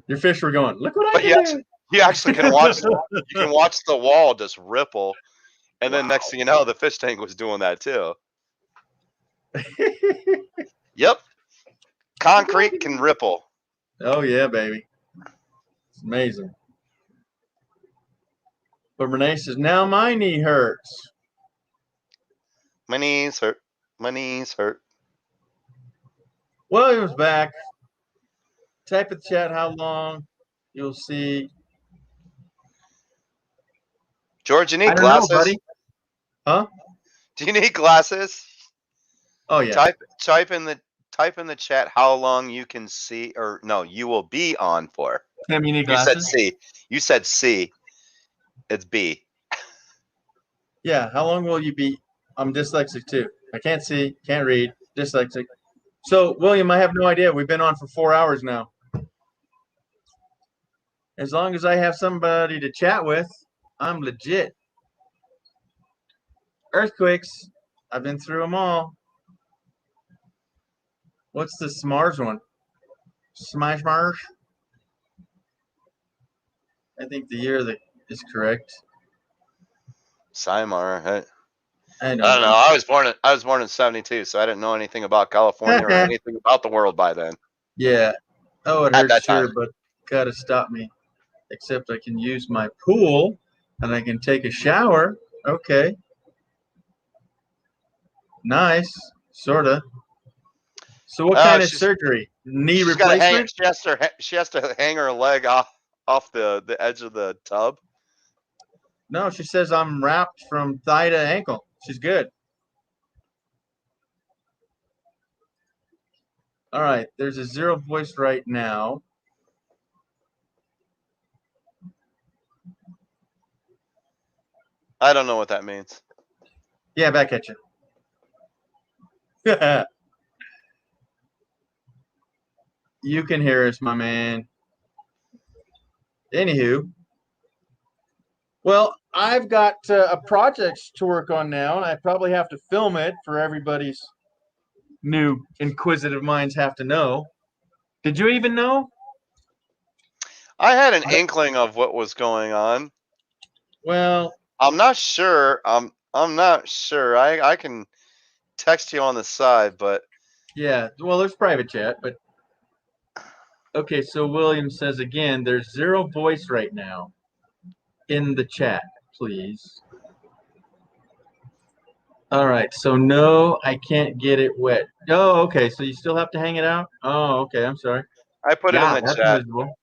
Your fish were going, look what I But can do. you actually can watch the wall just ripple, and then next thing you know, the fish tank was doing that too. Yep. Concrete can ripple. Oh, yeah, baby. It's amazing. But Renee says, now my knee hurts. My knees hurt. My knees hurt. William's back. Type in the chat how long. You'll see. George, you I need don't know, glasses? buddy. Huh? Do you need glasses? Oh, yeah. Type in the chat how long you can see, or no, you will be on for. Tim, you need You said glasses? C. You said C. It's B. Yeah, how long will you be? I'm dyslexic too. I can't see, can't read, dyslexic. So, William, I have no idea. We've been on for 4 hours now. As long as I have somebody to chat with, I'm legit. Earthquakes, I've been through them all. What's the Mars one? Smash Mars? I think the year that is correct. Simar. I I don't know. I was born in 72, so I didn't know anything about California or anything about the world by then. Yeah. Oh, it At that hurts here, time. but gotta stop me. Except I can use my pool and I can take a shower. Okay. Nice. Sorta. So what kind of surgery? Knee She's gotta replacement? she has to hang her leg off the edge of the tub. No, she says I'm wrapped from thigh to ankle. She's good. All right. There's a zero voice right now. I don't know what that means. Yeah, back at you. You can hear us, my man. Anywho. Well, I've got a project to work on now, and I probably have to film it for everybody's new inquisitive minds have to know. Did you even know? I had an inkling of what was going on. Well, I'm not sure. I'm not sure. I can text you on the side, but yeah. Well, there's private chat, but okay. So William says again, there's zero voice right now in the chat, please. All right. So no, I can't get it wet. Oh, okay. So you still have to hang it out? Oh, okay. I'm sorry. I put it in the that's chat. miserable.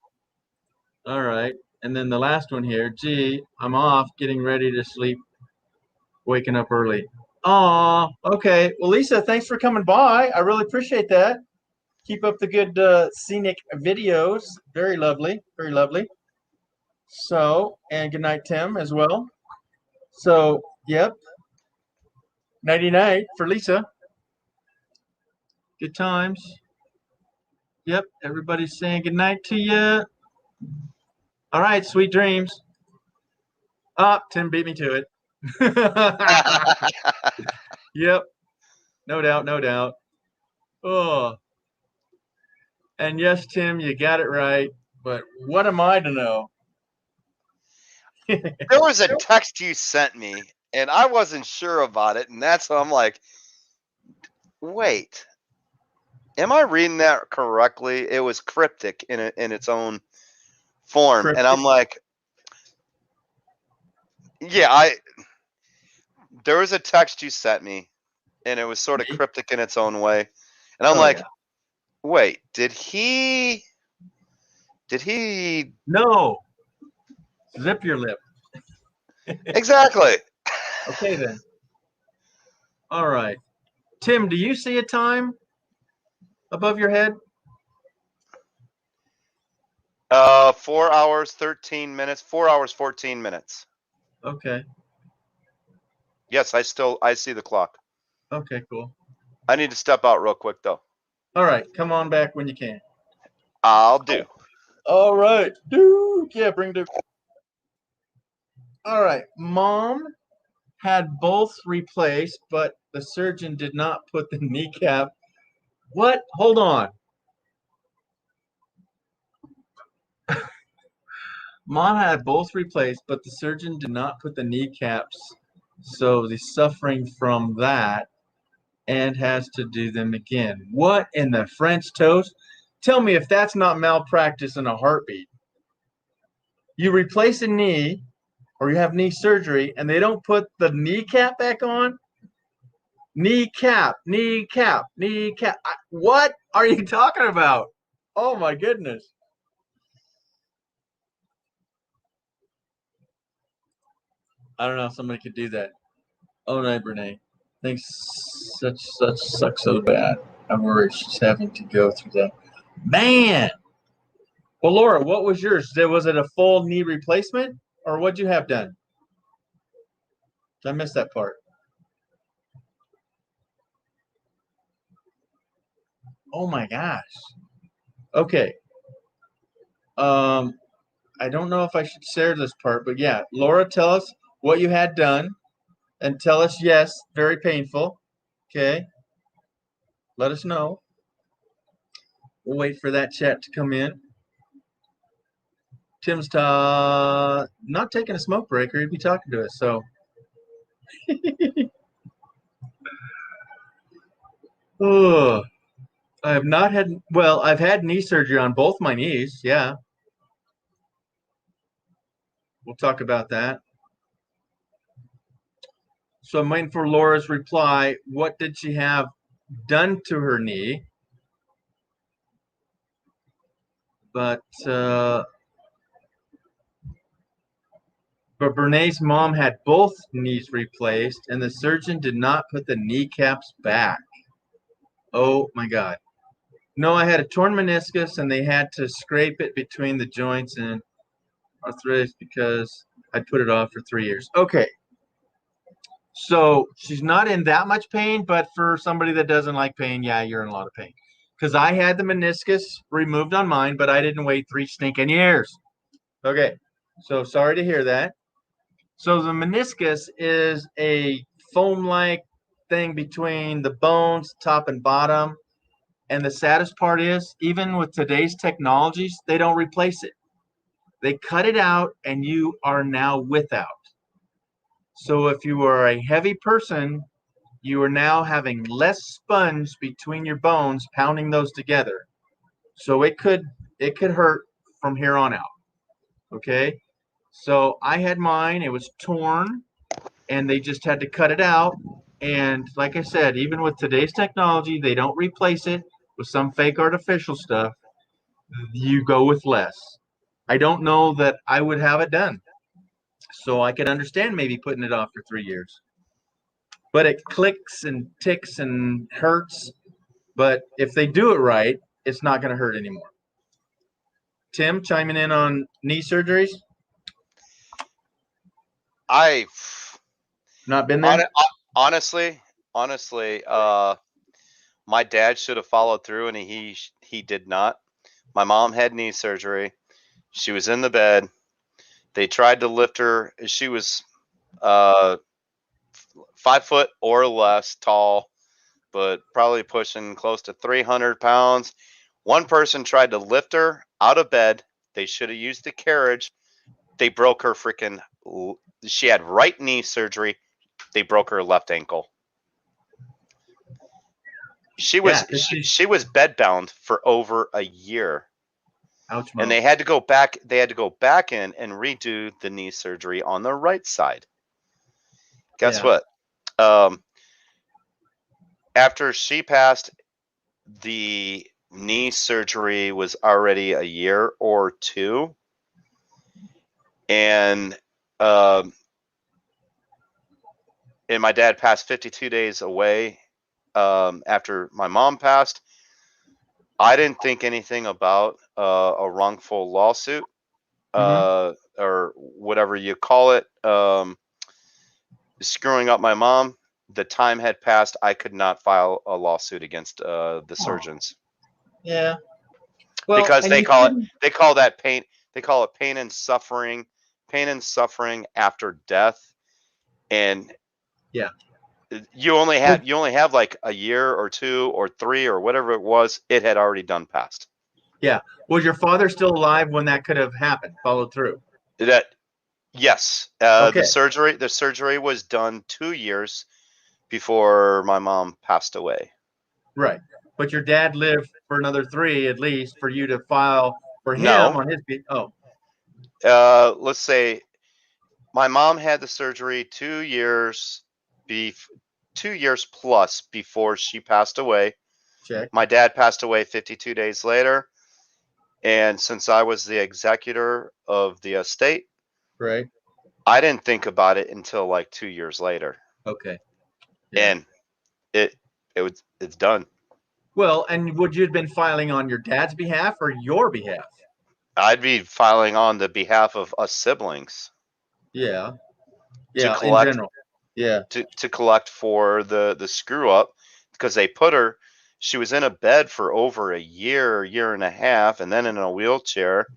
All right. And then the last one here. Gee, I'm off, getting ready to sleep, waking up early. Aw, okay. Well, Lisa, thanks for coming by. I really appreciate that. Keep up the good scenic videos. Very lovely. Very lovely. So, and good night, Tim, as well. So, yep. Nighty-night for Lisa. Good times. Yep. Everybody's saying good night to you. All right. Sweet dreams. Oh, Tim beat me to it. Yep. No doubt. No doubt. Oh. And yes, Tim, you got it right. But what am I to know? There was a text you sent me, and I wasn't sure about it, and that's why I'm like, wait, am I reading that correctly? It was cryptic in its own form, and I'm like, yeah, there was a text you sent me, and it was sort of cryptic in its own way, and I'm like, wait, did he? No. Zip your lip. Exactly. Okay, then. All right. Tim, do you see a time above your head? 4 hours, 13 minutes, 4 hours, 14 minutes. Okay. Yes, I see the clock. Okay, cool. I need to step out real quick though. All right, come on back when you can. I'll do. All right, Duke. Yeah, bring Duke. All right, Mom had both replaced, but the surgeon did not put the kneecap. What? Hold on. Mom had both replaced, but the surgeon did not put the kneecaps, so he's suffering from that and has to do them again. What in the French toast? Tell me if that's not malpractice in a heartbeat. You replace a knee or you have knee surgery and they don't put the kneecap back on? Kneecap, kneecap, kneecap. What are you talking about? Oh my goodness. I don't know if somebody could do that. Oh no, Brene. Thinks such sucks so bad. I'm worried she's having to go through that. Man. Well, Laura, what was yours? Was it a full knee replacement, or what'd you have done? I missed that part. Oh my gosh. Okay. I don't know if I should share this part, but yeah, Laura, tell us what you had done, and tell us yes, very painful. Okay. Let us know. We'll wait for that chat to come in. Tim's not taking a smoke break, or he'd be talking to us. So, oh, I have not had. Well, I've had knee surgery on both my knees. Yeah, we'll talk about that. So I'm waiting for Laura's reply. What did she have done to her knee? But Bernays' mom had both knees replaced, and the surgeon did not put the kneecaps back. Oh my God. No, I had a torn meniscus, and they had to scrape it between the joints and arthritis because I put it off for 3 years. Okay. So she's not in that much pain, but for somebody that doesn't like pain, yeah, you're in a lot of pain. Because I had the meniscus removed on mine, but I didn't wait 3 stinking years. Okay. So sorry to hear that. So the meniscus is a foam-like thing between the bones, top and bottom. And the saddest part is, even with today's technologies, they don't replace it. They cut it out, and you are now without. So if you are a heavy person, you are now having less sponge between your bones, pounding those together. So it could hurt from here on out. Okay? So I had mine, it was torn, and they just had to cut it out. And like I said, even with today's technology, they don't replace it with some fake artificial stuff. You go with less. I don't know that I would have it done. So I could understand maybe putting it off for 3 years. But it clicks and ticks and hurts. But if they do it right, it's not going to hurt anymore. Tim, chiming in on knee surgeries? I've not been there. Honestly, my dad should have followed through, and he did not. My mom had knee surgery. She was in the bed. They tried to lift her. She was 5 foot or less tall, but probably pushing close to 300 pounds. One person tried to lift her out of bed. They should have used the carriage. They broke her freaking. She had right knee surgery. They broke her left ankle. She was she was bedbound for over a year. Ouch, and they had to go back. They had to go back in and redo the knee surgery on the right side. Guess what? After she passed, the knee surgery was already a year or two, and my dad passed 52 days away after my mom passed. I didn't think anything about a wrongful lawsuit, or whatever you call it, screwing up my mom. The time had passed. I could not file a lawsuit against the surgeons Yeah. Well, because and they you call it shouldn't- they call that pain. They call it pain and suffering after death, and Yeah. you only have like a year or 2 or 3 or whatever it was. It had already done passed. Yeah. Was your father still alive when that could have happened? Followed through. That yes, Okay. the surgery was done 2 years before my mom passed away. Right. But your dad lived for another 3 at least for you to file for him No. on his beat. Oh, Let's say my mom had the surgery 2 years 2 years plus before she passed away. check. My dad passed away 52 days later, and since I was the executor of the estate, Right. I didn't think about it until like 2 years later, Okay. Yeah. and it's done. Well, and would you have been filing on your dad's behalf or your behalf? I'd be filing on the behalf of us siblings Yeah. Yeah. collect- in general. Yeah. to collect for the screw up, because they put her. She was in a bed for over a year and a half, and then in a wheelchair,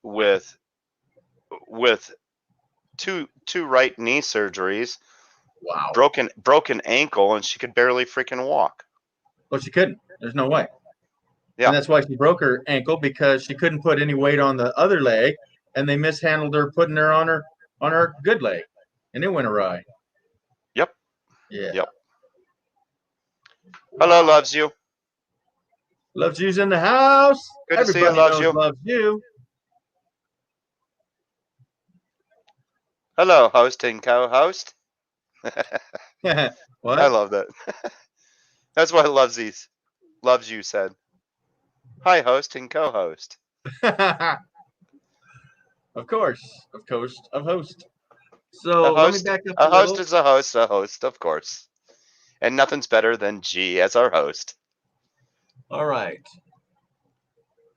with two right knee surgeries, Wow. broken ankle, and she could barely freaking walk. Well, she couldn't. There's no way. Yeah. And that's why she broke her ankle, because she couldn't put any weight on the other leg, and they mishandled her putting her on her good leg, and it went awry. Yep. Yeah. Yep. Hello, loves you. Loves you's in the house. Good to see you, Everybody loves knows you. loves you. Hello, host and co-host. What? I love that. That's what loves you said. Hi, host and co-host. Of course, of host. So A let me host, back up a host little. is a host, of course. And nothing's better than G as our host. All right.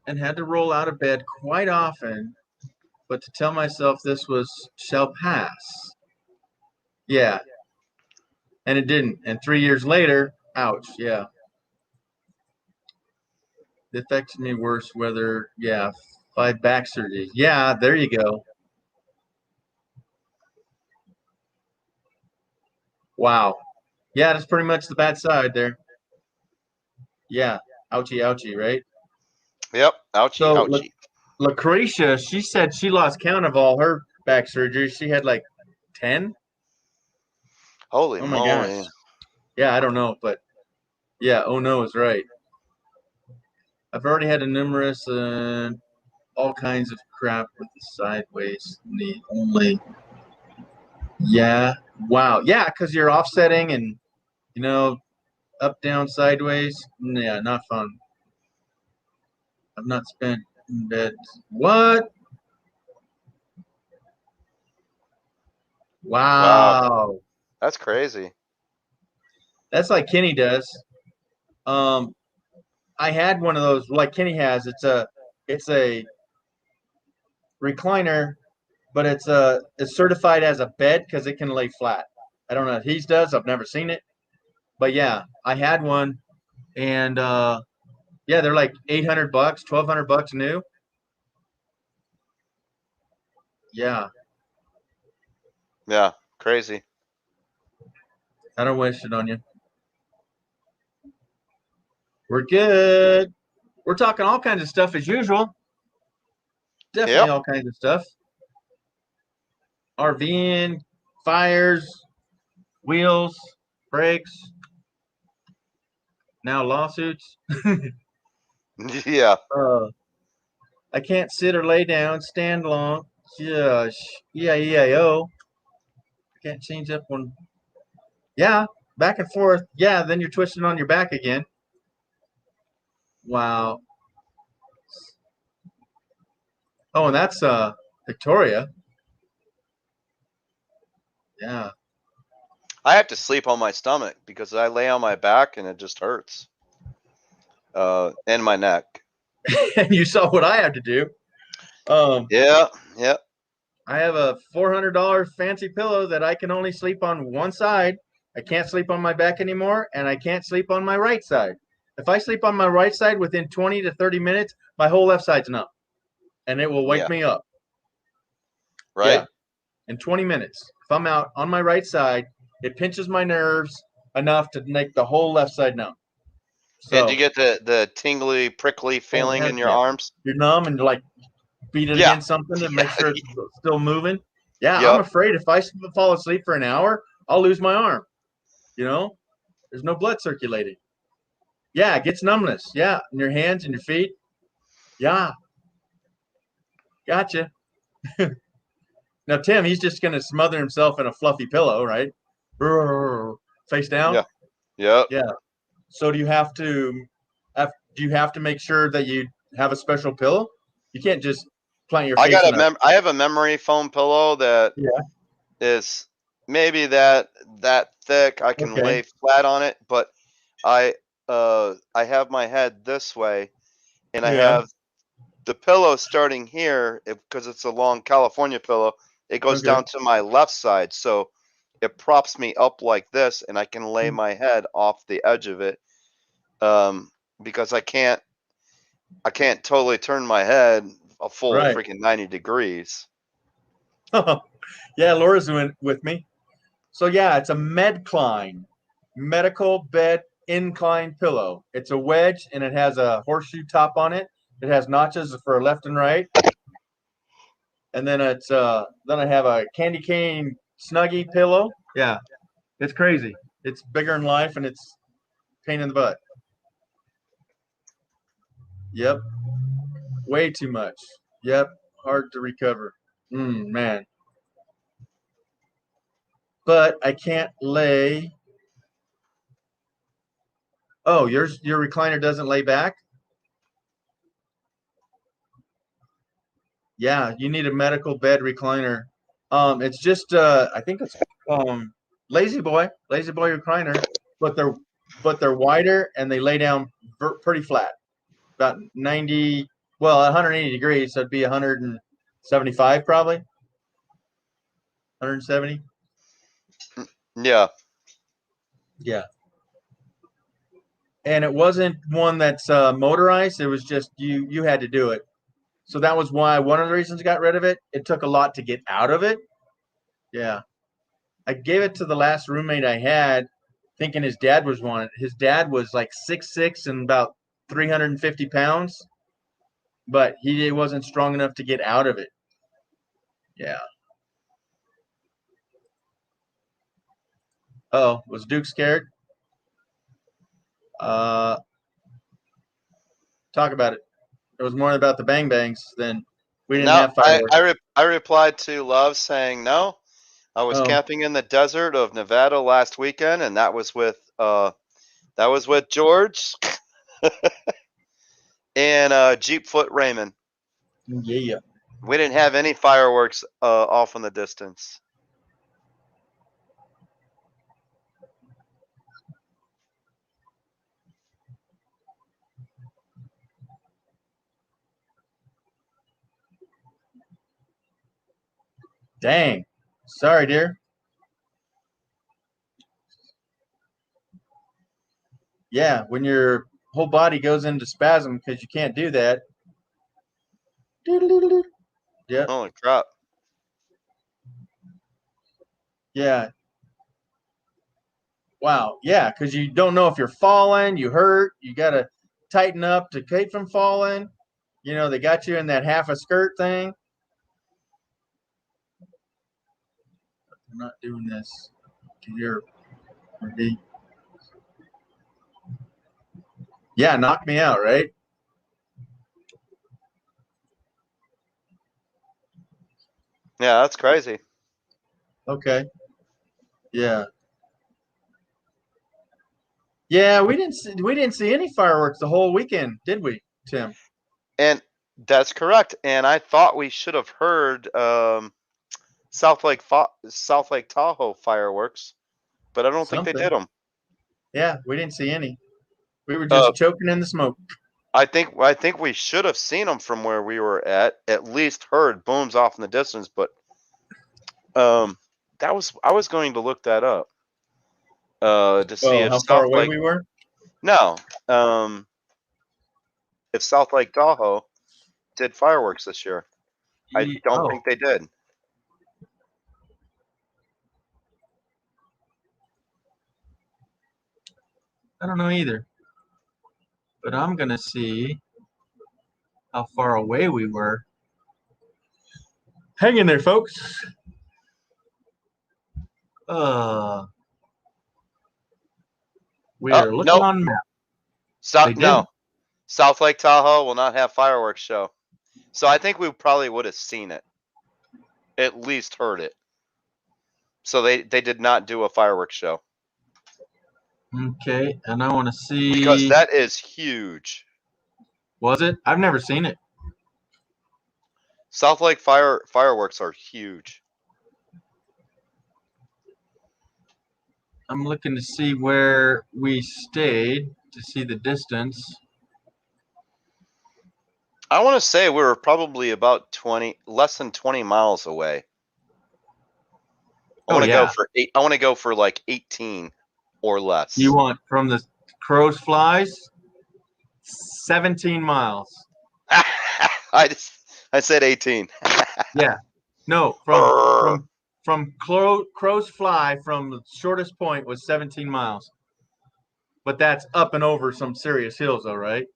And had to roll out of bed quite often, but to tell myself this shall pass. Yeah. And it didn't. And 3 years later, ouch, yeah. It affected me worse, 5 back surgeries. Yeah, there you go. Wow. Yeah, that's pretty much the bad side there. Yeah. Ouchie, ouchie, right? Yep. Ouchie, So, ouchie. Lucretia, she said she lost count of all her back surgeries. She had like 10. Holy Oh my moly. gosh. Yeah, I don't know, but yeah, oh no is right. I've already had a numerous all kinds of crap with the sideways knee only. Yeah. Wow. Yeah, because you're offsetting and up, down, sideways. Yeah, not fun. I've not spent in bed. What? Wow. That's crazy. That's like Kenny does. I had one of those like Kenny has. It's a recliner, but it's certified as a bed because it can lay flat. I don't know if he does. I've never seen it, but yeah, I had one, and yeah, they're like $800, $1,200 new. Yeah, Yeah. Crazy. I don't wish it on you. We're good. We're talking all kinds of stuff as usual. Definitely Yep. all kinds of stuff. RVing, fires, wheels, brakes. Now lawsuits. Yeah. I can't sit or lay down, stand long. Gosh, E-I-E-I-O. Can't change up one. Yeah, back and forth. Yeah, then you're twisting on your back again. Wow. Oh, and that's Victoria. Yeah. I have to sleep on my stomach because I lay on my back and it just hurts. and my neck. And you saw what I had to do. Yeah. I have a $400 fancy pillow that I can only sleep on one side. I can't sleep on my back anymore, and I can't sleep on my right side. If I sleep on my right side within 20 to 30 minutes, my whole left side's numb, and it will wake me up. Right. Yeah, in 20 minutes. If I'm out on my right side, it pinches my nerves enough to make the whole left side numb. So, And do you get the tingly, prickly feeling in your arms? You're numb and like beat it against something to make sure it's still moving. Yeah, I'm afraid if I fall asleep for an hour, I'll lose my arm. You know, there's no blood circulating. Yeah, it gets numbness. Yeah, in your hands and your feet. Yeah. Gotcha. Now, Tim, he's just going to smother himself in a fluffy pillow, right? Face down? Yeah. Yeah. Yeah. So do you have to make sure that you have a special pillow? You can't just plant your face I have a memory foam pillow that is maybe that thick. I can lay flat on it, but I have my head this way, and I have the pillow starting here because it's a long California pillow. It goes down to my left side, so it props me up like this, and I can lay my head off the edge of it, because I can't totally turn my head a full freaking 90 degrees. Yeah, Laura's with me. So yeah, it's a Medcline, medical bed incline pillow. It's a wedge and it has a horseshoe top on it. It has notches for left and right. And then it's then I have a candy cane Snuggie pillow. Yeah, it's crazy. It's bigger in life and it's pain in the butt. Yep, way too much. Yep, hard to recover. Man. But I can't lay. Oh, your recliner doesn't lay back? Yeah, you need a medical bed recliner. It's just I think it's Lazy Boy recliner, but they're wider and they lay down pretty flat, about 180 degrees, so it'd be 175 probably, 170. Yeah. And it wasn't one that's motorized. It was just you had to do it. So that was why one of the reasons I got rid of it. It took a lot to get out of it. Yeah. I gave it to the last roommate I had, thinking his dad was one. His dad was like 6'6" and about 350 pounds, but he wasn't strong enough to get out of it. Yeah. Oh, was Duke scared? Talk about it. It was more about the bang bangs than we didn't have fireworks. I replied to Love saying no. I was camping in the desert of Nevada last weekend, and that was with George and Jeep Foot Raymond. Yeah. We didn't have any fireworks off in the distance. Dang. Sorry, dear. Yeah, when your whole body goes into spasm because you can't do that. Yeah. Holy crap. Yeah. Wow. Yeah, because you don't know if you're falling, you hurt, you got to tighten up to keep from falling. You know, they got you in that half a skirt thing. I'm not doing this. Here. Yeah, knock me out, right? Yeah, that's crazy. Okay. Yeah. Yeah, we didn't see any fireworks the whole weekend, did we, Tim? And that's correct. And I thought we should have heard South Lake Tahoe fireworks, but I don't think they did them. Yeah, we didn't see any. We were just choking in the smoke. I think we should have seen them from where we were at least heard booms off in the distance, but I was going to look that up to see if how far South away Lake we were? no if South Lake Tahoe did fireworks this year. I don't think they did. I don't know either. But I'm going to see how far away we were. Hang in there, folks. We are looking nope. on map. South Lake Tahoe will not have fireworks show. So I think we probably would have seen it. At least heard it. So they did not do a fireworks show. Okay, and I want to see because that is huge. Was it? I've never seen it. South Lake fireworks are huge. I'm looking to see where we stayed to see the distance. I want to say we were probably about less than 20 miles away. I want to go for like 18 or less. You want from the crow's flies? 17 miles. I said 18. Yeah. No, from crow's fly from the shortest point was 17 miles. But that's up and over some serious hills though, right?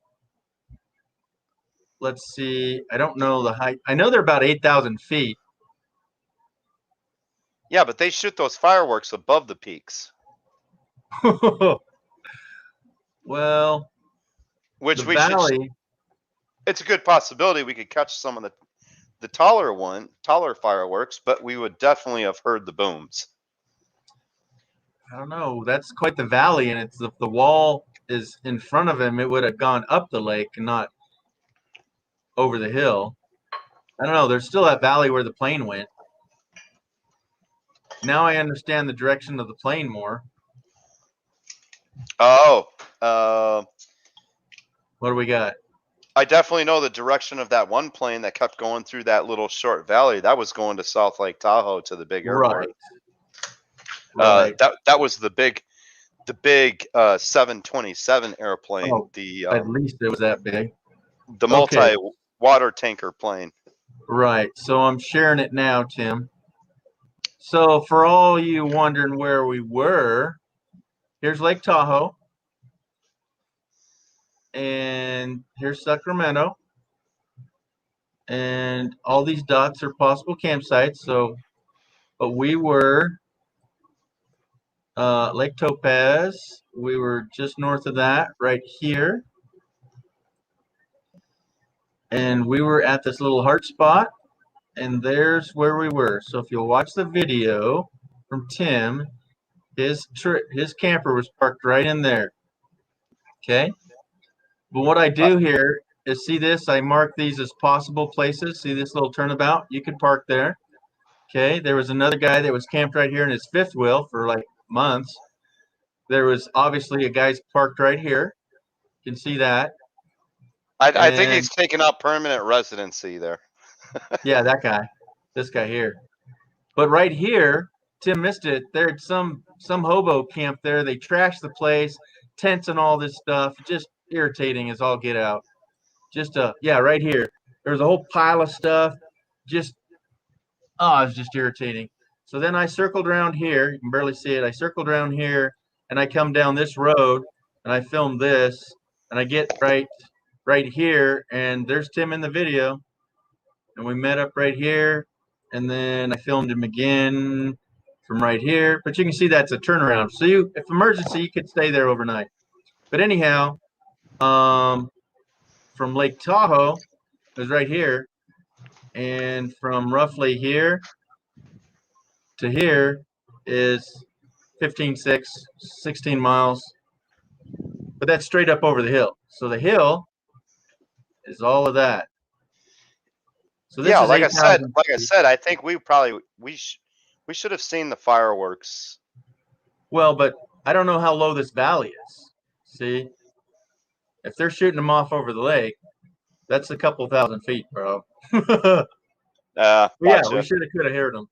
Let's see. I don't know the height. I know they're about 8,000 feet. Yeah, but they shoot those fireworks above the peaks. Well, which we valley, should. It's a good possibility we could catch some of the taller fireworks, but we would definitely have heard the booms. I don't know. That's quite the valley, and it's the wall is in front of him. It would have gone up the lake and not over the hill. I don't know. There's still that valley where the plane went. Now I understand the direction of the plane more. Oh. What do we got? I definitely know the direction of that one plane that kept going through that little short valley. That was going to South Lake Tahoe to the big airport. Right. That was the big 727 airplane. Oh, at least it was that big. The multi-water tanker plane. Right. So I'm sharing it now, Tim. So for all you wondering where we were, here's Lake Tahoe. And here's Sacramento. And all these dots are possible campsites. So, but we were Lake Topaz. We were just north of that, right here. And we were at this little heart spot. And there's where we were. So if you'll watch the video from Tim, his camper was parked right in there. Okay. But what I do here is see this. I mark these as possible places. See this little turnabout? You could park there. Okay. There was another guy that was camped right here in his fifth wheel for like months. There was obviously a guy's parked right here. You can see that. I think he's taken up permanent residency there. Yeah, that guy. This guy here. But right here, Tim missed it. There's some hobo camp there. They trashed the place, tents and all this stuff. Just irritating as all get out. Right here. There's a whole pile of stuff. It's just irritating. So then I circled around here. You can barely see it. I circled around here and I come down this road and I filmed this and I get right here and there's Tim in the video. And we met up right here, and then I filmed him again from right here. But you can see that's a turnaround. So if emergency, you could stay there overnight. But anyhow, from Lake Tahoe is right here, and from roughly here to here is 16 miles. But that's straight up over the hill. So the hill is all of that. So this is like I said, I think we should have seen the fireworks. Well, but I don't know how low this valley is. See, If they're shooting them off over the lake, that's a couple thousand feet, bro. Yeah, we Gotcha. should have could have heard them.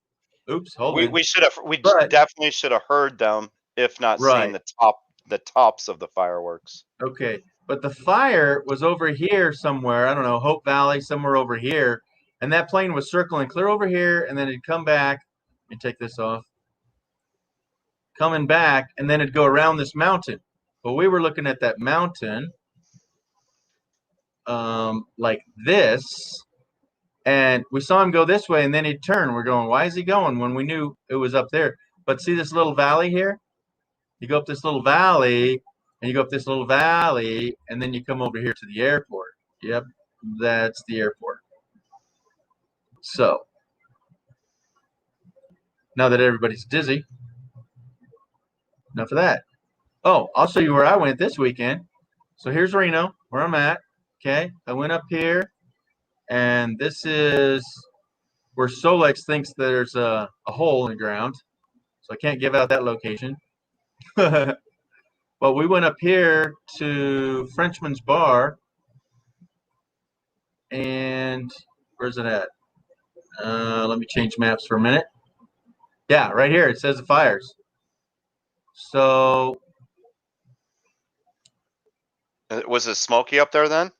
Oops, hold We on. we should have we But- definitely should have heard them, if not seen Right. the tops of the fireworks. Okay, but the fire was over here somewhere. I don't know, Hope Valley, somewhere over here, and that plane was circling clear over here, and then it'd come back. Let me take this off. Coming back, and then it'd go around this mountain. But we were looking at that mountain, like this, and we saw him go this way, and then he'd turn. We're going, why is he going? When we knew it was up there. But see this little valley here? You go up this little valley, and you go up this little valley, and then you come over here to the airport. Yep, that's the airport. So, now that everybody's dizzy, enough of that. Oh, I'll show you where I went this weekend. So here's Reno, where I'm at. Okay, I went up here, and this is where Solex thinks there's a hole in the ground. So I can't give out that location. But we went up here to Frenchman's Bar, and where's it at? Let me change maps for a minute. Yeah, right here. It says the fires. So Was it smoky up there then?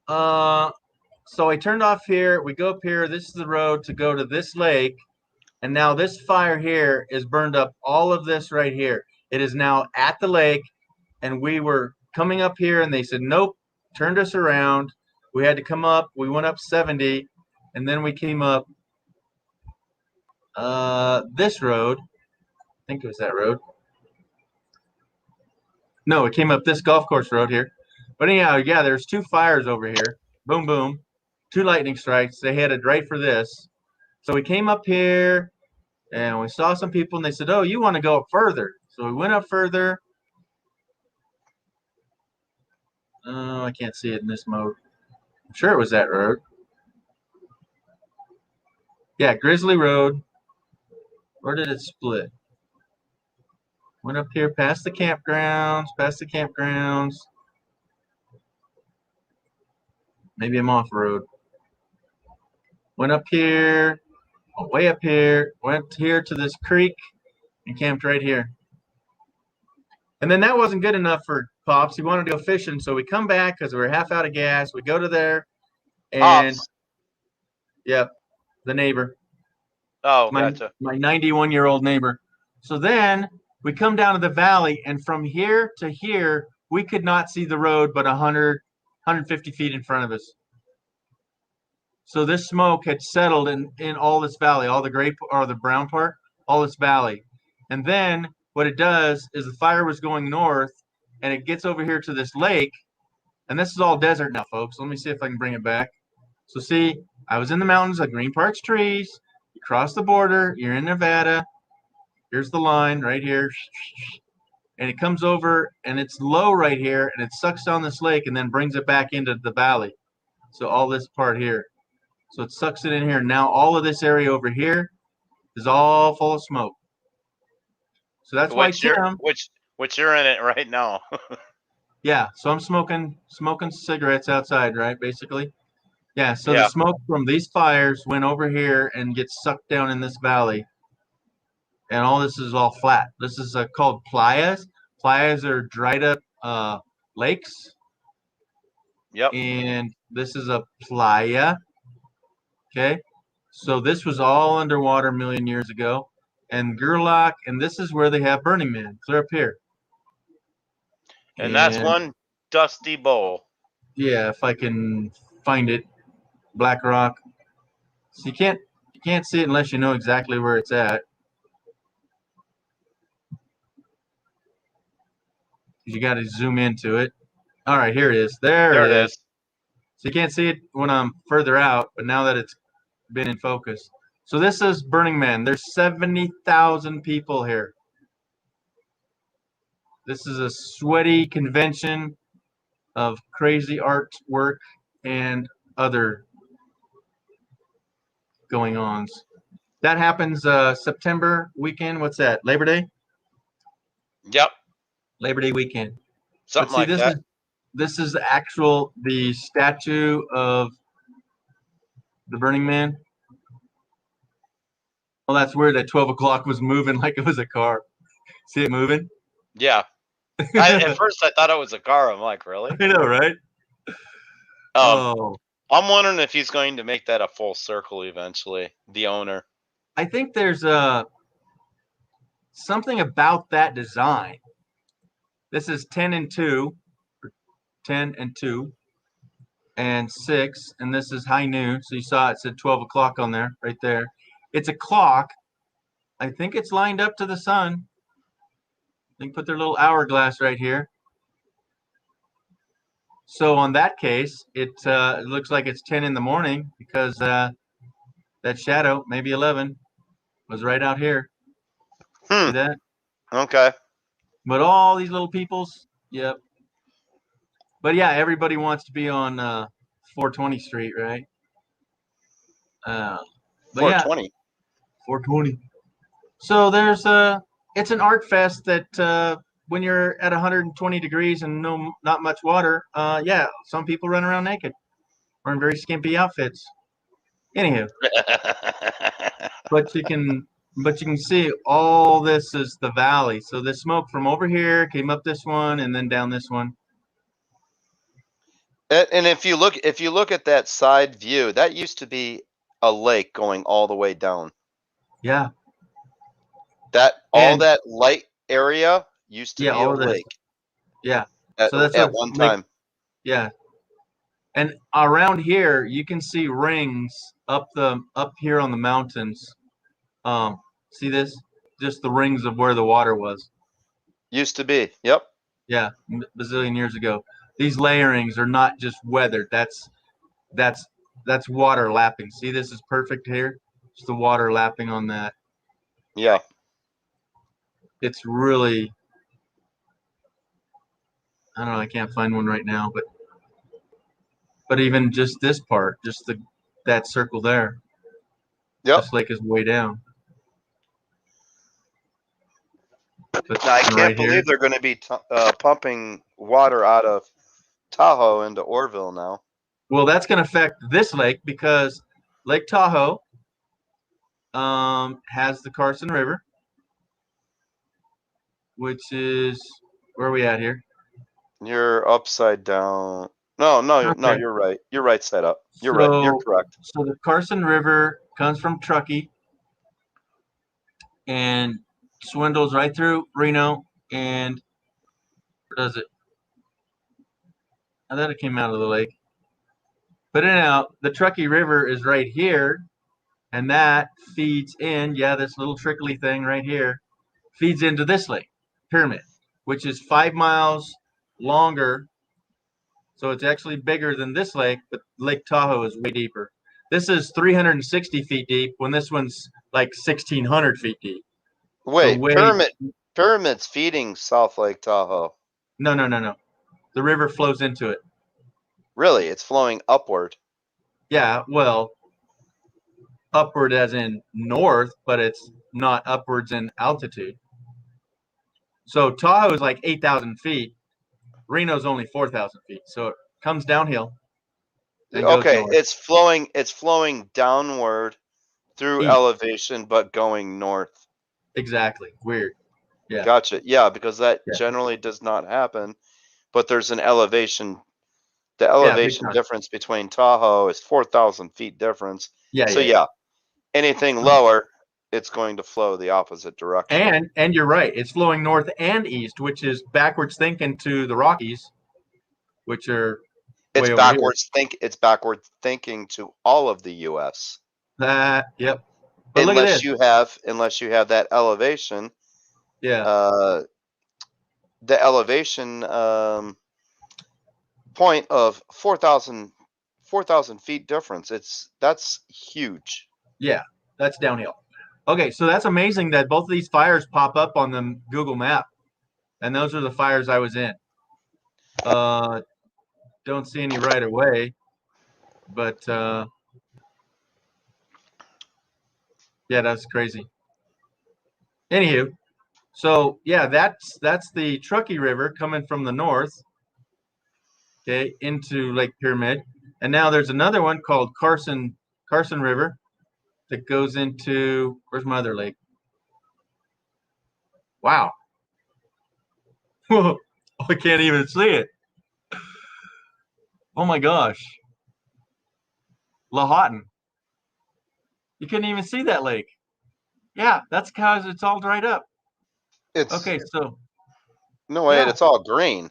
so I turned off here. We go up here. This is the road to go to this lake. And now this fire here is burned up all of this right here. It is now at the lake. And we were coming up here, and they said, nope, turned us around. We had to come up. We went up 70. And then we came up this road. I think it was that road. No, it came up this golf course road here. But anyhow, yeah, there's two fires over here. Boom, boom. Two lightning strikes. They headed right for this. So we came up here, and we saw some people, and they said, oh, you want to go up further. So we went up further. Oh, I can't see it in this mode. I'm sure it was that road. Yeah, Grizzly Road. Where did it split? Went up here past the campgrounds, Maybe I'm off road. Went up here, way up here, went here to this creek, and camped right here. And then that wasn't good enough for Pops. He wanted to go fishing, so we come back because we were half out of gas. We go to there, and Pops. yep, the neighbor. Oh, my gotcha. 91-year-old neighbor. So then we come down to the valley, and from here to here, we could not see the road but 100, 150 feet in front of us. So this smoke had settled in all this valley, all the gray or the brown part, all this valley. And then what it does is the fire was going north, and it gets over here to this lake, and this is all desert now, folks. Let me see if I can bring it back. So see, I was in the mountains of Green Parks trees. You cross the border, you're in Nevada. Here's the line right here. And it comes over, and it's low right here, and it sucks down this lake and then brings it back into the valley. So all this part here. So it sucks it in here. Now all of this area over here is all full of smoke. So that's why Tim, which you're in it right now. yeah, so I'm smoking cigarettes outside, right? Basically. Yeah, so Yeah. the smoke from these fires went over here and gets sucked down in this valley. And all this is all flat. This is called playas. Playas are dried up lakes. Yep. And this is a playa. Okay. So this was all underwater a million years ago. And Gerlach, and this is where they have Burning Man, clear up here. And that's one dusty bowl. Yeah, if I can find it. Black Rock. So you can't see it unless you know exactly where it's at. You got to zoom into it. All right, here it is. There it is. So you can't see it when I'm further out, but now that it's been in focus. So this is Burning Man. There's 70,000 people here. This is a sweaty convention of crazy artwork and other going ons. That happens September weekend. What's that? Labor Day? Yep. Labor Day weekend. Something see, like that. This is the statue of the Burning Man. Well, that's weird that 12 o'clock was moving like it was a car. See it moving? Yeah. At first, I thought it was a car. I'm like, really? I know, right? Oh, I'm wondering if he's going to make that a full circle eventually. The owner. I think there's something about that design. This is 10 and 2, or 10 and 2, and 6, and this is high noon. So you saw it said 12 o'clock on there, right there. It's a clock. I think it's lined up to the sun. They put their little hourglass right here. So on that case, it looks like it's 10 in the morning because that shadow, maybe 11, was right out here. See that? Okay. But all these little peoples, yep. But yeah, everybody wants to be on 420 Street, right? But 420. Yeah, 420. So there's it's an art fest that when you're at 120 degrees and not much water, yeah, some people run around naked or in very skimpy outfits. Anywho, but you can see all this is the valley. So the smoke from over here came up this one and then down this one. And if you look at that side view, that used to be a lake going all the way down. Yeah. All that light area used to be a lake. Yeah. At one time. Yeah. And around here, you can see rings up here on the mountains. See this? Just the rings of where the water was. Used to be. Yep. Yeah, bazillion years ago. These layerings are not just weathered. That's water lapping. See, this is perfect here. It's the water lapping on that. Yeah. It's really, I don't know. I can't find one right now, but even just this part, just that circle there. Yep. This lake is way down. But Now, I can't believe they're going to be pumping water out of Tahoe into Orville now. Well, that's going to affect this lake because Lake Tahoe has the Carson River, which is where are we at here? You're upside down. No, Okay. you're right. You're right side up. You're right. You're correct. So the Carson River comes from Truckee and swindles right through Reno, and where does it? I thought it came out of the lake. But anyhow, the Truckee River is right here, and that feeds in, this little trickly thing right here, feeds into this lake, Pyramid, which is 5 miles longer. So it's actually bigger than this lake, but Lake Tahoe is way deeper. This is 360 feet deep when this one's like 1,600 feet deep. Wait, Pyramid's feeding South Lake Tahoe. No. The river flows into it. Really? It's flowing upward. Yeah, well, upward as in north, but it's not upwards in altitude. So Tahoe is like 8,000 feet. Reno's only 4,000 feet. So it comes downhill. Okay, it's flowing downward through elevation, but going north. Exactly. Weird. Yeah. Gotcha. Yeah, because that generally does not happen. But there's an elevation. The elevation difference between Tahoe is 4,000 feet difference. So anything lower, it's going to flow the opposite direction. And you're right. It's flowing north and east, which is backwards thinking to the Rockies, which are it's backwards It's backwards thinking to all of the U.S. Yep. But unless you have that elevation. Yeah. The elevation point of 4,000 feet difference. That's huge. Yeah, that's downhill. Okay, so that's amazing that both of these fires pop up on the Google map, and those are the fires I was in. Don't see any right away, but yeah, that's crazy. Anywho, So yeah, that's the Truckee River coming from the north, okay, into Lake Pyramid. And now there's another one called Carson River that goes into, where's my other lake? Wow. I can't even see it. Oh my gosh. Lahawton. You couldn't even see that lake. Yeah, that's because it's all dried up. It's Okay, so no way. yeah. It's all green.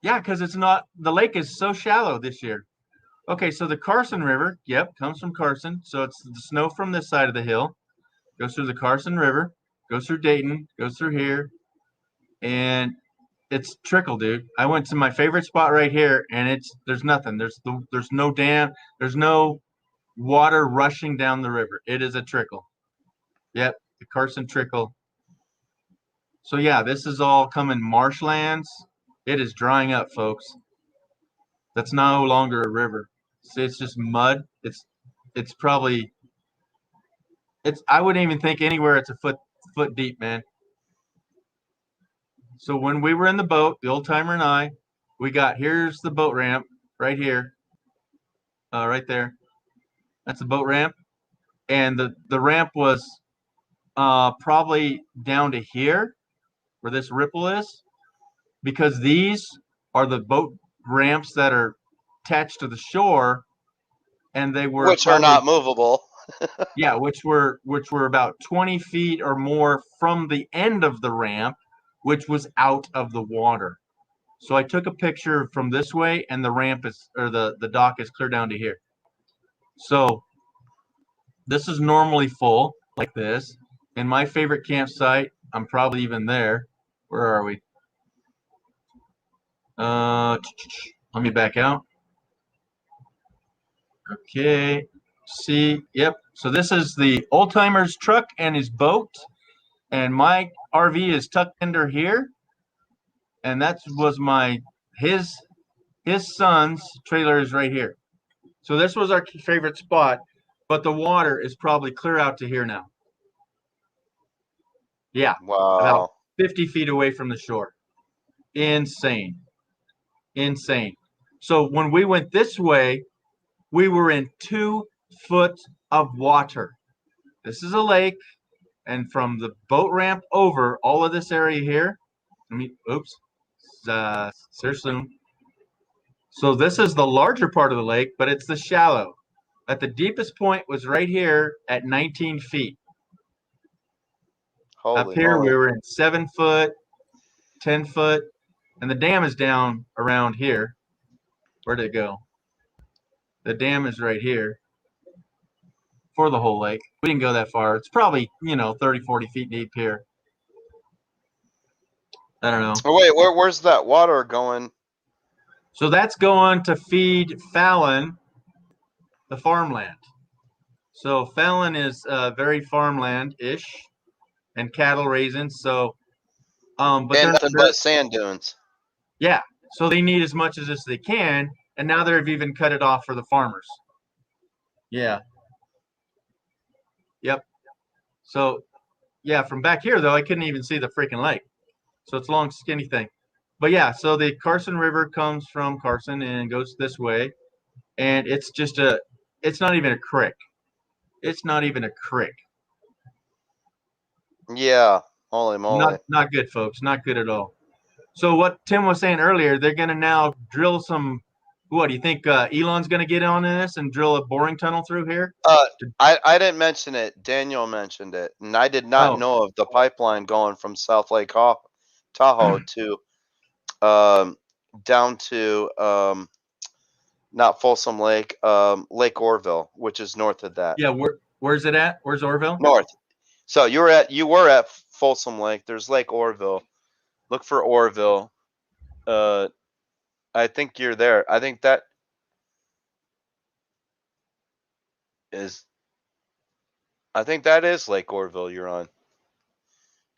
Yeah, because it's not, the lake is so shallow this year. Okay, so the Carson River, yep, comes from Carson. So it's the snow from this side of the hill, goes through the Carson River, goes through Dayton, goes through here, and it's trickle, dude. I went to my favorite spot right here, and there's nothing. There's no dam, there's no water rushing down the river. It is a trickle. Yep, the Carson Trickle. So yeah, this is all coming marshlands. It is drying up, folks. That's no longer a river. It's just mud. It's probably I wouldn't even think anywhere it's a foot deep, man. So when we were in the boat, the old timer and I, here's the boat ramp right here. Right there. That's the boat ramp. And the ramp was probably down to here where this ripple is, because these are the boat ramps that are attached to the shore, and they were Which are not movable. Yeah, which were about 20 feet or more from the end of the ramp, which was out of the water. So I took a picture from this way, and the ramp is, or the dock is clear down to here. So this is normally full like this. In my favorite campsite, I'm probably even there. Where are we? Let me back out. Okay. See, yep. So this is the old timer's truck and his boat, and my RV is tucked under here, and that was his son's trailer is right here. So this was our favorite spot, but the water is probably clear out to here now. Yeah, about Wow. 50 feet away from the shore. Insane. So when we went this way, we were in 2 foot of water. This is a lake, and from the boat ramp over all of this area here, seriously. So this is the larger part of the lake, but it's the shallow. At the deepest point was right here at 19 feet. Holy Up here, moly. we were in 7 foot, 10 foot, and the dam is down around here. Where'd it go? The dam is right here for the whole lake. We didn't go that far. It's probably, 30, 40 feet deep here. I don't know. Oh, wait, where's that water going? So that's going to feed Fallon, the farmland. So Fallon is very farmland-ish and cattle raising. So, but And nothing but sand dunes. Yeah. So they need as much as they can, and now they've even cut it off for the farmers. Yeah. Yep. So, yeah, from back here though, I couldn't even see the freaking lake. So it's a long, skinny thing. But yeah, so the Carson River comes from Carson and goes this way, and it's just it's not even a creek. It's not even a creek. Yeah, holy moly. Not good, folks. Not good at all. So what Tim was saying earlier, they're going to now drill some. What do you think? Elon's going to get on this and drill a boring tunnel through here? I didn't mention it. Daniel mentioned it, and I did not know of the pipeline going from South Lake Tahoe to down to not Folsom Lake, Lake Orville, which is north of that. Yeah, where's it at? Where's Orville? North. So you were at Folsom Lake. There's Lake Orville. Look for Orville. I think you're there. I think that is Lake Orville you're on.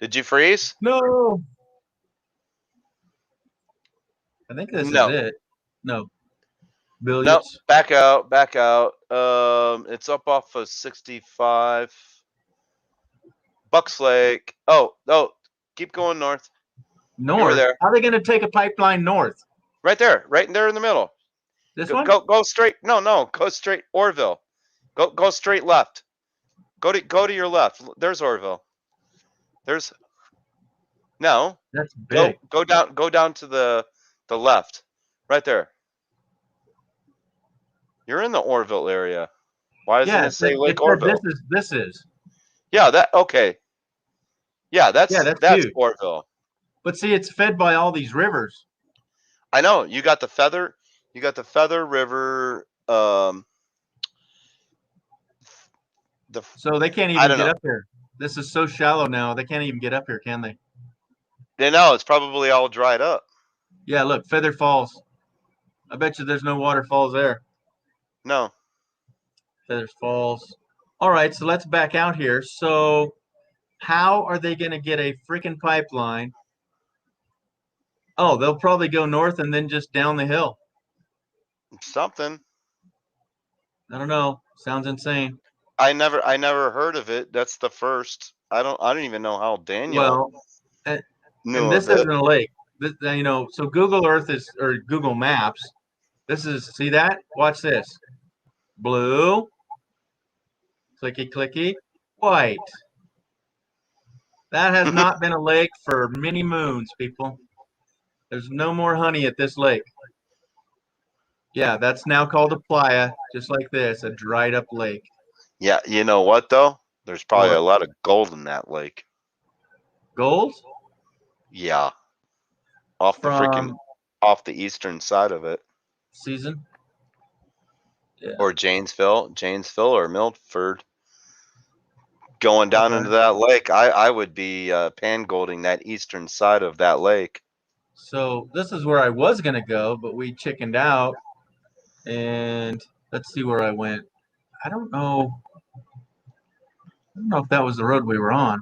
Did you freeze? No. I think this is it. No. Billiards. Nope. Back out. It's up off of 65. Bucks Lake. Oh, keep going north. North? there. How are they going to take a pipeline north? Right there in the middle. This Go, one? go straight. No, go straight. Orville. Go straight left. Go to your left. There's Orville. There's no. That's big. Go down to the left. Right there. You're in the Orville area. Why doesn't Yeah, it say it Lake said Orville? This is. Yeah, okay. Yeah, that's huge. Orville. But see, it's fed by all these rivers. I know. You got the Feather River. So they can't I even don't get know. up here. This is so shallow now. They can't even get up here, can they? They know it's probably all dried up. Yeah, look, Feather Falls. I bet you there's no waterfalls there. No. Feather Falls. All right, so let's back out here. So how are they going to get a freaking pipeline? Oh, they'll probably go north and then just down the hill. Something. I don't know. Sounds insane. I never heard of it. That's the first. I don't even know how Daniel Well, knew and this of it. isn't a lake. This, so Google Earth or Google Maps. This is, see that? Watch this. Blue. Clicky, clicky. White. That has not been a lake for many moons, people. There's no more honey at this lake. Yeah, that's now called a playa, just like this, a dried up lake. Yeah, you know what though? There's probably What? a lot of gold in that lake. Gold? Yeah. Off the eastern side of it. Season? Yeah. Or Janesville or Milford. Going down Okay. into that lake, I would be pan-golding that eastern side of that lake. So this is where I was going to go, but we chickened out. And let's see where I went. I don't know if that was the road we were on.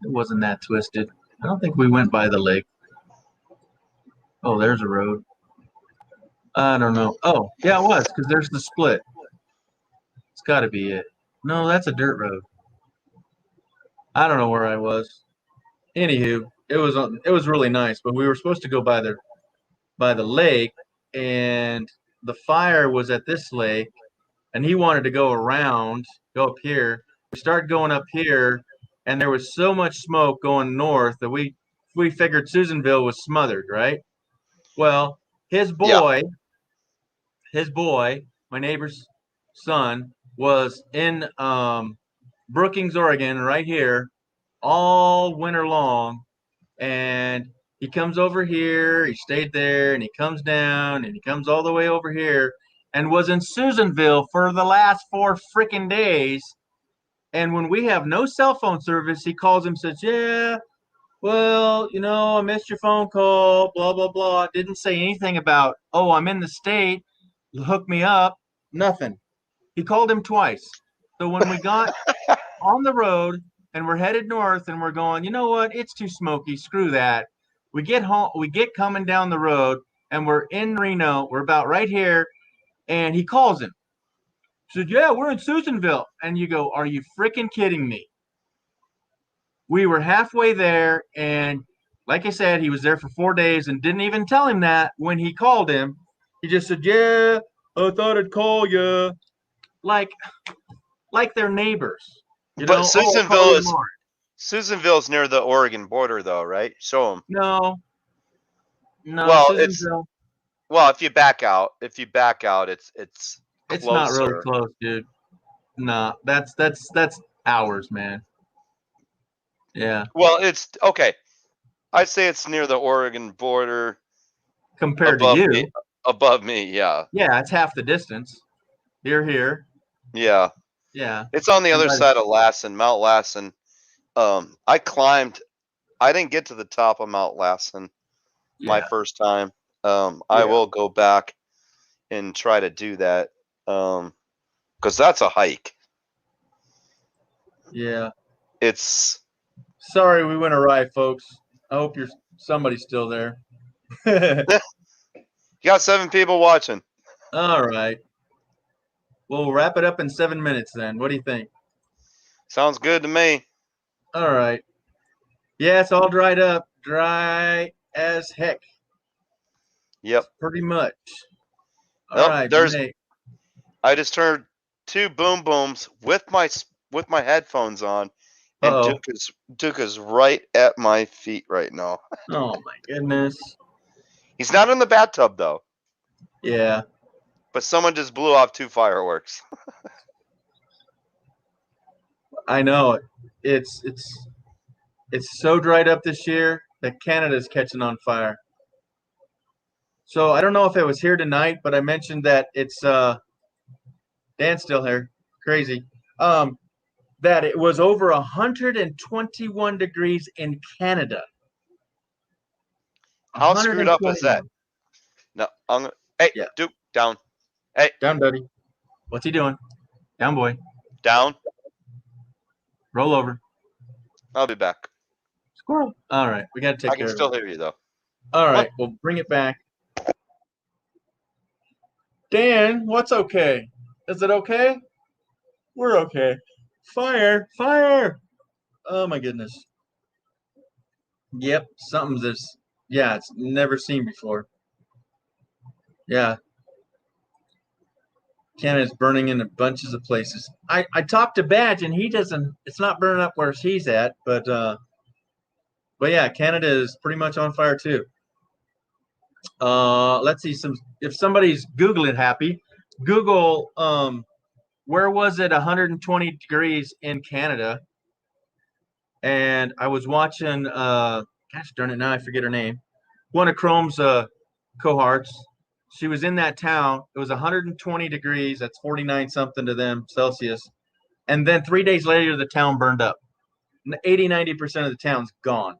It wasn't that twisted. I don't think we went by the lake. Oh, there's a road. I don't know. Oh, yeah, it was, because there's the split. It's got to be it. No, that's a dirt road. I don't know where I was. Anywho, it was really nice, but we were supposed to go by the lake, and the fire was at this lake, and he wanted to go up here. We started going up here, and there was so much smoke going north that we figured Susanville was smothered, right? Well, his boy, my neighbor's son, was in Brookings, Oregon, right here, all winter long, and he comes over here, he stayed there, and he comes down, and he comes all the way over here, and was in Susanville for the last 4 freaking days. And when we have no cell phone service, he calls him, says, yeah, well, I missed your phone call, blah, blah, blah. Didn't say anything about, oh, I'm in the state, hook me up, nothing. He called him twice. So when we got on the road and we're headed north and we're going, you know what, it's too smoky, screw that. We get home, we get coming down the road and we're in Reno, we're about right here, and he calls him. He said, yeah, we're in Susanville. And you go, are you freaking kidding me? We were halfway there, and like I said, he was there for 4 days and didn't even tell him that when he called him. He just said, yeah, I thought I'd call you. Like they're neighbors. But Susanville's near the Oregon border, though, right? Show them. No. Well, Susanville. If you back out, it's not really closer. close, dude. No, that's hours, man. Yeah. Well, it's okay. I'd say it's near the Oregon border. Compared to you. Above me, yeah. Yeah, it's half the distance. You're here. Yeah. Yeah. It's on the other side of Lassen, Mount Lassen. I didn't get to the top of Mount Lassen my first time. I will go back and try to do that. Because that's a hike. Yeah. It's sorry we went awry, folks. I hope somebody's still there. You got 7 people watching. All right. We'll wrap it up in 7 minutes then. What do you think? Sounds good to me. All right. Yeah, it's all dried up. Dry as heck. Yep. Pretty much. All Nope, right. there's. Nate. I just heard 2 boom booms with my headphones on, and Uh-oh. Duke is right at my feet right now. Oh my goodness. He's not in the bathtub though, Yeah. but someone just blew off 2 fireworks. I know. It's so dried up this year that Canada's catching on fire. So I don't know if it was here tonight, but I mentioned that it's Dan's still here. Crazy. That it was over 121 degrees in Canada. How screwed up is that? 121. No, hey, Yeah. Duke, down. Hey, Down, buddy. What's he doing? Down, boy. down. Roll over. I'll be back. Squirrel. All right. We got to take I care can of still it. hear you though. All right. We'll bring it back. Dan, what's okay? Is it okay? We're okay. Fire. Fire. Oh, my goodness. Yep. Something's this. Yeah, it's never seen before. Yeah. Canada's burning in bunches of places. I talked to Badge and he doesn't, it's not burning up where he's at, but yeah, Canada is pretty much on fire too. Let's see if somebody's Googling happy, Google where was it 120 degrees in Canada? And I was watching gosh darn it, now I forget her name. One of Chrome's cohorts. She was in that town. It was 120 degrees. That's 49 something to them Celsius. And then 3 days later, the town burned up. 80-90% of the town's gone.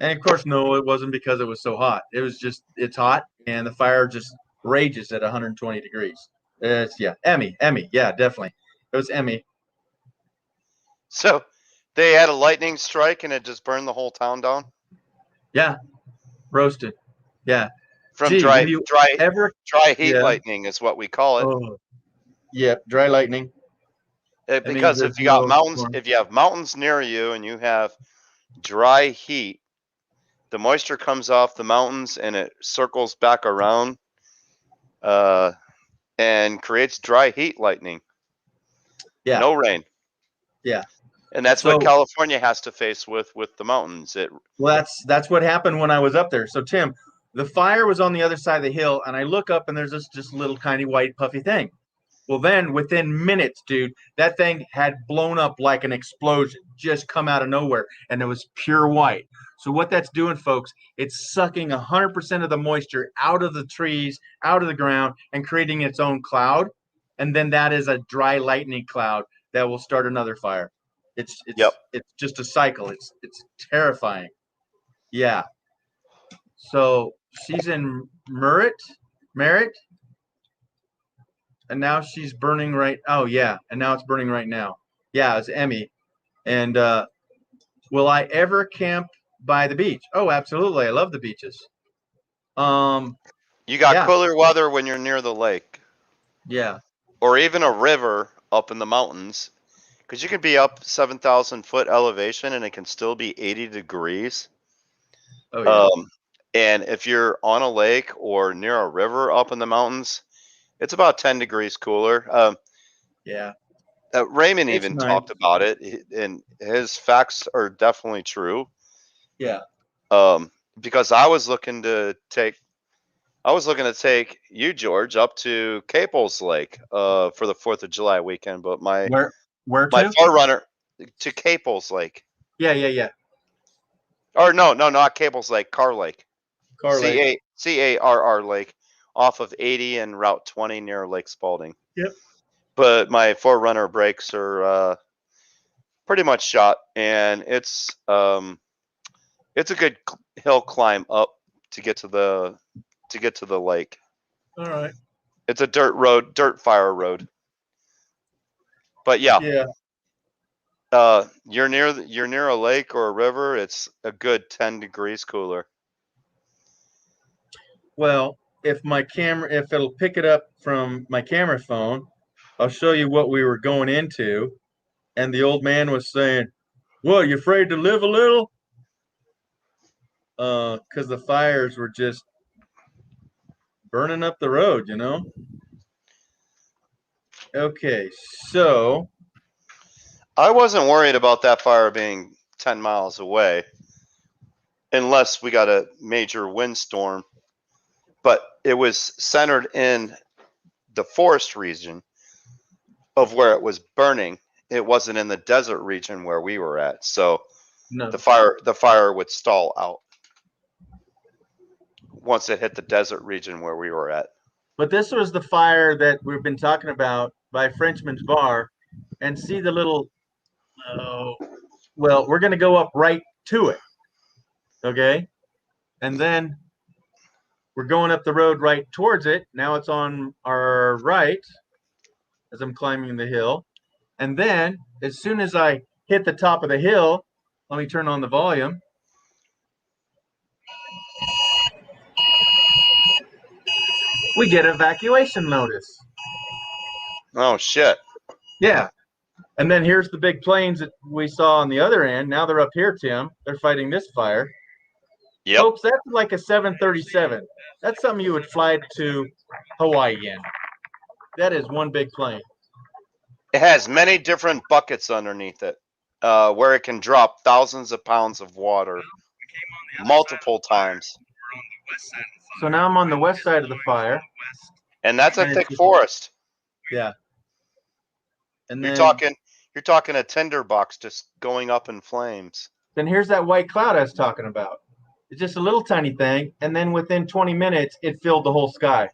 And of course, no, it wasn't because it was so hot. It was just, it's hot and the fire just rages at 120 degrees. It's, yeah, Emmy. Yeah, definitely. It was Emmy. So they had a lightning strike and it just burned the whole town down? Yeah. Roasted. Yeah. From Gee, dry have you dry ever? dry heat Yeah. lightning is what we call it. Oh. Yeah, dry lightning. Because means if you got there's no mountains, storm. if you have mountains near you and you have dry heat, the moisture comes off the mountains and it circles back around and creates dry heat lightning. Yeah. No rain. Yeah. And that's So- what California has to face with the mountains. Well, that's what happened when I was up there. So Tim, the fire was on the other side of the hill, and I look up and there's this just little tiny white puffy thing. Well, then within minutes, dude, that thing had blown up like an explosion, just come out of nowhere, and it was pure white. So what that's doing, folks, it's sucking 100% of the moisture out of the trees, out of the ground, and creating its own cloud. And then that is a dry lightning cloud that will start another fire. It's just a cycle. It's terrifying. Yeah. So she's in Merritt, and now she's burning right. Oh yeah, and now it's burning right now. Yeah, it's Emmy. And will I ever camp by the beach? Oh, absolutely. I love the beaches. You got Yeah. cooler weather when you're near the lake Yeah. or even a river up in the mountains, because you can be up 7,000 foot elevation and it can still be 80 degrees. Oh yeah. And if you're on a lake or near a river up in the mountains, it's about 10 degrees cooler. Yeah. Raymond It's even nice. talked about it, and his facts are definitely true. Yeah. Because I was looking to take you, George, up to Caples Lake for the 4th of July weekend, but my Where my to? forerunner to Caples Lake. Yeah. Or no, not Caples Lake, Carr Lake. Car Lake. CARR Lake, off of 80 and Route 20 near Lake Spalding. Yep. But my forerunner brakes are pretty much shot, and it's a good hill climb up to get to the lake. All right. It's a dirt fire road. But yeah, you're near a lake or a river, it's a good 10 degrees cooler. Well, if it'll pick it up from my camera phone, I'll show you what we were going into. and the old man was saying, "Well, you afraid to live a little?" Because the fires were just burning up the road, you know. Okay, so I wasn't worried about that fire being 10 miles away, unless we got a major windstorm. But it was centered in the forest region of where it was burning. It wasn't in the desert region where we were at. So no, the fire would stall out once it hit the desert region where we were at. but this was the fire that we've been talking about by Frenchman's Bar, and see the little. Well, we're gonna go up right to it, okay, and then we're going up the road right towards it. Now it's on our right as I'm climbing the hill, and then as soon as I hit the top of the hill, let me turn on the volume. We get evacuation notice. Oh shit. Yeah. And then here's the big planes that we saw on the other end. Now they're up here, Tim. They're fighting this fire. Yep. Folks, that's like a 737. That's something you would fly to Hawaii in. That is one big plane. It has many different buckets underneath it, where it can drop thousands of pounds of water multiple times. So now I'm on the west side of the fire. And that's a And it's thick just- forest. Yeah. And then, You're talking a tinderbox just going up in flames. then here's that white cloud I was talking about. It's just a little tiny thing, and then within 20 minutes, it filled the whole sky.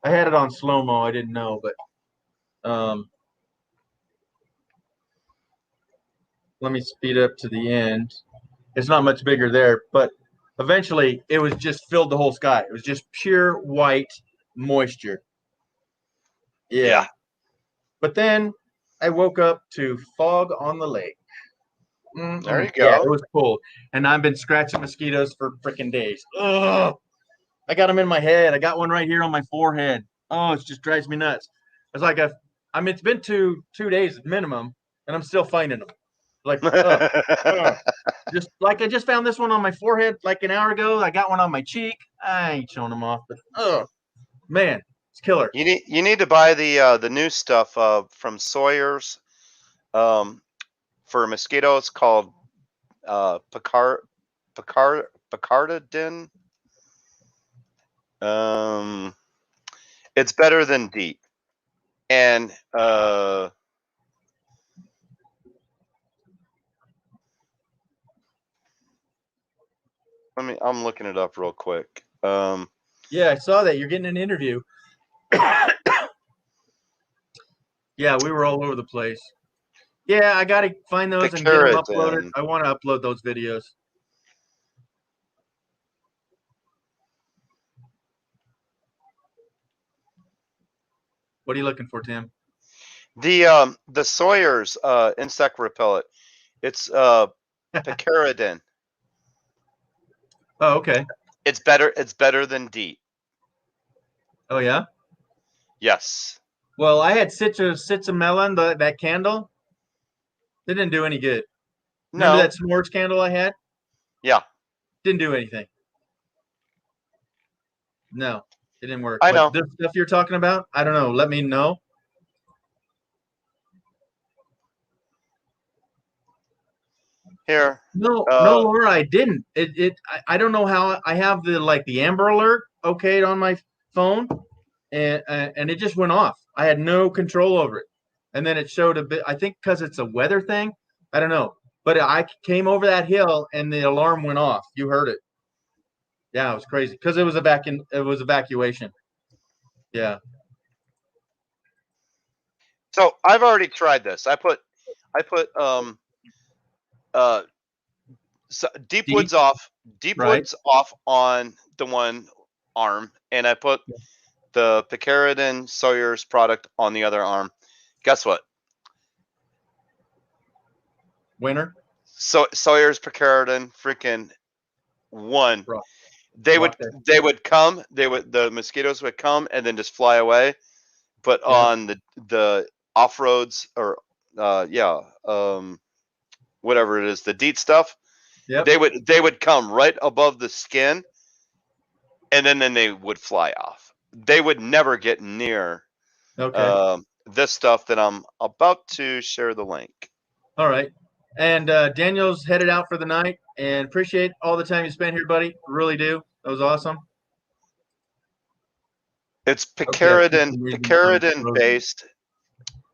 I had it on slow-mo. I didn't know, but let me speed up to the end. It's not much bigger there, but eventually it was just filled the whole sky. It was just pure white moisture. Yeah. But then I woke up to fog on the lake. There you go. Yeah, it was cold. And I've been scratching mosquitoes for freaking days. Ugh. I got them in my head. I got one right here on my forehead. Oh, it just drives me nuts. It's like it's been two days minimum, and I'm still finding them. Like, just like I just found this one on my forehead like an hour ago. I got one on my cheek. I ain't showing them off, but man, it's killer. You need to buy the new stuff from Sawyer's for mosquitoes called Picardin. It's better than DEET, and I'm looking it up real quick. Yeah, I saw that. You're getting an interview. Yeah, we were all over the place. Yeah, I got to find those and get them uploaded. I want to upload those videos. What are you looking for, Tim? The Sawyer's insect repellent. It's picaridin. Oh, okay. It's better than DEET. Oh yeah? Yes. Well, I had Citzamelon, that candle. It didn't do any good. Remember that s'mores candle I had? Yeah. Didn't do anything. No, it didn't work. I know. This stuff you're talking about, I don't know. Let me know. Here. No, Laura, I didn't. I don't know how. I have the Amber Alert okayed on my phone, and it just went off. I had no control over it, and then it showed a bit. I think because it's a weather thing. I don't know, but I came over that hill and the alarm went off. You heard it. Yeah, it was crazy because it was evacuation. Yeah. So I've already tried this. I put Deep Woods off. Deep Woods off on the one arm, and I put the picaridin Sawyer's product on the other arm. Guess what? Winner. So Sawyer's picaridin freaking won. Right. The mosquitoes would come and then just fly away. But on the off roads or yeah, whatever it is, the DEET stuff. Yep. They would come right above the skin, and then they would fly off. They would never get near Okay. this stuff that I'm about to share the link. All right. And Daniel's headed out for the night, and appreciate all the time you spent here, buddy. Really do. That was awesome. It's Okay, I'll keep them picaridin frozen. based,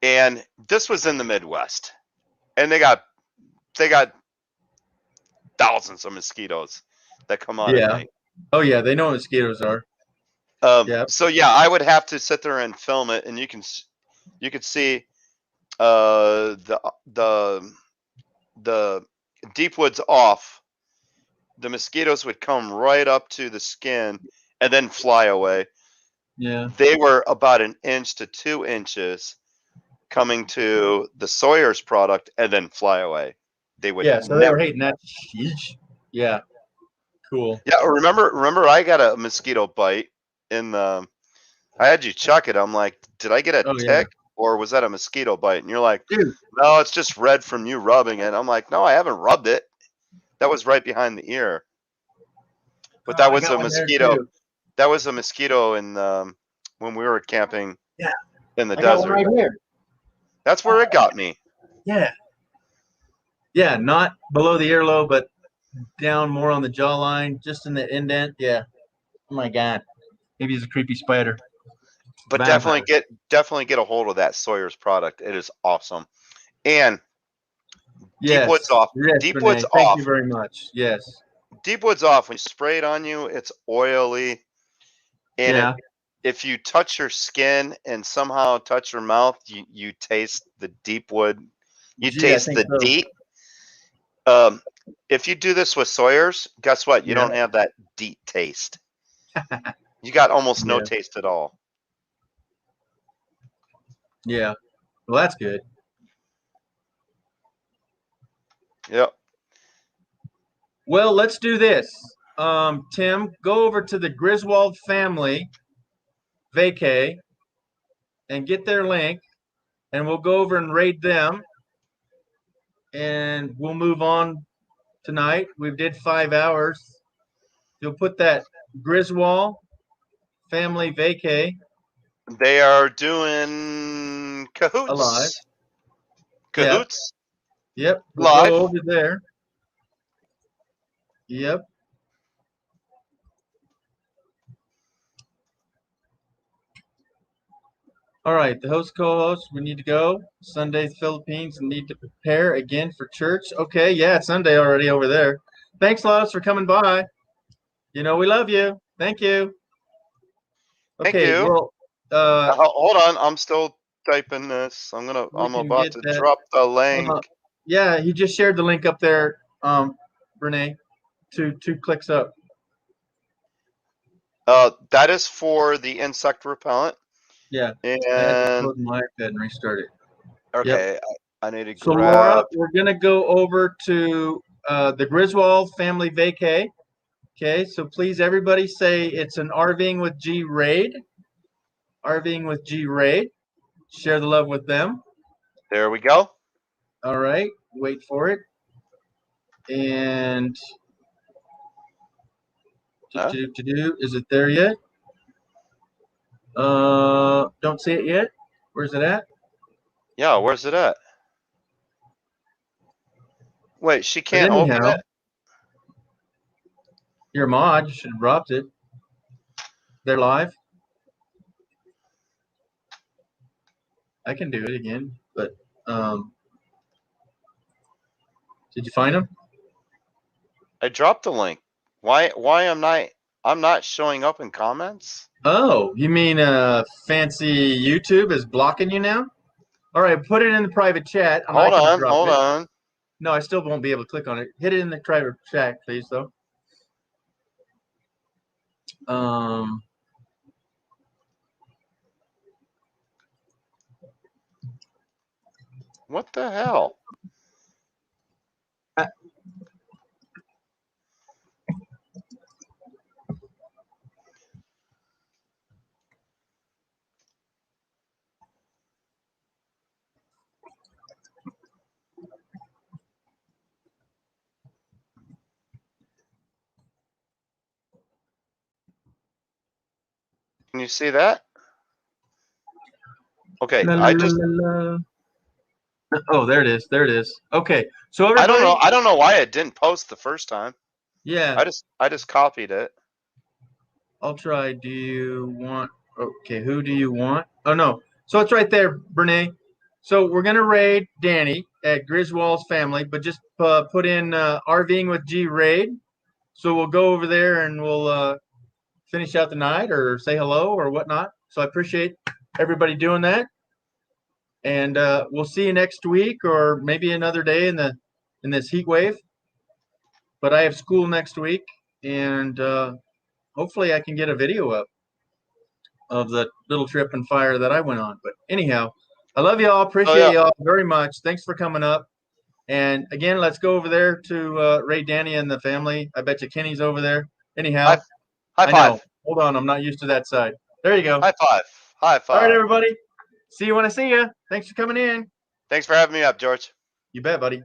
and this was in the Midwest, and they got thousands of mosquitoes that come out Yeah. at night. Oh yeah, they know what mosquitoes are. Yep. So yeah, I would have to sit there and film it, and you could see the deep woods off. The mosquitoes would come right up to the skin and then fly away. Yeah. They were about 1 inch to 2 inches coming to the Sawyer's product and then fly away. They would Yeah. So they were hating that. Sheesh. Yeah. Cool. Yeah, remember I got a mosquito bite in the I had you chuck it. I'm like, did I get a tick? Yeah. Or was that a mosquito bite? And you're like, dude, no, it's just red from you rubbing it. I'm like, no, I haven't rubbed it. That was right behind the ear. But that was a mosquito. That was a mosquito in when we were camping in the desert. Right here. That's where it got me. Yeah. Yeah, not below the earlobe, but down more on the jawline, just in the indent. Yeah. Oh my God. Maybe he's a creepy spider. But Vampire. definitely get a hold of that Sawyer's product. It is awesome. And Yes. Deep Woods off. Yes, Deep Renee, Woods thank off. you very much. Yes. Deep Woods off. When you spray it on you, it's oily. And Yeah. if you touch your skin and somehow touch your mouth, you taste the deep wood. You Gee, I taste think the so. DEET. If you do this with Sawyer's, guess what? You don't have that DEET taste. You got almost no Yeah. taste at all. Yeah. Well, that's good. Yep. Well, let's do this. Tim, go over to the Griswold family vacay and get their link, and we'll go over and raid them, and we'll move on tonight. We did 5 hours. You'll put that Griswold family vacay They are doing cahoots. alive. Cahoots. Yep. We'll Live. go over there. Yep. All right, the host co-host, we need to go. Sunday, Philippines, need to prepare again for church. Okay, yeah, it's Sunday already over there. Thanks, Lois, for coming by. You know we love you. Thank you. Thank Okay, you. well, Hold on, I'm still typing this. I'm can about get to that. drop the link. Yeah, he just shared the link up there, Renee, two clicks up. That is for the insect repellent. Yeah. I had to And close my iPad and restart it. okay, I need to So grab. Laura, we're gonna go over to the Griswold family vacay. Okay, so please everybody say it's an RVing with G raid. RVing with G raid. Share the love with them. There we go. All right, wait for it. And is it there yet? Don't see it yet. Where's it at? Yeah, where's it at? Wait, she But can't open anyhow, it. your mod, you should have dropped it. They're live. I can do it again, but did you find them? I dropped the link. Why I'm not showing up in comments? Oh, you mean fancy YouTube is blocking you now? All right, put it in the private chat. and I can drop Hold it. on. No, I still won't be able to click on it. Hit it in the private chat, please, though. What the hell? Can you see that? Okay, La, la, I la, just la, la. Oh, there it is. There it is. Okay. So I everybody. don't know. I don't know why it didn't post the first time. Yeah. I just copied it. I'll try. Do you want? Okay. Who do you want? Oh no. So it's right there, Brene. So we're gonna raid Danny at Griswold's family, but just put in RVing with G raid. So we'll go over there and we'll finish out the night or say hello or whatnot. So I appreciate everybody doing that. And we'll see you next week or maybe another day in this heat wave. But I have school next week, and hopefully I can get a video up of the little trip and fire that I went on. But anyhow, I love y'all. Appreciate y'all very much. Thanks for coming up. And again, let's go over there to Ray, Danny, and the family. I bet you Kenny's over there. Anyhow, High I five. know. Hold on, I'm not used to that side. There you go. High five. High five. All right, everybody. See you when I see you. Thanks for coming in. Thanks for having me up, George. You bet, buddy.